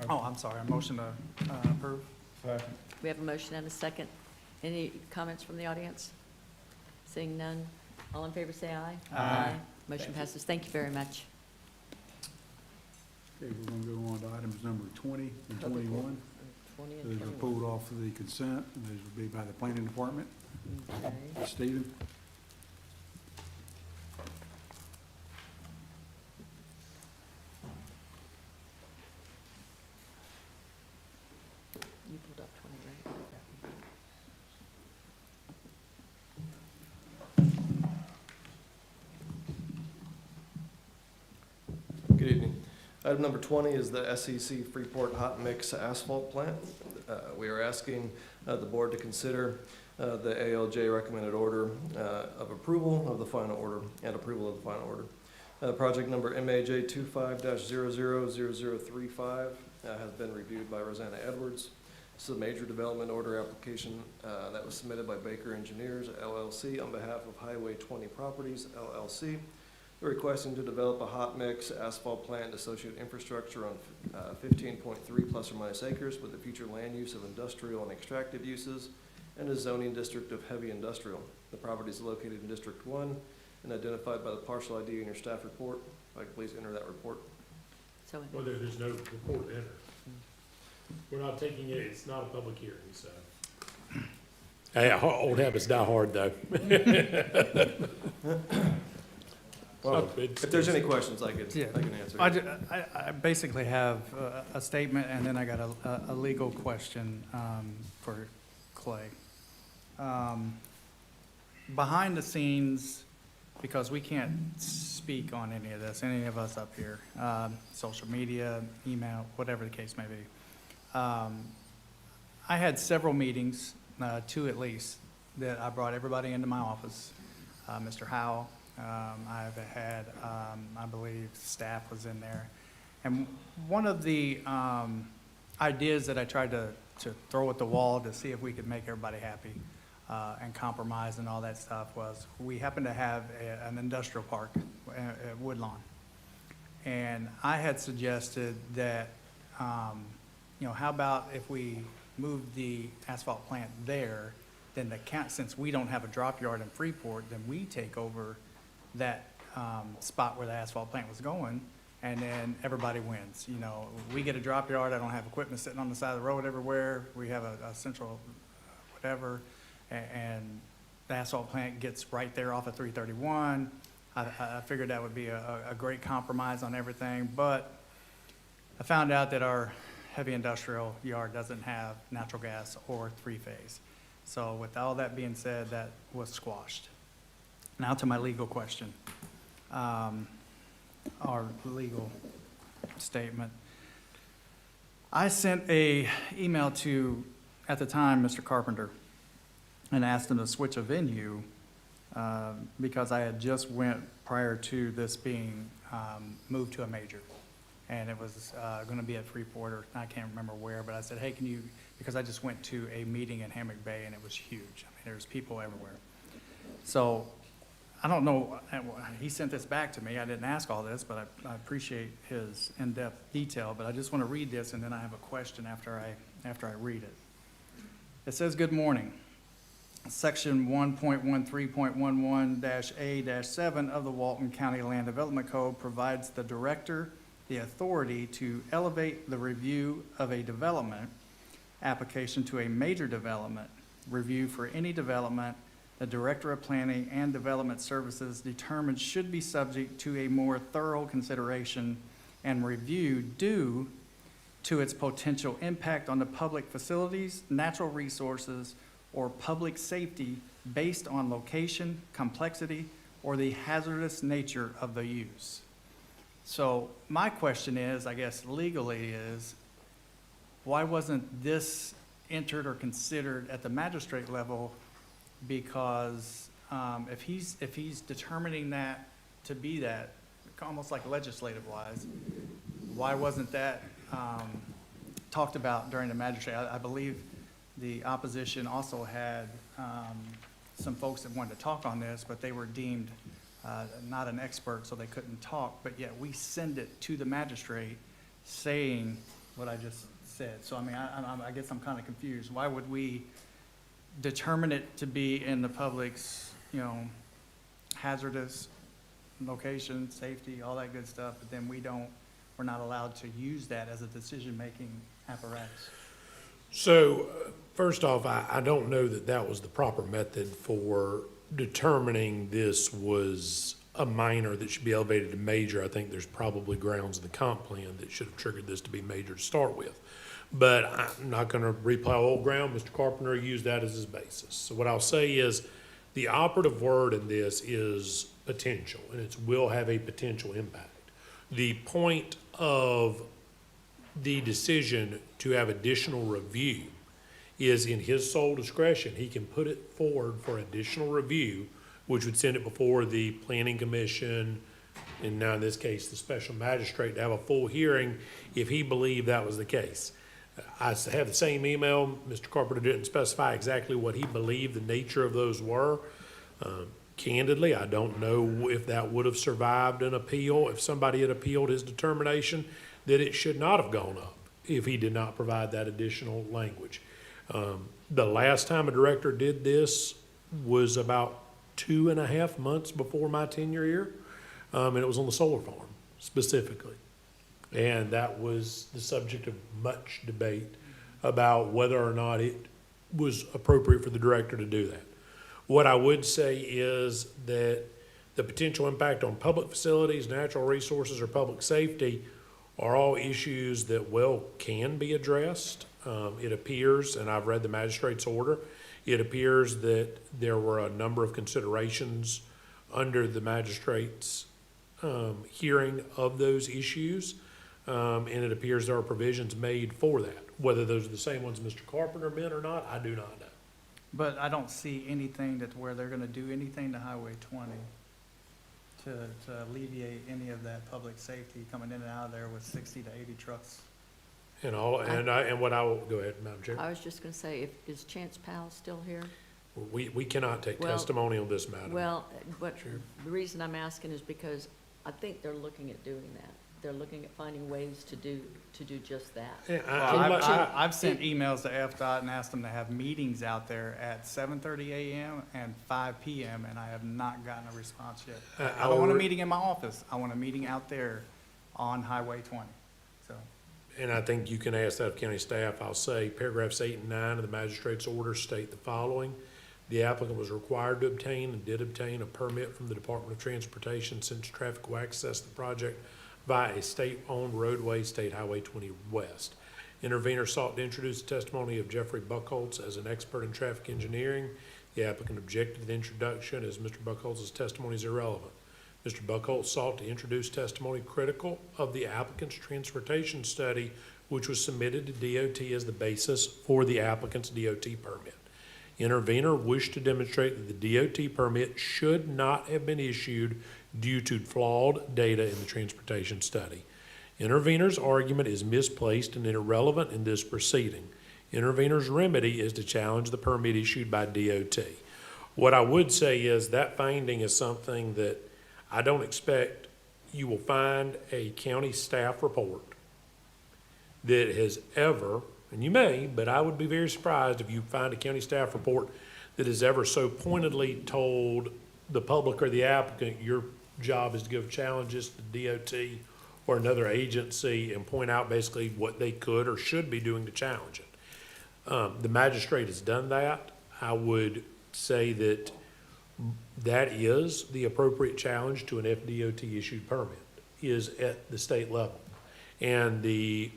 Oh, I'm sorry, a motion to approve? We have a motion and a second. Any comments from the audience? Seeing none, all in favor say aye. Aye. Motion passes. Thank you very much. Okay, we're going to go on to items number 20 and 21. 20 and Those are 21. pulled off of the consent, and those will be by the planning department. Okay. Stephen? You pulled up 20, right? Good evening. Item number 20 is the SEC Freeport Hot Mix Asphalt Plant. We are asking the board to consider the ALJ recommended order of approval of the final order and approval of the final order. Project number MAJ 25-000035 has been reviewed by Rosanna Edwards. This is a major development order application that was submitted by Baker Engineers LLC on behalf of Highway 20 Properties LLC. They're requesting to develop a hot mix asphalt plant and associated infrastructure on 15.3 plus or minus acres with the future land use of industrial and extractive uses and a zoning district of heavy industrial. The property is located in District 1 and identified by the parcel ID in your staff report. If I could please enter that report. So, Well, there's no report to enter. We're not taking it, it's not a public hearing, so. Hey, old habits die hard, though. Well, if there's any questions, I can answer. I basically have a statement, and then I got a legal question for Clay. Behind the scenes, because we can't speak on any of this, any of us up here, social media, email, whatever the case may be. I had several meetings, 2 at least, that I brought everybody into my office. Mr. Howell, I've had, I believe staff was in there. And one of the ideas that I tried to throw at the wall to see if we could make everybody happy and compromise and all that stuff was, we happen to have an industrial park at Woodlawn. And I had suggested that, you know, how about if we move the asphalt plant there, then since we don't have a drop yard in Freeport, then we take over that spot where the asphalt plant was going, and then everybody wins. You know, we get a drop yard, I don't have equipment sitting on the side of the road everywhere, we have a central whatever, and the asphalt plant gets right there off of 331. I figured that would be a great compromise on everything, but I found out that our heavy industrial yard doesn't have natural gas or three-phase. So with all that being said, that was squashed. Now to my legal question, our legal statement. I sent a email to, at the time, Mr. Carpenter, and asked him to switch a venue because I had just went prior to this being moved to a major. And it was going to be at Freeport, or I can't remember where, but I said, hey, can you, because I just went to a meeting in Hammock Bay and it was huge. I mean, there's people everywhere. So I don't know, he sent this back to me. I didn't ask all this, but I appreciate his in-depth detail. But I just want to read this, and then I have a question after I read it. It says, good morning. Section 1.13.11-A-7 of the Walton County Land Development Code provides the director the authority to elevate the review of a development application to a major development review for any development the Director of Planning and Development Services determines should be subject to a more thorough consideration and review due to its potential impact on the public facilities, natural resources, or public safety based on location, complexity, or the hazardous nature of the use. So my question is, I guess legally is, why wasn't this entered or considered at the magistrate level? Because if he's determining that to be that, almost like legislative wise, why wasn't that talked about during the magistrate? I believe the opposition also had some folks that wanted to talk on this, but they were deemed not an expert, so they couldn't talk, but yet we send it to the magistrate saying what I just said. So I mean, I guess I'm kind of confused. Why would we determine it to be in the public's, hazardous location, safety, all that good stuff, but then we're not allowed to use that as a decision-making apparatus? So, first off, I don't know that that was the proper method for determining this was a minor that should be elevated to major. I think there's probably grounds in the comp plan that should have triggered this to be major to start with. But I'm not going to replow old ground. Mr. Carpenter used that as his basis. So what I'll say is the operative word in this is potential, and it will have a potential impact. The point of the decision to have additional review is in his sole discretion. He can put it forward for additional review, which would send it before the Planning Commission, and now in this case, the special magistrate, to have a full hearing if he believed that was the case. I have the same email. Mr. Carpenter didn't specify exactly what he believed the nature of those were. Candidly, I don't know if that would have survived an appeal, if somebody had appealed his determination that it should not have gone up if he did not provide that additional language. The last time a director did this was about 2.5 months before my tenure here, and it was on the solar farm specifically. And that was the subject of much debate about whether or not it was appropriate for the director to do that. What I would say is that the potential impact on public facilities, natural resources, or public safety are all issues that, can be addressed. It appears, and I've read the magistrate's order, it appears that there were a number of considerations under the magistrate's hearing of those issues, and it appears there are provisions made for that. Whether those are the same ones Mr. Carpenter meant or not, I do not know. But I don't see anything where they're gonna do anything to Highway 20 to alleviate any of that public safety coming in and out of there with 60 to 80 trucks. And go ahead, Madam Chair. I was just going to say, is Chance Powell still here? We cannot take Well- testimony on this matter. Well, but Sure. the reason I'm asking is because I think they're looking at doing that. They're looking at finding ways to do just that. Yeah, I've sent emails to FDOT and asked them to have meetings out there at 7:30 a.m. and 5 p.m. and I have not gotten a response yet. I don't want a meeting in my office. I want a meeting out there on Highway 20. So, And I think you can ask that of county staff. I'll say paragraphs 8 and 9 of the magistrate's order state the following. The applicant was required to obtain and did obtain a permit from the Department of Transportation since traffic will access the project via a state-owned roadway, State Highway 20 West. Intervenor sought to introduce the testimony of Jeffrey Buckholz as an expert in traffic engineering. The applicant objected to the introduction as Mr. Buckholz's testimony is irrelevant. Mr. Buckholz sought to introduce testimony critical of the applicant's transportation study, which was submitted to DOT as the basis for the applicant's DOT permit. Intervenor wished to demonstrate that the DOT permit should not have been issued due to flawed data in the transportation study. Intervenor's argument is misplaced and irrelevant in this proceeding. Intervenor's remedy is to challenge the permit issued by DOT. What I would say is that finding is something that I don't expect you will find a county staff report that has ever, and you may, but I would be very surprised if you find a county staff report that has ever so pointedly told the public or the applicant, your job is to give challenges to DOT or another agency and point out basically what they could or should be doing to challenge it. The magistrate has done that. I would say that that is the appropriate challenge to an FDOT issued permit, is at the state level. And the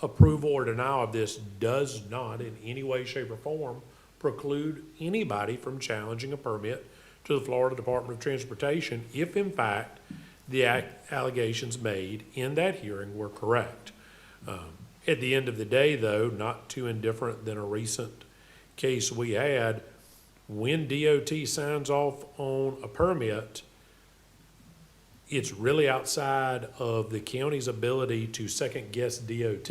approval or denial of this does not in any way, shape, or form preclude anybody from challenging a permit to the Florida Department of Transportation if in fact the allegations made in that hearing were correct. At the end of the day, though, not too indifferent than a recent case we had, when DOT signs off on a permit, it's really outside of the county's ability to second-guess DOT.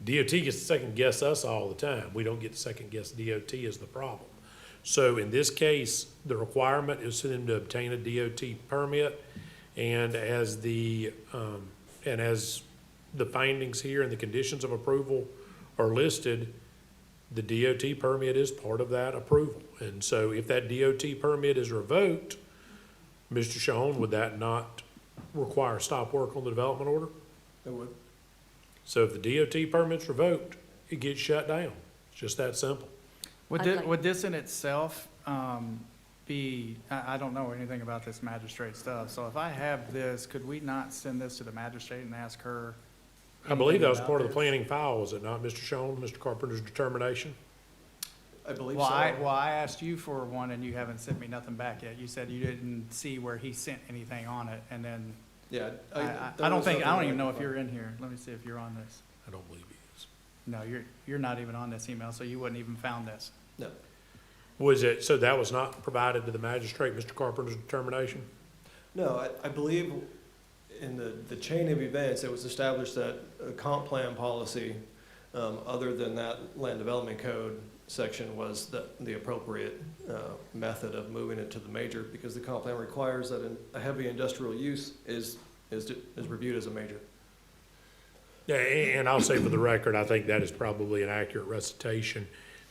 DOT gets to second-guess us all the time. We don't get to second-guess DOT is the problem. So in this case, the requirement is for them to obtain a DOT permit, and as the findings here and the conditions of approval are listed, the DOT permit is part of that approval. And so if that DOT permit is revoked, Mr. Schoen, would that not require stop work on the development order? It would. So if the DOT permit's revoked, it gets shut down. It's just that simple. Would this in itself be, I don't know anything about this magistrate stuff, so if I have this, could we not send this to the magistrate and ask her? I believe that was anything part of about the planning file, was it not, Mr. Schoen, Mr. Carpenter's determination? I believe Well, so. I asked you for one and you haven't sent me nothing back yet. You said you didn't see where he sent anything on it, and then Yeah. I don't even know if you're in here. Let me see if you're on this. I don't believe he is. No, you're not even on this email, so you wouldn't even found this. No. Was it, so that was not provided to the magistrate, Mr. Carpenter's determination? No, I believe in the chain of events, it was established that a comp plan policy, other than that land development code section, was the appropriate method of moving it to the major, because the comp plan requires that a heavy industrial use is reviewed as a major. Yeah, and I'll say for the record, I think that is probably an accurate recitation,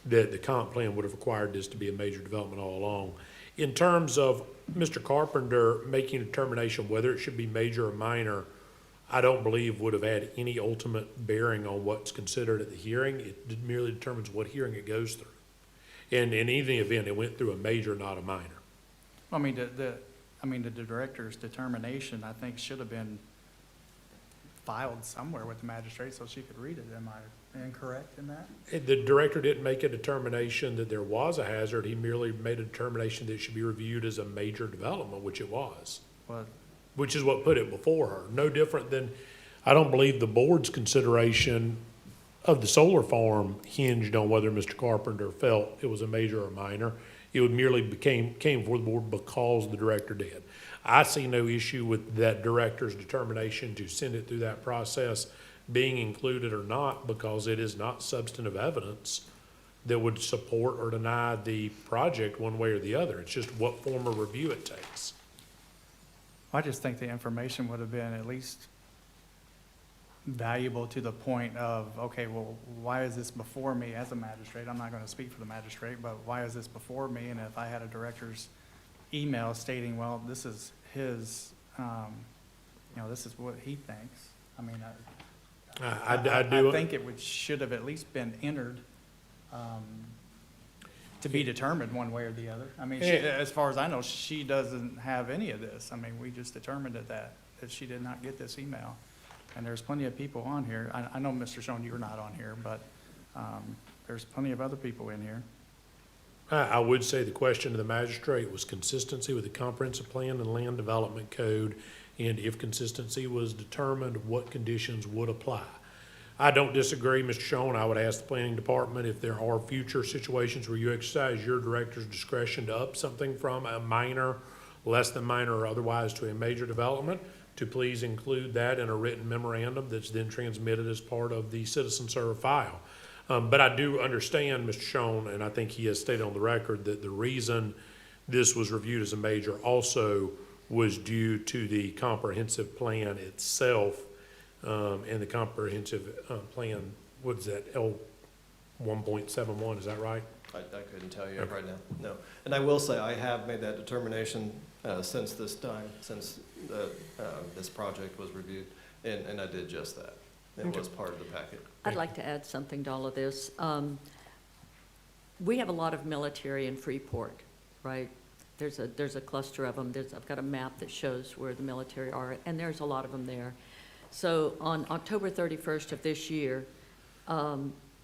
that the comp plan would have required this to be a major development all along. In terms of Mr. Carpenter making a determination whether it should be major or minor, I don't believe would have had any ultimate bearing on what's considered at the hearing. It merely determines what hearing it goes through. And in any event, it went through a major, not a minor. I mean, the director's determination, I think, should have been filed somewhere with the magistrate so she could read it. Am I incorrect in that? The director didn't make a determination that there was a hazard. He merely made a determination that it should be reviewed as a major development, which it was. Well, Which is what put it before her. No different than, I don't believe the board's consideration of the solar farm hinged on whether Mr. Carpenter felt it was a major or minor. It would merely came before the board because the director did. I see no issue with that director's determination to send it through that process being included or not, because it is not substantive evidence that would support or deny the project one way or the other. It's just what form of review it takes. I just think the information would have been at least valuable to the point of, okay, well, why is this before me as a magistrate? I'm not going to speak for the magistrate, but why is this before me? And if I had a director's email stating, well, this is his, this is what he thinks. I mean, I think it should have at least been entered. to be determined one way or the other. I mean, as far as I know, she doesn't have any of this. I mean, we just determined that she did not get this email. And there's plenty of people on here. I know, Mr. Schoen, you're not on here, but there's plenty of other people in here. I would say the question to the magistrate was consistency with the comprehensive plan and land development code, and if consistency was determined, what conditions would apply. I don't disagree, Mr. Schoen. I would ask the planning department if there are future situations where you exercise your director's discretion to up something from a minor, less than minor, or otherwise to a major development, to please include that in a written memorandum that's then transmitted as part of the citizen serve file. But I do understand, Mr. Schoen, and I think he has stated on the record that the reason this was reviewed as a major also was due to the comprehensive plan itself, and the comprehensive plan, what is that, L 1.71, is that right? I couldn't tell you right now, no. And I will say, I have made that determination since this time, since this project was reviewed, and I did just that. It was part of the packet. I'd like to add something to all of this. We have a lot of military in Freeport, right? There's a cluster of them. I've got a map that shows where the military are, and there's a lot of them there. So on October 31st of this year,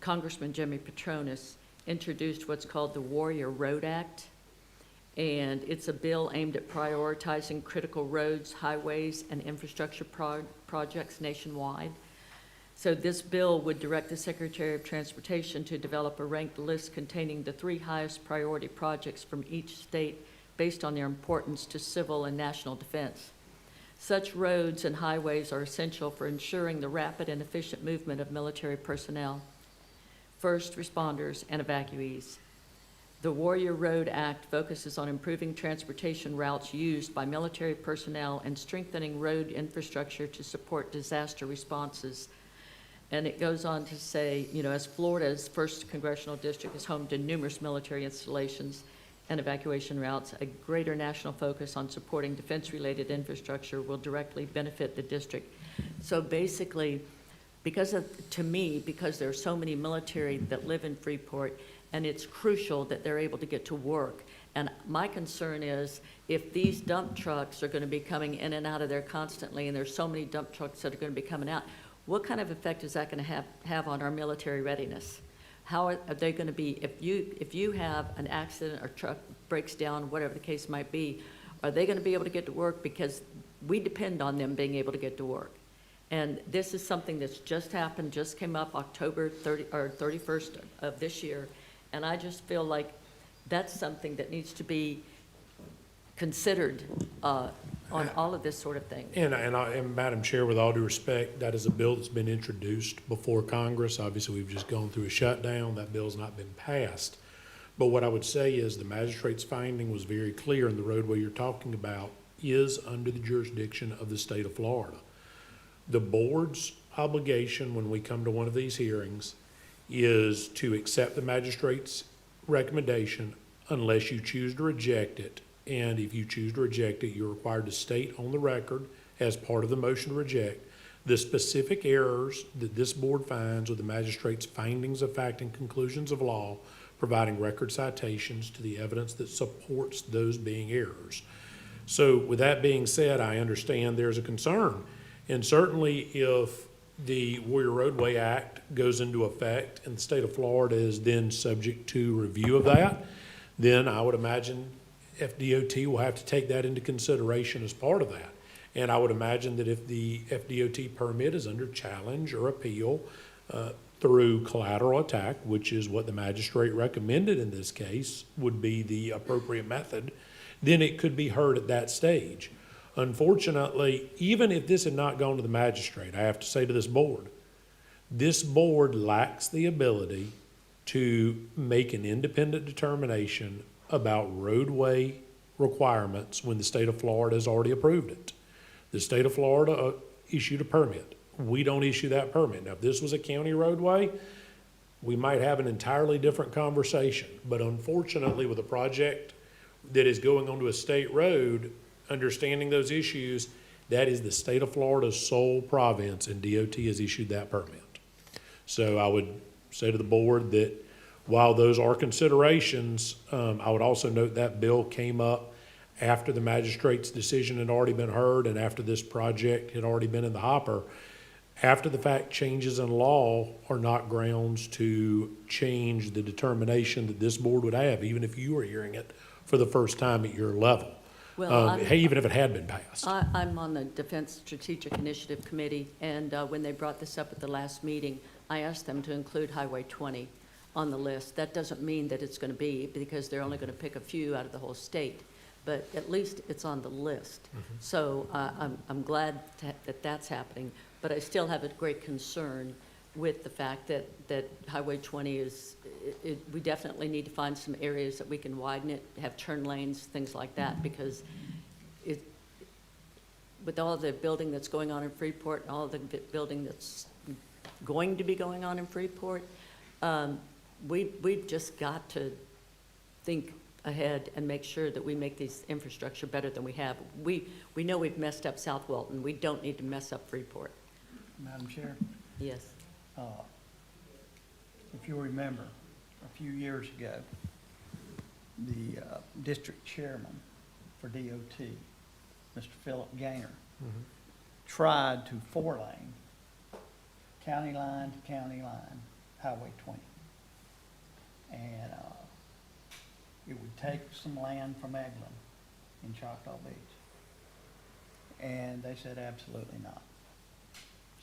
Congressman Jimmy Patronis introduced what's called the Warrior Road Act, and it's a bill aimed at prioritizing critical roads, highways, and infrastructure projects nationwide. So this bill would direct the Secretary of Transportation to develop a ranked list containing the 3 highest priority projects from each state based on their importance to civil and national defense. Such roads and highways are essential for ensuring the rapid and efficient movement of military personnel, first responders, and evacuees. The Warrior Road Act focuses on improving transportation routes used by military personnel and strengthening road infrastructure to support disaster responses. And it goes on to say, you know, as Florida's 1st Congressional District is home to numerous military installations and evacuation routes, a greater national focus on supporting defense-related infrastructure will directly benefit the district. So basically, because there are so many military that live in Freeport, and it's crucial that they're able to get to work. And my concern is if these dump trucks are going to be coming in and out of there constantly, and there's so many dump trucks that are going to be coming out, what kind of effect is that going to have on our military readiness? How are they going to be, if you have an accident or truck breaks down, whatever the case might be, are they going to be able to get to work? Because we depend on them being able to get to work. And this is something that's just happened, just came up October 31st of this year. And I just feel like that's something that needs to be considered on all of this sort of thing. And Madam Chair, with all due respect, that is a bill that's been introduced before Congress. Obviously, we've just gone through a shutdown. That bill's not been passed. But what I would say is the magistrate's finding was very clear, and the roadway you're talking about is under the jurisdiction of the state of Florida. The board's obligation when we come to one of these hearings is to accept the magistrate's recommendation unless you choose to reject it. And if you choose to reject it, you're required to state on the record as part of the motion to reject the specific errors that this board finds with the magistrate's findings of fact and conclusions of law, providing record citations to the evidence that supports those being errors. So with that being said, I understand there's a concern. And certainly if the Warrior Roadway Act goes into effect and the state of Florida is then subject to review of that, then I would imagine FDOT will have to take that into consideration as part of that. And I would imagine that if the FDOT permit is under challenge or appeal through collateral attack, which is what the magistrate recommended in this case, would be the appropriate method, then it could be heard at that stage. Unfortunately, even if this had not gone to the magistrate, I have to say to this board lacks the ability to make an independent determination about roadway requirements when the state of Florida has already approved it. The state of Florida issued a permit. We don't issue that permit. Now, if this was a county roadway, we might have an entirely different conversation. But unfortunately, with a project that is going onto a state road, understanding those issues, that is the state of Florida's sole province, and DOT has issued that permit. So I would say to the board that While those are considerations, I would also note that bill came up after the magistrate's decision had already been heard and after this project had already been in the hopper. After the fact changes in law are not grounds to change the determination that this board would have, even if you were hearing it for the first time at your level. Well, Even if it had been passed. I'm on the Defense Strategic Initiative Committee, and when they brought this up at the last meeting, I asked them to include Highway 20 on the list. That doesn't mean that it's going to be, because they're only going to pick a few out of the whole state, but at least it's on the list. So I'm glad that that's happening, but I still have a great concern with the fact that Highway 20 is, we definitely need to find some areas that we can widen it, have turn lanes, things like that, because with all the building that's going on in Freeport and all the building that's going to be going on in Freeport, we've just got to think ahead and make sure that we make these infrastructure better than we have. We know we've messed up South Walton. We don't need to mess up Freeport. Madam Chair, Yes. if you remember, a few years ago, the district chairman for DOT, Mr. Philip Gaynor, tried to four-lane, county line to county line, Highway 20. And it would take some land from Eglin in Choctaw Beach. And they said absolutely not.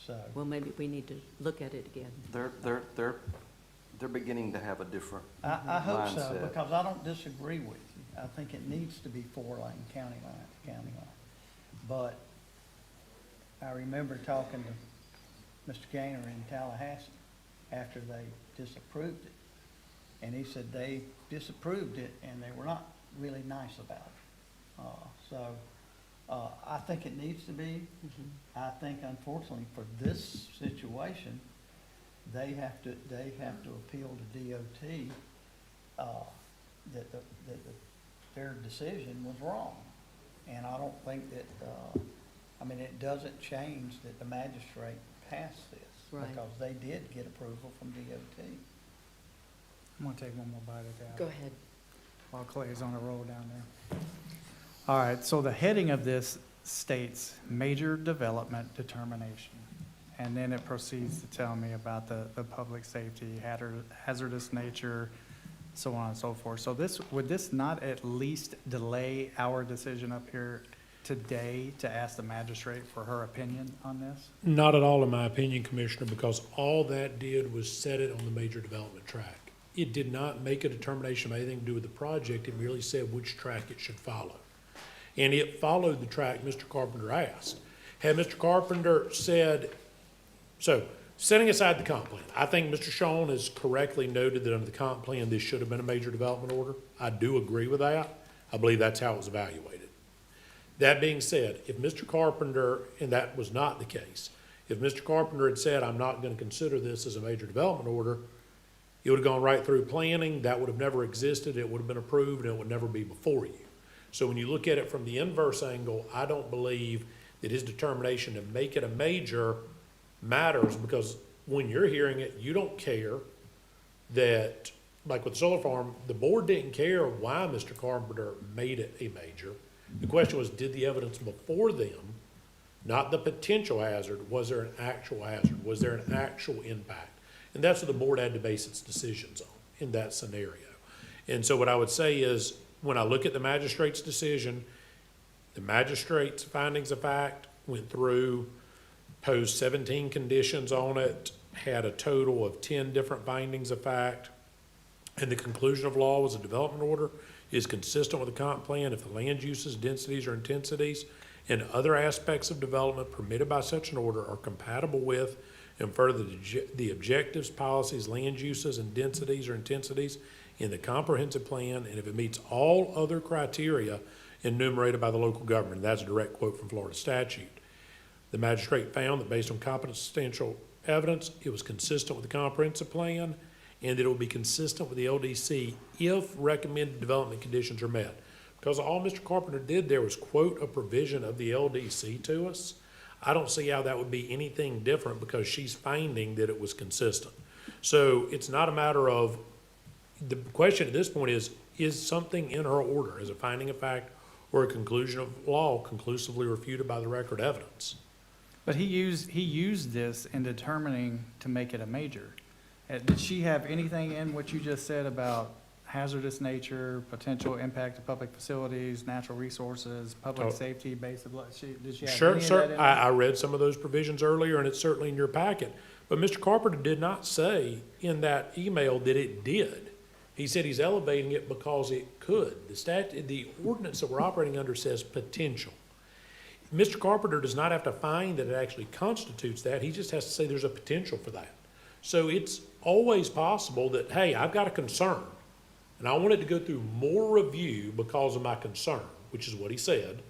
So, Well, maybe we need to look at it again. They're beginning to have a different I hope so, mindset. because I don't disagree with you. I think it needs to be four-lane, county line to county line. But I remember talking to Mr. Gaynor in Tallahassee after they disapproved it. And he said they disapproved it and they were not really nice about it. I think it needs to be. I think unfortunately for this situation, they have to appeal to DOT, that their decision was wrong. And I don't think that, it doesn't change that the magistrate passed this. Right. Because they did get approval from DOT. I'm gonna take one more bite at that. Go ahead. While Clay's on a roll down there. All right, so the heading of this states major development determination. And then it proceeds to tell me about the public safety, hazardous nature, so on and so forth. So would this not at least delay our decision up here today to ask the magistrate for her opinion on this? Not at all, in my opinion, Commissioner, because all that did was set it on the major development track. It did not make a determination of anything to do with the project. It merely said which track it should follow. And it followed the track Mr. Carpenter asked. Had Mr. Carpenter said, so setting aside the comp plan, I think Mr. Shawn has correctly noted that under the comp plan, this should have been a major development order. I do agree with that. I believe that's how it was evaluated. That being said, if Mr. Carpenter, and that was not the case, if Mr. Carpenter had said, I'm not going to consider this as a major development order, it would have gone right through planning, that would have never existed, it would have been approved, and it would never be before you. So when you look at it from the inverse angle, I don't believe that his determination to make it a major matters, because when you're hearing it, you don't care that, like with the solar farm, the board didn't care why Mr. Carpenter made it a major. The question was, did the evidence before them, not the potential hazard, was there an actual hazard? Was there an actual impact? And that's what the board had to base its decisions on in that scenario. And so what I would say is, when I look at the magistrate's decision, the magistrate's findings of fact went through, posed 17 conditions on it, had a total of 10 different findings of fact, and the conclusion of law was a development order is consistent with the comp plan if the land uses, densities, or intensities and other aspects of development permitted by such an order are compatible with and further the objectives, policies, land uses, and densities or intensities in the comprehensive plan, and if it meets all other criteria enumerated by the local government. That's a direct quote from Florida statute. The magistrate found that based on competent substantial evidence, it was consistent with the comprehensive plan, and that it would be consistent with the LDC if recommended development conditions are met. Because all Mr. Carpenter did there was quote a provision of the LDC to us. I don't see how that would be anything different because she's finding that it was consistent. So it's not a matter of the question at this point is something in her order as a finding of fact or a conclusion of law conclusively refuted by the record evidence? But he used this in determining to make it a major. Did she have anything in what you just said about hazardous nature, potential impact to public facilities, natural resources, public Oh. safety, base of, did she have Sure, any of that sir. in there? I read some of those provisions earlier, and it's certainly in your packet. But Mr. Carpenter did not say in that email that it did. He said he's elevating it because it could. The ordinance that we're operating under says potential. Mr. Carpenter does not have to find that it actually constitutes that. He just has to say there's a potential for that. So it's always possible that, hey, I've got a concern, and I want it to go through more review because of my concern, which is what he said,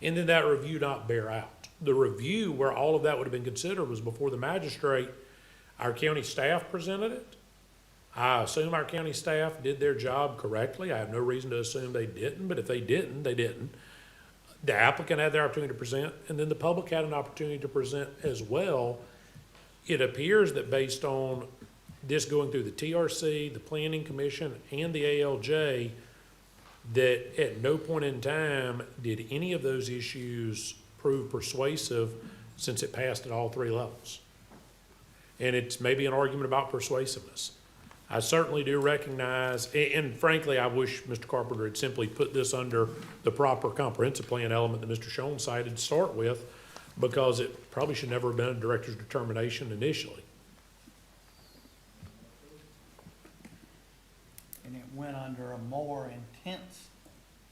and then that review not bear out. The review where all of that would have been considered was before the magistrate. Our county staff presented it. I assume our county staff did their job correctly. I have no reason to assume they didn't, but if they didn't, they didn't. The applicant had their opportunity to present, and then the public had an opportunity to present as well. It appears that based on this going through the TRC, the Planning Commission, and the ALJ, that at no point in time did any of those issues prove persuasive since it passed at all three levels. And it's maybe an argument about persuasiveness. I certainly do recognize, and frankly, I wish Mr. Carpenter had simply put this under the proper comprehensive plan element that Mr. Schoen cited to start with, because it probably should never have been a director's determination initially. And it went under a more intense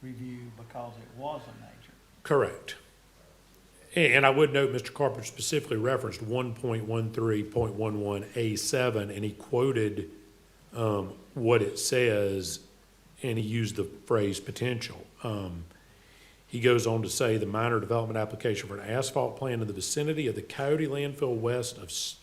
review because it was a major. Correct. And I would note Mr. Carpenter specifically referenced 1.13.11A7, and he quoted what it says, and he used the phrase potential. He goes on to say the minor development application for an asphalt plant in the vicinity of the Coyote landfill west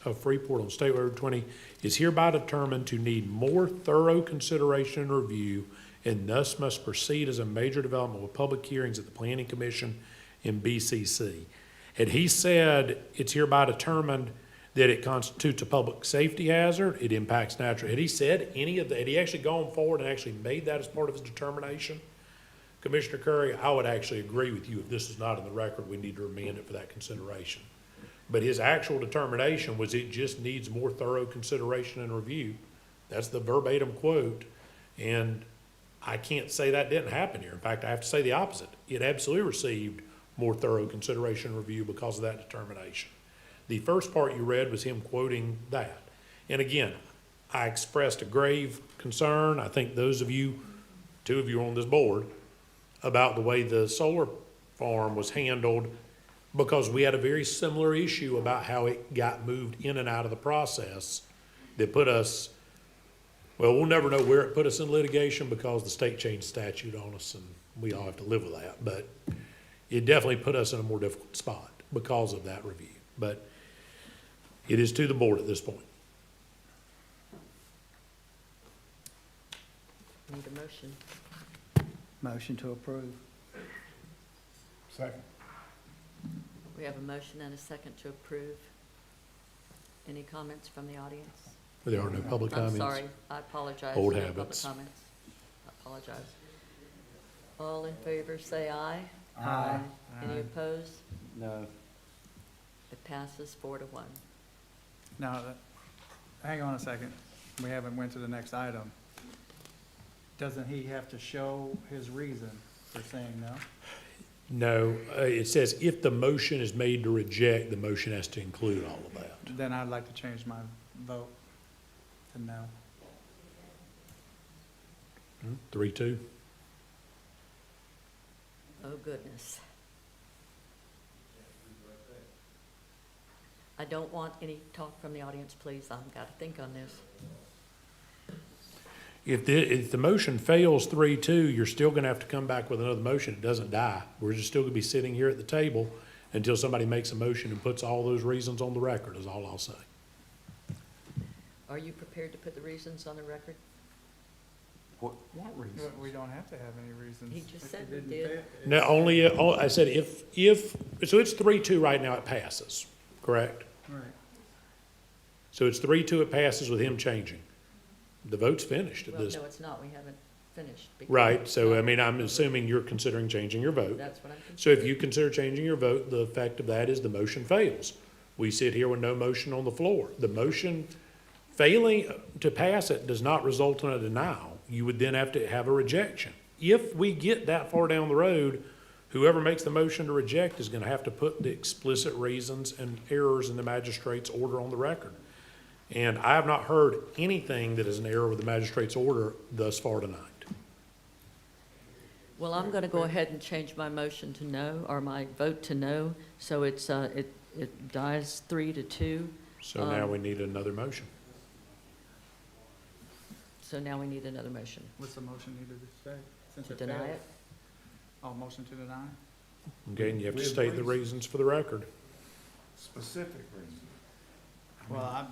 of Freeport on State Road 20 is hereby determined to need more thorough consideration and review, and thus must proceed as a major development with public hearings at the Planning Commission and BCC. Had he said it's hereby determined that it constitutes a public safety hazard, it impacts natural, had he said any of that, had he actually gone forward and actually made that as part of his determination, Commissioner Curry, I would actually agree with you. If this is not in the record, we need to remand it for that consideration. But his actual determination was it just needs more thorough consideration and review. That's the verbatim quote. And I can't say that didn't happen here. In fact, I have to say the opposite. It absolutely received more thorough consideration and review because of that determination. The first part you read was him quoting that. And again, I expressed a grave concern. I think those of you, two of you on this board, about the way the solar farm was handled, because we had a very similar issue about how it got moved in and out of the process that put us, well, we'll never know where it put us in litigation because the state changed statute on us and we all have to live with that. But it definitely put us in a more difficult spot because of that review. But it is to the board at this point. Need a motion. Motion to approve. Second. We have a motion and a second to approve. Any comments from the audience? There are no public comments. I'm sorry, I apologize. Old No public habits. comments. I apologize. All in favor, say aye. Aye. Any opposed? No. It passes 4-1. Now, hang on a second. We haven't went to the next item. Doesn't he have to show his reason for saying no? No, it says if the motion is made to reject, the motion has to include all of that. Then I'd like to change my vote to no. 3-2. Oh, goodness. I don't want any talk from the audience, please. I've got to think on this. If the motion fails 3-2, you're still gonna have to come back with another motion. It doesn't die. We're just still gonna be sitting here at the table until somebody makes a motion and puts all those reasons on the record, is all I'll say. Are you prepared to put the reasons on the record? What reason? We don't have to have any reasons. He just said If we it did. didn't No, only, I said if, so it's 3-2 right now, it passes, correct? Right. So it's 3-2, it passes with him changing. The vote's finished at Well, this. no, it's not, we haven't finished. because Right, it's so not- I mean, I'm assuming you're considering changing your vote. That's what I'm So if considering. you consider changing your vote, the effect of that is the motion fails. We sit here with no motion on the floor. The motion failing to pass it does not result in a denial. You would then have to have a rejection. If we get that far down the road, whoever makes the motion to reject is gonna have to put the explicit reasons and errors in the magistrate's order on the record. And I have not heard anything that is an error with the magistrate's order thus far tonight. Well, I'm going to go ahead and change my motion to no, or my vote to no, so it's, it dies 3-2. So now we need another motion. So now we need another motion. What's the motion needed to say? Since To it deny failed? it? Oh, motion to deny? Okay, and you have to state the reasons for the record. Specific reason. Well,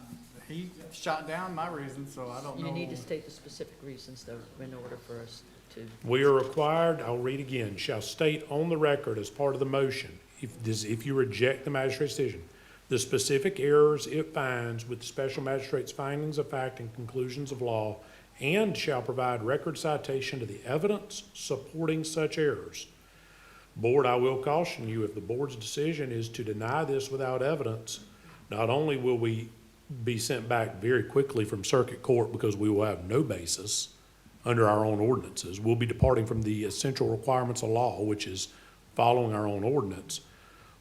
he shot down my reason, so I don't know. You need to state the specific reasons, though, in order for us to. We are required, I'll read again, shall state on the record as part of the motion, if you reject the magistrate's decision, the specific errors it finds with the special magistrate's findings of fact and conclusions of law, and shall provide record citation to the evidence supporting such errors. Board, I will caution you, if the board's decision is to deny this without evidence, not only will we be sent back very quickly from circuit court because we will have no basis under our own ordinances, we'll be departing from the essential requirements of law, which is following our own ordinance.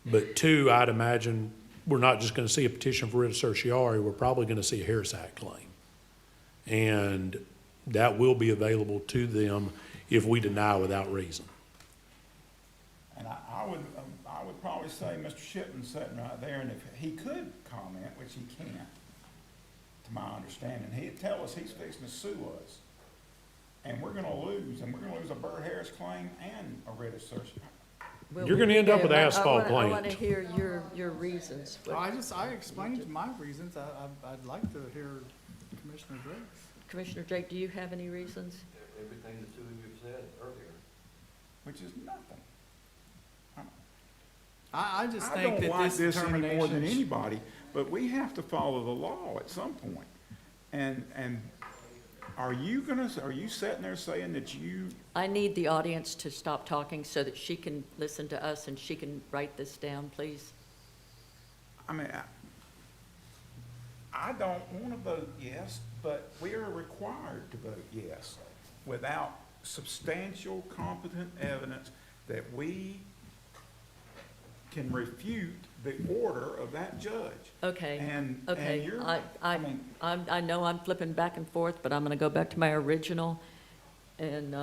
But two, I'd imagine we're not just gonna see a petition for writ of certiorari, we're probably gonna see a Harris Act claim. And that will be available to them if we deny without reason. And I would probably say Mr. Shipman's sitting right there, and if he could comment, which he can't, to my understanding, he'd tell us he's fixing to sue us. And we're gonna lose a Burt Harris claim and a writ of certiorari. You're gonna end up with asphalt I want to claims. hear your reasons. I explained my reasons. I'd like to hear Commissioner Drake's. Commissioner Drake, do you have any reasons? Everything the two of you said earlier. Which is nothing. I just I think don't that like this this any more determination. than anybody, but we have to follow the law at some point. And are you sitting there saying that you, I need the audience to stop talking so that she can listen to us and she can write this down, please. I mean, I don't want to vote yes, but we are required to vote yes without substantial, competent evidence that we can refute the order of that judge. Okay. And Okay, you're, I know I'm flipping back and forth, but I'm going to go back to my original, and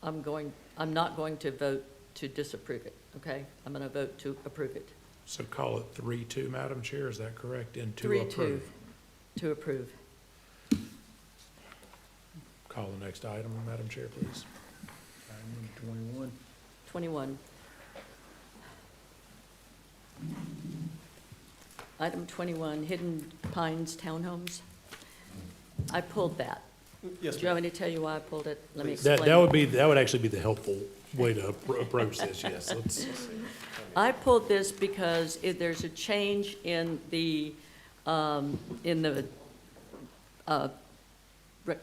I'm not going to vote to disapprove it, okay? I'm going to vote to approve it. So call it 3-2, Madam Chair, is that correct? And to 3-2 approve. to approve. Call the next item, Madam Chair, please. 21. Item 21, Hidden Pines Townhomes. I pulled that. Yes, Do you want me to tell you why I pulled it? Let me That explain. that would actually be the helpful way to approach this, yes. Let's, I pulled this because there's a change in the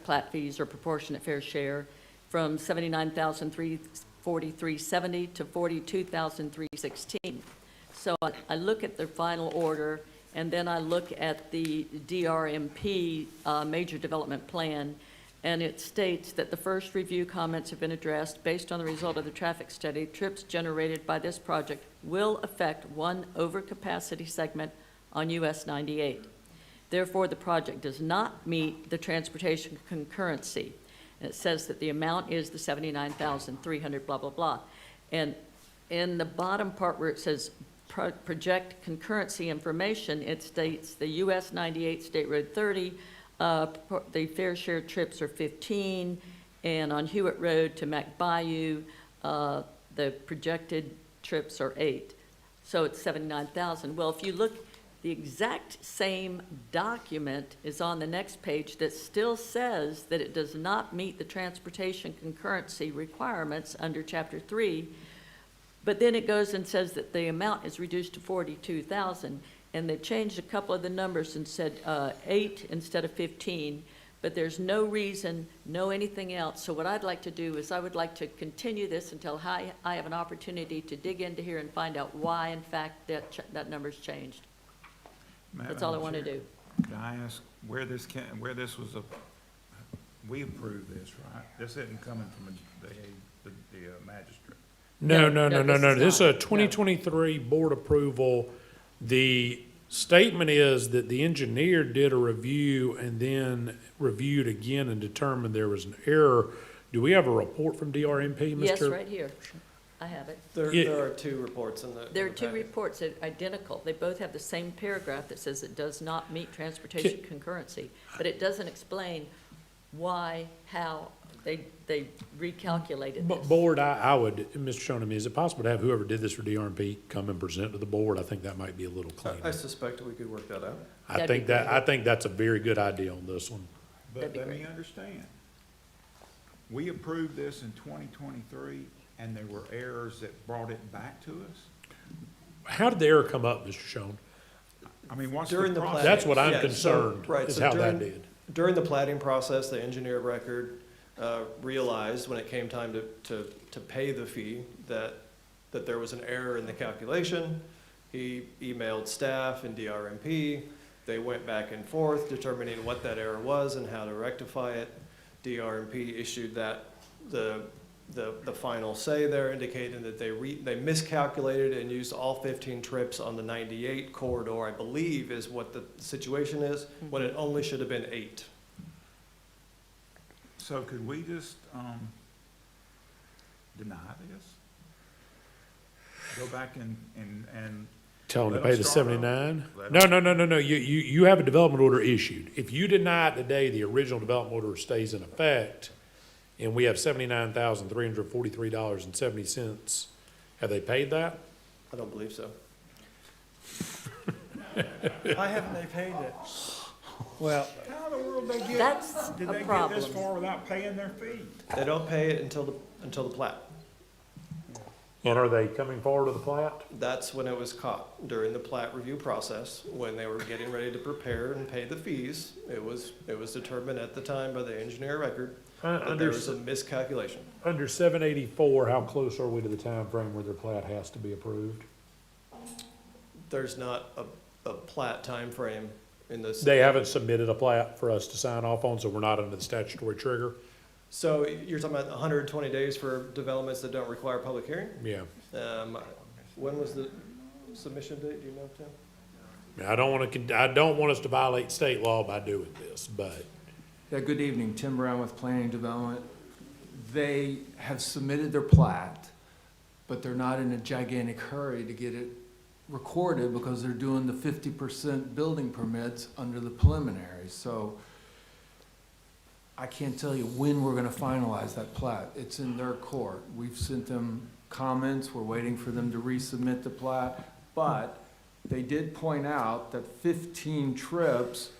plat fees or proportionate fair share from $79,343.70 to $42,316. So I look at the final order, and then I look at the DRMP Major Development Plan, and it states that the first review comments have been addressed. Based on the result of the traffic study, trips generated by this project will affect one overcapacity segment on US 98. Therefore, the project does not meet the transportation concurrency. And it says that the amount is the $79,300, blah, blah, blah. And in the bottom part where it says project concurrency information, it states the US 98 State Road 30, the fair share trips are 15, and on Hewitt Road to Mac Bayou, the projected trips are 8. So it's 79,000. Well, if you look, the exact same document is on the next page that still says that it does not meet the transportation concurrency requirements under Chapter 3, but then it goes and says that the amount is reduced to 42,000. and they changed a couple of the numbers and said 8 instead of 15, but there's no reason, no anything else. So what I'd like to do is I would like to continue this until I have an opportunity to dig into here and find out why, in fact, that number's changed. That's all I want to do. Can I ask where this we approved this, right? This isn't coming from the magistrate. No. this is This is a not. 2023 board approval. The statement is that the engineer did a review and then reviewed again and determined there was an error. Do we have a report from DRMP, Mr.? Yes, right here. I have it. There are two reports in the. There are two reports that are identical. They both have the same paragraph that says it does not meet transportation concurrency, but it doesn't explain why, how they recalculated this. Board, I would, Mr. Shonem, is it possible to have whoever did this for DRMP come and present to the board? I think that might be a little I cleaner. suspect we could work that out. I That'd be think that, great. I think that's a very good idea on this one. That'd But be let great. me understand. We approved this in 2023, and there were errors that brought it back to us? How did the error come up, Mr. Shonem? I mean, what's the During the process? That's what I'm Yeah, so- concerned, right, is so how during- that did. During the plating process, the engineer of record realized when it came time to pay the fee that there was an error in the calculation. He emailed staff and DRMP. They went back and forth determining what that error was and how to rectify it. DRMP issued the final say there, indicating that they miscalculated and used all 15 trips on the 98 corridor, I believe is what the situation is, when it only should have been 8. So could we just, deny this? Go back and Tell them to let pay them the start over? 79? Let No, them- no. You have a development order issued. If you deny it today, the original development order stays in effect, and we have $79,343.70. Have they paid that? I don't believe so. Why haven't they paid it? Well, How in the world did That's they a get problem. this far without paying their fee? They don't pay it until the plat. And are they coming forward to the plat? That's when it was caught, during the plat review process, when they were getting ready to prepare and pay the fees. It was determined at the time by the engineer of record that there was a miscalculation. Under 784, how close are we to the time frame where their plat has to be approved? There's not a plat timeframe in this. They haven't submitted a plat for us to sign off on, so we're not under the statutory trigger? So you're talking about 120 days for developments that don't require public hearing? Yeah. When was the submission date, do you know, Tim? I don't want us to violate state law by doing this, but Yeah, good evening, Tim Brown with Planning Development. They have submitted their plat, but they're not in a gigantic hurry to get it recorded because they're doing the 50% building permits under the preliminary. So I can't tell you when we're gonna finalize that plat. It's in their court. We've sent them comments, we're waiting for them to resubmit the plat. But they did point out that 15 trips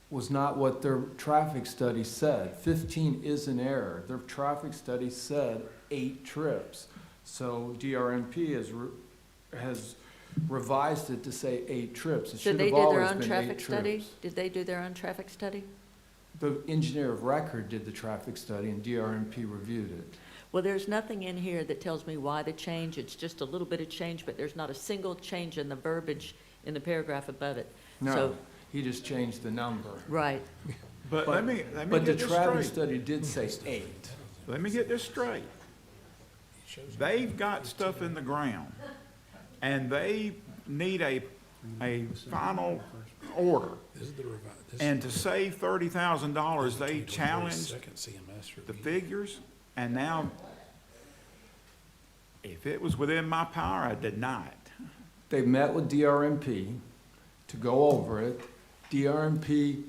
was not what their traffic study said. 15 is an error. Their traffic study said 8 trips. So DRMP has revised it to say 8 trips. It So should they have did their always own been 8 traffic study? trips. Did they do their own traffic study? The engineer of record did the traffic study and DRMP reviewed it. Well, there's nothing in here that tells me why the change. It's just a little bit of change, but there's not a single change in the verbiage in the paragraph above it. No, So, he just changed the number. right. But let me But the get this traffic straight. study did say 8. Let me get this straight. They've got stuff in the ground, and they need a final order. And to save $30,000, they challenged the figures, and now, if it was within my power, I'd deny it. They met with DRMP to go over it. DRMP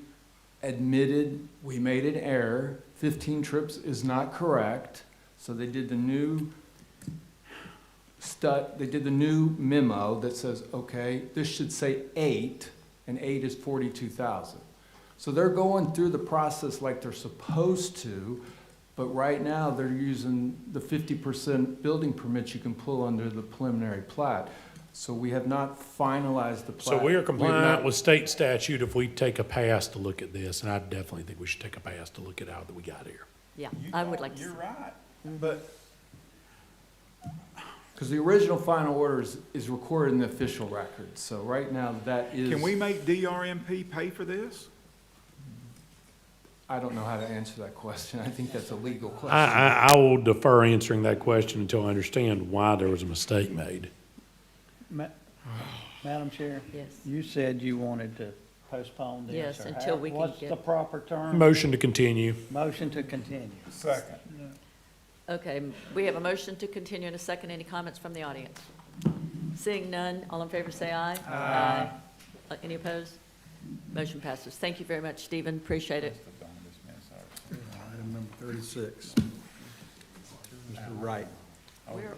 admitted we made an error. 15 trips is not correct. So they did the new they did the new memo that says, okay, this should say 8, and 8 is 42,000. So they're going through the process like they're supposed to, but right now they're using the 50% building permits you can pull under the preliminary plat. So we have not finalized the So plat. we are We've compliant not- with state statute if we take a pass to look at this, and I definitely think we should take a pass to look at how that we got here. Yeah, You I would don't- like to. You're see- right, Mhm. but Because the original final order is recorded in the official record, so right now that is. Can we make DRMP pay for this? I don't know how to answer that question. I think that's a legal question. I will defer answering that question until I understand why there was a mistake made. Madam Chair? Yes. You said you wanted to postpone this. Yes, or until how- we can What's get- the proper term? Motion to continue. Motion to continue. second. Okay, we have a motion to continue in a second. Any comments from the audience? Seeing none, all in favor say aye. Aye. Any opposed? Motion passes. Thank you very much, Stephen. Appreciate it. Item number 36. Mr. Wright.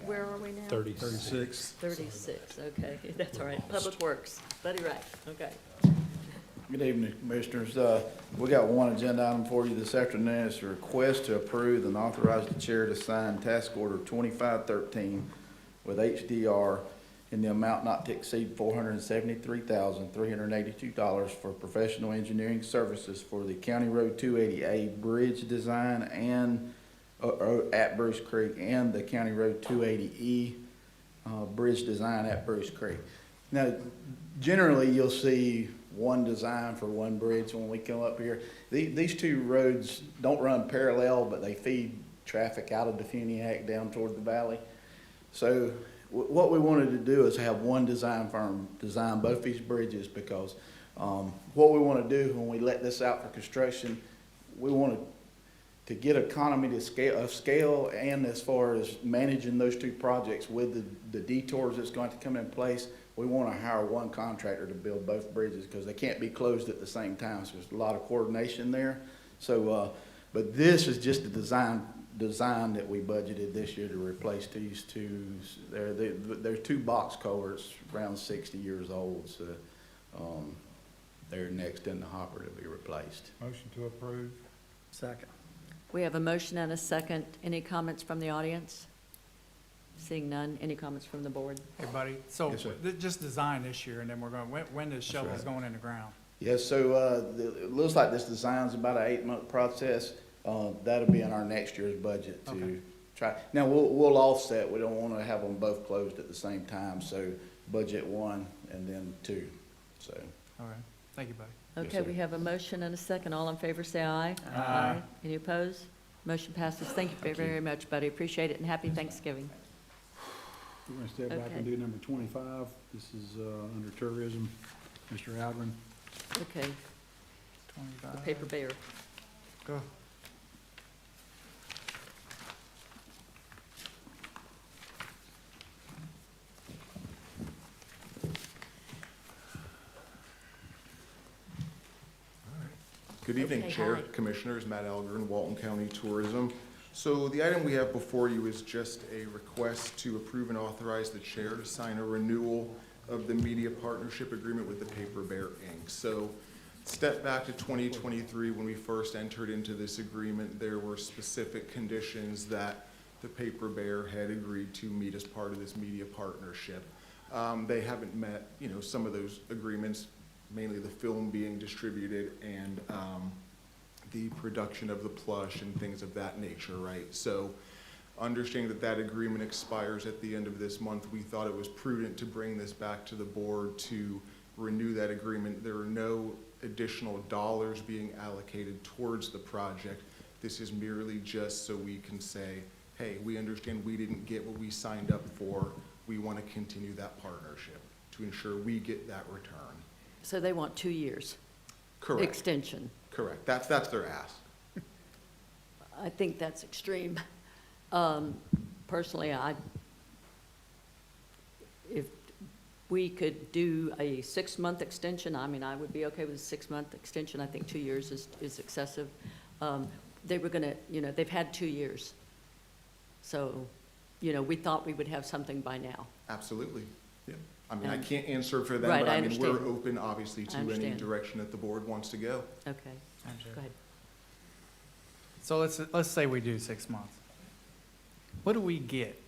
Where are we now? 36. 36, okay, that's all right. Public Works, Buddy Wright, okay. Good evening, Commissioners. We got one agenda item for you this afternoon. It's a request to approve and authorize the chair to sign task order 2513 with HDR in the amount not to exceed $473,382 for professional engineering services for the County Road 280A bridge design and at Bruce Creek and the County Road 280E bridge design at Bruce Creek. Now, generally, you'll see one design for one bridge when we come up here. These two roads don't run parallel, but they feed traffic out of Defuniak down toward the valley. So what we wanted to do is have one design firm design both these bridges because what we want to do when we let this out for construction, we want to get economy of scale and as far as managing those two projects with the detours that's going to come in place, we want to hire one contractor to build both bridges because they can't be closed at the same time. So there's a lot of coordination there. So, but this is just the design that we budgeted this year to replace these two. They're two box culverts around 60 years old. So they're next in the hopper to be replaced. Motion to approve. Second. We have a motion and a second. Any comments from the audience? Seeing none, any comments from the board? Hey, buddy, so Yes, sir. just design this year, and then we're going, when is shovels right. going in the ground? Yes, so it looks like this design's about an 8-month process. That'll be in our next year's budget to Okay. try. Now, we'll offset. We don't want to have them both closed at the same time, so budget one and then two, so. All right, thank you, buddy. Okay, sir. we have a motion and a second. All in favor, say aye. Aye. Any opposed? Motion passes. Thank you very, very much, buddy. Appreciate it, and happy Thanksgiving. We're going to step back and Okay. do number 25. This is under tourism. Mr. Algren. Okay, the 25. paper bear. Go. Good evening, Okay, Chair, hi. Commissioners, Matt Algren, Walton County Tourism. So the item we have before you is just a request to approve and authorize the chair to sign a renewal of the media partnership agreement with the Paper Bear Inc. So step back to 2023, when we first entered into this agreement, there were specific conditions that the Paper Bear had agreed to meet as part of this media partnership. They haven't met, some of those agreements, mainly the film being distributed and the production of the plush and things of that nature, right? So understanding that that agreement expires at the end of this month, we thought it was prudent to bring this back to the board to renew that agreement. There are no additional dollars being allocated towards the project. This is merely just so we can say, hey, we understand we didn't get what we signed up for. We want to continue that partnership to ensure we get that return. So they want 2 years. Correct. Extension. Correct. That's their ask. I think that's extreme. Personally, if we could do a 6-month extension, I mean, I would be okay with a 6-month extension. I think 2 years is excessive. They were gonna, they've had 2 years. So, we thought we would have something by now. Absolutely. Yeah. I mean, I can't answer for them, Right, but I I mean, we're understand. open, obviously, to I any understand. direction that the board wants to go. Okay, go ahead. So let's say we do 6 months. What do we get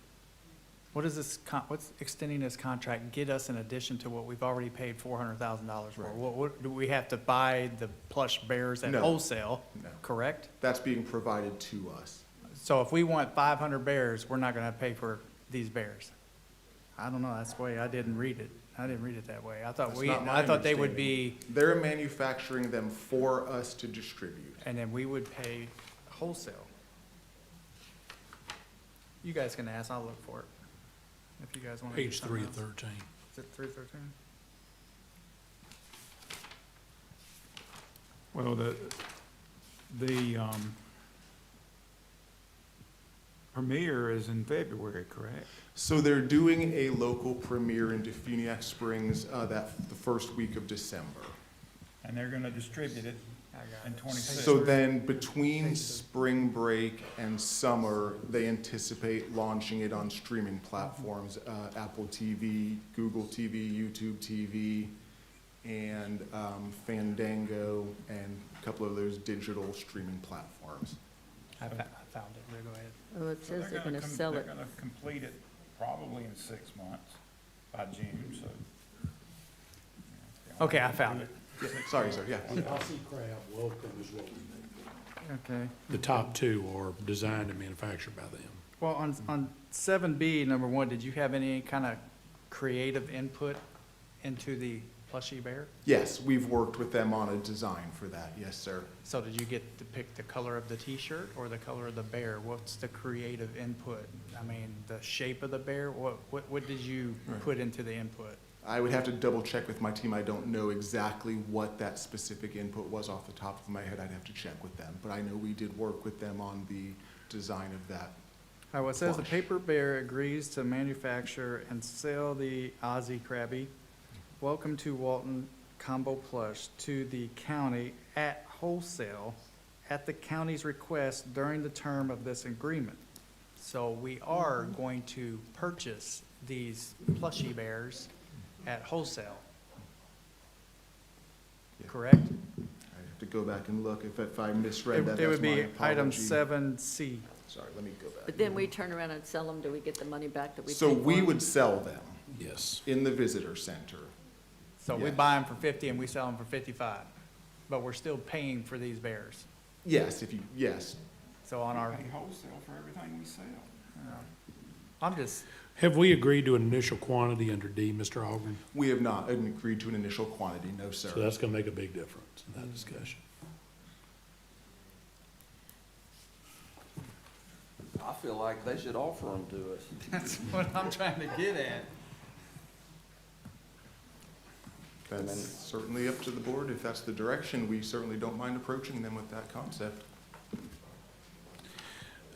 What is this, what's extending this contract get us in addition to what we've already paid $400,000 for? Right. What, do we have to buy the plush bears at No. wholesale, No. correct? That's being provided to us. So if we want 500 bears, we're not gonna pay for these bears? I don't know, that's the way I didn't read it. I didn't read it that way. I thought That's not my I thought they would understanding. be, They're manufacturing them for us to distribute. and then we would pay wholesale. You guys can ask, I'll look for it. If you guys wanna. do Page something 3 of else. 13. Is it 313? Well, the premiere is in February, correct? So they're doing a local premiere in Defuniak Springs, the first week of December. And they're gonna distribute it I got in it. 26. So then, between spring break and summer, they anticipate launching it on streaming platforms, Apple TV, Google TV, YouTube TV, and Fandango, and a couple of those digital streaming platforms. I found it, there, go ahead. Oh, it So says they're gonna sell it. They're gonna complete it probably in 6 months, by June, so. Okay, I found it. Yeah, sorry, sir, yeah. Aussie Crab Welcome is what we do. Okay. The top two are designed and manufactured by them. Well, on 7B, number 1, did you have any kind of creative input into the plushie bear? Yes, we've worked with them on a design for that, yes, sir. So did you get to pick the color of the T-shirt or the color of the bear? What's the creative input? I mean, the shape of the bear, what did you Right. put into the input? I would have to double check with my team. I don't know exactly what that specific input was off the top of my head. I'd have to check with them. But I know we did work with them on the design of that. All right, well, it says the Plush. Paper Bear agrees to manufacture and sell the Aussie Krabby Welcome to Walton Combo Plush to the county at wholesale at the county's request during the term of this agreement. So we are going to purchase these plushy bears at wholesale, Yeah. correct? I have to go back and look. If I misread that, It would that's my be item apology. 7C. Sorry, let me go back. But then we turn around and sell them, do we get the money back that we paid So for we them? would sell them Yes. in the visitor center. So we Yes. buy them for 50 and we sell them for 55, but we're still paying for these bears. Yes, yes. So on our, We pay wholesale for everything we sell. I'm just, Have we agreed to an initial quantity under D, Mr. Ogden? We have not agreed to an initial quantity, no, sir. So that's gonna make a big difference in that discussion. I feel like they should offer them to us. that's what I'm trying to get at. That's certainly up to the board. If that's the direction, we certainly don't mind approaching them with that concept.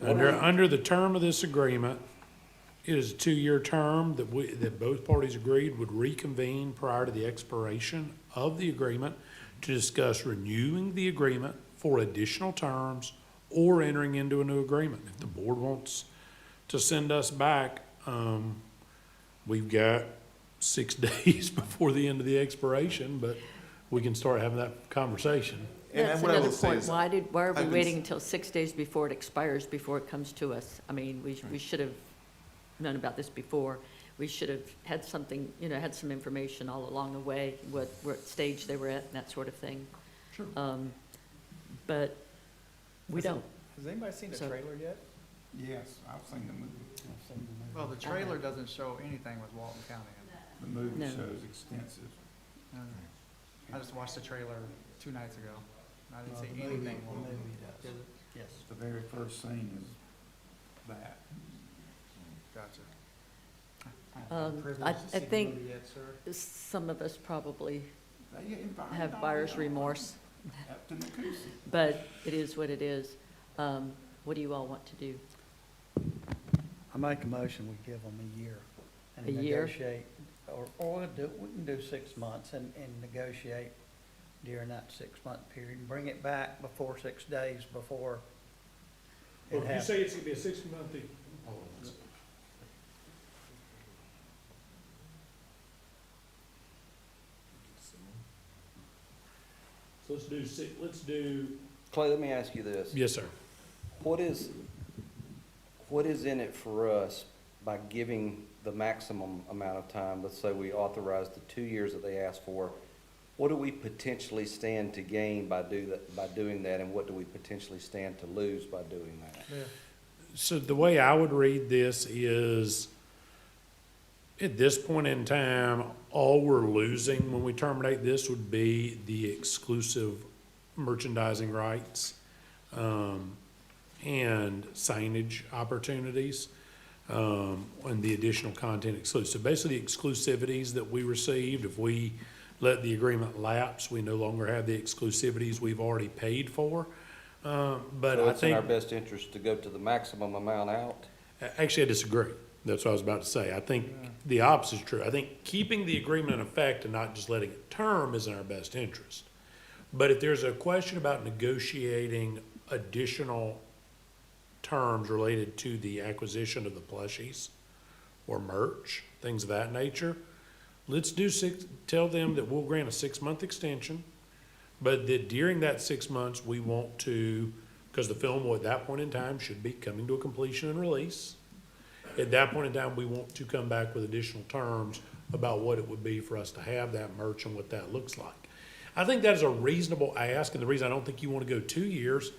Under the term of this agreement, it is a 2-year term that both parties agreed would reconvene prior to the expiration of the agreement to discuss renewing the agreement for additional terms or entering into a new agreement. If the board wants to send us back, we've got 6 days before the end of the expiration, but we can start having that conversation. And That's what I will another say point. is, Why are we I've been waiting s- until 6 days before it expires, before it comes to us? I mean, we should have known about this before. We should have had something, had some information all along the way, what stage they were at and that sort of thing. Sure. But we don't. Has anybody seen the So- trailer yet? Yes, I've seen the movie. Well, the trailer doesn't show anything with Walton County in it. The movie No. shows extensive. I just watched the trailer 2 nights ago. I didn't No, see the anything. movie- with the it. movie does. Did it? Yes. The very first scene is that. Gotcha. I think some of us probably have buyer's remorse, Up to Nakusi. but it is what it is. What do you all want to do? I make a motion, we give them a year. And A year? negotiate, or we can do 6 months and negotiate during that 6-month period. And bring it back before 6 days before it happens. it's gonna be a 6-month, so let's do. Clay, let me ask you this. Yes, sir. What is in it for us by giving the maximum amount of time, let's say we authorize the 2 years that they asked for, what do we potentially stand to gain by doing that, and what do we potentially stand to lose by doing that? So the way I would read this is, at this point in time, all we're losing when we terminate this would be the exclusive merchandising rights, and signage opportunities, and the additional content exclusive. Basically, the exclusivities that we received, if we let the agreement lapse, we no longer have the exclusivities we've already paid for. But So I it's in our think, best interest to go to the maximum amount out? actually, I disagree. That's what I was about to say. I think the opposite is true. I think keeping the agreement in effect and not just letting it term is in our best interest. But if there's a question about negotiating additional terms related to the acquisition of the plushies or merch, things of that nature, let's tell them that we'll grant a 6-month extension, but that during that 6 months, we want to, because the film at that point in time should be coming to a completion and release. At that point in time, we want to come back with additional terms about what it would be for us to have that merch and what that looks like. I think that is a reasonable ask, and the reason I don't think you want to go 2 years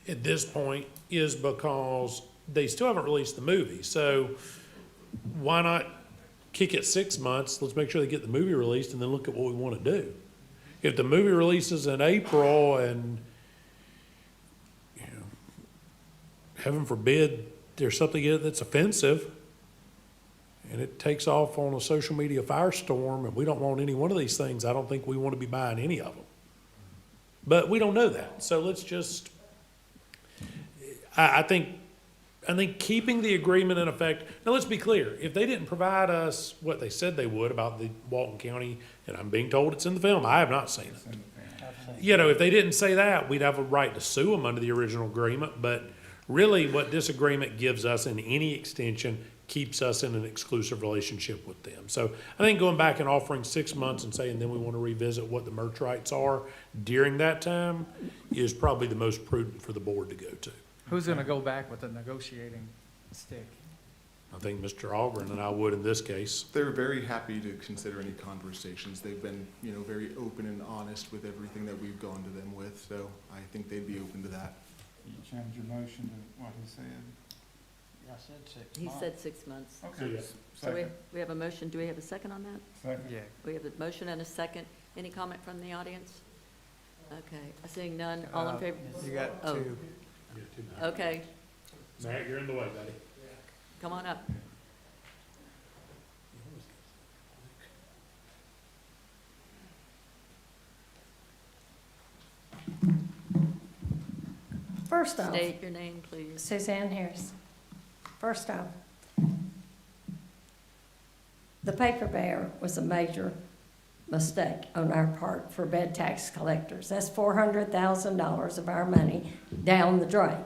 at this point is because they still haven't released the movie. So why not kick it 6 months? Let's make sure they get the movie released and then look at what we want to do. If the movie releases in April and, you know, heaven forbid, there's something in it that's offensive and it takes off on a social media firestorm and we don't want any one of these things, I don't think we want to be buying any of them. But we don't know that. So let's just, I think keeping the agreement in effect, now let's be clear, if they didn't provide us what they said they would about the Walton County, and I'm being told it's in the film, I have not seen it. You know, if they didn't say that, we'd have a right to sue them under the original agreement, but really what this agreement gives us in any extension keeps us in an exclusive relationship with them. So I think going back and offering 6 months and saying then we want to revisit what the merch rights are during that time is probably the most prudent for the board to go to. Who's gonna go back with the negotiating stick? I think Mr. Algren and I would in this case. They're very happy to consider any conversations. They've been, you know, very open and honest with everything that we've gone to them with, so I think they'd be open to that. You change your motion to what he said? I said 6 He months. said 6 months. Okay. So we have a motion. Do we have a second on that? Second. Yeah. We have a motion and a second. Any comment from the audience? Okay, seeing none, all in favor? You got Oh. two. Okay, Matt, you're in the way, buddy. come on up. First off, State your name, please. Suzanne Harris. First off, the paper bear was a major mistake on our part for bed tax collectors. That's $400,000 of our money down the drain.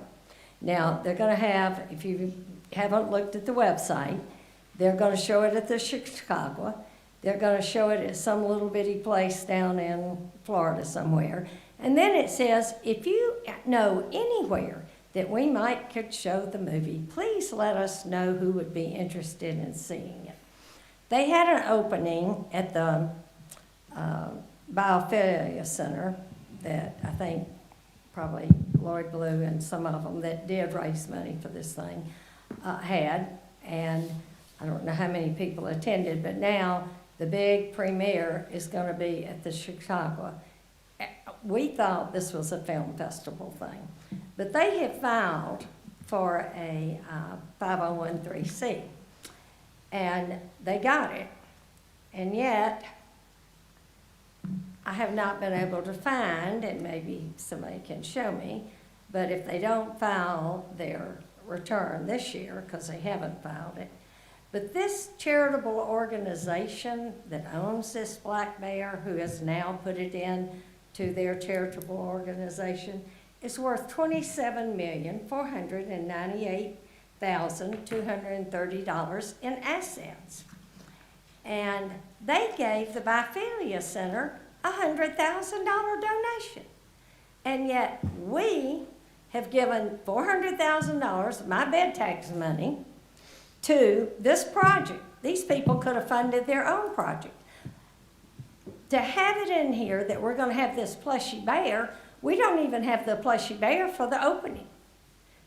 Now, they're gonna have, if you haven't looked at the website, they're gonna show it at the Chicago. They're gonna show it at some little bitty place down in Florida somewhere. And then it says, if you know anywhere that we might could show the movie, please let us know who would be interested in seeing it. They had an opening at the Biophilia Center that I think probably Lloyd Blue and some of them that did raise money for this thing had. And I don't know how many people attended, but now the big premiere is going to be at the Chicago. We thought this was a film festival thing, but they have filed for a 501(c)(3), and they got it. And yet, I have not been able to find, and maybe somebody can show me, but if they don't file their return this year, because they haven't filed it, but this charitable organization that owns this black bear, who has now put it in to their charitable organization, is worth $27,498,230 in assets. And they gave the Biophilia Center a $100,000 donation. And yet we have given $400,000 of my bed tax money to this project. These people could have funded their own project. To have it in here that we're gonna have this plushy bear, we don't even have the plushy bear for the opening.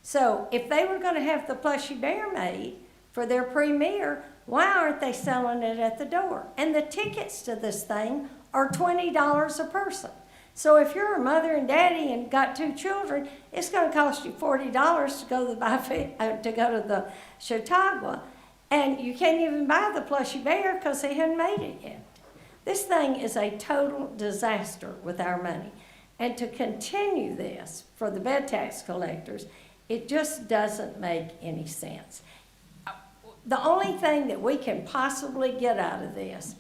So if they were gonna have the plushy bear made for their premiere, why aren't they selling it at the door? And the tickets to this thing are $20 a person. So if you're a mother and daddy and got 2 children, it's gonna cost you $40 to go to the Chautauqua. And you can't even buy the plushy bear because they haven't made it yet. This thing is a total disaster with our money. And to continue this for the bed tax collectors, it just doesn't make any sense. The only thing that we can possibly get out of this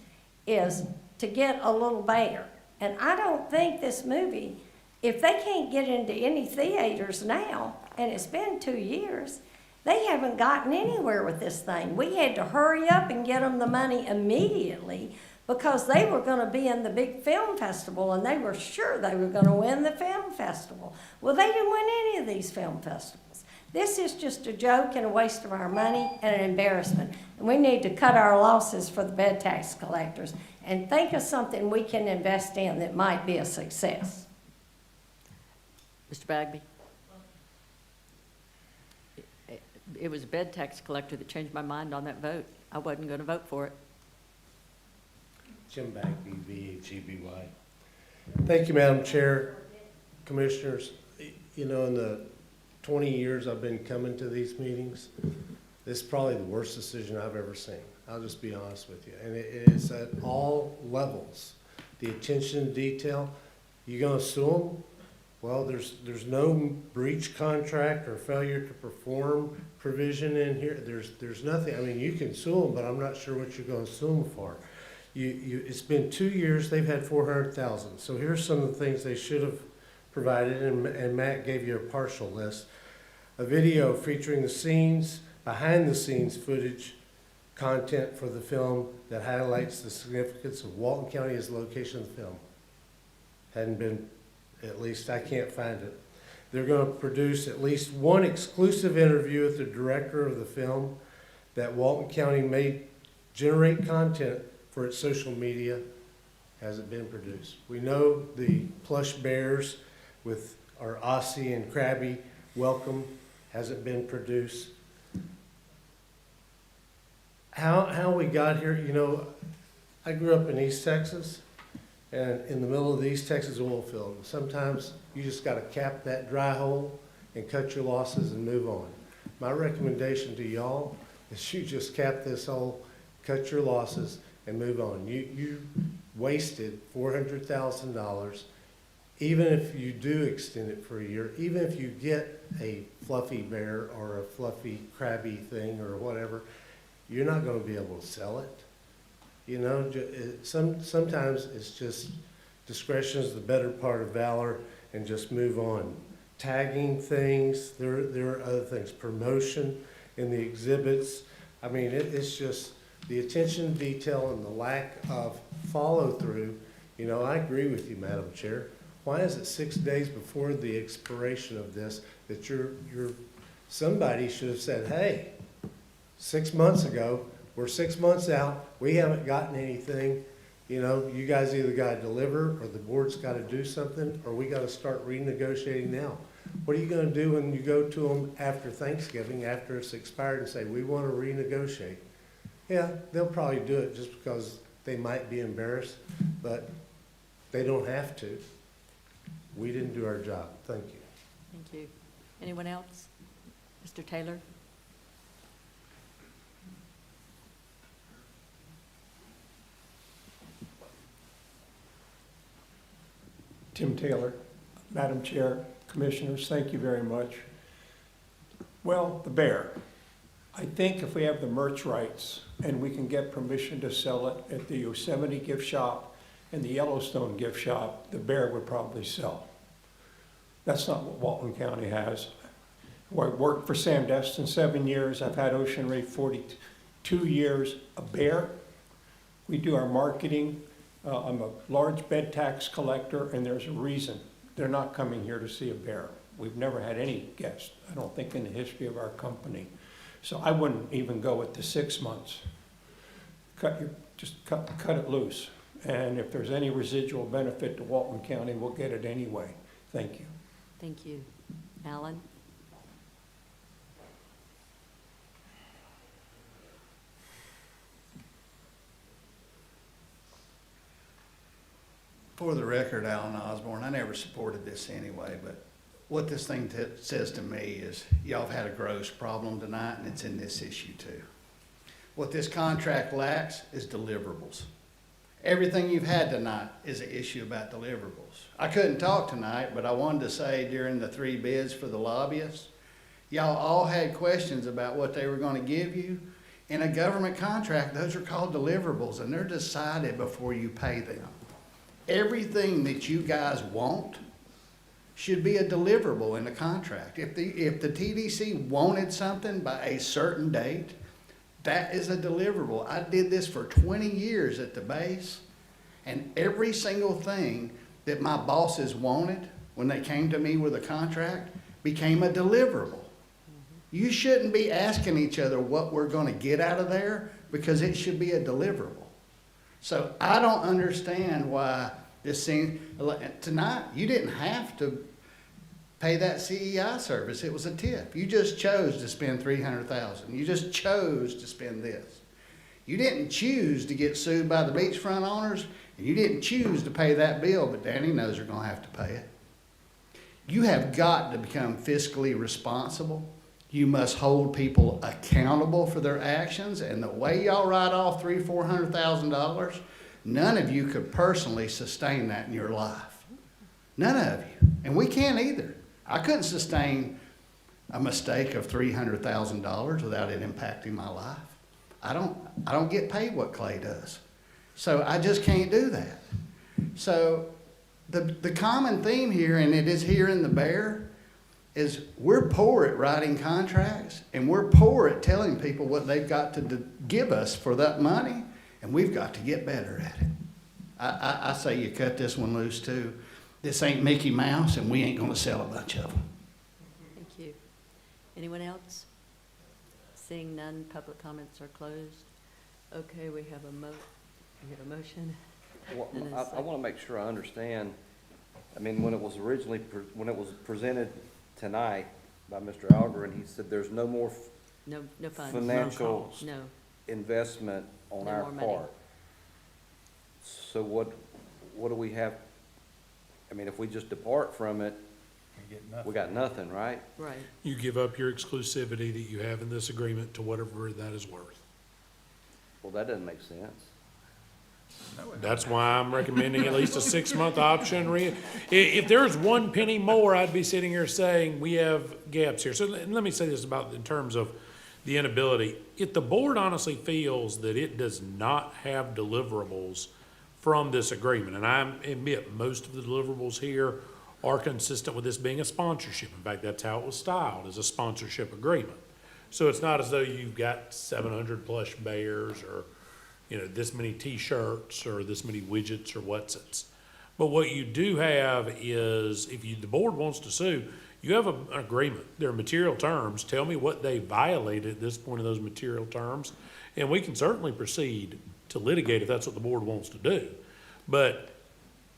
is to get a little bear. And I don't think this movie, if they can't get into any theaters now, and it's been 2 years, they haven't gotten anywhere with this thing. We had to hurry up and get them the money immediately because they were going to be in the big film festival and they were sure they were going to win the film festival. Well, they didn't win any of these film festivals. This is just a joke and a waste of our money and an embarrassment. And we need to cut our losses for the bed tax collectors and think of something we can invest in that might be a success. Mr. Bagby? It was a bed tax collector that changed my mind on that vote. I wasn't going to vote for it. Jim Bagby, VHEBY. Thank you, Madam Chair, Commissioners. You know, in the 20 years I've been coming to these meetings, this is probably the worst decision I've ever seen. I'll just be honest with you. And it is at all levels. The attention to detail, you gonna sue them? Well, there's no breach contract or failure to perform provision in here. There's nothing. I mean, you can sue them, but I'm not sure what you're gonna sue them for. It's been 2 years, they've had 400,000. So here's some of the things they should have provided, and Matt gave you a partial list. A video featuring the scenes, behind the scenes footage, content for the film that highlights the significance of Walton County as the location of the film. Hadn't been, at least I can't find it. They're gonna produce at least one exclusive interview with the director of the film that Walton County may generate content for its social media. Hasn't been produced. We know the plush bears with our Aussie and Krabby welcome hasn't been produced. How we got here, you know, I grew up in East Texas and in the middle of the East Texas oil field. Sometimes you just gotta cap that dry hole and cut your losses and move on. My recommendation to y'all is you just cap this hole, cut your losses, and move on. You wasted $400,000. Even if you do extend it for a year, even if you get a fluffy bear or a fluffy crabby thing or whatever, you're not going to be able to sell it. You know, sometimes it's just discretion is the better part of valor, and just move on. Tagging things, there are other things. Promotion in the exhibits. I mean, it's just the attention to detail and the lack of follow-through. You know, I agree with you, Madam Chair. Why is it 6 days before the expiration of this that somebody should have said, hey, 6 months ago, we're 6 months out, we haven't gotten anything. You know, you guys either got to deliver or the board's got to do something, or we got to start renegotiating now. What are you going to do when you go to them after Thanksgiving, after it's expired, and say, we want to renegotiate? Yeah, they'll probably do it just because they might be embarrassed, but they don't have to. We didn't do our job. Thank you. Thank you. Anyone else? Mr. Taylor? Tim Taylor, Madam Chair, Commissioners, thank you very much. Well, the bear. I think if we have the merch rights and we can get permission to sell it at the Yosemite gift shop and the Yellowstone gift shop, the bear would probably sell. That's not what Walton County has. I worked for Sam Destin 7 years. I've had Ocean Reef 42 years. A bear, we do our marketing. I'm a large bed tax collector, and there's a reason. They're not coming here to see a bear. We've never had any guests, I don't think, in the history of our company. So I wouldn't even go with the 6 months. Just cut it loose. And if there's any residual benefit to Walton County, we'll get it anyway. Thank you. Thank you. Alan? For the record, Alan Osborne, I never supported this anyway, but what this thing says to me is y'all have had a gross problem tonight, and it's in this issue too. What this contract lacks is deliverables. Everything you've had tonight is an issue about deliverables. I couldn't talk tonight, but I wanted to say during the 3 bids for the lobbyists, y'all all had questions about what they were going to give you. In a government contract, those are called deliverables, and they're decided before you pay them. Everything that you guys want should be a deliverable in the contract. If the TDC wanted something by a certain date, that is a deliverable. I did this for 20 years at the base, and every single thing that my bosses wanted when they came to me with a contract became a deliverable. You shouldn't be asking each other what we're going to get out of there, because it should be a deliverable. So I don't understand why this seems, tonight, you didn't have to pay that CEI service. It was a tip. You just chose to spend $300,000. You just chose to spend this. You didn't choose to get sued by the beachfront owners, and you didn't choose to pay that bill, but Danny knows you're going to have to pay it. You have got to become fiscally responsible. You must hold people accountable for their actions, and the way y'all write off $300,000-$400,000, none of you could personally sustain that in your life. None of you. And we can't either. I couldn't sustain a mistake of $300,000 without it impacting my life. I don't get paid what Clay does. So I just can't do that. So the common theme here, and it is here in the Bear, is we're poor at writing contracts, and we're poor at telling people what they've got to give us for that money, and we've got to get better at it. I say you cut this one loose too. This ain't Mickey Mouse, and we ain't gonna sell a bunch of them. Thank you. Anyone else? Seeing none, public comments are closed. Okay, we have a motion. Well, And a I second. want to make sure I understand. I mean, when it was originally, when it was presented tonight by Mr. Algerin, he said there's no more No funds. financial No. investment on No our more money. part. So what do we have? I mean, if we just depart from it, we got nothing, right? Right. You give up your exclusivity that you have in this agreement to whatever that is worth. Well, that doesn't make sense. That's why I'm recommending at least a 6-month option. If there's 1 penny more, I'd be sitting here saying we have gaps here. So let me say this about in terms of the inability. If the board honestly feels that it does not have deliverables from this agreement, and I admit most of the deliverables here are consistent with this being a sponsorship. In fact, that's how it was styled, as a sponsorship agreement. So it's not as though you've got 700 plush bears or, you know, this many T-shirts or this many widgets or whatsits. But what you do have is, if the board wants to sue, you have an agreement. There are material terms. Tell me what they violated at this point of those material terms, and we can certainly proceed to litigate if that's what the board wants to do. But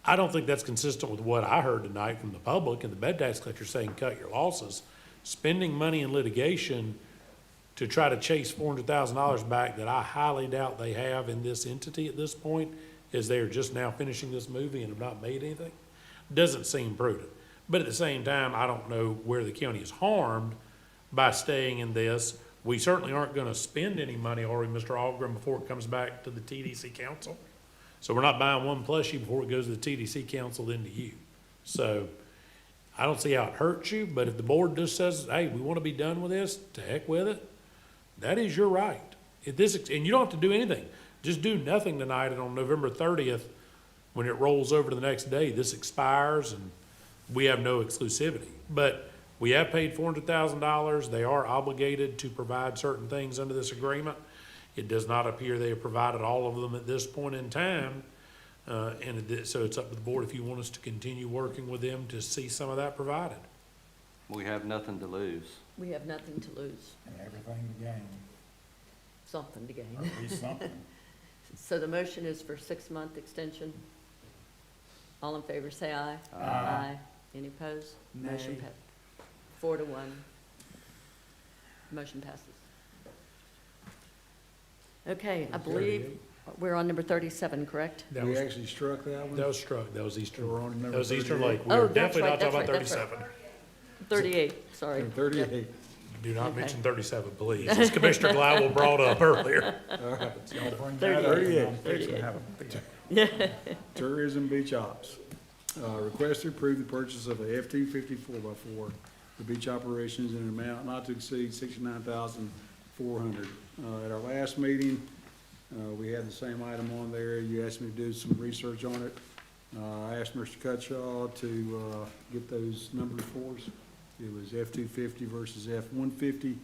I don't think that's consistent with what I heard tonight from the public and the bed tax collector saying cut your losses. Spending money in litigation to try to chase $400,000 back that I highly doubt they have in this entity at this point, as they are just now finishing this movie and have not made anything, doesn't seem prudent. But at the same time, I don't know where the county is harmed by staying in this. We certainly aren't gonna spend any money, are we, Mr. Algren, before it comes back to the TDC council? So we're not buying one plushie before it goes to the TDC council, then to you. So I don't see how it hurts you, but if the board just says, hey, we wanna be done with this, to heck with it, that is your right. And you don't have to do anything. Just do nothing tonight, and on November 30th, when it rolls over to the next day, this expires and we have no exclusivity. But we have paid $400,000. They are obligated to provide certain things under this agreement. It does not appear they have provided all of them at this point in time. So it's up to the board if you want us to continue working with them to see some of that provided. We have nothing to lose. We have nothing to lose, And everything to gain, something to gain. or at least something. So the motion is for 6-month extension. All in favor, say aye. Aye. Any opposed? Nay. Motion passed. 4-1. Motion passes. Okay, I believe we're on number 37, correct? That We was, actually struck that one. that was struck, that was Eastern, We're on that number was Eastern 38. Lake. We Oh, are that's definitely right, not talking about that's right, 37. 38, sorry. 38. Do not Okay. mention 37, please. As Commissioner Glau brought up earlier. All right. Y'all bring 38. that up, and 38. I'm fixing to have a Tourism Beach Ops. Request to approve the purchase of a F-250 4x4 for beach operations in an amount not to exceed $69,400. At our last meeting, we had the same item on there. You asked me to do some research on it. I asked Mr. Cutshaw to get those numbers for us. It was F-250 versus F-150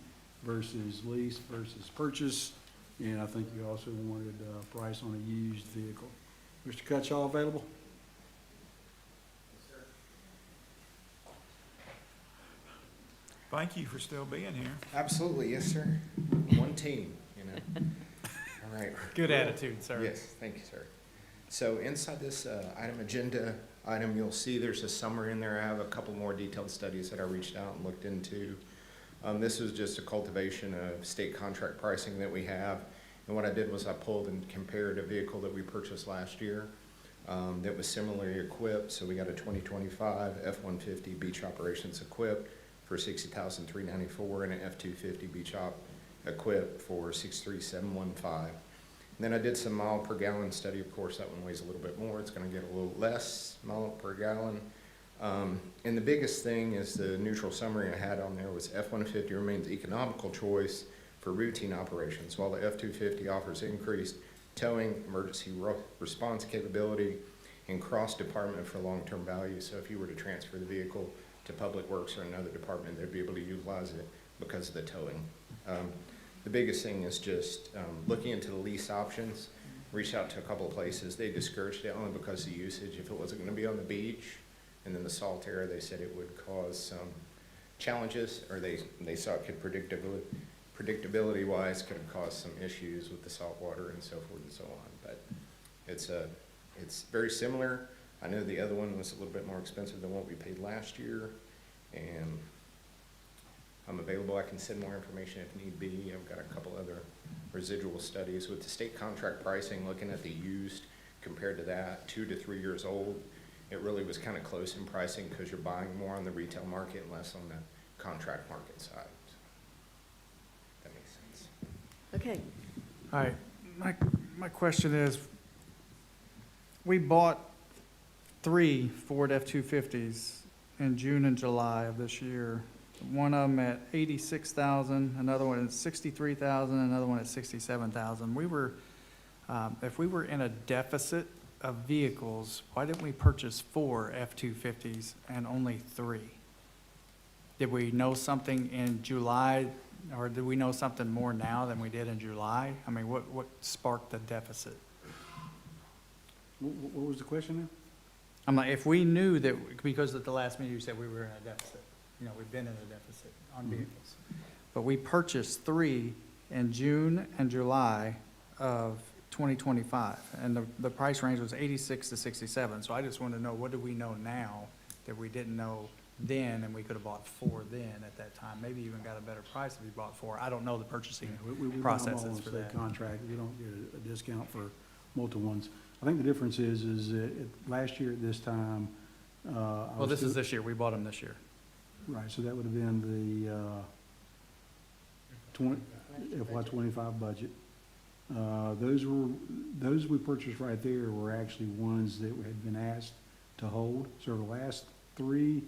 versus lease versus purchase. And I think you also wanted a price on a used vehicle. Mr. Cutshaw available? Thank you for still being here. Absolutely, yes, sir. One team, you know. All right. Good attitude, sir. Yes, thank you, sir. So inside this agenda item, you'll see there's a summary in there. I have a couple more detailed studies that I reached out and looked into. This was just a cultivation of state contract pricing that we have. And what I did was I pulled and compared a vehicle that we purchased last year that was similarly equipped. So we got a 2025 F-150 beach operations equipped for $60,394 and an F-250 beach op equipped for $63,715. And then I did some mile per gallon study. Of course, that one weighs a little bit more. It's going to get a little less mile per gallon. And the biggest thing is the neutral summary I had on there was F-150 remains economical choice for routine operations, while the F-250 offers increased towing, emergency response capability, and cross-department for long-term value. So if you were to transfer the vehicle to Public Works or another department, they'd be able to utilize it because of the towing. The biggest thing is just looking into the lease options. Reached out to a couple of places. They discouraged it only because of the usage. If it wasn't going to be on the beach and then the salt area, they said it would cause some challenges, or they saw it could predictability-wise could have caused some issues with the salt water and so forth and so on. But it's very similar. I know the other one was a little bit more expensive than what we paid last year, and I'm available. I can send more information if need be. I've got a couple other residual studies with the state contract pricing, looking at the used compared to that, 2 to 3 years old. It really was kind of close in pricing because you're buying more on the retail market and less on the contract market side. That makes sense. Okay, All right, my question is, we bought 3 Ford F-250s in June and July of this year. One of them at $86,000, another one at $63,000, another one at $67,000. We were, if we were in a deficit of vehicles, why didn't we purchase 4 F-250s and only 3? Did we know something in July, or do we know something more now than we did in July? I mean, what sparked the deficit? What was the question now? I'm like, if we knew that, because at the last meeting you said we were in a deficit, you know, we've been in a deficit on vehicles. But we purchased 3 in June and July of 2025, and the price range was 86 to 67. So I just wanted to know, what do we know now that we didn't know then, and we could have bought 4 then at that time? Maybe even got a better price if we bought 4. I don't know the purchasing We buy them all processes on for state that. contract. We don't get a discount for multiple ones. I think the difference is that last year at this time, Well, this is this year. We bought them this year. Right, so that would have been the FY '25 budget. Those we purchased right there were actually ones that had been asked to hold. So the last 3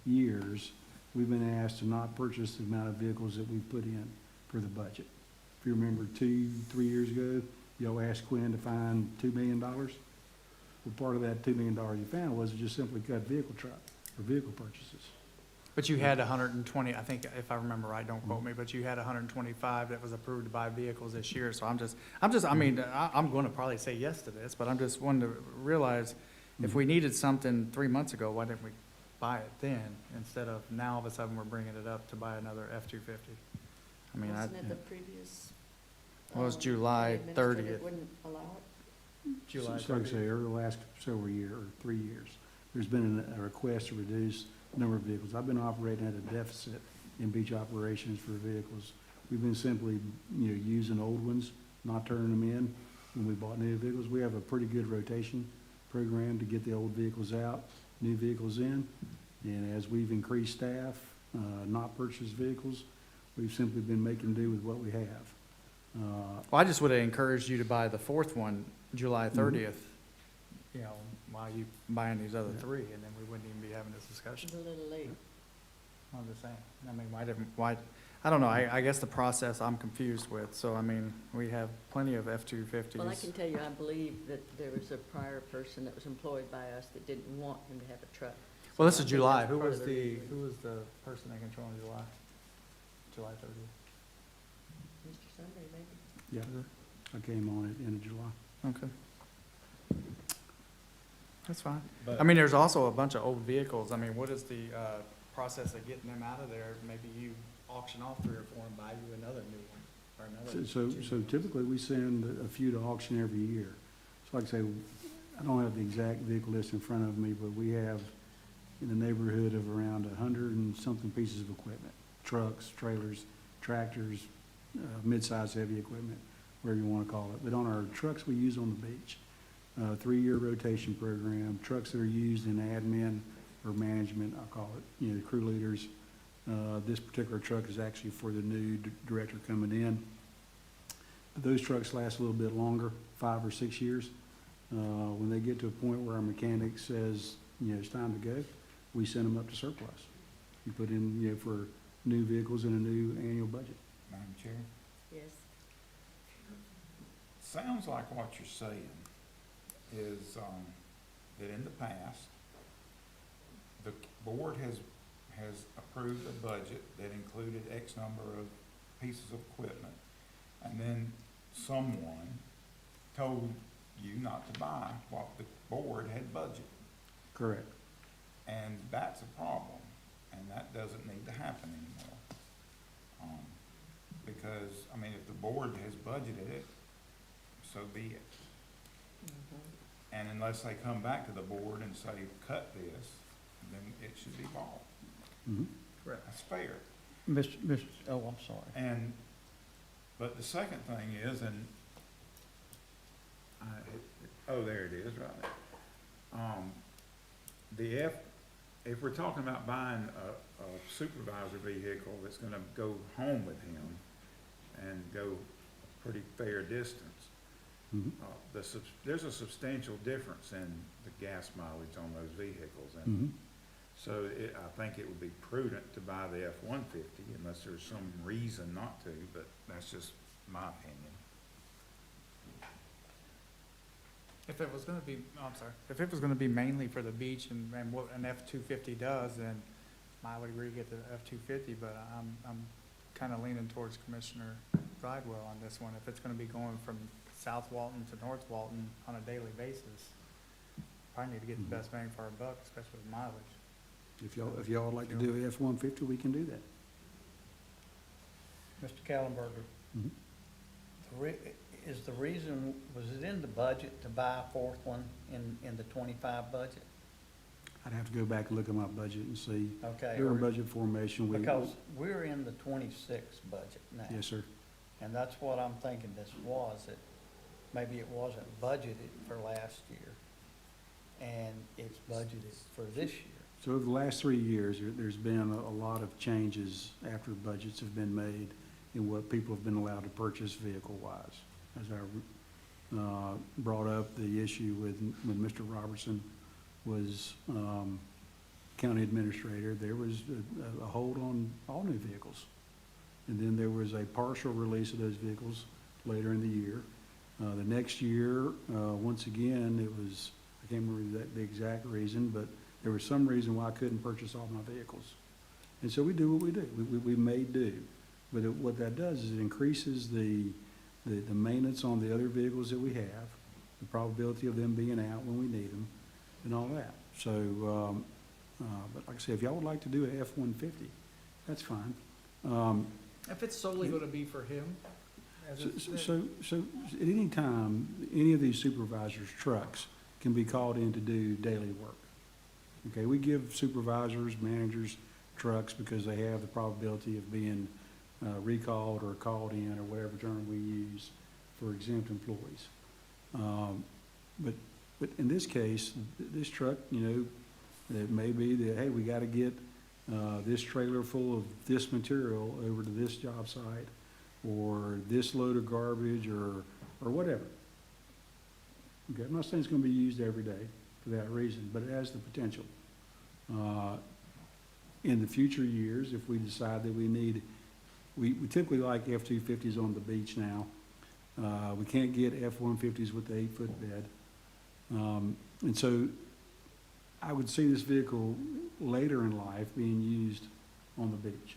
years, we've been asked to not purchase the amount of vehicles that we put in for the budget. If you remember 2-3 years ago, y'all asked Quinn to find $2 million. Well, part of that $2 million you found was just simply cut vehicle purchases. But you had 120, I think, if I remember right, don't quote me, but you had 125 that was approved to buy vehicles this year. So I mean, I'm going to probably say yes to this, but I'm just wanting to realize, if we needed something 3 months ago, why didn't we buy it then, instead of now all of a sudden we're bringing it up to buy another F-250. I mean, Wasn't it the previous? Well, it was um, July administrator 30th. Wouldn't allow it? July So like I say, 30th. over the last several years, or 3 years, there's been a request to reduce the number of vehicles. I've been operating at a deficit in beach operations for vehicles. We've been simply, using old ones, not turning them in when we bought new vehicles. We have a pretty good rotation program to get the old vehicles out, new vehicles in. And as we've increased staff, not purchased vehicles, we've simply been making do with what we have. Well, I just would have encouraged you to buy the fourth one, July 30th, while you buying these other three, and then we wouldn't even be having this discussion. It's a little late. I'm just saying, I mean, why, I don't know, I guess the process I'm confused with, so, I mean, we have plenty of F-250s. Well, I can tell you, I believe that there was a prior person that was employed by us that didn't want him to have a truck. Well, this So is I think July, that's who part was of the reason. person in control in July? July 30th? Mr. Sunday, maybe? Yeah, I came on it in July. Okay. That's fine. But- I mean, there's also a bunch of old vehicles. I mean, what is the process of getting them out of there? Maybe you auction off 3 or 4 and buy you another new one or another. So typically, we send a few to auction every year. So like I say, I don't have the exact vehicle list in front of me, but we have in the neighborhood of around 100 and something pieces of equipment, trucks, trailers, tractors, mid-size heavy equipment, whatever you want to call it. But on our trucks we use on the beach, 3-year rotation program, trucks that are used in admin or management, I'll call it, crew leaders. This particular truck is actually for the new director coming in. Those trucks last a little bit longer, 5 or 6 years. When they get to a point where our mechanic says, it's time to go, we send them up to surplus. You put in, for new vehicles in a new annual budget. Madam Chair, Yes. sounds like what you're saying is, that in the past, the board has approved a budget that included X number of pieces of equipment, and then someone told you not to buy what the board had budgeted. Correct. And that's a problem, and that doesn't need to happen anymore. Because, I mean, if the board has budgeted it, so be it. And unless they come back to the board and say, cut this, then it should be bought. Correct. That's fair. Oh, I'm sorry. But the second thing is, there it is, right there. If we're talking about buying a supervisor vehicle that's gonna go home with him and go a pretty fair distance, there's a substantial difference in the gas mileage on those vehicles. And so I think it would be prudent to buy the F-150 unless there's some reason not to, but that's just my opinion. If it was gonna be, I'm sorry, if it was gonna be mainly for the beach and what an F-250 does, then I would agree to get the F-250, but I'm kinda leaning towards Commissioner Gladwell on this one. If it's gonna be going from South Walton to North Walton on a daily basis, probably need to get the best bang for our buck, especially with mileage. If y'all would like to do a F-150, we can do that. Mr. Kallenberger, is the reason, was it in the budget to buy a fourth one in the 25 budget? I'd have to go back and look at my budget and see. Okay. During budget formation, Because we're in the 26 budget now. Yes, sir. And that's what I'm thinking this was, that maybe it wasn't budgeted for last year, and it's budgeted for this year. So over the last 3 years, there's been a lot of changes after budgets have been made in what people have been allowed to purchase vehicle-wise. As I brought up the issue when Mr. Robertson was county administrator, there was a hold on all new vehicles. And then there was a partial release of those vehicles later in the year. The next year, once again, it was, I can't remember the exact reason, but there was some reason why I couldn't purchase all my vehicles. And so we do what we do. We may do. But what that does is it increases the maintenance on the other vehicles that we have, the probability of them being out when we need them, and all that. So But like I said, if y'all would like to do a F-150, that's fine. If it's solely gonna be for him, as So at any time, any of these supervisors' trucks can be called in to do daily work. Okay, we give supervisors, managers trucks because they have the probability of being recalled or called in or whatever term we use for exempt employees. But in this case, this truck, you know, it may be that, hey, we gotta get this trailer full of this material over to this job site, or this load of garbage, or whatever. Okay, I'm not saying it's gonna be used every day for that reason, but it has the potential. In the future years, if we decide that we need, we typically like F-250s on the beach now. We can't get F-150s with the 8-foot bed. And so I would see this vehicle later in life being used on the beach.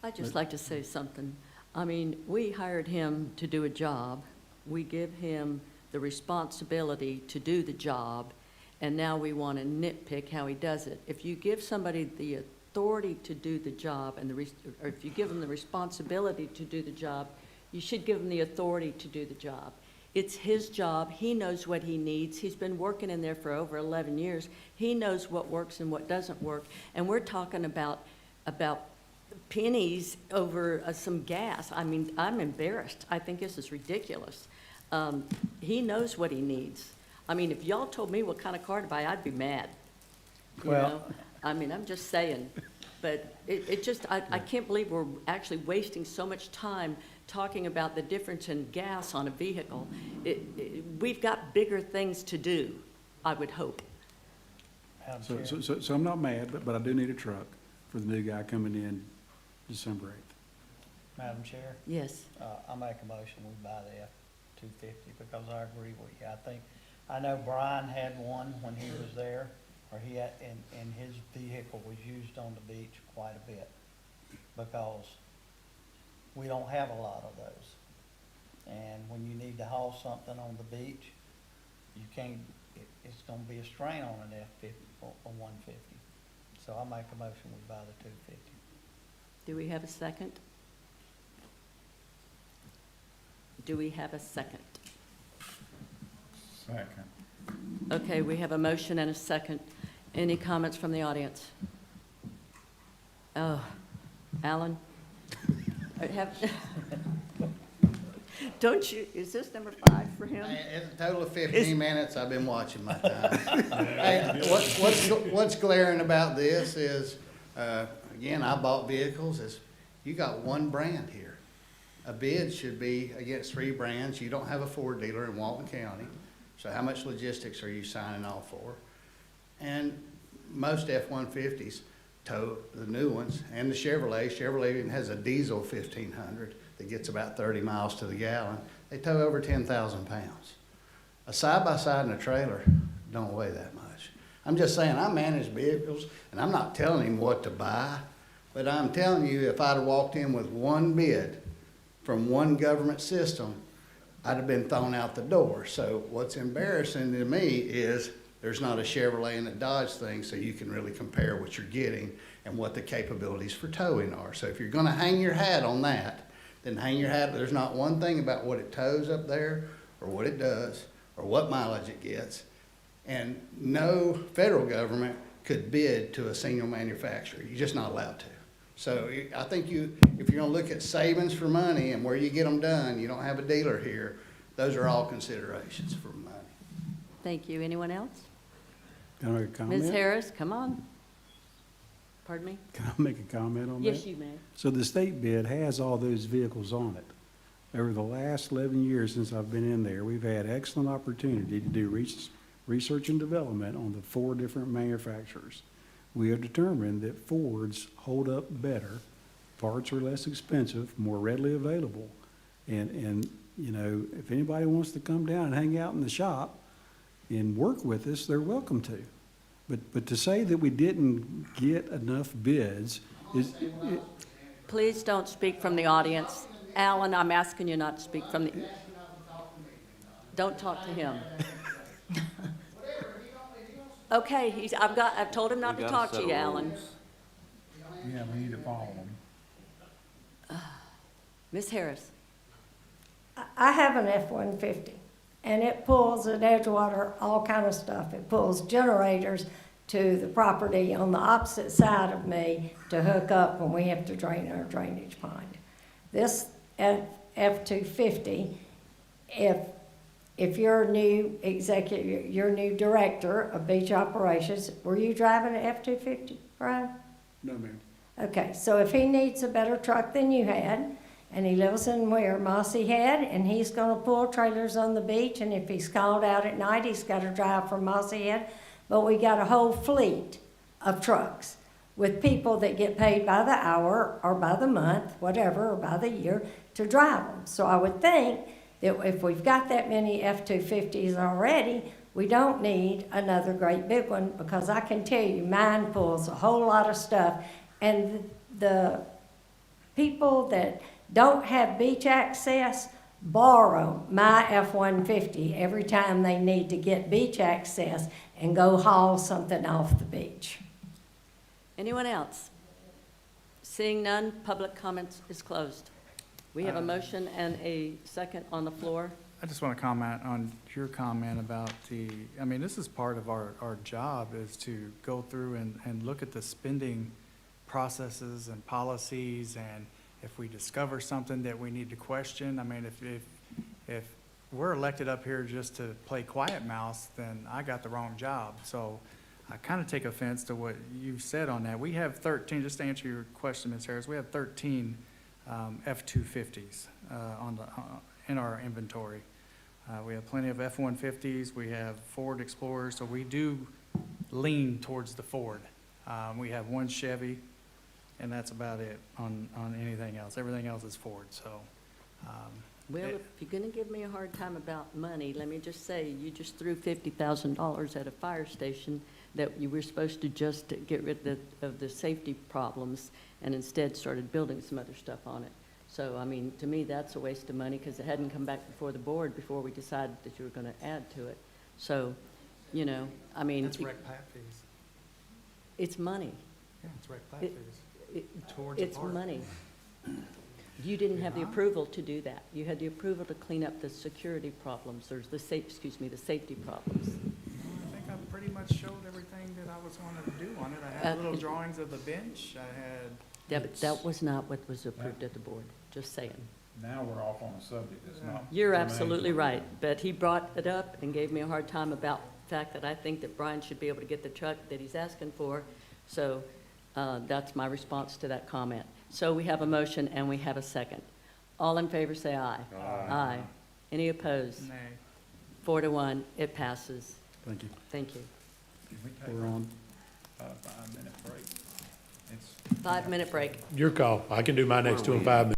I'd just like to say something. I mean, we hired him to do a job. We give him the responsibility to do the job, and now we want to nitpick how he does it. If you give somebody the authority to do the job, and or if you give them the responsibility to do the job, you should give them the authority to do the job. It's his job. He knows what he needs. He's been working in there for over 11 years. He knows what works and what doesn't work. And we're talking about pennies over some gas. I mean, I'm embarrassed. I think this is ridiculous. He knows what he needs. I mean, if y'all told me what kind of car to buy, I'd be mad. You Well- know? I mean, I'm just saying. But it just, I can't believe we're actually wasting so much time talking about the difference in gas on a vehicle. We've got bigger things to do, I would hope. Madam Chair. So I'm not mad, but I do need a truck for the new guy coming in December 8th. Madam Chair, Yes. I make a motion, we buy the F-250 because I agree with you. I know Brian had one when he was there, or he had, and his vehicle was used on the beach quite a bit because we don't have a lot of those. And when you need to haul something on the beach, you can't, it's gonna be a strain on an F-50 or 150. So I make a motion, we buy the 250. Do we have a second? Do we have a second? Second. Okay, we have a motion and a second. Any comments from the audience? Oh, Alan? Don't you, is this number 5 for him? It's a total of 15 minutes, I've been watching my time. Hey, what's glaring about this is, again, I bought vehicles, is you got one brand here. A bid should be against 3 brands. You don't have a Ford dealer in Walton County, so how much logistics are you signing off for? And most F-150s tow, the new ones, and the Chevrolet even has a diesel 1500 that gets about 30 miles to the gallon. They tow over 10,000 pounds. A side-by-side and a trailer don't weigh that much. I'm just saying, I manage vehicles, and I'm not telling him what to buy, but I'm telling you, if I'd have walked in with one bid from one government system, I'd have been thrown out the door. So what's embarrassing to me is there's not a Chevrolet and a Dodge thing, so you can really compare what you're getting and what the capabilities for towing are. So if you're gonna hang your hat on that, then hang your hat. There's not one thing about what it tows up there, or what it does, or what mileage it gets. And no federal government could bid to a single manufacturer. You're just not allowed to. So I think if you're gonna look at savings for money and where you get them done, you don't have a dealer here, those are all considerations for money. Thank you. Anyone else? Can I make a comment? Ms. Harris, come on. Pardon me? Can I make a comment on that? Yes, you may. So the state bid has all those vehicles on it. Over the last 11 years since I've been in there, we've had excellent opportunity to do research and development on the 4 different manufacturers. We have determined that Fords hold up better, parts are less expensive, more readily available. And you know, if anybody wants to come down and hang out in the shop and work with us, they're welcome to. But to say that we didn't get enough bids is, Please don't speak from the audience. Alan, I'm asking you not to speak from the, don't talk to him. Okay, I've told him not We to gotta talk to set you, a Alan. rules. Yeah, we need to follow them. Ms. Harris? I have an F-150, and it pulls at Edgewater all kind of stuff. It pulls generators to the property on the opposite side of me to hook up when we have to drain our drainage pond. This F-250, if you're a new executive, you're a new director of beach operations, were you driving an F-250, Brian? No, ma'am. Okay, so if he needs a better truck than you had, and he lives in where, Mossy Head, and he's gonna pull trailers on the beach, and if he's called out at night, he's gotta drive from Mossy Head. But we got a whole fleet of trucks with people that get paid by the hour, or by the month, whatever, or by the year, to drive them. So I would think that if we've got that many F-250s already, we don't need another great big one, because I can tell you, mine pulls a whole lot of stuff. And the people that don't have beach access borrow my F-150 every time they need to get beach access and go haul something off the beach. Anyone else? Seeing none, public comments is closed. We have a motion and a second on the floor. I just want to comment on your comment about I mean, this is part of our job, is to go through and look at the spending processes and policies, and if we discover something that we need to question. I mean, if we're elected up here just to play quiet mouse, then I got the wrong job. So I kind of take offense to what you've said on that. We have 13, just to answer your question, Ms. Harris, we have 13 F-250s in our inventory. We have plenty of F-150s, we have Ford Explorers, so we do lean towards the Ford. We have one Chevy, and that's about it on anything else. Everything else is Ford, so. Well, if you're gonna give me a hard time about money, let me just say, you just threw $50,000 at a fire station that you were supposed to just get rid of the safety problems, and instead started building some other stuff on it. So, I mean, to me, that's a waste of money, because it hadn't come back before the board before we decided that you were gonna add to it. So, you know, I mean. That's rec plat fees. It's money. Yeah, it's rec plat It- fees. Towards a It's park. money. You didn't have the approval to do that. You had the approval to clean up the security problems, or the safety problems. I think I pretty much showed everything that I was going to do on it. I had little drawings of the bench, I had. Yeah, but that was not what was approved at the board, just saying. Now we're off on a subject that's not. You're germane. absolutely right, but he brought it up and gave me a hard time about the fact that I think that Brian should be able to get the truck that he's asking for. So that's my response to that comment. So we have a motion and we have a second. All in favor, say aye. Aye. Any opposed? Nay. 4-1, it passes. Thank you. Thank you. Can we take We're on. a 5-minute break? It's 5-minute break. Your call. I can do my next two in 5 minutes.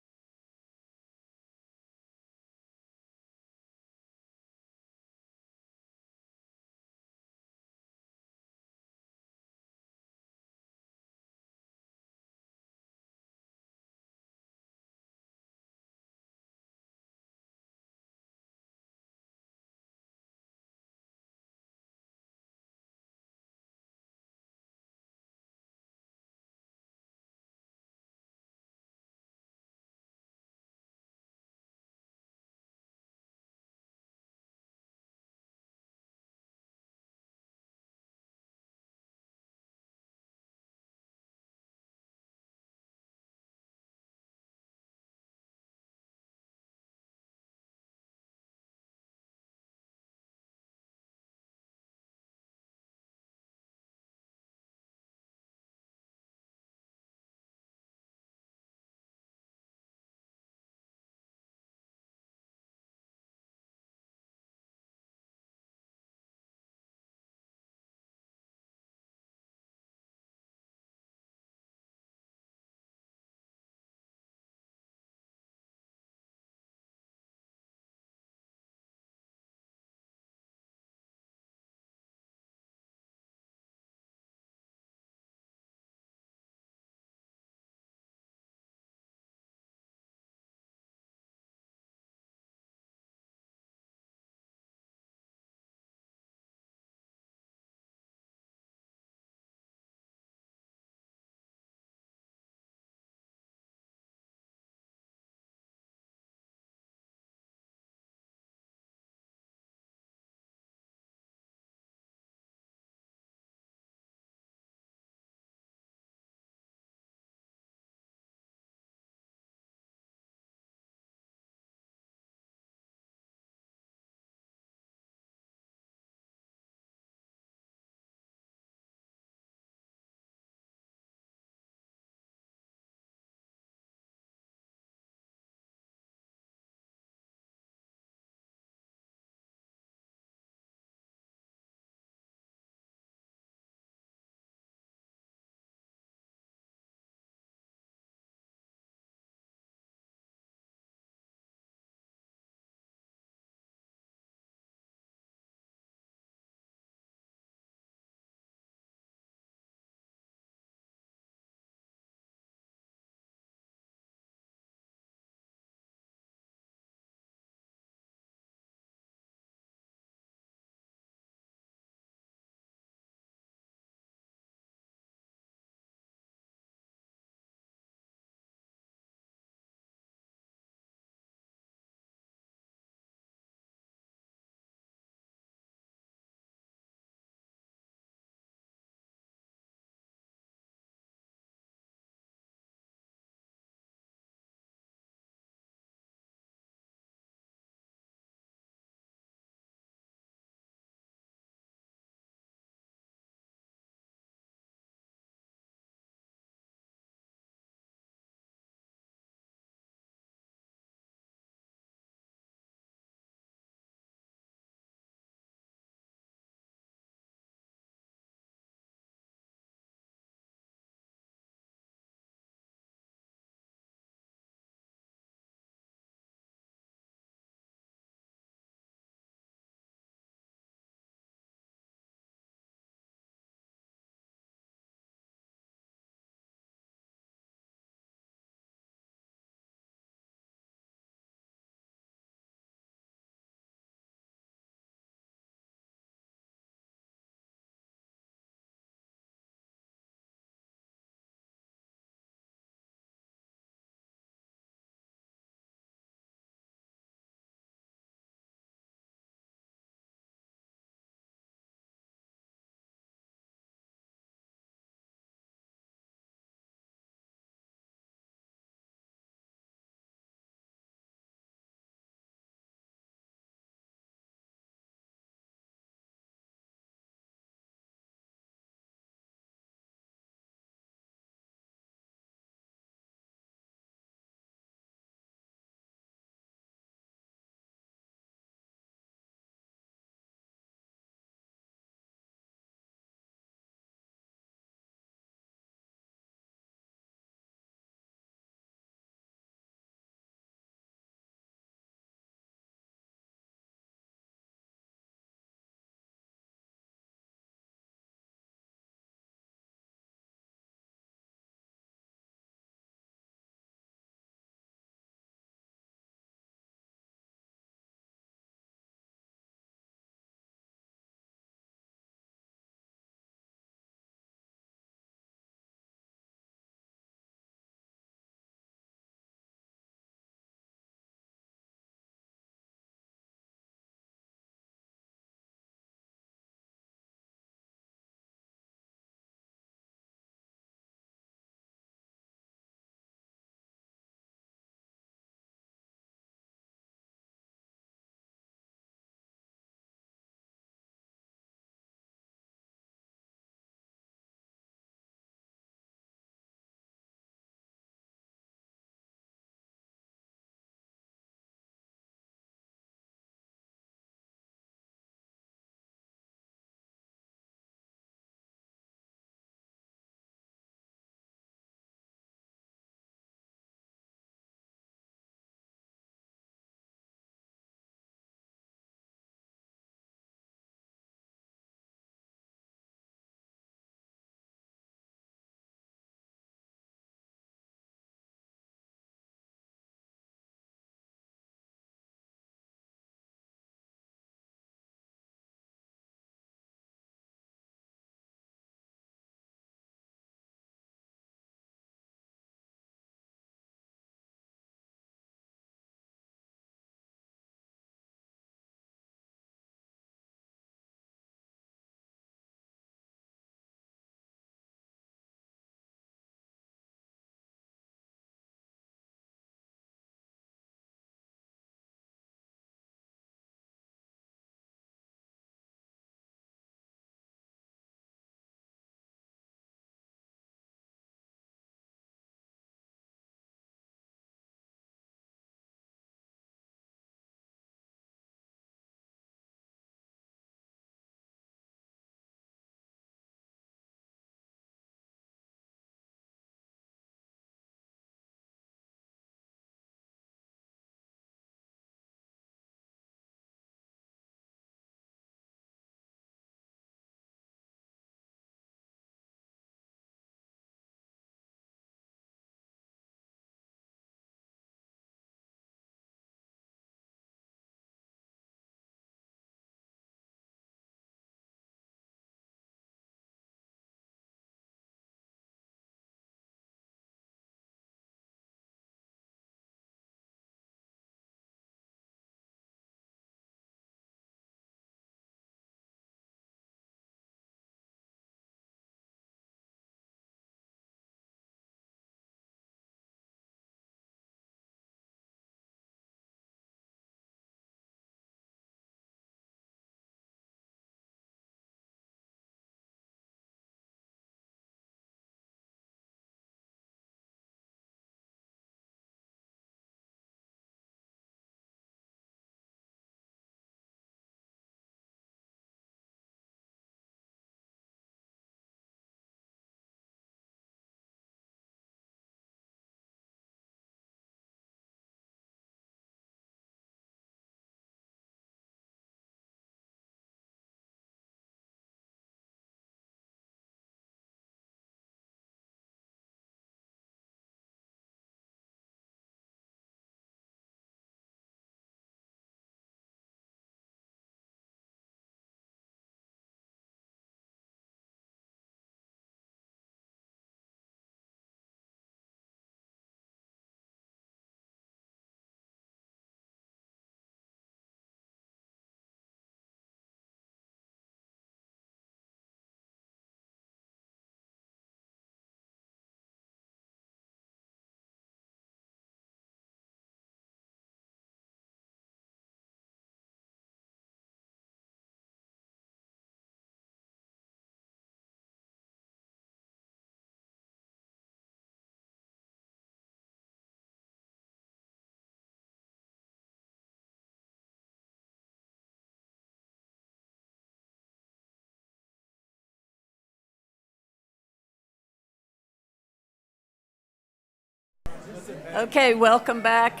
Okay, welcome back.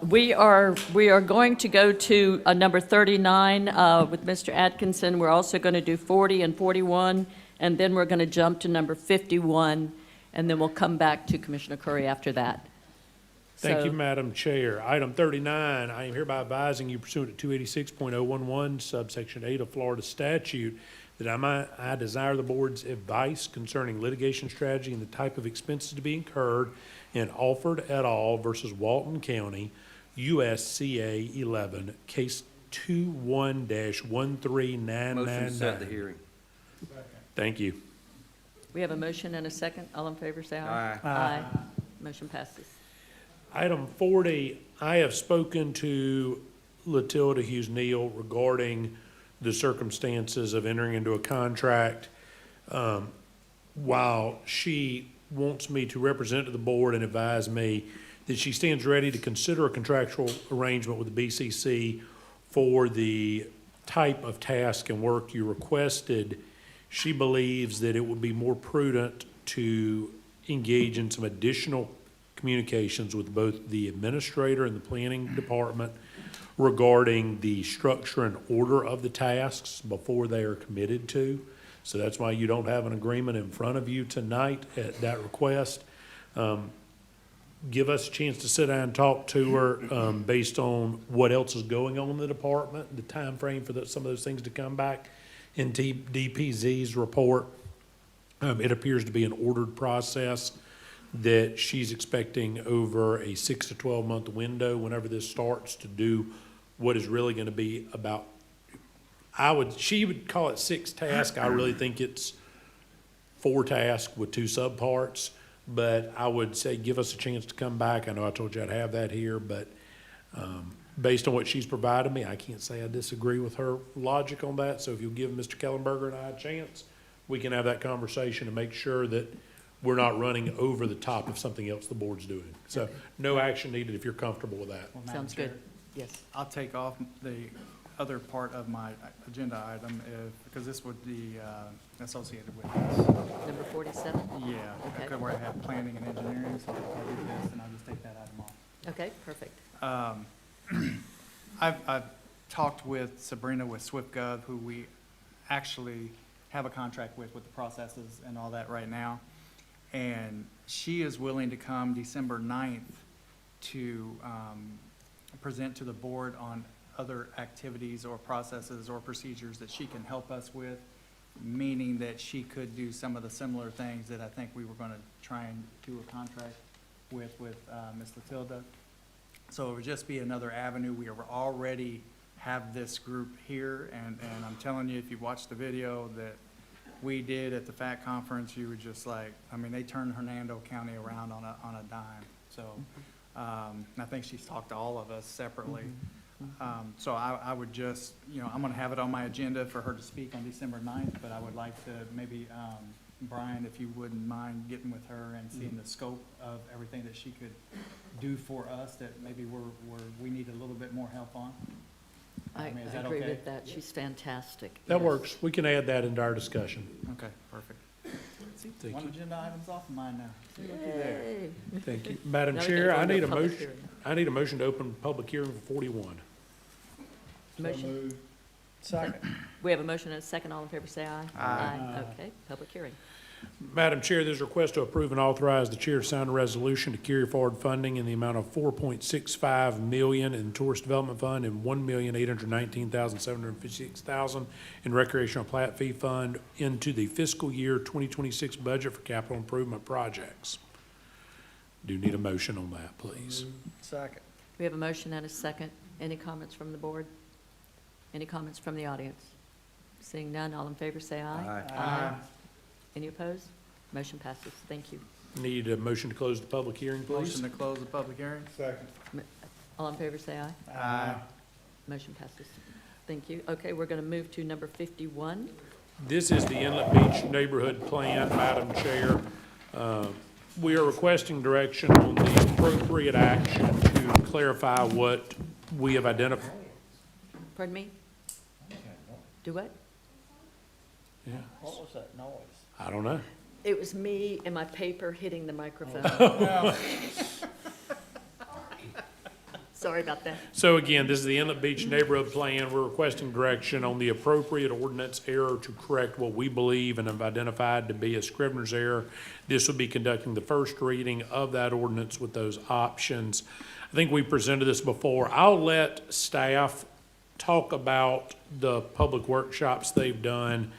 We are going to go to number 39 with Mr. Atkinson. We're also going to do 40 and 41, and then we're going to jump to number 51, and then we'll come back to Commissioner Curry after that. Thank you, So- Madam Chair. Item 39, I am hereby advising you pursuant to 286.011 subsection 8 of Florida statute that I desire the board's advice concerning litigation strategy and the type of expenses to be incurred in Alford et al. Versus Walton County, USCA 11, case 21-13999. Motion to set the hearing. Thank you. We have a motion and a second. All in favor, say aye. Aye. Aye. Motion passes. Item 40, I have spoken to Latilda Hughes Neal regarding the circumstances of entering into a contract. While she wants me to represent to the board and advise me that she stands ready to consider a contractual arrangement with the BCC for the type of task and work you requested, she believes that it would be more prudent to engage in some additional communications with both the administrator and the planning department regarding the structure and order of the tasks before they are committed to. So that's why you don't have an agreement in front of you tonight at that request. Give us a chance to sit down and talk to her based on what else is going on in the department, the time frame for some of those things to come back in DPZ's report. It appears to be an ordered process that she's expecting over a 6 to 12 month window whenever this starts to do what is really going to be about, she would call it 6 tasks. I really think it's 4 tasks with 2 subparts, but I would say give us a chance to come back. I know I told you I'd have that here, but based on what she's provided me, I can't say I disagree with her logic on that. So if you'll give Mr. Kellenberger and I a chance, we can have that conversation and make sure that we're not running over the top of something else the board's doing. So no action needed if you're comfortable with that. Well, Madam Sounds Chair, good. Yes. I'll take off the other part of my agenda item because this would be associated with this. Number 47? Yeah, Okay. okay, where I have planning and engineering, so I'll do this and I'll just take that item off. Okay, perfect. I've talked with Sabrina with SwiftGov, who we actually have a contract with the processes and all that right now. And she is willing to come December 9th to present to the board on other activities or processes or procedures that she can help us with, meaning that she could do some of the similar things that I think we were going to try and do a contract with Ms. Latilda. So it would just be another avenue. We already have this group here, and I'm telling you, if you watch the video that we did at the FACT conference, you were just like, I mean, they turned Hernando County around on a dime. So I think she's talked to all of us separately. So I would just, I'm going to have it on my agenda for her to speak on December 9th, but I would like to maybe, Brian, if you wouldn't mind getting with her and seeing the scope of everything that she could do for us that maybe we need a little bit more help on. I mean, is that agree okay? with that. She's fantastic. That Yes. works. We can add that into our discussion. Okay, perfect. See, Thank one you. agenda item's off of mine now. See, looky there. Yay. Thank you. Madam Now we Chair, gotta go I into need a public motion, hearing. I need a motion to open public hearing for 41. Motion. Second. We have a motion and a second. All in favor, say aye. Aye. Okay, public hearing. Madam Chair, there's a request to approve and authorize the chair to sign a resolution to carry forward funding in the amount of $4.65 million in Tourist Development Fund and $1,819,756,000 in Recreational Plat Fee Fund into the fiscal year 2026 budget for capital improvement projects. Do need a motion on that, please. Second. We have a motion and a second. Any comments from the board? Any comments from the audience? Seeing none, all in favor, say aye. Aye. Any opposed? Motion passes. Thank you. Need a motion to close the public hearing, please. Motion to close the public hearing? Second. All in favor, say aye. Aye. Motion passes. Thank you. Okay, we're going to move to number 51. This is the Inlet Beach Neighborhood Plan, Madam Chair. We are requesting direction on the appropriate action to clarify what we have identified. Pardon me? Do what? Yeah, What was that noise? I don't know. It was me and my paper hitting the microphone. Sorry about that. So again, this is the Inlet Beach Neighborhood Plan. We're requesting direction on the appropriate ordinance error to correct what we believe and have identified to be a Scrivener's error. This will be conducting the first reading of that ordinance with those options. I think we presented this before. I'll let staff talk about the public workshops they've done.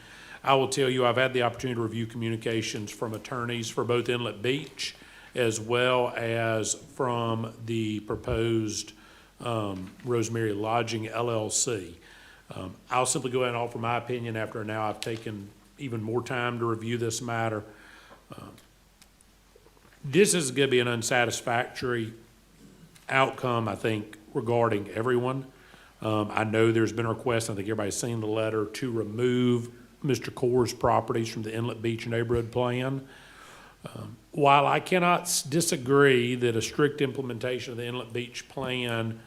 I will tell you, I've had the opportunity to review communications from attorneys for both Inlet Beach as well as from the proposed Rosemary Lodging LLC. I'll simply go ahead and offer my opinion after now I've taken even more time to review this matter. This is going to be an unsatisfactory outcome, I think, regarding everyone. I know there's been a request, I think everybody's seen the letter, to remove Mr. Core's properties from the Inlet Beach Neighborhood Plan. While I cannot disagree that a strict implementation of the Inlet Beach Plan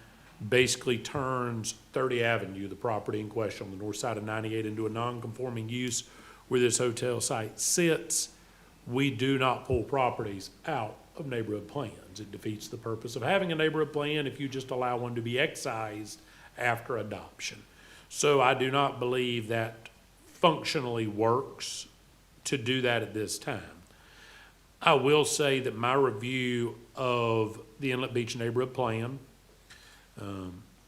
basically turns 30 Avenue, the property in question on the north side of 98, into a non-conforming use where this hotel site sits, we do not pull properties out of neighborhood plans. It defeats the purpose of having a neighborhood plan if you just allow one to be excised after adoption. So I do not believe that functionally works to do that at this time. I will say that my review of the Inlet Beach Neighborhood Plan,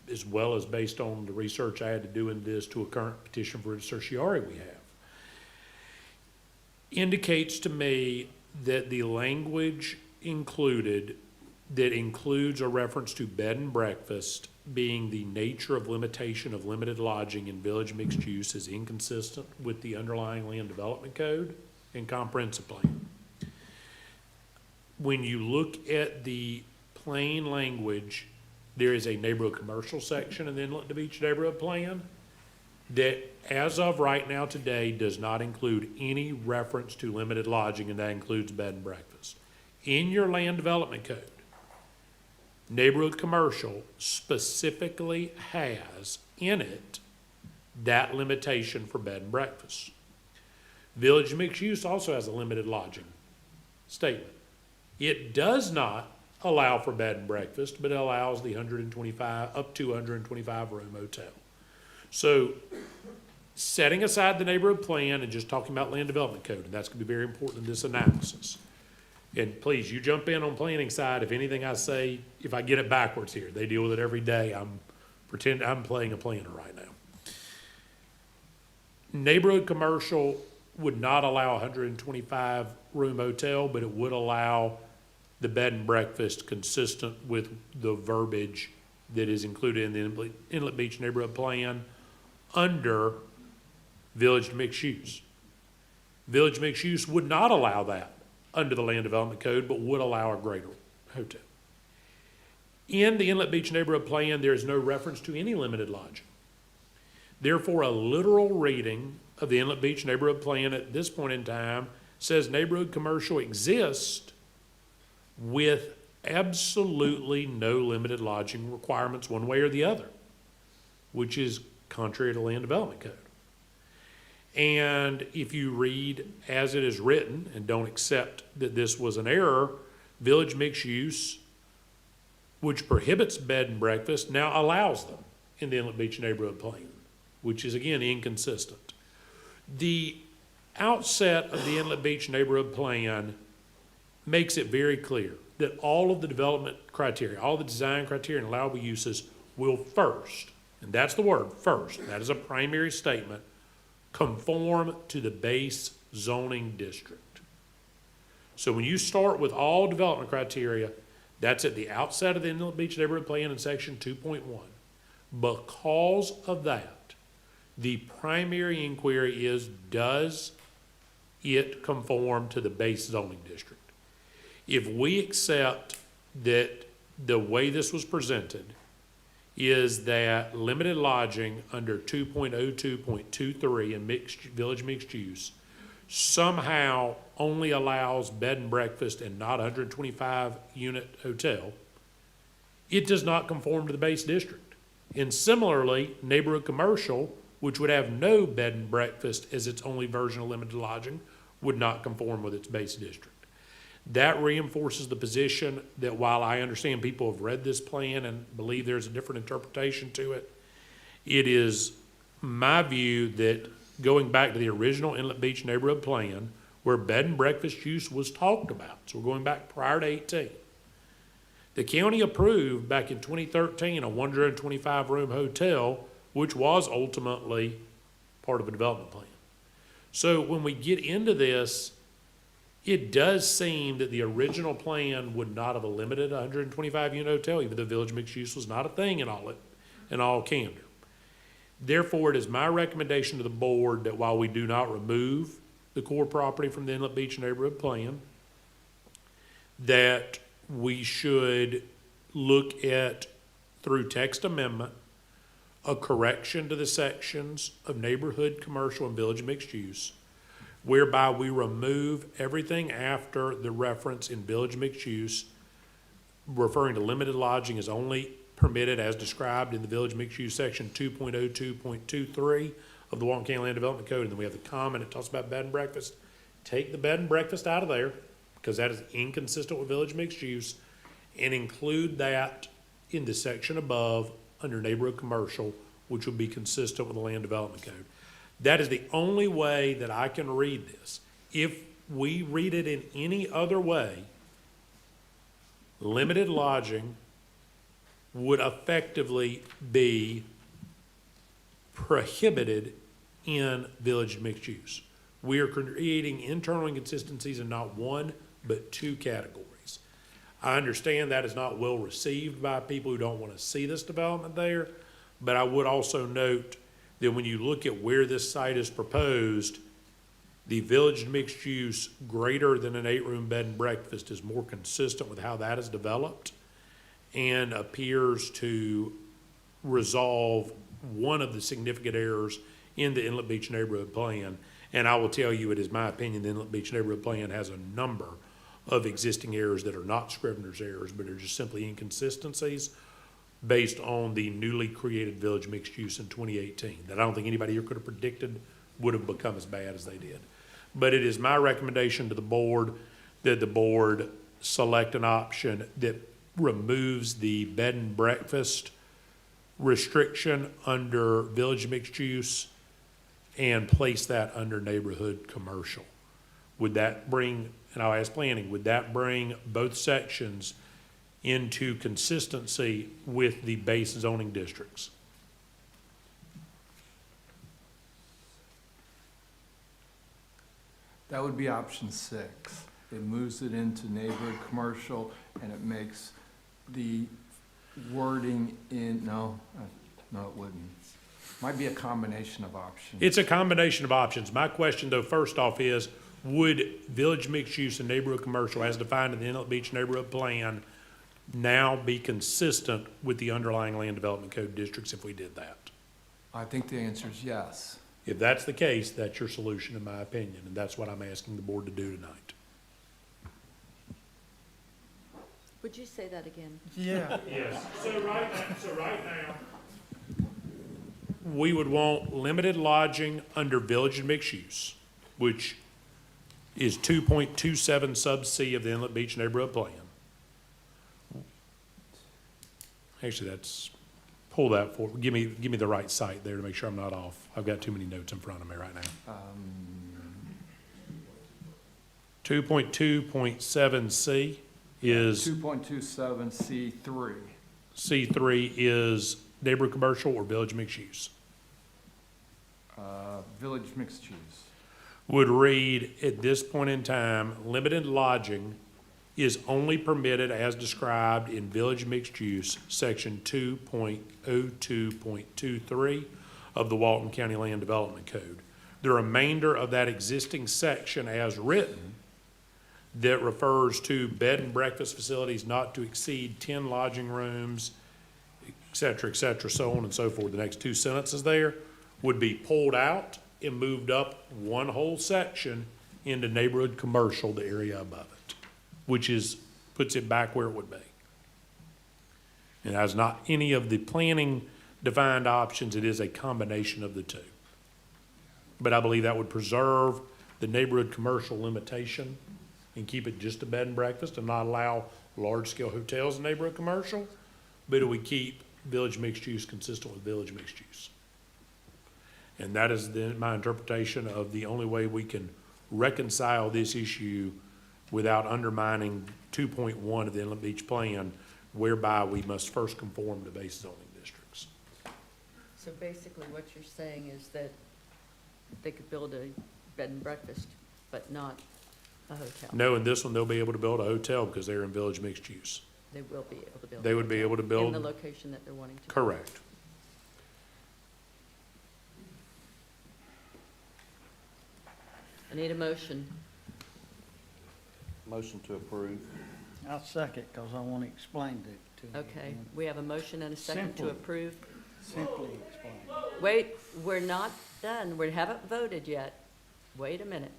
as well as based on the research I had to do in this to a current petition for certiorari we have, indicates to me that the language included that includes a reference to bed and breakfast being the nature of limitation of limited lodging in village mixed use is inconsistent with the underlying land development code and comprehensive plan. When you look at the plain language, there is a neighborhood commercial section in the Inlet Beach Neighborhood Plan that, as of right now today, does not include any reference to limited lodging, and that includes bed and breakfast. In your land development code, neighborhood commercial specifically has in it that limitation for bed and breakfast. Village mixed use also has a limited lodging statement. It does not allow for bed and breakfast, but it allows the 125, up to 125 room hotel. So setting aside the neighborhood plan and just talking about land development code, and that's going to be very important in this analysis. And please, you jump in on planning side. If anything I say, if I get it backwards here, they deal with it every day. I'm playing a planner right now. Neighborhood commercial would not allow a 125 room hotel, but it would allow the bed and breakfast consistent with the verbiage that is included in the Inlet Beach Neighborhood Plan under village mixed use. Village mixed use would not allow that under the Land Development Code, but would allow a greater hotel. In the Inlet Beach Neighborhood Plan, there is no reference to any limited lodging. Therefore, a literal reading of the Inlet Beach Neighborhood Plan at this point in time says neighborhood commercial exists with absolutely no limited lodging requirements one way or the other, which is contrary to Land Development Code. And if you read as it is written and don't accept that this was an error, village mixed use, which prohibits bed and breakfast, now allows them in the Inlet Beach Neighborhood Plan, which is again inconsistent. The outset of the Inlet Beach Neighborhood Plan makes it very clear that all of the development criteria, all the design criteria and allowable uses will first, and that's the word, first, that is a primary statement, conform to the base zoning district. So when you start with all development criteria, that's at the outset of the Inlet Beach Neighborhood Plan in section 2.1. Because of that, the primary inquiry is, does it conform to the base zoning district? If we accept that the way this was presented is that limited lodging under 2.02.23 in village mixed use somehow only allows bed and breakfast and not 125 unit hotel, it does not conform to the base district. And similarly, neighborhood commercial, which would have no bed and breakfast as its only version of limited lodging, would not conform with its base district. That reinforces the position that while I understand people have read this plan and believe there's a different interpretation to it, it is my view that going back to the original Inlet Beach neighborhood plan, where bed and breakfast use was talked about, so we're going back prior to 18. The county approved back in 2013 a 125-room hotel, which was ultimately part of a development plan. So when we get into this, it does seem that the original plan would not have limited a 125-unit hotel, even though village mixed use was not a thing in all candor. Therefore, it is my recommendation to the board that while we do not remove the core property from the Inlet Beach neighborhood plan, that we should look at, through text amendment, a correction to the sections of neighborhood, commercial, and village mixed use, whereby we remove everything after the reference in village mixed use, referring to limited lodging as only permitted as described in the village mixed use section 2.02.23 of the Walton County Land Development Code. And then we have the comment that talks about bed and breakfast. Take the bed and breakfast out of there, because that is inconsistent with village mixed use, and include that in the section above under neighborhood commercial, which would be consistent with the Land Development Code. That is the only way that I can read this. If we read it in any other way, limited lodging would effectively be prohibited in village mixed use. We are creating internal inconsistencies in not one, but two categories. I understand that is not well received by people who don't want to see this development there, but I would also note that when you look at where this site is proposed, the village mixed use greater than an 8-room bed and breakfast is more consistent with how that is developed and appears to resolve one of the significant errors in the Inlet Beach neighborhood plan. And I will tell you, it is my opinion, the Inlet Beach neighborhood plan has a number of existing errors that are not Scrivener's errors, but are just simply inconsistencies based on the newly created village mixed use in 2018 that I don't think anybody here could have predicted would have become as bad as they did. But it is my recommendation to the board that the board select an option that removes the bed and breakfast restriction under village mixed use and place that under neighborhood commercial. Would that bring, and I'll ask planning, would that bring both sections into consistency with the base zoning districts? That would be option 6. It moves it into neighborhood commercial, and it makes the wording in, no, it wouldn't. Might be a combination of options. It's a combination of options. My question, though, first off is, would village mixed use and neighborhood commercial as defined in the Inlet Beach neighborhood plan now be consistent with the underlying land development code districts if we did that? I think the answer is yes. If that's the case, that's your solution, in my opinion, and that's what I'm asking the board to do tonight. Would you say that again? Yeah. Yes. So right now, we would want limited lodging under village and mixed use, which is 2.27 sub C of the Inlet Beach neighborhood plan. Actually, that's, pull that for, give me the right site there to make sure I'm not off. I've got too many notes in front of me right now. 2.2.7 C is. 2.27 C3. C3 is neighborhood commercial or village mixed use. Village mixed use. Would read, at this point in time, limited lodging is only permitted as described in village mixed use, section 2.02.23 of the Walton County Land Development Code. The remainder of that existing section as written that refers to bed and breakfast facilities not to exceed 10 lodging rooms, et cetera, so on and so forth. The next two sentences there would be pulled out and moved up one whole section into neighborhood commercial, the area above it, which is, puts it back where it would be. It has not any of the planning defined options. It is a combination of the two. But I believe that would preserve the neighborhood commercial limitation and keep it just a bed and breakfast and not allow large-scale hotels in neighborhood commercial? But do we keep village mixed use consistent with village mixed use? And that is then my interpretation of the only way we can reconcile this issue without undermining 2.1 of the Inlet Beach Plan, whereby we must first conform to base zoning districts. So basically what you're saying is that they could build a bed and breakfast, but not a hotel? No, in this one, they'll be able to build a hotel because they're in village mixed use. They will be able to build. They would be able to build. In the location that they're wanting to. Correct. I need a motion. Motion to approve. I'll second, because I want to explain it to you. Okay, we have a motion and a second to Simply. approve. Simply explain. Wait, we're not done. We haven't voted yet. Wait a minute.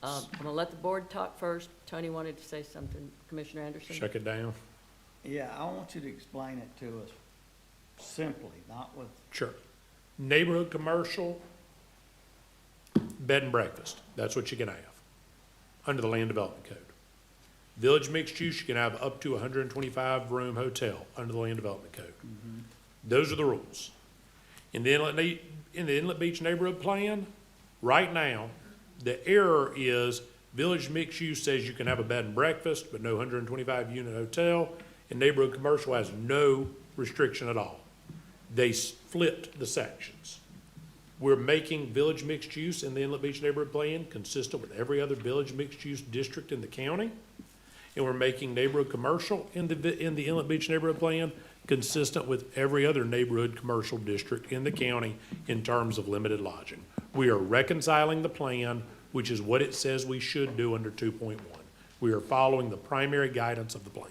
I'm gonna let the board talk first. Tony wanted to say something. Commissioner Anderson? Check it down. Yeah, I want you to explain it to us simply, not with, Sure. Neighborhood commercial, bed and breakfast, that's what you can have, under the Land Development Code. Village mixed use, you can have up to a 125-room hotel, under the Land Development Code. Those are the rules. In the Inlet Beach Neighborhood Plan, right now, the error is village mixed use says you can have a bed and breakfast, but no 125-unit hotel, and neighborhood commercial has no restriction at all. They flipped the sections. We're making village mixed use in the Inlet Beach Neighborhood Plan consistent with every other village mixed use district in the county. And we're making neighborhood commercial in the Inlet Beach Neighborhood Plan consistent with every other neighborhood commercial district in the county in terms of limited lodging. We are reconciling the plan, which is what it says we should do under 2.1. We are following the primary guidance of the plan.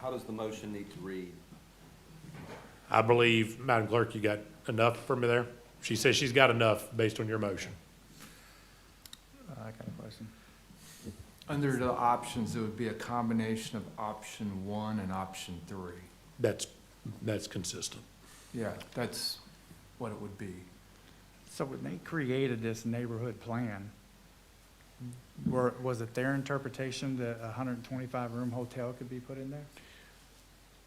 How does the motion need to read? I believe, Madam Clerk, you got enough for me there? She says she's got enough based on your motion. I got a question. Under the options, it would be a combination of option 1 and option 3. That's consistent. Yeah, that's what it would be. So when they created this neighborhood plan, was it their interpretation that a 125-room hotel could be put in there?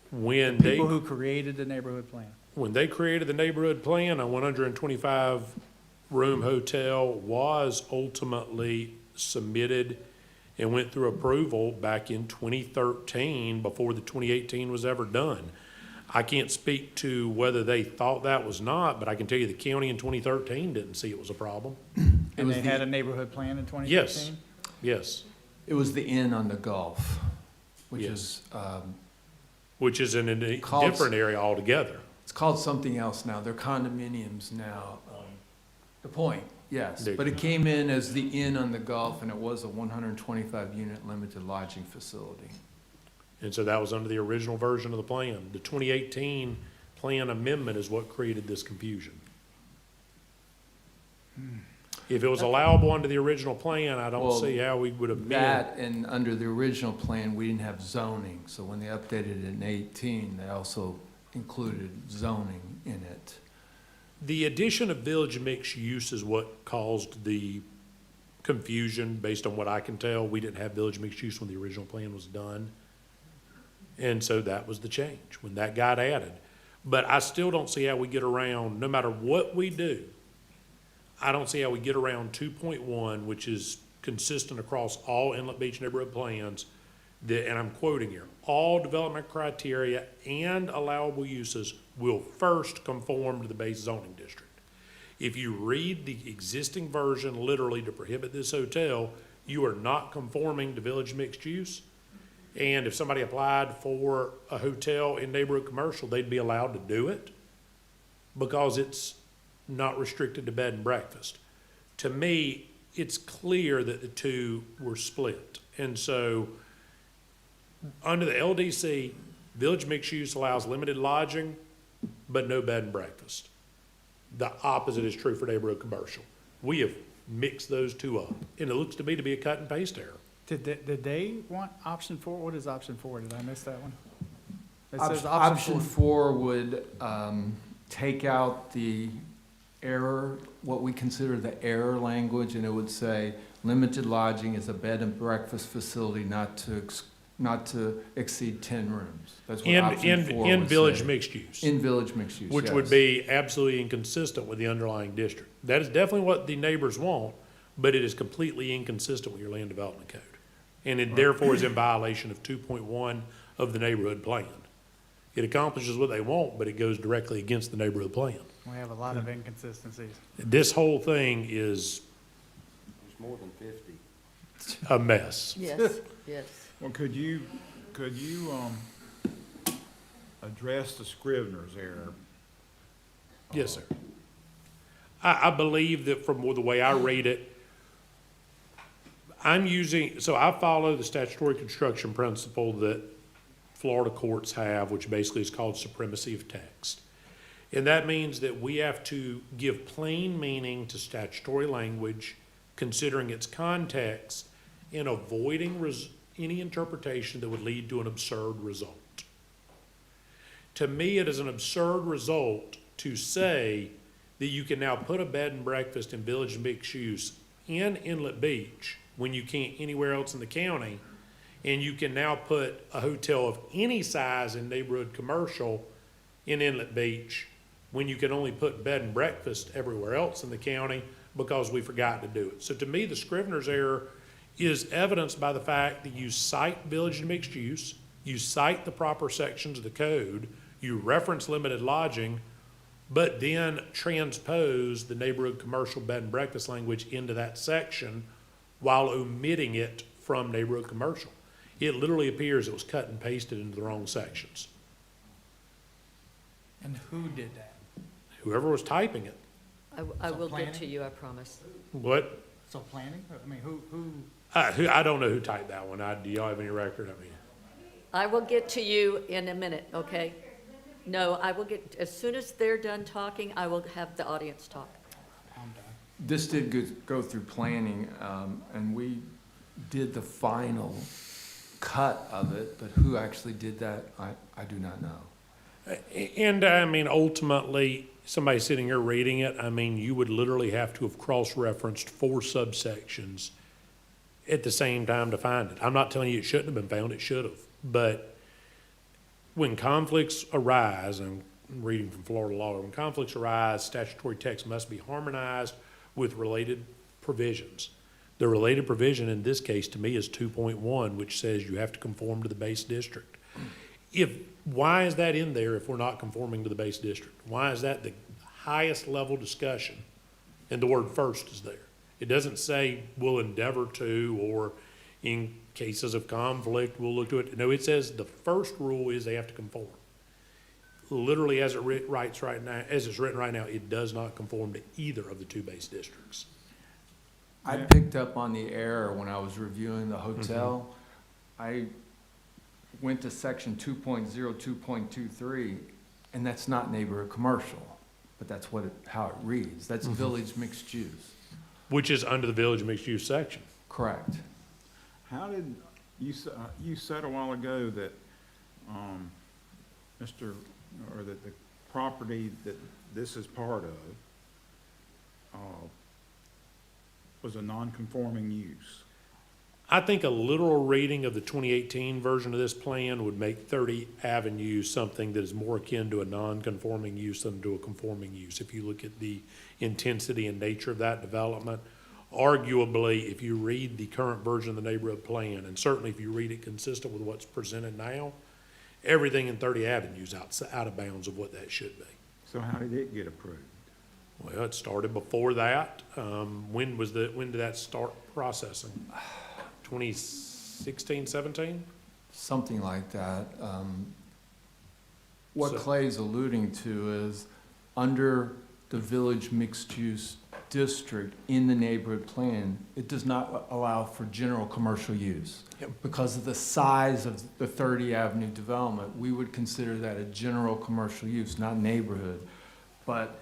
When People who created the neighborhood plan. when they created the neighborhood plan, a 125-room hotel was ultimately submitted and went through approval back in 2013 before the 2018 was ever done. I can't speak to whether they thought that was not, but I can tell you the county in 2013 didn't see it was a problem. And they had a neighborhood plan in 2015? Yes, yes. It was the Inn on the Gulf, which Yes. is, Which is in a different area altogether. it's called something else now. They're condominiums now. The Point, yes. But it came in as the Inn on the Gulf, and it was a 125-unit limited lodging facility. And so that was under the original version of the plan. The 2018 plan amendment is what created this confusion. If it was allowable under the original plan, I don't Well, see how we would amend. That, and under the original plan, we didn't have zoning, so when they updated it in 18, they also included zoning in it. The addition of village mixed use is what caused the confusion, based on what I can tell. We didn't have village mixed use when the original plan was done. And so that was the change, when that got added. But I still don't see how we get around, no matter what we do, I don't see how we get around 2.1, which is consistent across all Inlet Beach neighborhood plans, that, and I'm quoting here, all development criteria and allowable uses will first conform to the base zoning district. If you read the existing version literally to prohibit this hotel, you are not conforming to village mixed use. And if somebody applied for a hotel in neighborhood commercial, they'd be allowed to do it because it's not restricted to bed and breakfast. To me, it's clear that the two were split. And so under the LDC, village mixed use allows limited lodging, but no bed and breakfast. The opposite is true for neighborhood commercial. We have mixed those two up, and it looks to me to be a cut and paste error. Did they want option 4? What is option 4? Did I miss that one? It says Option 4 would take out the error, what we consider the error language, and it would say, limited lodging is a bed and breakfast facility not to exceed 10 rooms. That's what option 4 In would village say. mixed use. In village mixed use, Which would yes. be absolutely inconsistent with the underlying district. That is definitely what the neighbors want, but it is completely inconsistent with your land development code. And it therefore is in violation of 2.1 of the neighborhood plan. It accomplishes what they want, but it goes directly against the neighborhood plan. We have a lot of inconsistencies. This whole thing is There's more than 50. a mess. Yes, yes. Well, could you address the Scrivener's error? Yes, sir. I believe that from the way I read it, so I follow the statutory construction principle that Florida courts have, which basically is called supremacy of text. And that means that we have to give plain meaning to statutory language, considering its context, and avoiding any interpretation that would lead to an absurd result. To me, it is an absurd result to say that you can now put a bed and breakfast in village mixed use in Inlet Beach when you can't anywhere else in the county, and you can now put a hotel of any size in neighborhood commercial in Inlet Beach when you can only put bed and breakfast everywhere else in the county because we forgot to do it. So to me, the Scrivener's error is evidenced by the fact that you cite village and mixed use, you cite the proper sections of the code, you reference limited lodging, but then transpose the neighborhood commercial bed and breakfast language into that section while omitting it from neighborhood commercial. It literally appears it was cut and pasted into the wrong sections. And who did that? Whoever was typing it. I So will get planning? to you, I promise. What? So planning, I mean, who? I don't know who typed that one. Do y'all have any record? I mean, I will get to you in a minute, okay? No, I will get, as soon as they're done talking, I will have the audience talk. I'm done. This did go through planning, and we did the final cut of it, but who actually did that, I do not know. and I mean, ultimately, somebody sitting here reading it, I mean, you would literally have to have cross-referenced 4 subsections at the same time to find it. I'm not telling you it shouldn't have been found, it should have. But when conflicts arise, and I'm reading from Florida law, when conflicts arise, statutory text must be harmonized with related provisions. The related provision in this case to me is 2.1, which says you have to conform to the base district. Why is that in there if we're not conforming to the base district? Why is that the highest level discussion? And the word first is there. It doesn't say we'll endeavor to, or in cases of conflict, we'll look to it. No, it says the first rule is they have to conform. Literally, as it's written right now, it does not conform to either of the 2 base districts. I picked up on the error when I was reviewing the hotel. I went to section 2.02.23, and that's not neighborhood commercial, but that's how it reads. That's village mixed use. Which is under the village mixed use section. Correct. How did, you said a while ago that, that the property that this is part of, was a non-conforming use. I think a literal reading of the 2018 version of this plan would make 30 Avenue something that is more akin to a non-conforming use than to a conforming use. If you look at the intensity and nature of that development, arguably, if you read the current version of the neighborhood plan, and certainly if you read it consistent with what's presented now, everything in 30 Avenue is out of bounds of what that should be. So how did it get approved? Well, it started before that. When did that start processing? 2016, 17? Something like that. What So- Clay's alluding to is, under the village mixed-use district in the neighborhood plan, it does not allow for general commercial use. Yep. Because of the size of the 30 Avenue development, we would consider that a general commercial use, not neighborhood. But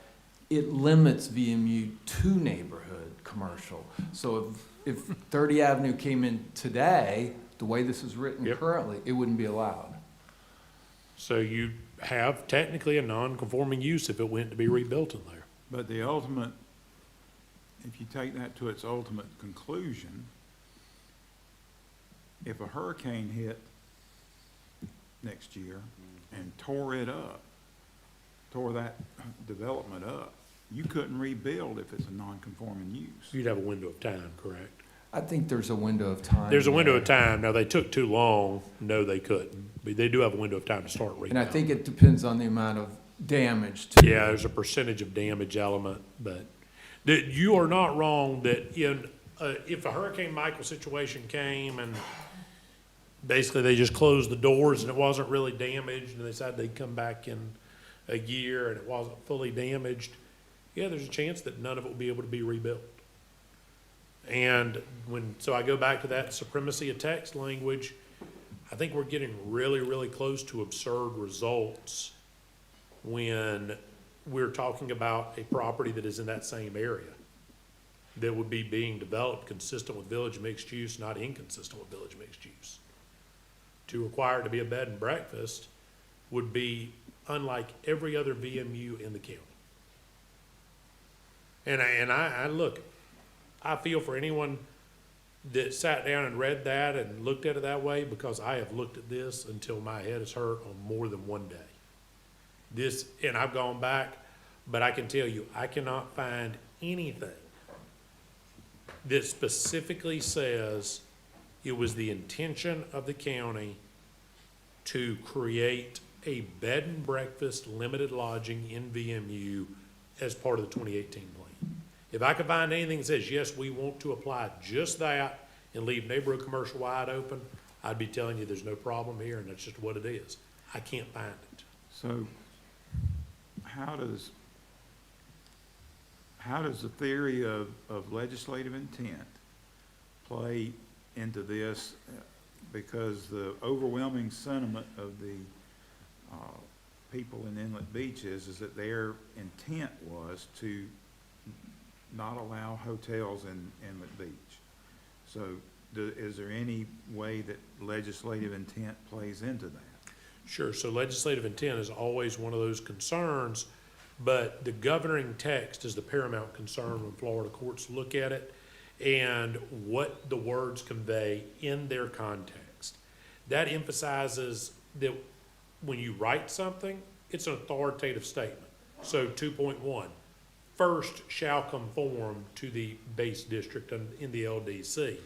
it limits VMU to neighborhood commercial. So if 30 Avenue came in today, the way this is written Yep. currently, it wouldn't be allowed. So you have technically a non-conforming use if it went to be rebuilt in there. But the ultimate, if you take that to its ultimate conclusion, if a hurricane hit next year and tore it up, tore that development up, you couldn't rebuild if it's a non-conforming use. You'd have a window of time, correct? I think there's a window of time. There's a window of there. time. Now, they took too long. No, they couldn't. But they do have a window of time to start rebuilding. And I think it depends on the amount of damage too. Yeah, there's a percentage of damage element, but you are not wrong that if a Hurricane Michael situation came and basically they just closed the doors and it wasn't really damaged and they decided they'd come back in a year and it wasn't fully damaged, yeah, there's a chance that none of it will be able to be rebuilt. And so I go back to that supremacy of text language, I think we're getting really, really close to absurd results when we're talking about a property that is in that same area that would be being developed consistent with village mixed use, not inconsistent with village mixed use. To require it to be a bed and breakfast would be unlike every other VMU in the county. And I look, I feel for anyone that sat down and read that and looked at it that way, because I have looked at this until my head is hurt on more than one day. And I've gone back, but I can tell you, I cannot find anything that specifically says it was the intention of the county to create a bed and breakfast limited lodging in VMU as part of the 2018 plan. If I could find anything that says, yes, we want to apply just that and leave neighborhood commercial wide open, I'd be telling you there's no problem here and that's just what it is. I can't find it. So how does the theory of legislative intent play into this? Because the overwhelming sentiment of the people in Inlet Beach is that their intent was to not allow hotels in Inlet Beach. So is there any way that legislative intent plays into that? Sure, so legislative intent is always one of those concerns, but the governing text is the paramount concern when Florida courts look at it and what the words convey in their context. That emphasizes that when you write something, it's an authoritative statement. So 2.1, first shall conform to the base district in the LDC.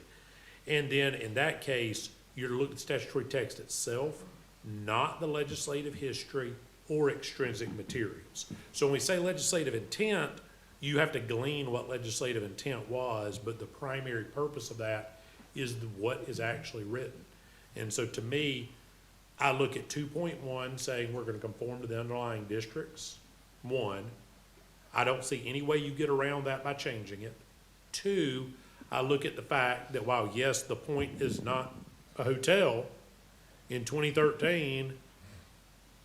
And then in that case, you're looking at statutory text itself, not the legislative history or extrinsic materials. So when we say legislative intent, you have to glean what legislative intent was, but the primary purpose of that is what is actually written. And so to me, I look at 2.1 saying we're going to conform to the underlying districts. One, I don't see any way you get around that by changing it. Two, I look at the fact that while, yes, the point is not a hotel, in 2013,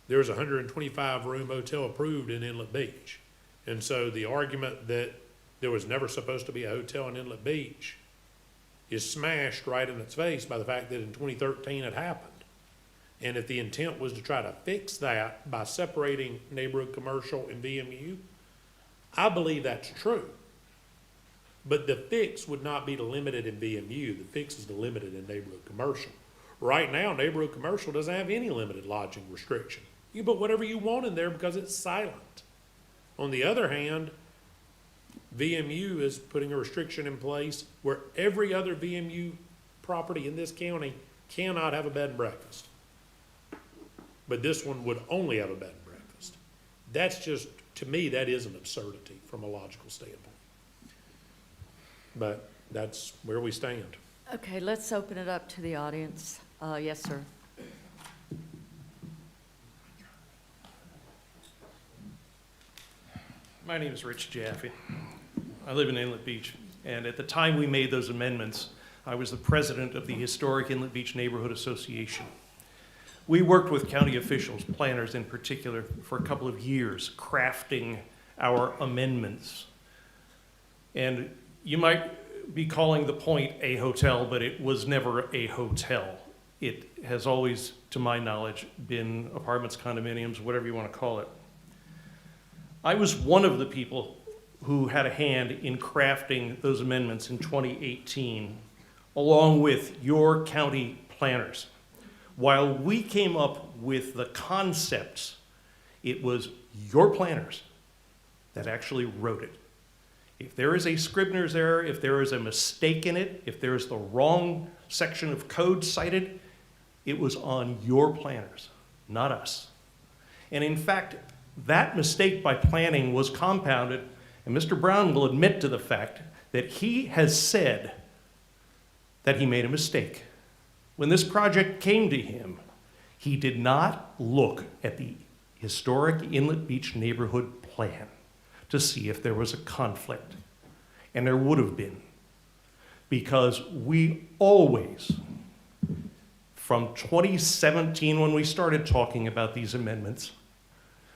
there was a 125-room hotel approved in Inlet Beach. And so the argument that there was never supposed to be a hotel in Inlet Beach is smashed right in its face by the fact that in 2013 it happened. And if the intent was to try to fix that by separating neighborhood commercial and VMU, I believe that's true. But the fix would not be to limit it in VMU. The fix is to limit it in neighborhood commercial. Right now, neighborhood commercial doesn't have any limited lodging restriction. You can put whatever you want in there because it's silent. On the other hand, VMU is putting a restriction in place where every other VMU property in this county cannot have a bed and breakfast. But this one would only have a bed and breakfast. That's just, to me, that is an absurdity from a logical standpoint. But that's where we stand. Okay, let's open it up to the audience. Yes, sir. My name is Rich Jaffe. I live in Inlet Beach, and at the time we made those amendments, I was the president of the Historic Inlet Beach Neighborhood Association. We worked with county officials, planners in particular, for a couple of years, crafting our amendments. And you might be calling the point a hotel, but it was never a hotel. It has always, to my knowledge, been apartments, condominiums, whatever you want to call it. I was one of the people who had a hand in crafting those amendments in 2018, along with your county planners. While we came up with the concepts, it was your planners that actually wrote it. If there is a Scribner's error, if there is a mistake in it, if there is the wrong section of code cited, it was on your planners, not us. And in fact, that mistake by planning was compounded, and Mr. Brown will admit to the fact that he has said that he made a mistake. When this project came to him, he did not look at the historic Inlet Beach neighborhood plan to see if there was a conflict. And there would have been, because we always, from 2017 when we started talking about these amendments,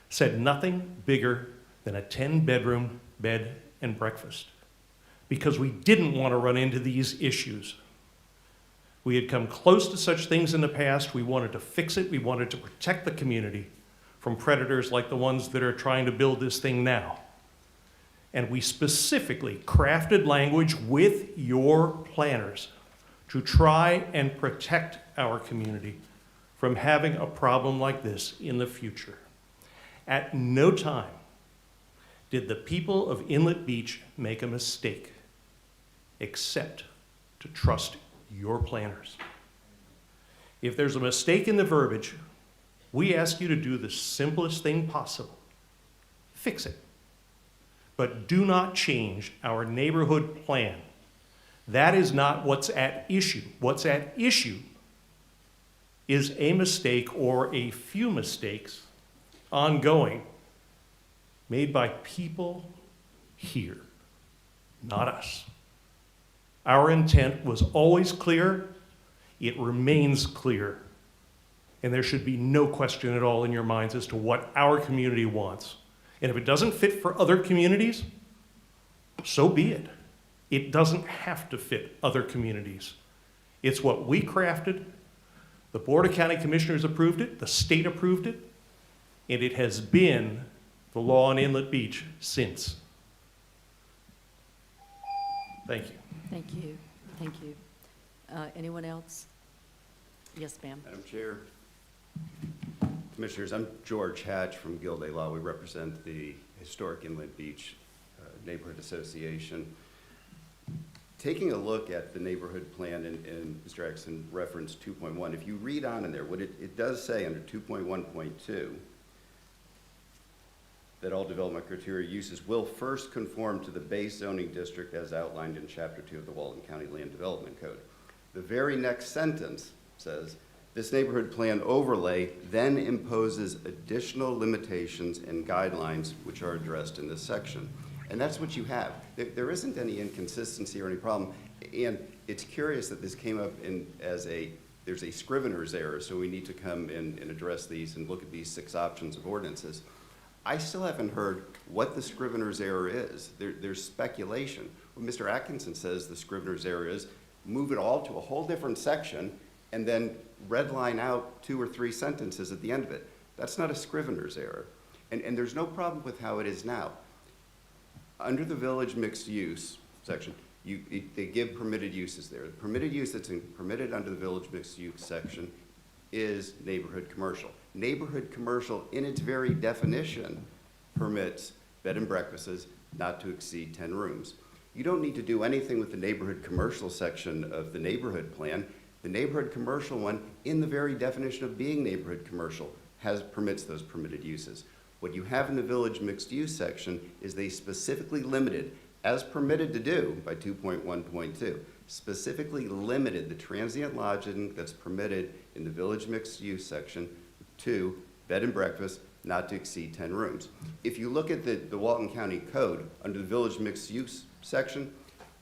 said nothing bigger than a 10-bedroom bed and breakfast, because we didn't want to run into these issues. We had come close to such things in the past. We wanted to fix it. We wanted to protect the community from predators like the ones that are trying to build this thing now. And we specifically crafted language with your planners to try and protect our community from having a problem like this in the future. At no time did the people of Inlet Beach make a mistake except to trust your planners. If there's a mistake in the verbiage, we ask you to do the simplest thing possible. Fix it. But do not change our neighborhood plan. That is not what's at issue. What's at issue is a mistake or a few mistakes ongoing made by people here, not us. Our intent was always clear. It remains clear. And there should be no question at all in your minds as to what our community wants. And if it doesn't fit for other communities, so be it. It doesn't have to fit other communities. It's what we crafted. The Board of County Commissioners approved it. The state approved it. And it has been the law in Inlet Beach since. Thank you. Thank you. Thank you. Anyone else? Yes, ma'am. Madam Chair, Commissioners, I'm George Hatch from Gilday Law. We represent the Historic Inlet Beach Neighborhood Association. Taking a look at the neighborhood plan, and Mr. Exton referenced 2.1, if you read on in there, what it does say under 2.1.2, that all development criteria uses will first conform to the base zoning district as outlined in Chapter 2 of the Walton County Land Development Code. The very next sentence says, this neighborhood plan overlay then imposes additional limitations and guidelines which are addressed in this section. And that's what you have. There isn't any inconsistency or any problem. And it's curious that this came up there's a Scrivener's error, so we need to come and address these and look at these 6 options of ordinances. I still haven't heard what the Scrivener's error is. There's speculation. What Mr. Atkinson says the Scrivener's error is, move it all to a whole different section and then redline out 2 or 3 sentences at the end of it. That's not a Scrivener's error. And there's no problem with how it is now. Under the village mixed use section, they give permitted uses there. The permitted use that's permitted under the village mixed use section is neighborhood commercial. Neighborhood commercial, in its very definition, permits bed and breakfasts not to exceed 10 rooms. You don't need to do anything with the neighborhood commercial section of the neighborhood plan. The neighborhood commercial one, in the very definition of being neighborhood commercial, permits those permitted uses. What you have in the village mixed use section is they specifically limited, as permitted to do by 2.1.2, specifically limited the transient lodging that's permitted in the village mixed use section to bed and breakfast not to exceed 10 rooms. If you look at the Walton County Code, under the village mixed use section,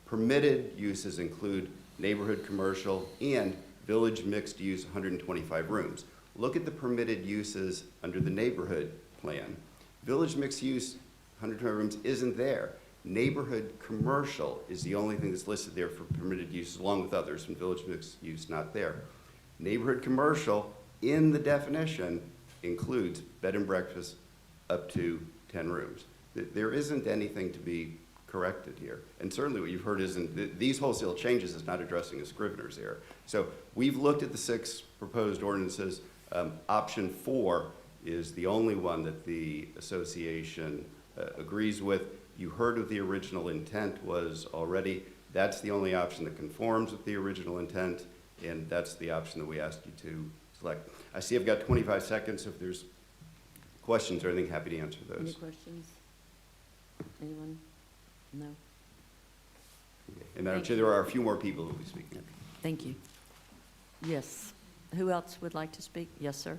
permitted uses include neighborhood commercial and village mixed use 125 rooms. Look at the permitted uses under the neighborhood plan. Village mixed use 120 rooms isn't there. Neighborhood commercial is the only thing that's listed there for permitted uses, along with others, and village mixed use not there. Neighborhood commercial, in the definition, includes bed and breakfast up to 10 rooms. There isn't anything to be corrected here. And certainly what you've heard isn't, these wholesale changes is not addressing a Scrivener's error. So we've looked at the 6 proposed ordinances. Option 4 is the only one that the association agrees with. You heard what the original intent was already. That's the only option that conforms with the original intent, and that's the option that we asked you to select. I see I've got 25 seconds. If there's questions or anything, happy to answer those. Any questions? Anyone? No? And Madam Thank Chair, there are a few more people who will be speaking. Thank you. Yes. Who else would like to speak? Yes, sir.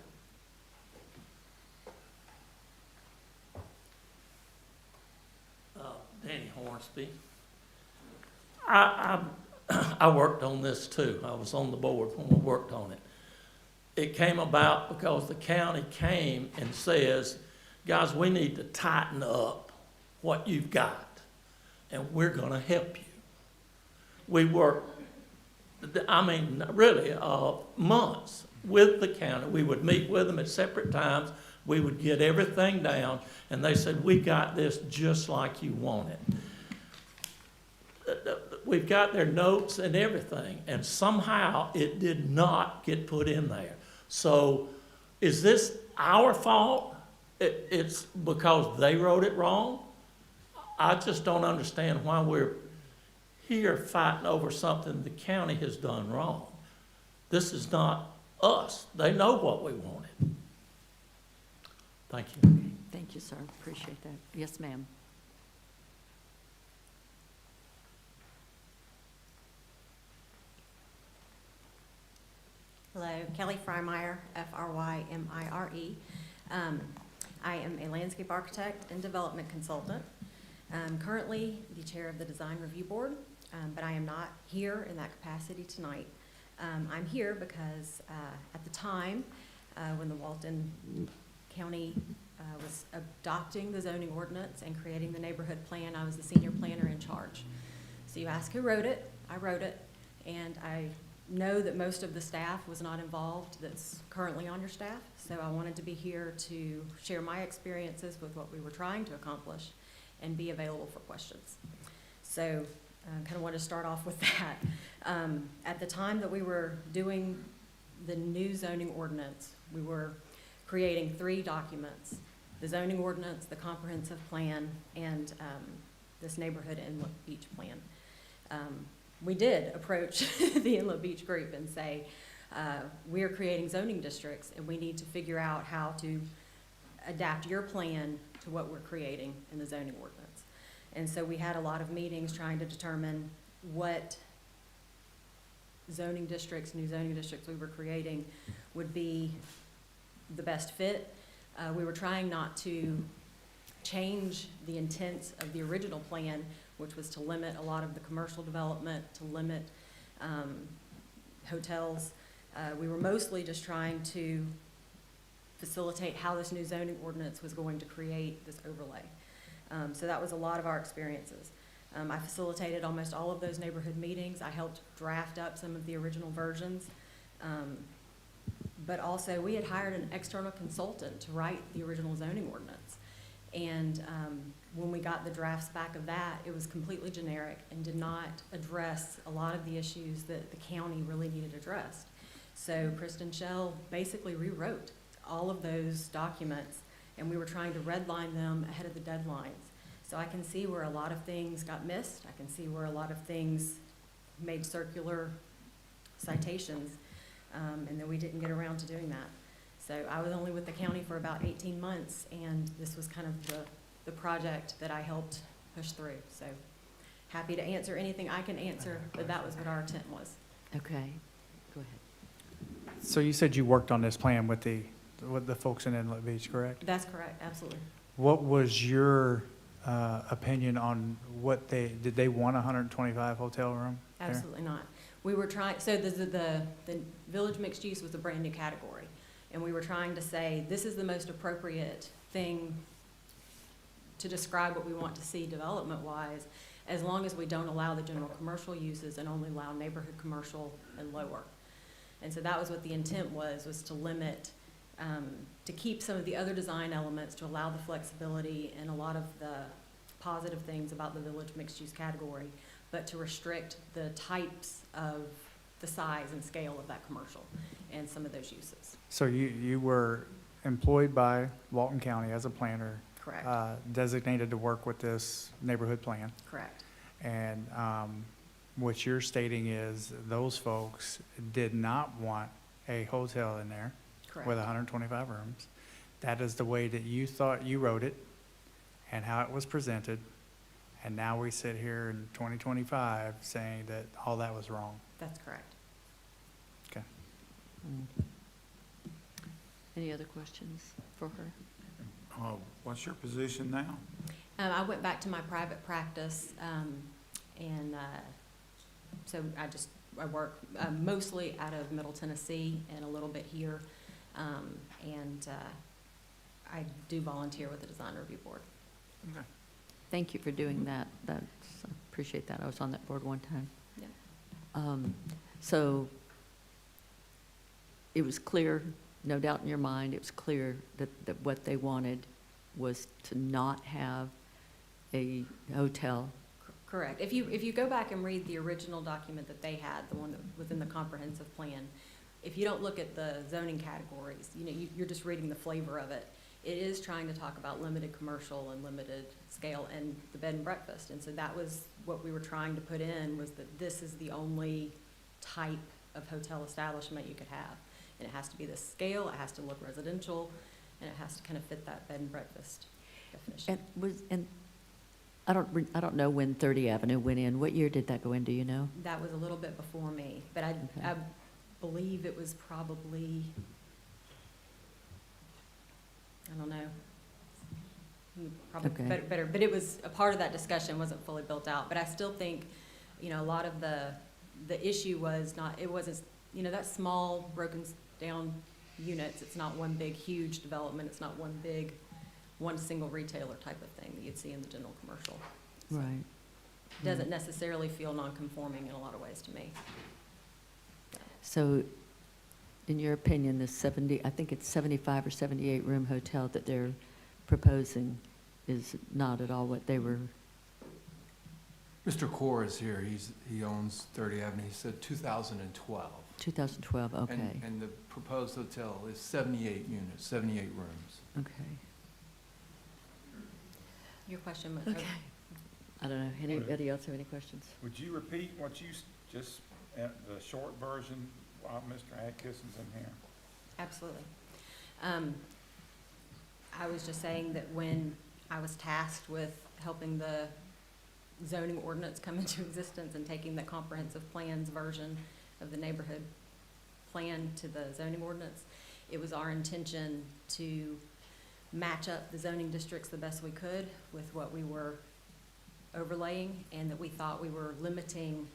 Danny Hornsby. I worked on this too. I was on the board when we worked on it. It came about because the county came and says, guys, we need to tighten up what you've got, and we're gonna help you. We worked, really, months with the county. We would meet with them at separate times. We would get everything down, and they said, we got this just like you want it. We've got their notes and everything, and somehow it did not get put in there. So is this our fault? It's because they wrote it wrong? I just don't understand why we're here fighting over something the county has done wrong. This is not us. They know what we wanted. Thank you. Thank you, sir. Appreciate that. Yes, ma'am. Hello, Kelly Frymire, Frymire. I am a landscape architect and development consultant. I'm currently the chair of the Design Review Board, but I am not here in that capacity tonight. I'm here because at the time when the Walton County was adopting the zoning ordinance and creating the neighborhood plan, I was the senior planner in charge. So you ask who wrote it, I wrote it, and I know that most of the staff was not involved that's currently on your staff, so I wanted to be here to share my experiences with what we were trying to accomplish and be available for questions. So I kind of want to start off with that. At the time that we were doing the new zoning ordinance, we were creating 3 documents: the zoning ordinance, the comprehensive plan, and this neighborhood Inlet Beach plan. We did approach the Inlet Beach group and say, we're creating zoning districts and we need to figure out how to adapt your plan to what we're creating in the zoning ordinance. And so we had a lot of meetings trying to determine what zoning districts, new zoning districts we were creating would be the best fit. We were trying not to change the intent of the original plan, which was to limit a lot of the commercial development, to limit hotels. We were mostly just trying to facilitate how this new zoning ordinance was going to create this overlay. So that was a lot of our experiences. I facilitated almost all of those neighborhood meetings. I helped draft up some of the original versions. But also, we had hired an external consultant to write the original zoning ordinance. And when we got the drafts back of that, it was completely generic and did not address a lot of the issues that the county really needed addressed. So Kristen Shell basically rewrote all of those documents, and we were trying to redline them ahead of the deadlines. So I can see where a lot of things got missed. I can see where a lot of things made circular citations, and then we didn't get around to doing that. So I was only with the county for about 18 months, and this was kind of the project that I helped push through. So happy to answer anything I can answer, but that was what our intent was. Okay. Go ahead. So you said you worked on this plan with the folks in Inlet Beach, correct? That's correct, absolutely. What was your opinion on did they want 125 hotel room there? Absolutely not. We were trying, so the village mixed use was a brand new category. And we were trying to say, this is the most appropriate thing to describe what we want to see development-wise, as long as we don't allow the general commercial uses and only allow neighborhood commercial and lower. And so that was what the intent was to limit to keep some of the other design elements, to allow the flexibility and a lot of the positive things about the village mixed-use category, but to restrict the types of the size and scale of that commercial and some of those uses. So you were employed by Walton County as a planner, Correct. designated to work with this neighborhood plan. Correct. And what you're stating is those folks did not want a hotel in there Correct. with 125 rooms. That is the way that you thought you wrote it and how it was presented. And now we sit here in 2025 saying that all that was wrong. That's correct. Okay. Any other questions for her? What's your position now? I went back to my private practice, and so I work mostly out of Middle Tennessee and a little bit here, and I do volunteer with the Design Review Board. Okay. Thank you for doing that. I appreciate that. I was on that board one time. Yeah. So it was clear, no doubt in your mind, it was clear that what they wanted was to not have a hotel. Correct. If you go back and read the original document that they had, the one that was in the comprehensive plan, if you don't look at the zoning categories, you're just reading the flavor of it. It is trying to talk about limited commercial and limited scale and the bed and breakfast. And so that was what we were trying to put in, was that this is the only type of hotel establishment you could have. And it has to be this scale, it has to look residential, and it has to kind of fit that bed and breakfast definition. And I don't know when 30 Avenue went in. What year did that go in, do you know? That was a little bit before me, but I believe it was probably, I don't know. Probably Okay. better, but it was, a part of that discussion wasn't fully built out. But I still think, a lot of the issue was not, it wasn't, that small broken down units, it's not one big huge development, it's not one single retailer type of thing that you'd see in the general commercial. Right. Doesn't necessarily feel non-conforming in a lot of ways to me. So in your opinion, this I think it's 75 or 78 room hotel that they're proposing is not at all what they were? Mr. Core is here. He owns 30 Avenue. He said 2012. 2012, okay. And the proposed hotel is 78 units, 78 rooms. Okay. Your question was? Okay. I don't know. Anybody else have any questions? Would you repeat what you just, the short version while Mr. Atkinson's in here? Absolutely. I was just saying that when I was tasked with helping the zoning ordinance come into existence and taking the comprehensive plans version of the neighborhood plan to the zoning ordinance, it was our intention to match up the zoning districts the best we could with what we were overlaying, and that we thought we were limiting,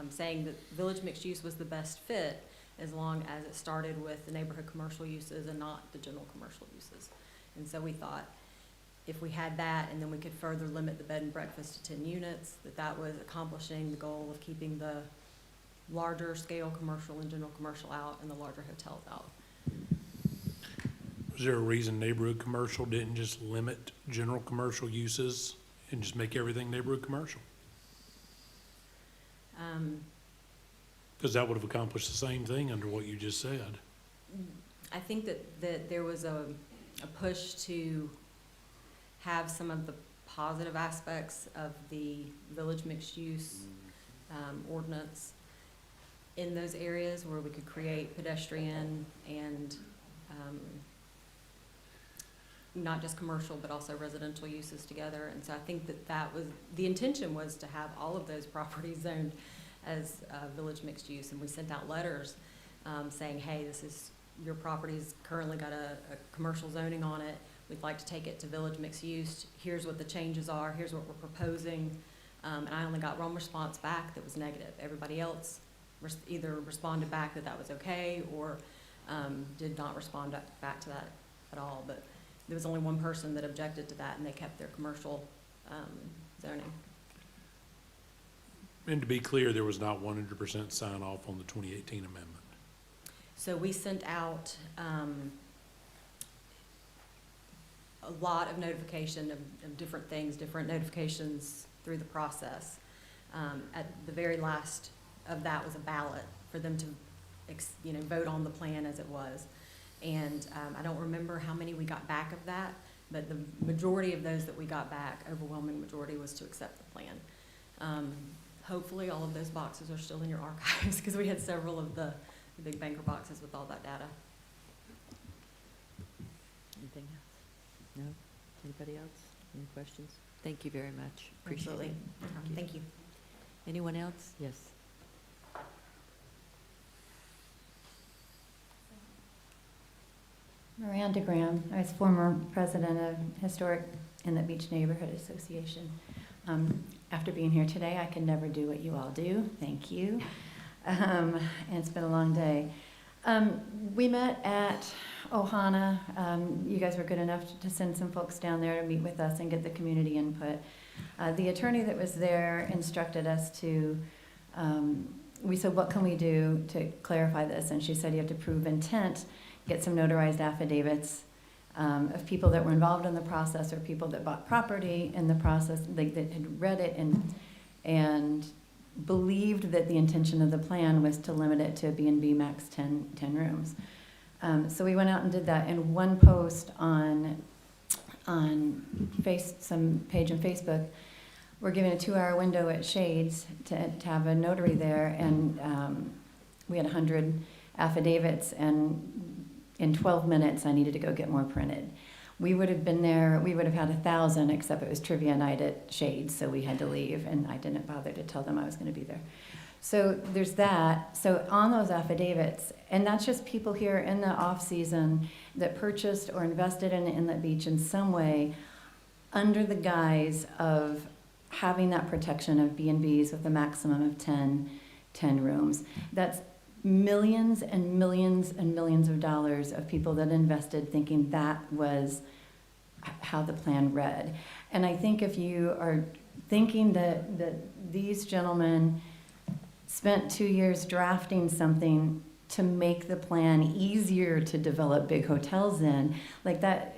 saying that village mixed use was the best fit as long as it started with the neighborhood commercial uses and not the general commercial uses. And so we thought if we had that, and then we could further limit the bed and breakfast to 10 units, that was accomplishing the goal of keeping the larger scale commercial and general commercial out and the larger hotels out. Was there a reason neighborhood commercial didn't just limit general commercial uses and just make everything neighborhood commercial? Because that would have accomplished the same thing under what you just said. I think that there was a push to have some of the positive aspects of the village mixed use ordinance in those areas where we could create pedestrian and not just commercial, but also residential uses together. And so I think that was, the intention was to have all of those properties zoned as village mixed use. And we sent out letters saying, hey, your property's currently got a commercial zoning on it. We'd like to take it to village mixed use. Here's what the changes are. Here's what we're proposing. And I only got one response back that was negative. Everybody else either responded back that was okay, or did not respond back to that at all. But there was only one person that objected to that, and they kept their commercial zoning. And to be clear, there was not 100% sign off on the 2018 amendment. So we sent out a lot of notification of different things, different notifications through the process. At the very last of that was a ballot for them to, vote on the plan as it was. And I don't remember how many we got back of that, but the majority of those that we got back, overwhelming majority, was to accept the plan. Hopefully, all of those boxes are still in your archives, because we had several of the big banker boxes with all that data. Anything else? No? Anybody else? Any questions? Thank you very much. Appreciate Absolutely. it. Thank you. Anyone else? Yes. Miranda Graham. I was former president of Historic Inlet Beach Neighborhood Association. After being here today, I can never do what you all do. Thank you. And it's been a long day. We met at Ohana. You guys were good enough to send some folks down there to meet with us and get the community input. The attorney that was there instructed us to, we said, what can we do to clarify this? And she said, you have to prove intent, get some notarized affidavits of people that were involved in the process or people that bought property in the process, that had read it and believed that the intention of the plan was to limit it to B&B max 10 rooms. So we went out and did that, and one post on some page on Facebook, we're giving a 2-hour window at Shades to have a notary there, and we had 100 affidavits, and in 12 minutes I needed to go get more printed. We would have been there, we would have had 1,000, except it was trivia night at Shades, so we had to leave, and I didn't bother to tell them I was going to be there. So there's that. So on those affidavits, and that's just people here in the off-season that purchased or invested in Inlet Beach in some way under the guise of having that protection of B&Bs with a maximum of 10 rooms. That's millions and millions and millions of dollars of people that invested thinking that was how the plan read. And I think if you are thinking that these gentlemen spent 2 years drafting something to make the plan easier to develop big hotels in, like that,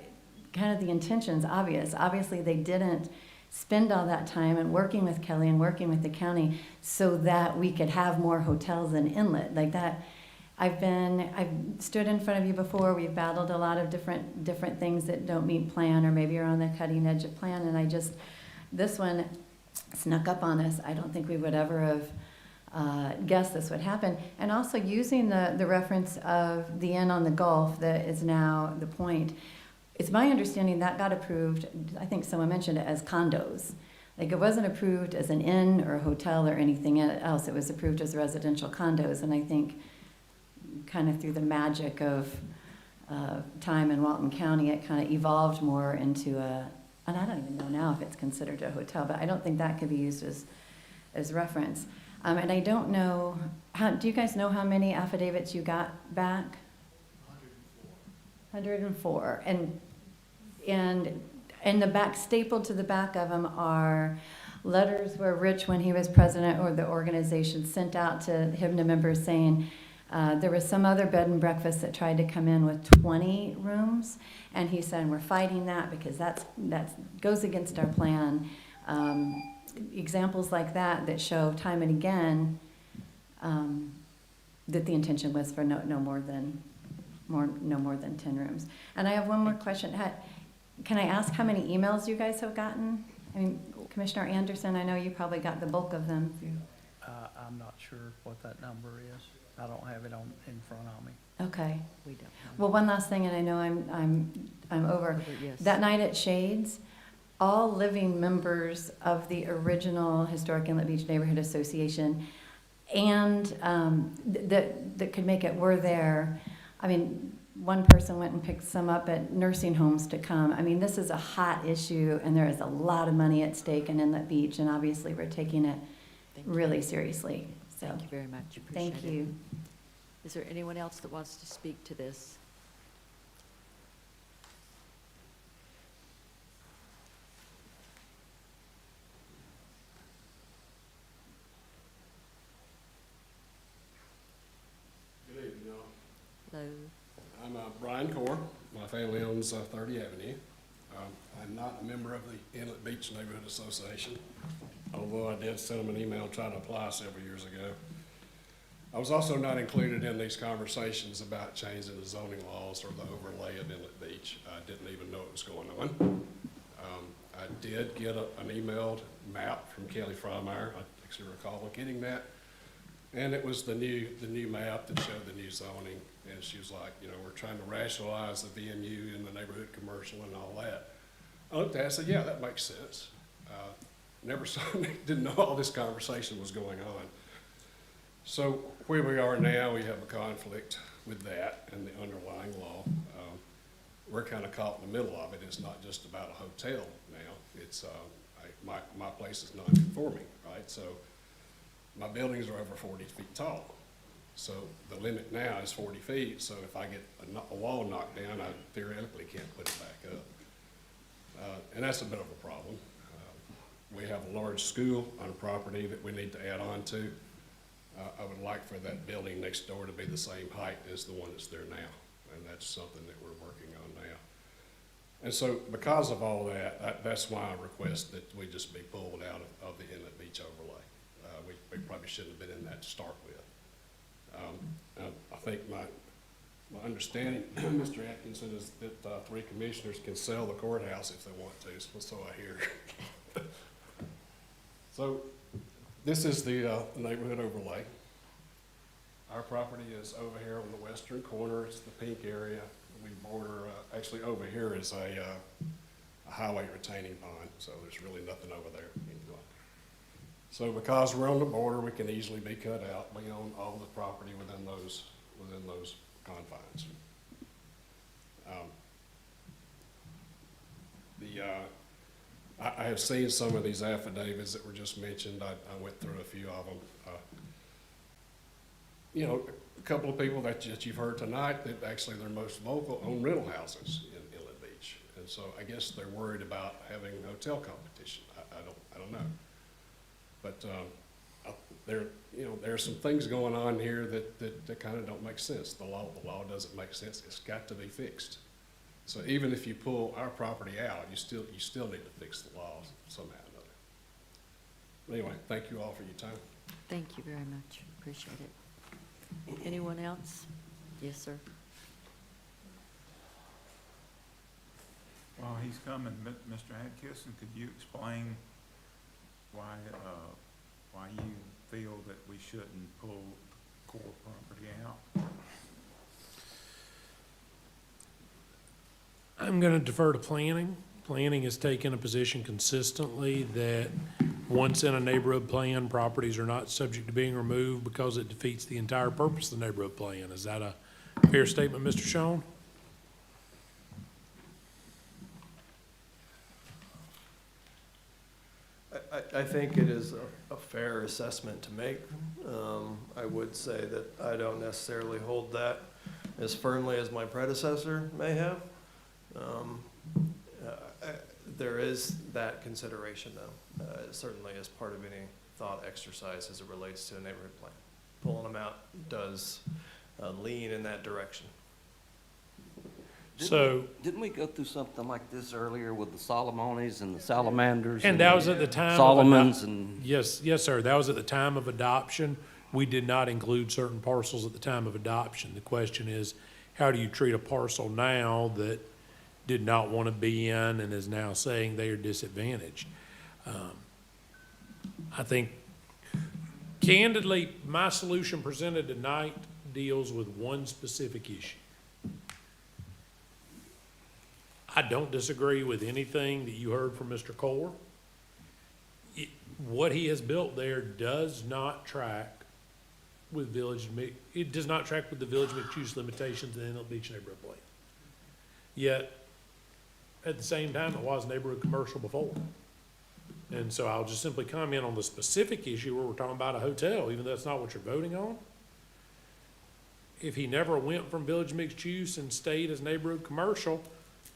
kind of the intention's obvious. Obviously, they didn't spend all that time and working with Kelly and working with the county so that we could have more hotels in Inlet. Like that, I've stood in front of you before, we've battled a lot of different things that don't meet plan, or maybe are on the cutting edge of plan, and this one snuck up on us. I don't think we would ever have guessed this would happen. And also using the reference of the Inn on the Gulf that is now the Point, it's my understanding that got approved, I think someone mentioned it, as condos. Like it wasn't approved as an inn or a hotel or anything else, it was approved as residential condos, and I think kind of through the magic of time in Walton County, it kind of evolved more into and I don't even know now if it's considered a hotel, but I don't think that could be used as reference. And I don't know, do you guys know how many affidavits you got back? 104. And the back, stapled to the back of them are letters where Rich, when he was president or the organization, sent out to HIBNA members saying there was some other bed and breakfast that tried to come in with 20 rooms, and he said, we're fighting that because that goes against our plan. Examples like that show time and again that the intention was for no more than 10 rooms. And I have one more question. Can I ask how many emails you guys have gotten? I mean, Commissioner Anderson, I know you probably got the bulk of them. I'm not sure what that number is. I don't have it in front of me. Okay. We don't. Well, one last thing, and I know I'm over. Yes. That night at Shades, all living members of the original Historic Inlet Beach Neighborhood Association and that could make it were there. I mean, one person went and picked some up at nursing homes to come. I mean, this is a hot issue, and there is a lot of money at stake in Inlet Beach, and obviously we're taking it really seriously. So, Thank you very much. Appreciate thank it. you. Is there anyone else that wants to speak to this? Good evening, y'all. Hello. I'm Brian Core. My family owns 30 Avenue. I'm not a member of the Inlet Beach Neighborhood Association, although I did send them an email trying to apply several years ago. I was also not included in these conversations about changing the zoning laws or the overlay of Inlet Beach. I didn't even know it was going on. I did get an emailed map from Kelly Fryemeyer. I actually recall getting that. And it was the new map that showed the new zoning. And she was like, you know, we're trying to rationalize the VMU in the neighborhood commercial and all that. I looked at it and said, yeah, that makes sense. Never saw, didn't know all this conversation was going on. So where we are now, we have a conflict with that and the underlying law. We're kind of caught in the middle of it. It's not just about a hotel now. It's, my place is non-conforming, right? So my buildings are over 40 feet tall. So the limit now is 40 feet. So if I get a wall knocked down, I theoretically can't put it back up. And that's a bit of a problem. We have a large school on a property that we need to add on to. I would like for that building next door to be the same height as the one that's there now. And that's something that we're working on now. And so because of all that, that's why I request that we just be pulled out of the Inlet Beach overlay. We probably shouldn't have been in that to start with. I think my understanding, Mr. Atkinson, is that 3 commissioners can sell the courthouse if they want to, so I hear. So this is the neighborhood overlay. Our property is over here on the western corner. It's the pink area. We border, actually over here is a highway retaining pond, so there's really nothing over there. So because we're on the border, we can easily be cut out. We own all the property within those confines. I have seen some of these affidavits that were just mentioned. I went through a few of them. You know, a couple of people that you've heard tonight that actually they're most vocal own rental houses in Inlet Beach. And so I guess they're worried about having hotel competition. I don't know. But there are some things going on here that kind of don't make sense. The law doesn't make sense. It's got to be fixed. So even if you pull our property out, you still need to fix the laws somehow or another. Anyway, thank you all for your time. Thank you very much. Appreciate it. Anyone else? Yes, sir. While he's coming, Mr. Atkinson, could you explain why you feel that we shouldn't pull core property out? I'm going to defer to planning. Planning has taken a position consistently that once in a neighborhood plan, properties are not subject to being removed because it defeats the entire purpose of the neighborhood plan. Is that a fair statement, Mr. Shawn? I think it is a fair assessment to make. I would say that I don't necessarily hold that as firmly as my predecessor may have. There is that consideration, though, certainly as part of any thought exercise as it relates to a neighborhood plan. Pulling them out does lean in that direction. Didn't we go through something like this earlier with the Solomonis and the Salamanders? And that was at the time. Solomons and. Yes, sir. That was at the time of adoption. We did not include certain parcels at the time of adoption. The question is, how do you treat a parcel now that did not want to be in and is now saying they are disadvantaged? I think, candidly, my solution presented tonight deals with one specific issue. I don't disagree with anything that you heard from Mr. Core. What he has built there does not track with it does not track with the village mixed use limitations in the Inlet Beach neighborhood plan. Yet, at the same time, it was neighborhood commercial before. And so I'll just simply comment on the specific issue where we're talking about a hotel, even though that's not what you're voting on. If he never went from village mixed use and stayed as neighborhood commercial,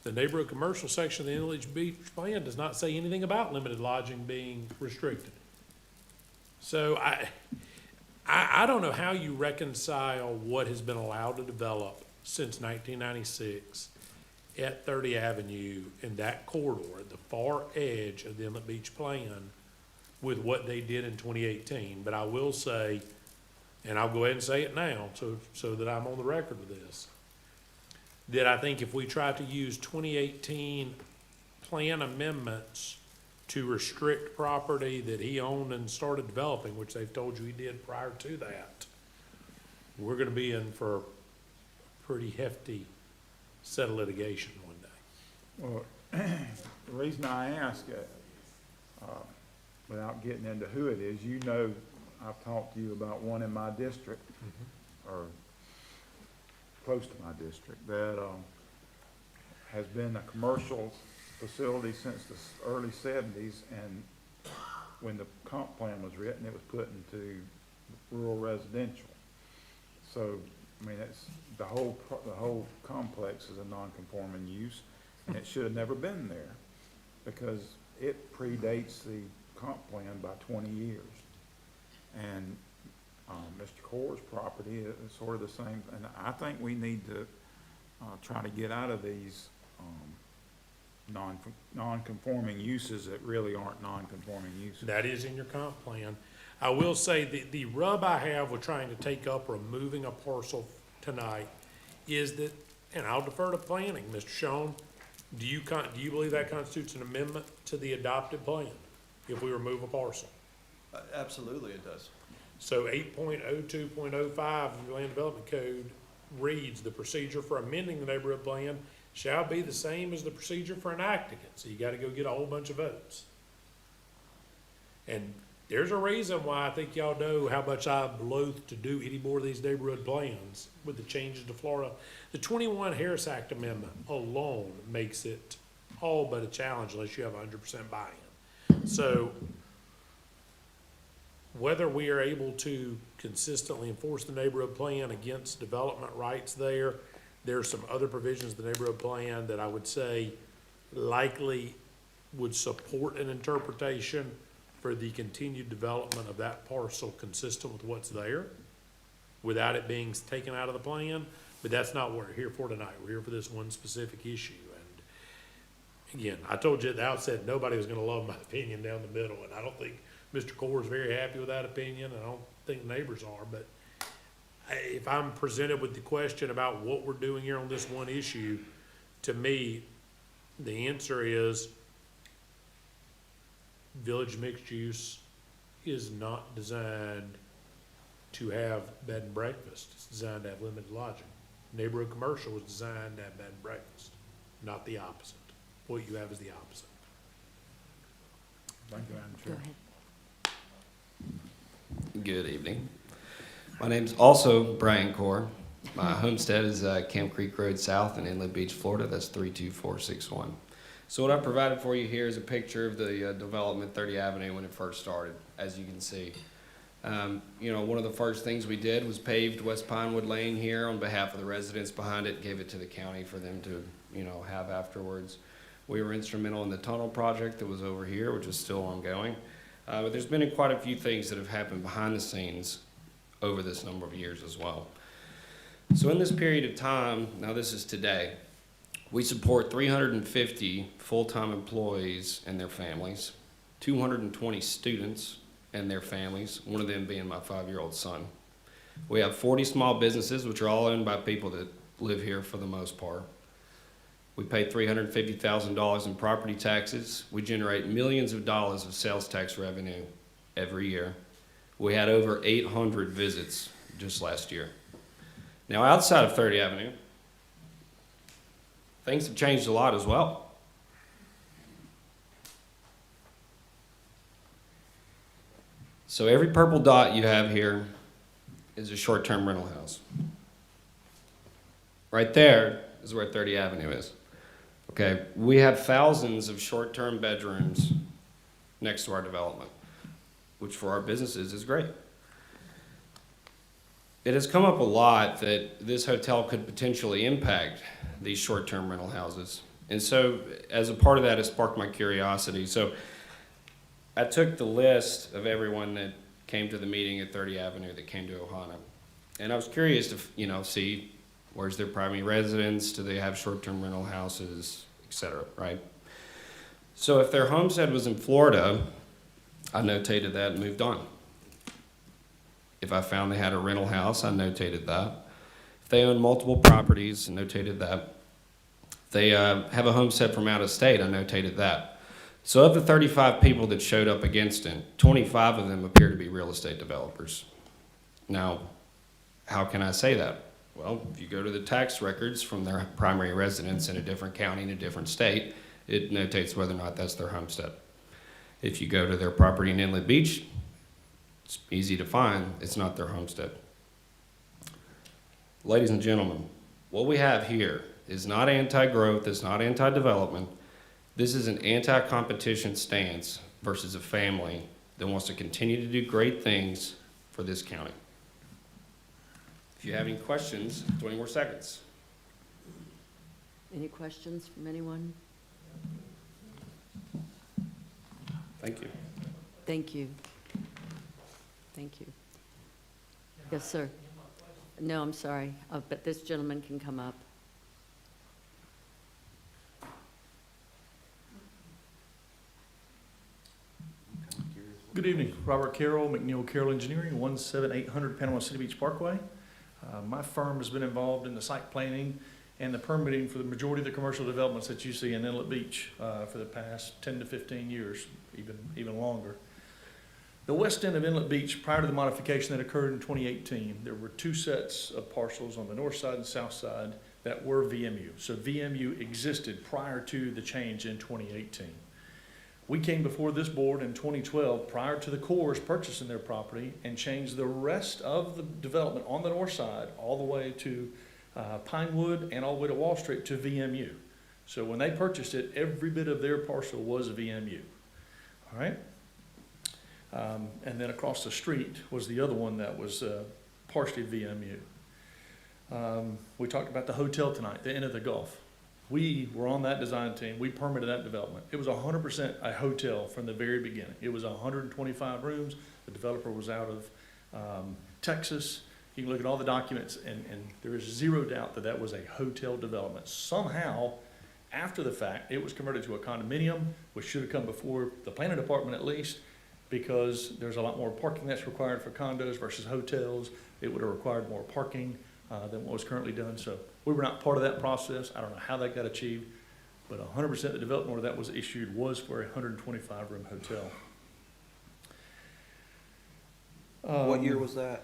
the neighborhood commercial section of the Inlet Beach plan does not say anything about limited lodging being restricted. So I don't know how you reconcile what has been allowed to develop since 1996 at 30 Avenue in that corridor, at the far edge of the Inlet Beach plan with what they did in 2018. But I will say, and I'll go ahead and say it now so that I'm on the record with this, that I think if we try to use 2018 plan amendments to restrict property that he owned and started developing, which they've told you he did prior to that, we're gonna be in for a pretty hefty set of litigation one day. Well, the reason I ask, without getting into who it is, you know, I've talked to you about one in my district, or close to my district, that has been a commercial facility since the early 70s, and when the comp plan was written, it was put into rural residential. So, I mean, it's, the whole complex is a non-conforming use, and it should have never been there, because it predates the comp plan by 20 years. And Mr. Core's property is sort of the same, and I think we need to try to get out of these non-conforming uses that really aren't non-conforming uses. That is in your comp plan. I will say the rub I have with trying to take up removing a parcel tonight is that, and I'll defer to planning, Mr. Schoen, do you believe that constitutes an amendment to the adopted plan if we remove a parcel? Absolutely, it does. So 8.02.05 of your land development code reads, the procedure for amending the neighborhood plan shall be the same as the procedure for enacting it. So you gotta go get a whole bunch of votes. And there's a reason why I think y'all know how much I'm loath to do any more of these neighborhood plans with the changes to Florida. The 21 Harris Act Amendment alone makes it all but a challenge unless you have 100% buy-in. So whether we are able to consistently enforce the neighborhood plan against development rights there, there's some other provisions of the neighborhood plan that I would say likely would support an interpretation for the continued development of that parcel consistent with what's there without it being taken out of the plan. But that's not what we're here for tonight. We're here for this one specific issue. And again, I told you at the outset, nobody was gonna love my opinion down the middle, and I don't think Mr. Core is very happy with that opinion, and I don't think neighbors are, but if I'm presented with the question about what we're doing here on this one issue, to me, the answer is village mixed use is not designed to have bed and breakfast. It's designed to have limited lodging. Neighborhood commercial was designed to have bed and breakfast, not the opposite. What you have is the opposite. Thank you, Madam Chair. Go ahead. Good evening. My name's also Brian Core. My homestead is Camp Creek Road South in Inlet Beach, Florida. That's 32461. So what I provided for you here is a picture of the development 30 Avenue when it first started, as you can see. You know, one of the first things we did was paved West Pinewood Lane here on behalf of the residents behind it, gave it to the county for them to, you know, have afterwards. We were instrumental in the tunnel project that was over here, which is still ongoing. But there's been quite a few things that have happened behind the scenes over this number of years as well. So in this period of time, now this is today, we support 350 full-time employees and their families, 220 students and their families, one of them being my 5-year-old son. We have 40 small businesses, which are all owned by people that live here for the most part. We pay $350,000 in property taxes. We generate millions of dollars of sales tax revenue every year. We had over 800 visits just last year. Now, outside of 30 Avenue, things have changed a lot as well. So every purple dot you have here is a short-term rental house. Right there is where 30 Avenue is. Okay, we have thousands of short-term bedrooms next to our development, which for our businesses is great. It has come up a lot that this hotel could potentially impact these short-term rental houses. And so as a part of that, it sparked my curiosity. So I took the list of everyone that came to the meeting at 30 Avenue that came to Ohana. And I was curious to, you know, see Where's their primary residence? Do they have short-term rental houses, et cetera, right? So if their homestead was in Florida, I notated that and moved on. If I found they had a rental house, I notated that. If they own multiple properties, I notated that. If they have a homestead from out of state, I notated that. So of the 35 people that showed up against it, 25 of them appear to be real estate developers. Now, how can I say that? Well, if you go to the tax records from their primary residence in a different county in a different state, it notates whether or not that's their homestead. If you go to their property in Inlet Beach, it's easy to find, it's not their homestead. Ladies and gentlemen, what we have here is not anti-growth, it's not anti-development. This is an anti-competition stance versus a family that wants to continue to do great things for this county. If you have any questions, 20 more seconds. Any questions from anyone? Thank you. Thank you. Thank you. Yes, sir. No, I'm sorry, but this gentleman can come up. Good evening, Robert Carroll, McNeil Carroll Engineering, 17800 Panama City Beach Parkway. My firm has been involved in the site planning and the permitting for the majority of the commercial developments that you see in Inlet Beach for the past 10 to 15 years, even longer. The west end of Inlet Beach, prior to the modification that occurred in 2018, there were two sets of parcels on the north side and south side that were VMU. So VMU existed prior to the change in 2018. We came before this board in 2012, prior to the Corps purchasing their property, and changed the rest of the development on the north side all the way to Pinewood and all the way to Wall Street to VMU. So when they purchased it, every bit of their parcel was VMU. All right? And then across the street was the other one that was partially VMU. We talked about the hotel tonight, the Inn of the Gulf. We were on that design team. We permitted that development. It was 100% a hotel from the very beginning. It was 125 rooms. The developer was out of Texas. You can look at all the documents, and there is zero doubt that that was a hotel development. Somehow, after the fact, it was converted to a condominium, which should have come before the planning department at least, because there's a lot more parking that's required for condos versus hotels. It would have required more parking than what was currently done. So we were not part of that process. I don't know how that got achieved, but 100% the development order that was issued was for a 125-room hotel. What year was that?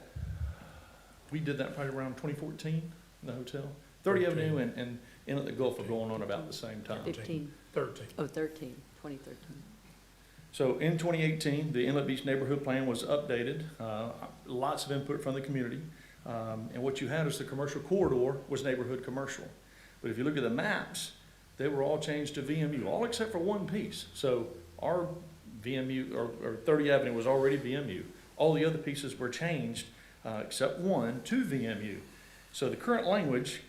We did that probably around 2014, the hotel. 30 Avenue and Inlet the Gulf were going on about the same time. 15. 13. Oh, 13, 2013. So in 2018, the Inlet Beach Neighborhood Plan was updated, lots of input from the community. And what you had is the commercial corridor was neighborhood commercial. But if you look at the maps, they were all changed to VMU, all except for one piece. So our VMU, or 30 Avenue was already VMU. All the other pieces were changed, except one, to VMU. So the current language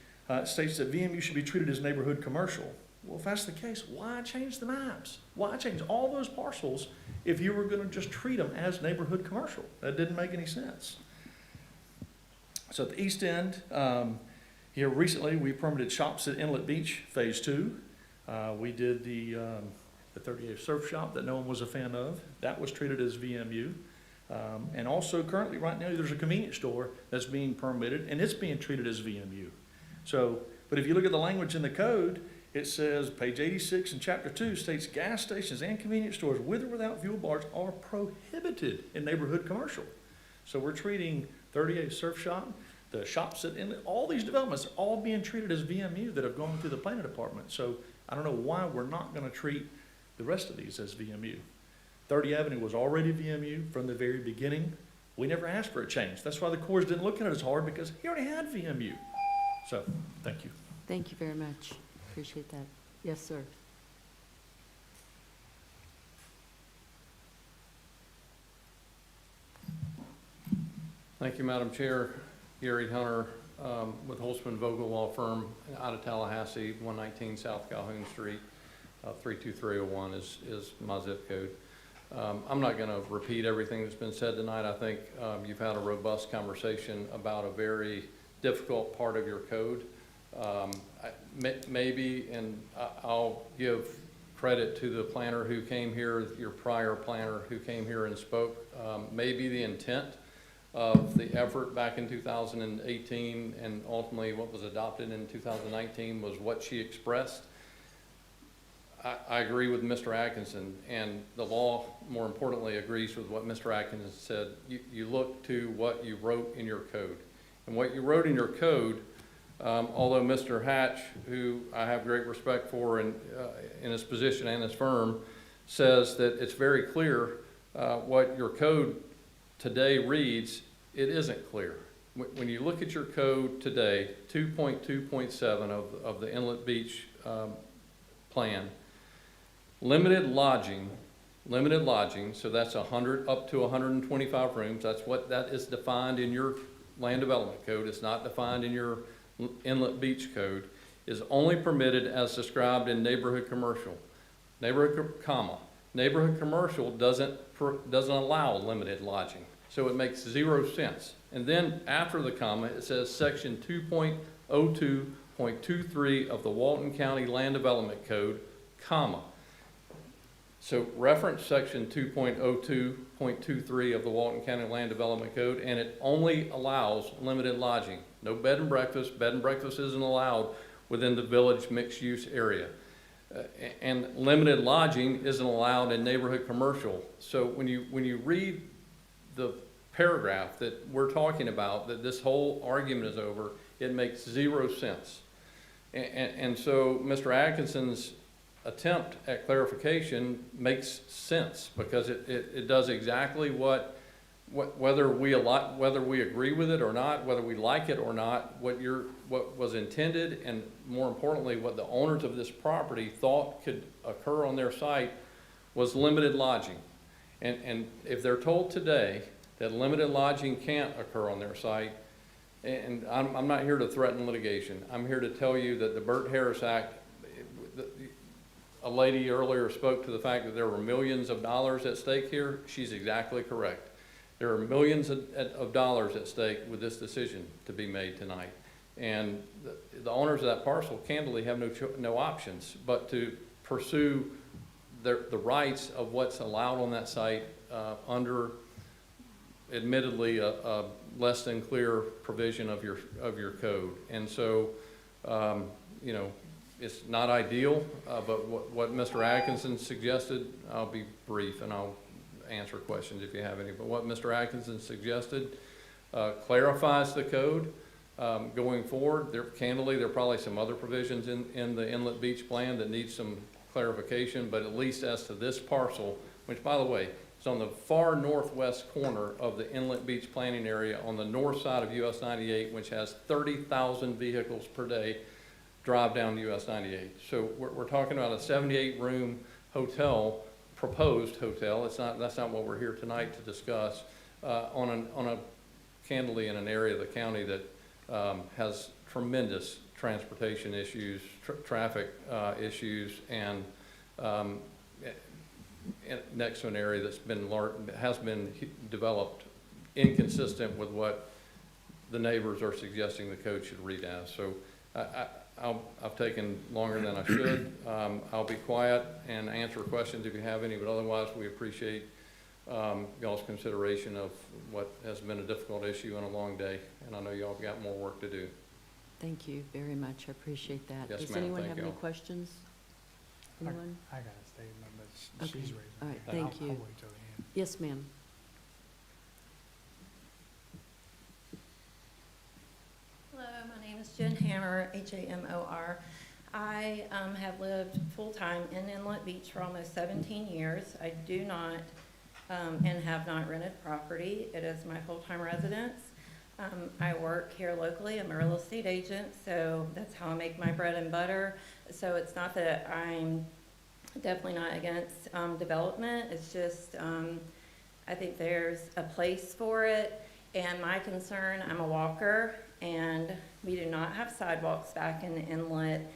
states that VMU should be treated as neighborhood commercial. Well, if that's the case, why change the maps? Why change all those parcels if you were gonna just treat them as neighborhood commercial? That didn't make any sense. So at the east end, here recently, we permitted shops at Inlet Beach, Phase 2. We did the 38 Surf Shop that no one was a fan of. That was treated as VMU. And also currently, right now, there's a convenience store that's being permitted, and it's being treated as VMU. So, but if you look at the language in the code, it says, page 86 in chapter 2 states gas stations and convenience stores with or without fuel bars are prohibited in neighborhood commercial. So we're treating 38 Surf Shop, the shops at Inlet, all these developments are all being treated as VMU that have gone through the planning department. So I don't know why we're not gonna treat the rest of these as VMU. 30 Avenue was already VMU from the very beginning. We never asked for a change. That's why the Corps didn't look at it as hard, because he already had VMU. So, thank you. Thank you very much. Appreciate that. Yes, sir. Thank you, Madam Chair. Gary Hunter with Holtzman Vogel Law Firm out of Tallahassee, 119 South Calhoun Street, 32301 is my zip code. I'm not going to repeat everything that's been said tonight. I think you've had a robust conversation about a very difficult part of your code. Maybe, and I'll give credit to the planner who came here, your prior planner who came here and spoke. Maybe the intent of the effort back in 2018 and ultimately what was adopted in 2019 was what she expressed. I agree with Mr. Atkinson, and the law, more importantly, agrees with what Mr. Atkinson said. You look to what you wrote in your code. And what you wrote in your code, although Mr. Hatch, who I have great respect for in his position and his firm, says that it's very clear what your code today reads, it isn't clear. When you look at your code today, 2.2.7 of the Inlet Beach plan, limited lodging, so that's 100 up to 125 rooms. That's what that is defined in your land development code. It's not defined in your Inlet Beach code. Is only permitted as described in neighborhood commercial. Neighborhood commercial doesn't allow limited lodging, so it makes 0 sense. And then after the comma, it says section 2.02.23 of the Walton County Land Development Code, comma. So reference section 2.02.23 of the Walton County Land Development Code, and it only allows limited lodging. No bed and breakfast. Bed and breakfast isn't allowed within the village mixed-use area. And limited lodging isn't allowed in neighborhood commercial. So when you read the paragraph that we're talking about, that this whole argument is over, it makes 0 sense. And so Mr. Atkinson's attempt at clarification makes sense, because it does exactly whether we agree with it or not, whether we like it or not, what was intended, and more importantly, what the owners of this property thought could occur on their site was limited lodging. And if they're told today that limited lodging can't occur on their site, and I'm not here to threaten litigation, I'm here to tell you that the Burt Harris Act, a lady earlier spoke to the fact that there were millions of dollars at stake here. She's exactly correct. There are millions of dollars at stake with this decision to be made tonight. And the owners of that parcel candidly have no options but to pursue the rights of what's allowed on that site under admittedly a less than clear provision of your code. And so, you know, it's not ideal, but what Mr. Atkinson suggested, I'll be brief and I'll answer questions if you have any, but what Mr. Atkinson suggested clarifies the code going forward. There are probably some other provisions in the Inlet Beach plan that need some clarification, but at least as to this parcel, which by the way, is on the far northwest corner of the Inlet Beach planning area on the north side of US 98, which has 30,000 vehicles per day drive down US 98. So we're talking about a 78-room hotel, proposed hotel. That's not what we're here tonight to discuss. Candidly in an area of the county that has tremendous transportation issues, traffic issues, and next to an area that's has been developed inconsistent with what the neighbors are suggesting the code should read as. So I've taken longer than I should. I'll be quiet and answer questions if you have any, but otherwise we appreciate y'all's consideration of what has been a difficult issue and a long day, and I know y'all have got more work to do. Thank you very much. I appreciate that. Yes, Does ma'am. anyone Thank have any y'all. questions? Anyone? I got a statement, but Okay. she's raising All her right, hand. thank you. I'll wait till the end. Yes, ma'am. Hello, my name is Jen Hammer, Hamor. I have lived full-time in Inlet Beach for almost 17 years. I do not and have not rented property. It is my full-time residence. I work here locally. I'm a real estate agent, so that's how I make my bread and butter. So it's not that I'm definitely not against development. It's just I think there's a place for it. And my concern, I'm a walker, and we do not have sidewalks back in the inlet.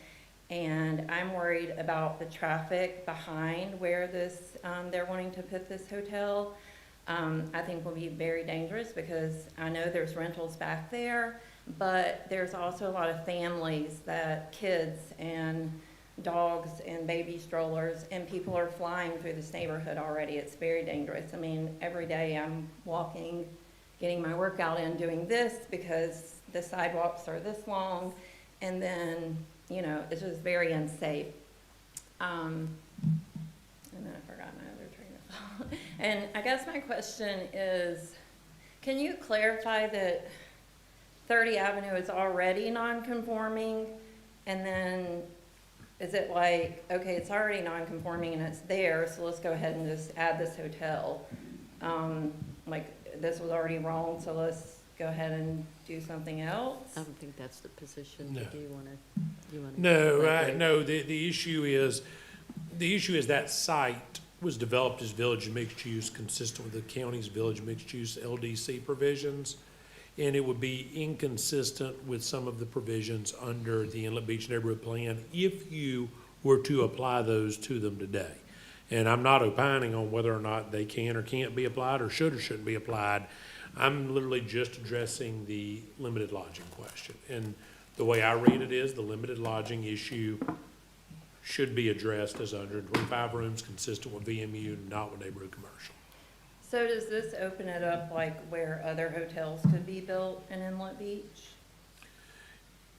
And I'm worried about the traffic behind where this they're wanting to put this hotel. I think will be very dangerous because I know there's rentals back there, but there's also a lot of families that kids and dogs and baby strollers, and people are flying through this neighborhood already. It's very dangerous. I mean, every day I'm walking, getting my workout in, doing this because the sidewalks are this long, and then, you know, it's just very unsafe. And then I forgot my other train of thought. And I guess my question is, can you clarify that 30 Avenue is already non-conforming? And then is it like, okay, it's already non-conforming and it's there, so let's go ahead and just add this hotel? Like, this was already wrong, so let's go ahead and do something else? I don't think that's the position. No. Do you want to? No, the issue is that site was developed as village mixed use, consistent with the county's village mixed use LDC provisions. And it would be inconsistent with some of the provisions under the Inlet Beach Neighborhood Plan if you were to apply those to them today. And I'm not opining on whether or not they can or can't be applied or should or shouldn't be applied. I'm literally just addressing the limited lodging question. And the way I read it is the limited lodging issue should be addressed as 125 rooms consistent with VMU, not with neighborhood commercial. So does this open it up like where other hotels could be built in Inlet Beach?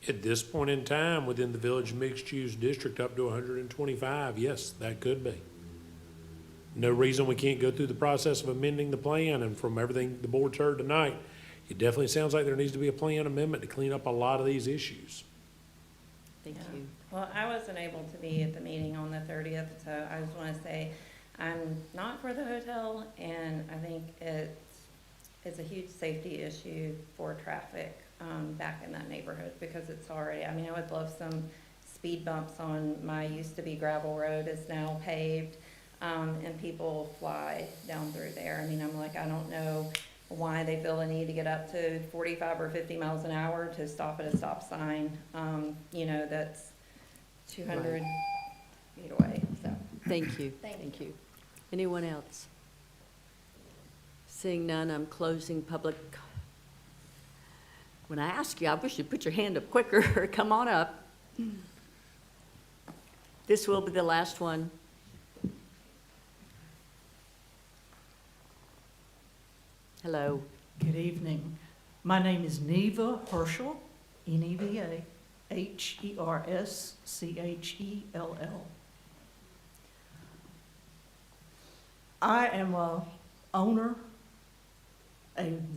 At this point in time, within the village mixed-use district, up to 125, yes, that could be. No reason we can't go through the process of amending the plan, and from everything the board's heard tonight, it definitely sounds like there needs to be a plan amendment to clean up a lot of these issues. Thank you. Well, I wasn't able to be at the meeting on the 30th, so I just want to say I'm not for the hotel, and I think it's a huge safety issue for traffic back in that neighborhood because it's already, I mean, I would love some speed bumps on my used-to-be gravel road is now paved, and people fly down through there. I mean, I'm like, I don't know why they feel the need to get up to 45 or 50 miles an hour to stop at a stop sign, you know, that's 200 feet away, so. Thank you. Thank you. Anyone else? Seeing none, I'm closing public. When I ask you, I wish you'd put your hand up quicker. Come on up. This will be the last one. Hello. Good evening. My name is Neva Herschel, N-E-V-A, H-E-R-S-C-H-E-L-L. I am a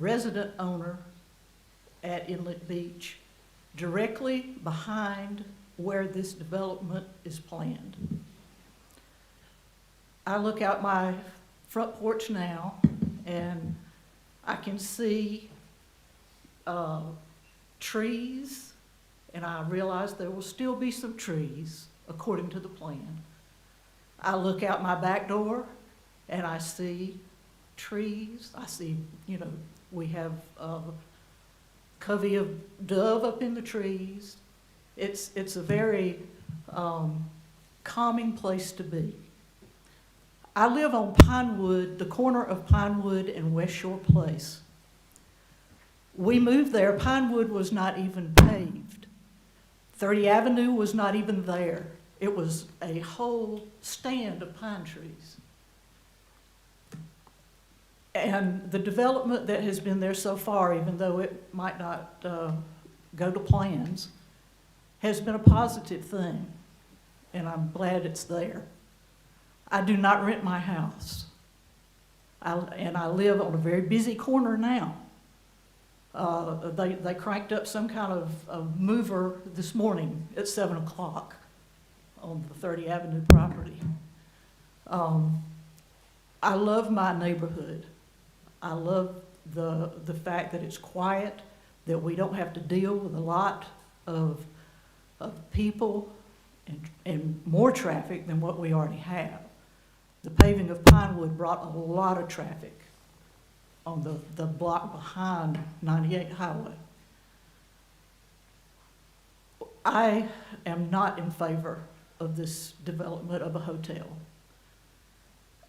resident owner at Inlet Beach, directly behind where this development is planned. I look out my front porch now, and I can see trees, and I realize there will still be some trees according to the plan. I look out my back door, and I see trees. I see, you know, we have a covey of dove up in the trees. It's a very calming place to be. I live on Pinewood, the corner of Pinewood and West Shore Place. We moved there, Pinewood was not even paved. 30 Avenue was not even there. It was a whole stand of pine trees. And the development that has been there so far, even though it might not go to plans, has been a positive thing, and I'm glad it's there. I do not rent my house, and I live on a very busy corner now. They cranked up some kind of mover this morning at 7 o'clock on the 30 Avenue property. I love my neighborhood. I love the fact that it's quiet, that we don't have to deal with a lot of people and more traffic than what we already have. The paving of Pinewood brought a lot of traffic on the block behind 98 Highway. I am not in favor of this development of a hotel.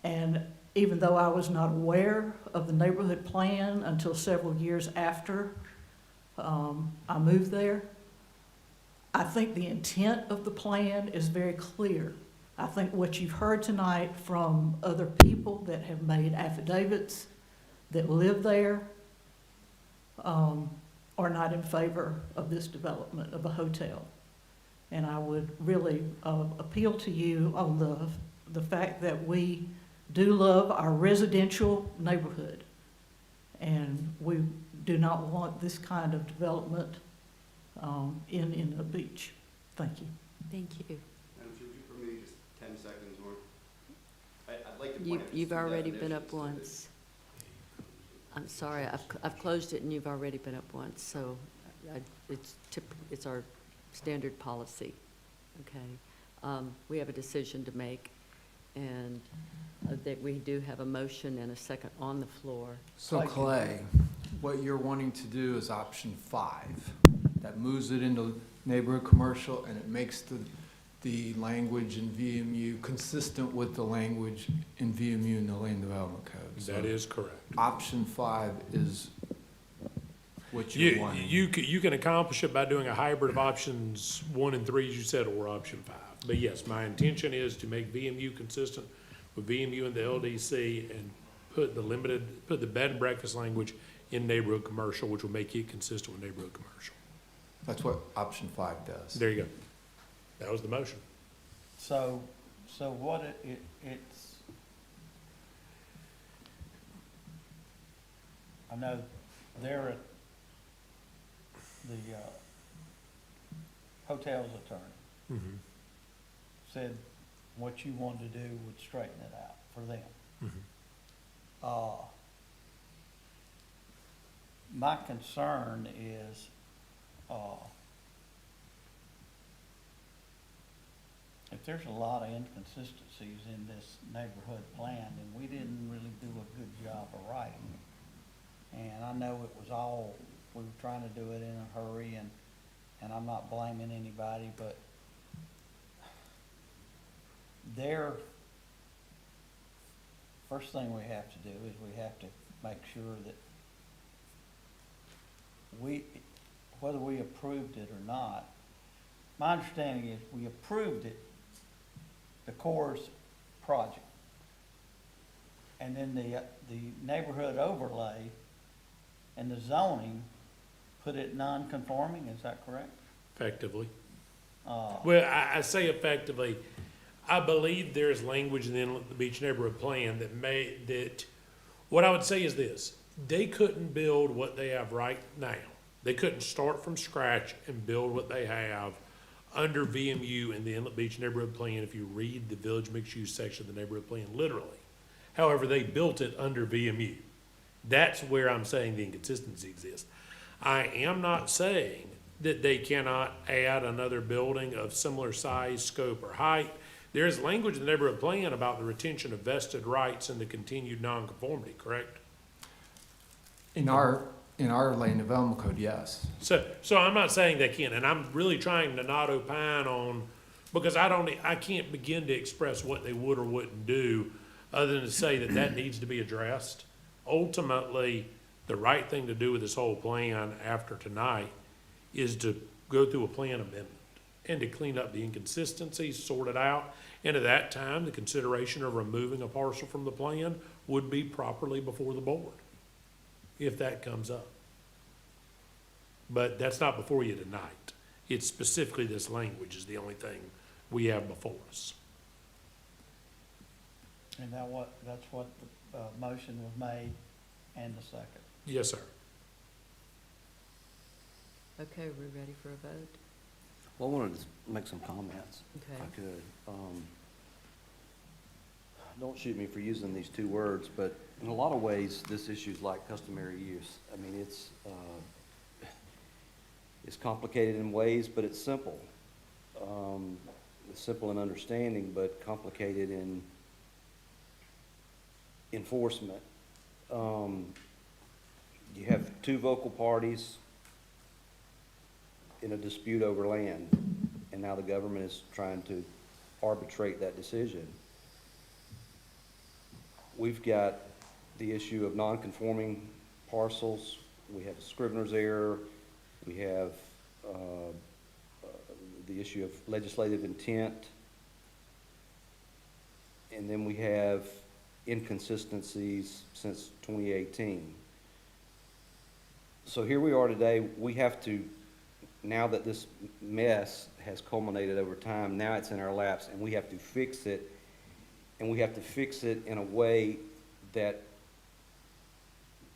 And even though I was not aware of the neighborhood plan until several years after I moved there. I think the intent of the plan is very clear. I think what you've heard tonight from other people that have made affidavits that live there are not in favor of this development of a hotel. And I would really appeal to you on the fact that we do love our residential neighborhood. And we do not want this kind of development in Inlet Beach. Thank you. Thank you. Madam Chair, would you permit me just 10 seconds more? I'd like to point out just You've two already been definitions up of this. once. I'm sorry, I've closed it and you've already been up once, so it's our standard policy, okay? We have a decision to make, and that we do have a motion and a second on the floor. So Clay, what you're wanting to do is option 5. That moves it into neighborhood commercial and it makes the language in VMU consistent with the language in VMU in the Land Development Code. That is correct. Option 5 is what you're You, wanting. you can accomplish it by doing a hybrid of options 1 and 3, as you said, or option 5. But yes, my intention is to make VMU consistent with VMU and the LDC and put the bed and breakfast language in neighborhood commercial, which will make it consistent with neighborhood commercial. That's what option 5 does. There you go. That was the motion. So what it's, I know they're at the hotel's attorney said what you wanted to do would straighten it out for them. My concern is, if there's a lot of inconsistencies in this neighborhood plan, then we didn't really do a good job of writing it. And I know it was all, we were trying to do it in a hurry, and I'm not blaming anybody, but first thing we have to do is we have to make sure that whether we approved it or not, my understanding is we approved it, the Corps project. And then the neighborhood overlay and the zoning put it non-conforming, is that correct? Effectively. Well, I say effectively, I believe there is language in the Inlet Beach Neighborhood Plan what I would say is this: they couldn't build what they have right now. They couldn't start from scratch and build what they have under VMU in the Inlet Beach Neighborhood Plan if you read the Village Mixed Use section of the Neighborhood Plan literally. However, they built it under VMU. That's where I'm saying the inconsistency exists. I am not saying that they cannot add another building of similar size, scope, or height. There is language in the neighborhood plan about the retention of vested rights and the continued nonconformity, correct? In our land development code, yes. So I'm not saying they can't, and I'm really trying to not opine on, because I can't begin to express what they would or wouldn't do, other than to say that that needs to be addressed. Ultimately, the right thing to do with this whole plan after tonight is to go through a plan amendment and to clean up the inconsistencies, sort it out. And at that time, the consideration of removing a parcel from the plan would be properly before the board, if that comes up. But that's not before you tonight. It's specifically this language is the only thing we have before us. And that's what the motion was made and the second. Yes, sir. Okay, we're ready for a vote? Well, I wanted to make some comments, if Okay. I could. Don't shoot me for using these two words, but in a lot of ways, this issue's like customary use. I mean, it's complicated in ways, but it's simple. It's simple in understanding, but complicated in enforcement. You have two vocal parties in a dispute over land, and now the government is trying to arbitrate that decision. we've got the issue of non-conforming parcels, we have Scrivener's error, we have the issue of legislative intent, and then we have inconsistencies since 2018. So here we are today, we have to, now that this mess has culminated over time, now it's in our laps, and we have to fix it, and we have to fix it in a way that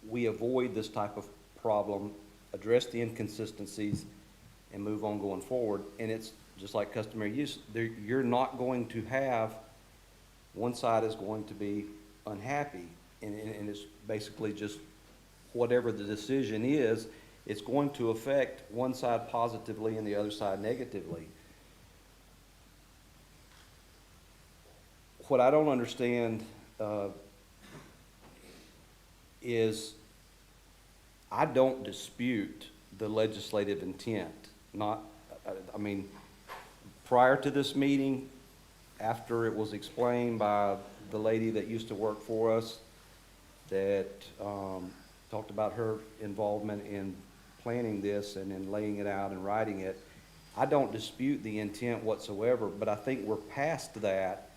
we avoid this type of problem, address the inconsistencies, and move on going forward. And it's just like customary use. You're not going to have, one side is going to be unhappy, and it's basically just whatever the decision is, it's going to affect one side positively and the other side negatively. What I don't understand is I don't dispute the legislative intent. I mean, prior to this meeting, after it was explained by the lady that used to work for us that talked about her involvement in planning this and in laying it out and writing it, I don't dispute the intent whatsoever, but I think we're past that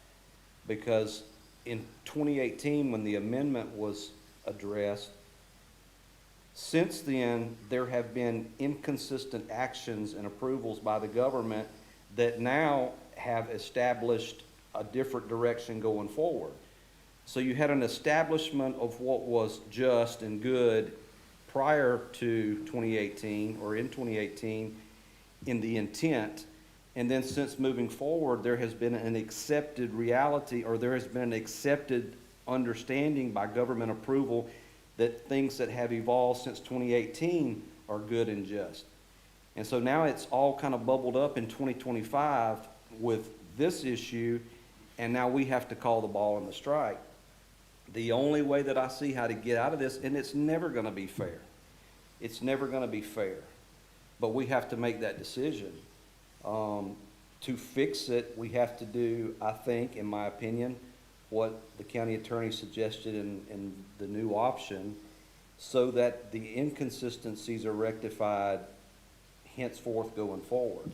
because in 2018, when the amendment was addressed, since then, there have been inconsistent actions and approvals by the government that now have established a different direction going forward. So you had an establishment of what was just and good prior to 2018 or in 2018 in the intent, and then since moving forward, there has been an accepted reality, or there has been an accepted understanding by government approval that things that have evolved since 2018 are good and just. And so now it's all kind of bubbled up in 2025 with this issue, and now we have to call the ball and the strike. The only way that I see how to get out of this, and it's never going to be fair. It's never going to be fair. But we have to make that decision. To fix it, we have to do, I think, in my opinion, what the county attorney suggested in the new option, so that the inconsistencies are rectified henceforth going forward.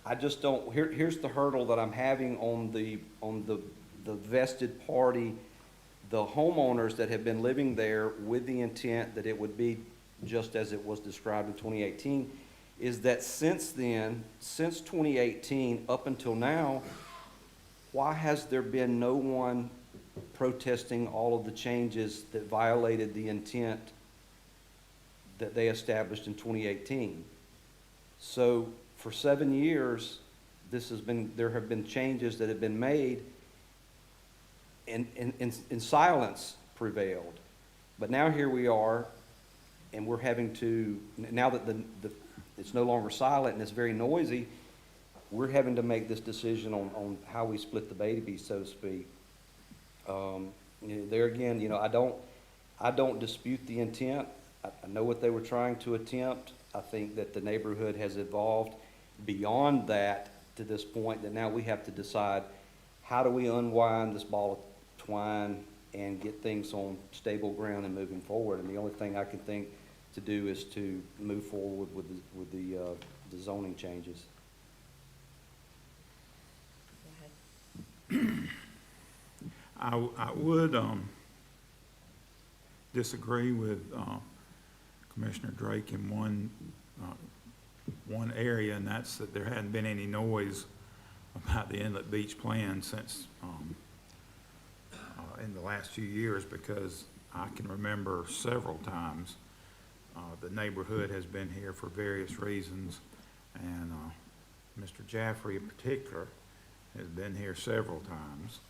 I just don't, here's the hurdle that I'm having on the vested party, the homeowners that have been living there with the intent that it would be just as it was described in 2018, is that since then, since 2018 up until now, why has there been no one protesting all of the changes that violated the intent that they established in 2018? So for 7 years, there have been changes that have been made, and silence prevailed. But now here we are, and we're having to, now that it's no longer silent and it's very noisy, we're having to make this decision on how we split the baby, so to speak. There again, I don't dispute the intent. I know what they were trying to attempt. I think that the neighborhood has evolved beyond that to this point that now we have to decide, how do we unwind this ball of twine and get things on stable ground and moving forward? And the only thing I can think to do is to move forward with the zoning changes. I would disagree with Commissioner Drake in one area, and that's that there hadn't been any noise about the Inlet Beach plan since in the last few years, because I can remember several times the neighborhood has been here for various reasons, and Mr. Jaffrey in particular has been here several times,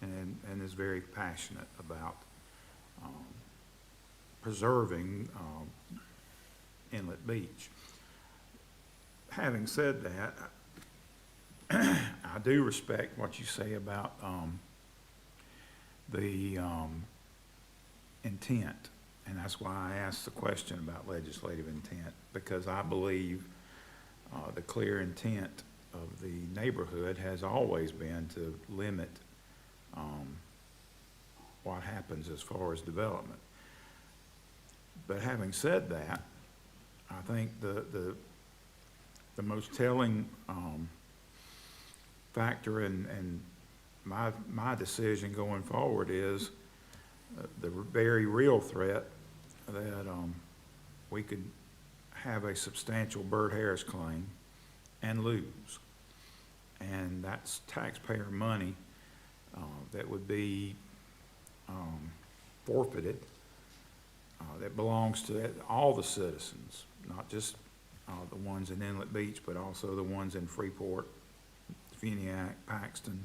and is very passionate about preserving Inlet Beach. Having said that, I do respect what you say about the intent, and that's why I asked the question about legislative intent, because I believe the clear intent of the neighborhood has always been to limit what happens as far as development. But having said that, I think the most telling factor in my decision going forward is the very real threat that we could have a substantial Bert Harris claim and lose. And that's taxpayer money that would be forfeited, that belongs to all the citizens, not just the ones in Inlet Beach, but also the ones in Freeport, Funiac, Paxton,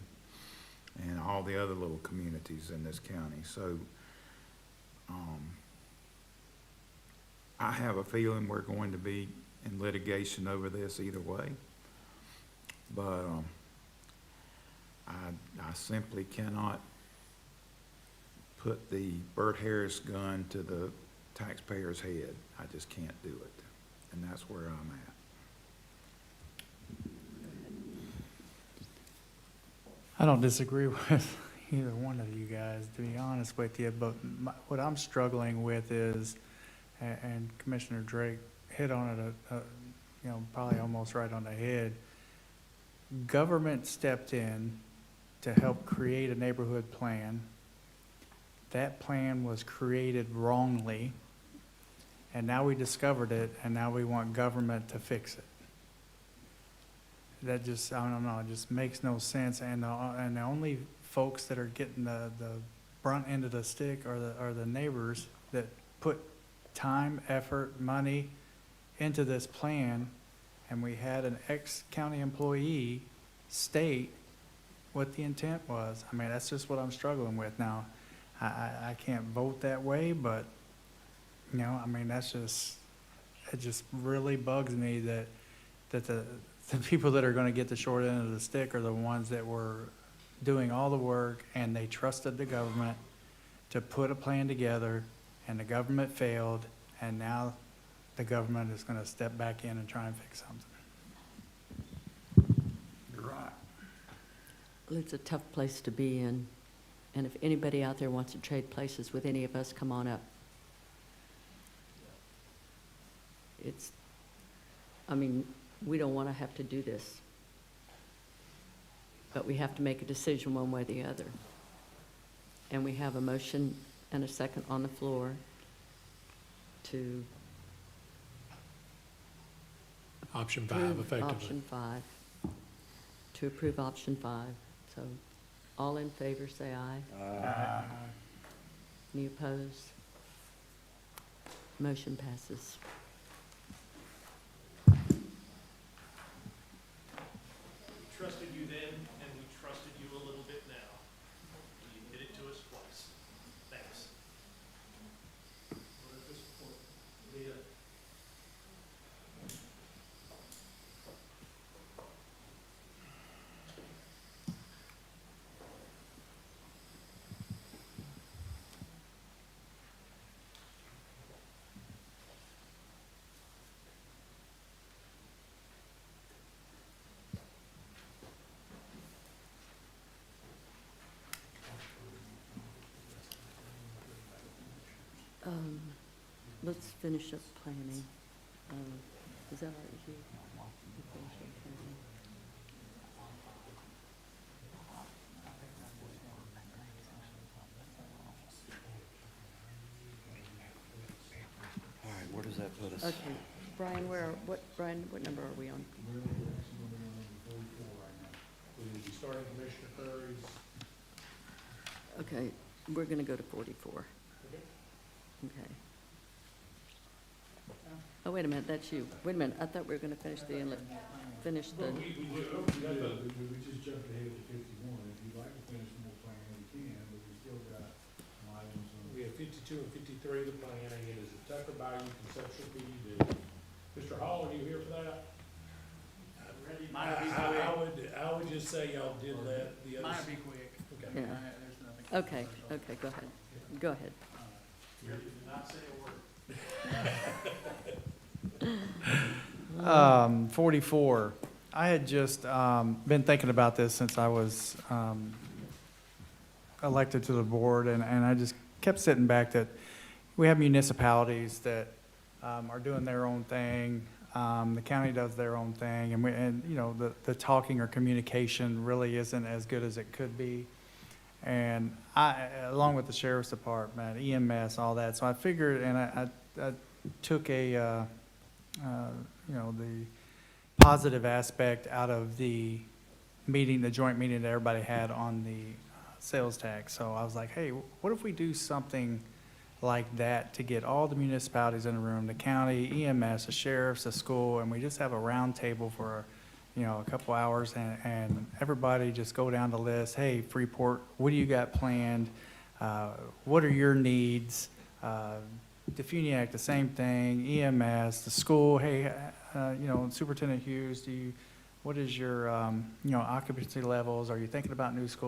and all the other little communities in this county. So I have a feeling we're going to be in litigation over this either way. But I simply cannot put the Bert Harris gun to the taxpayer's head. I just can't do it. And that's where I'm at. I don't disagree with either one of you guys, to be honest with you, but what I'm struggling with is, and Commissioner Drake hit on it, probably almost right on the head. Government stepped in to help create a neighborhood plan. That plan was created wrongly, and now we discovered it, and now we want government to fix it. That just, I don't know, it just makes no sense, and the only folks that are getting the brunt end of the stick are the neighbors that put time, effort, money into this plan, and we had an ex-county employee state what the intent was. I mean, that's just what I'm struggling with now. I can't vote that way, but, I mean, it just really bugs me that the people that are gonna get the short end of the stick are the ones that were doing all the work, and they trusted the government to put a plan together, and the government failed, and now the government is gonna step back in and try and fix something. You're right. Well, it's a tough place to be in, and if anybody out there wants to trade places with any of us, come on up. We don't want to have to do this, but we have to make a decision one way or the other. And we have a motion and a second on the floor to Option 5, approve effectively. option 5, to approve option 5. So all in favor, say aye. Any opposed? Motion passes. We trusted you then, and we trusted you a little bit now. You did it to us twice. Thanks. Let's finish up planning. Is that all right with you? You finish up planning? All right, where does that put us? Okay, Brian, what number are we on? Starting Commissioner Curry's. Okay, we're gonna go to 44. Okay. Oh, wait a minute, that's you. Wait a minute, I thought we were gonna finish the inlet, finish the, We just jumped ahead to 51. If you'd like to finish more planning, we can, but we still got some items on. We have 52 and 53, the planning, it is the Tucker Bayou conceptual PUD. Mr. Hall, are you here for that? I would just say y'all did let the others. Might be quick. Okay. yeah. There's nothing. Okay, go ahead. Go ahead. You did not say a word. 44. I had just been thinking about this since I was elected to the board, and I just kept sitting back that we have municipalities that are doing their own thing. The county does their own thing, and you know, the talking or communication really isn't as good as it could be. And I, along with the sheriff's department, EMS, all that, so I figured, and I took a, you know, the positive aspect out of the meeting, the joint meeting that everybody had on the sales tax. So I was like, hey, what if we do something like that to get all the municipalities in the room, the county, EMS, the sheriffs, the school, and we just have a round table for, you know, a couple hours, and everybody just go down the list. Hey, Freeport, what do you got planned? What are your needs? Defuniak, the same thing. EMS, the school. Hey, you know, Superintendent Hughes, what is your, you know, occupancy levels? Are you thinking about new schools?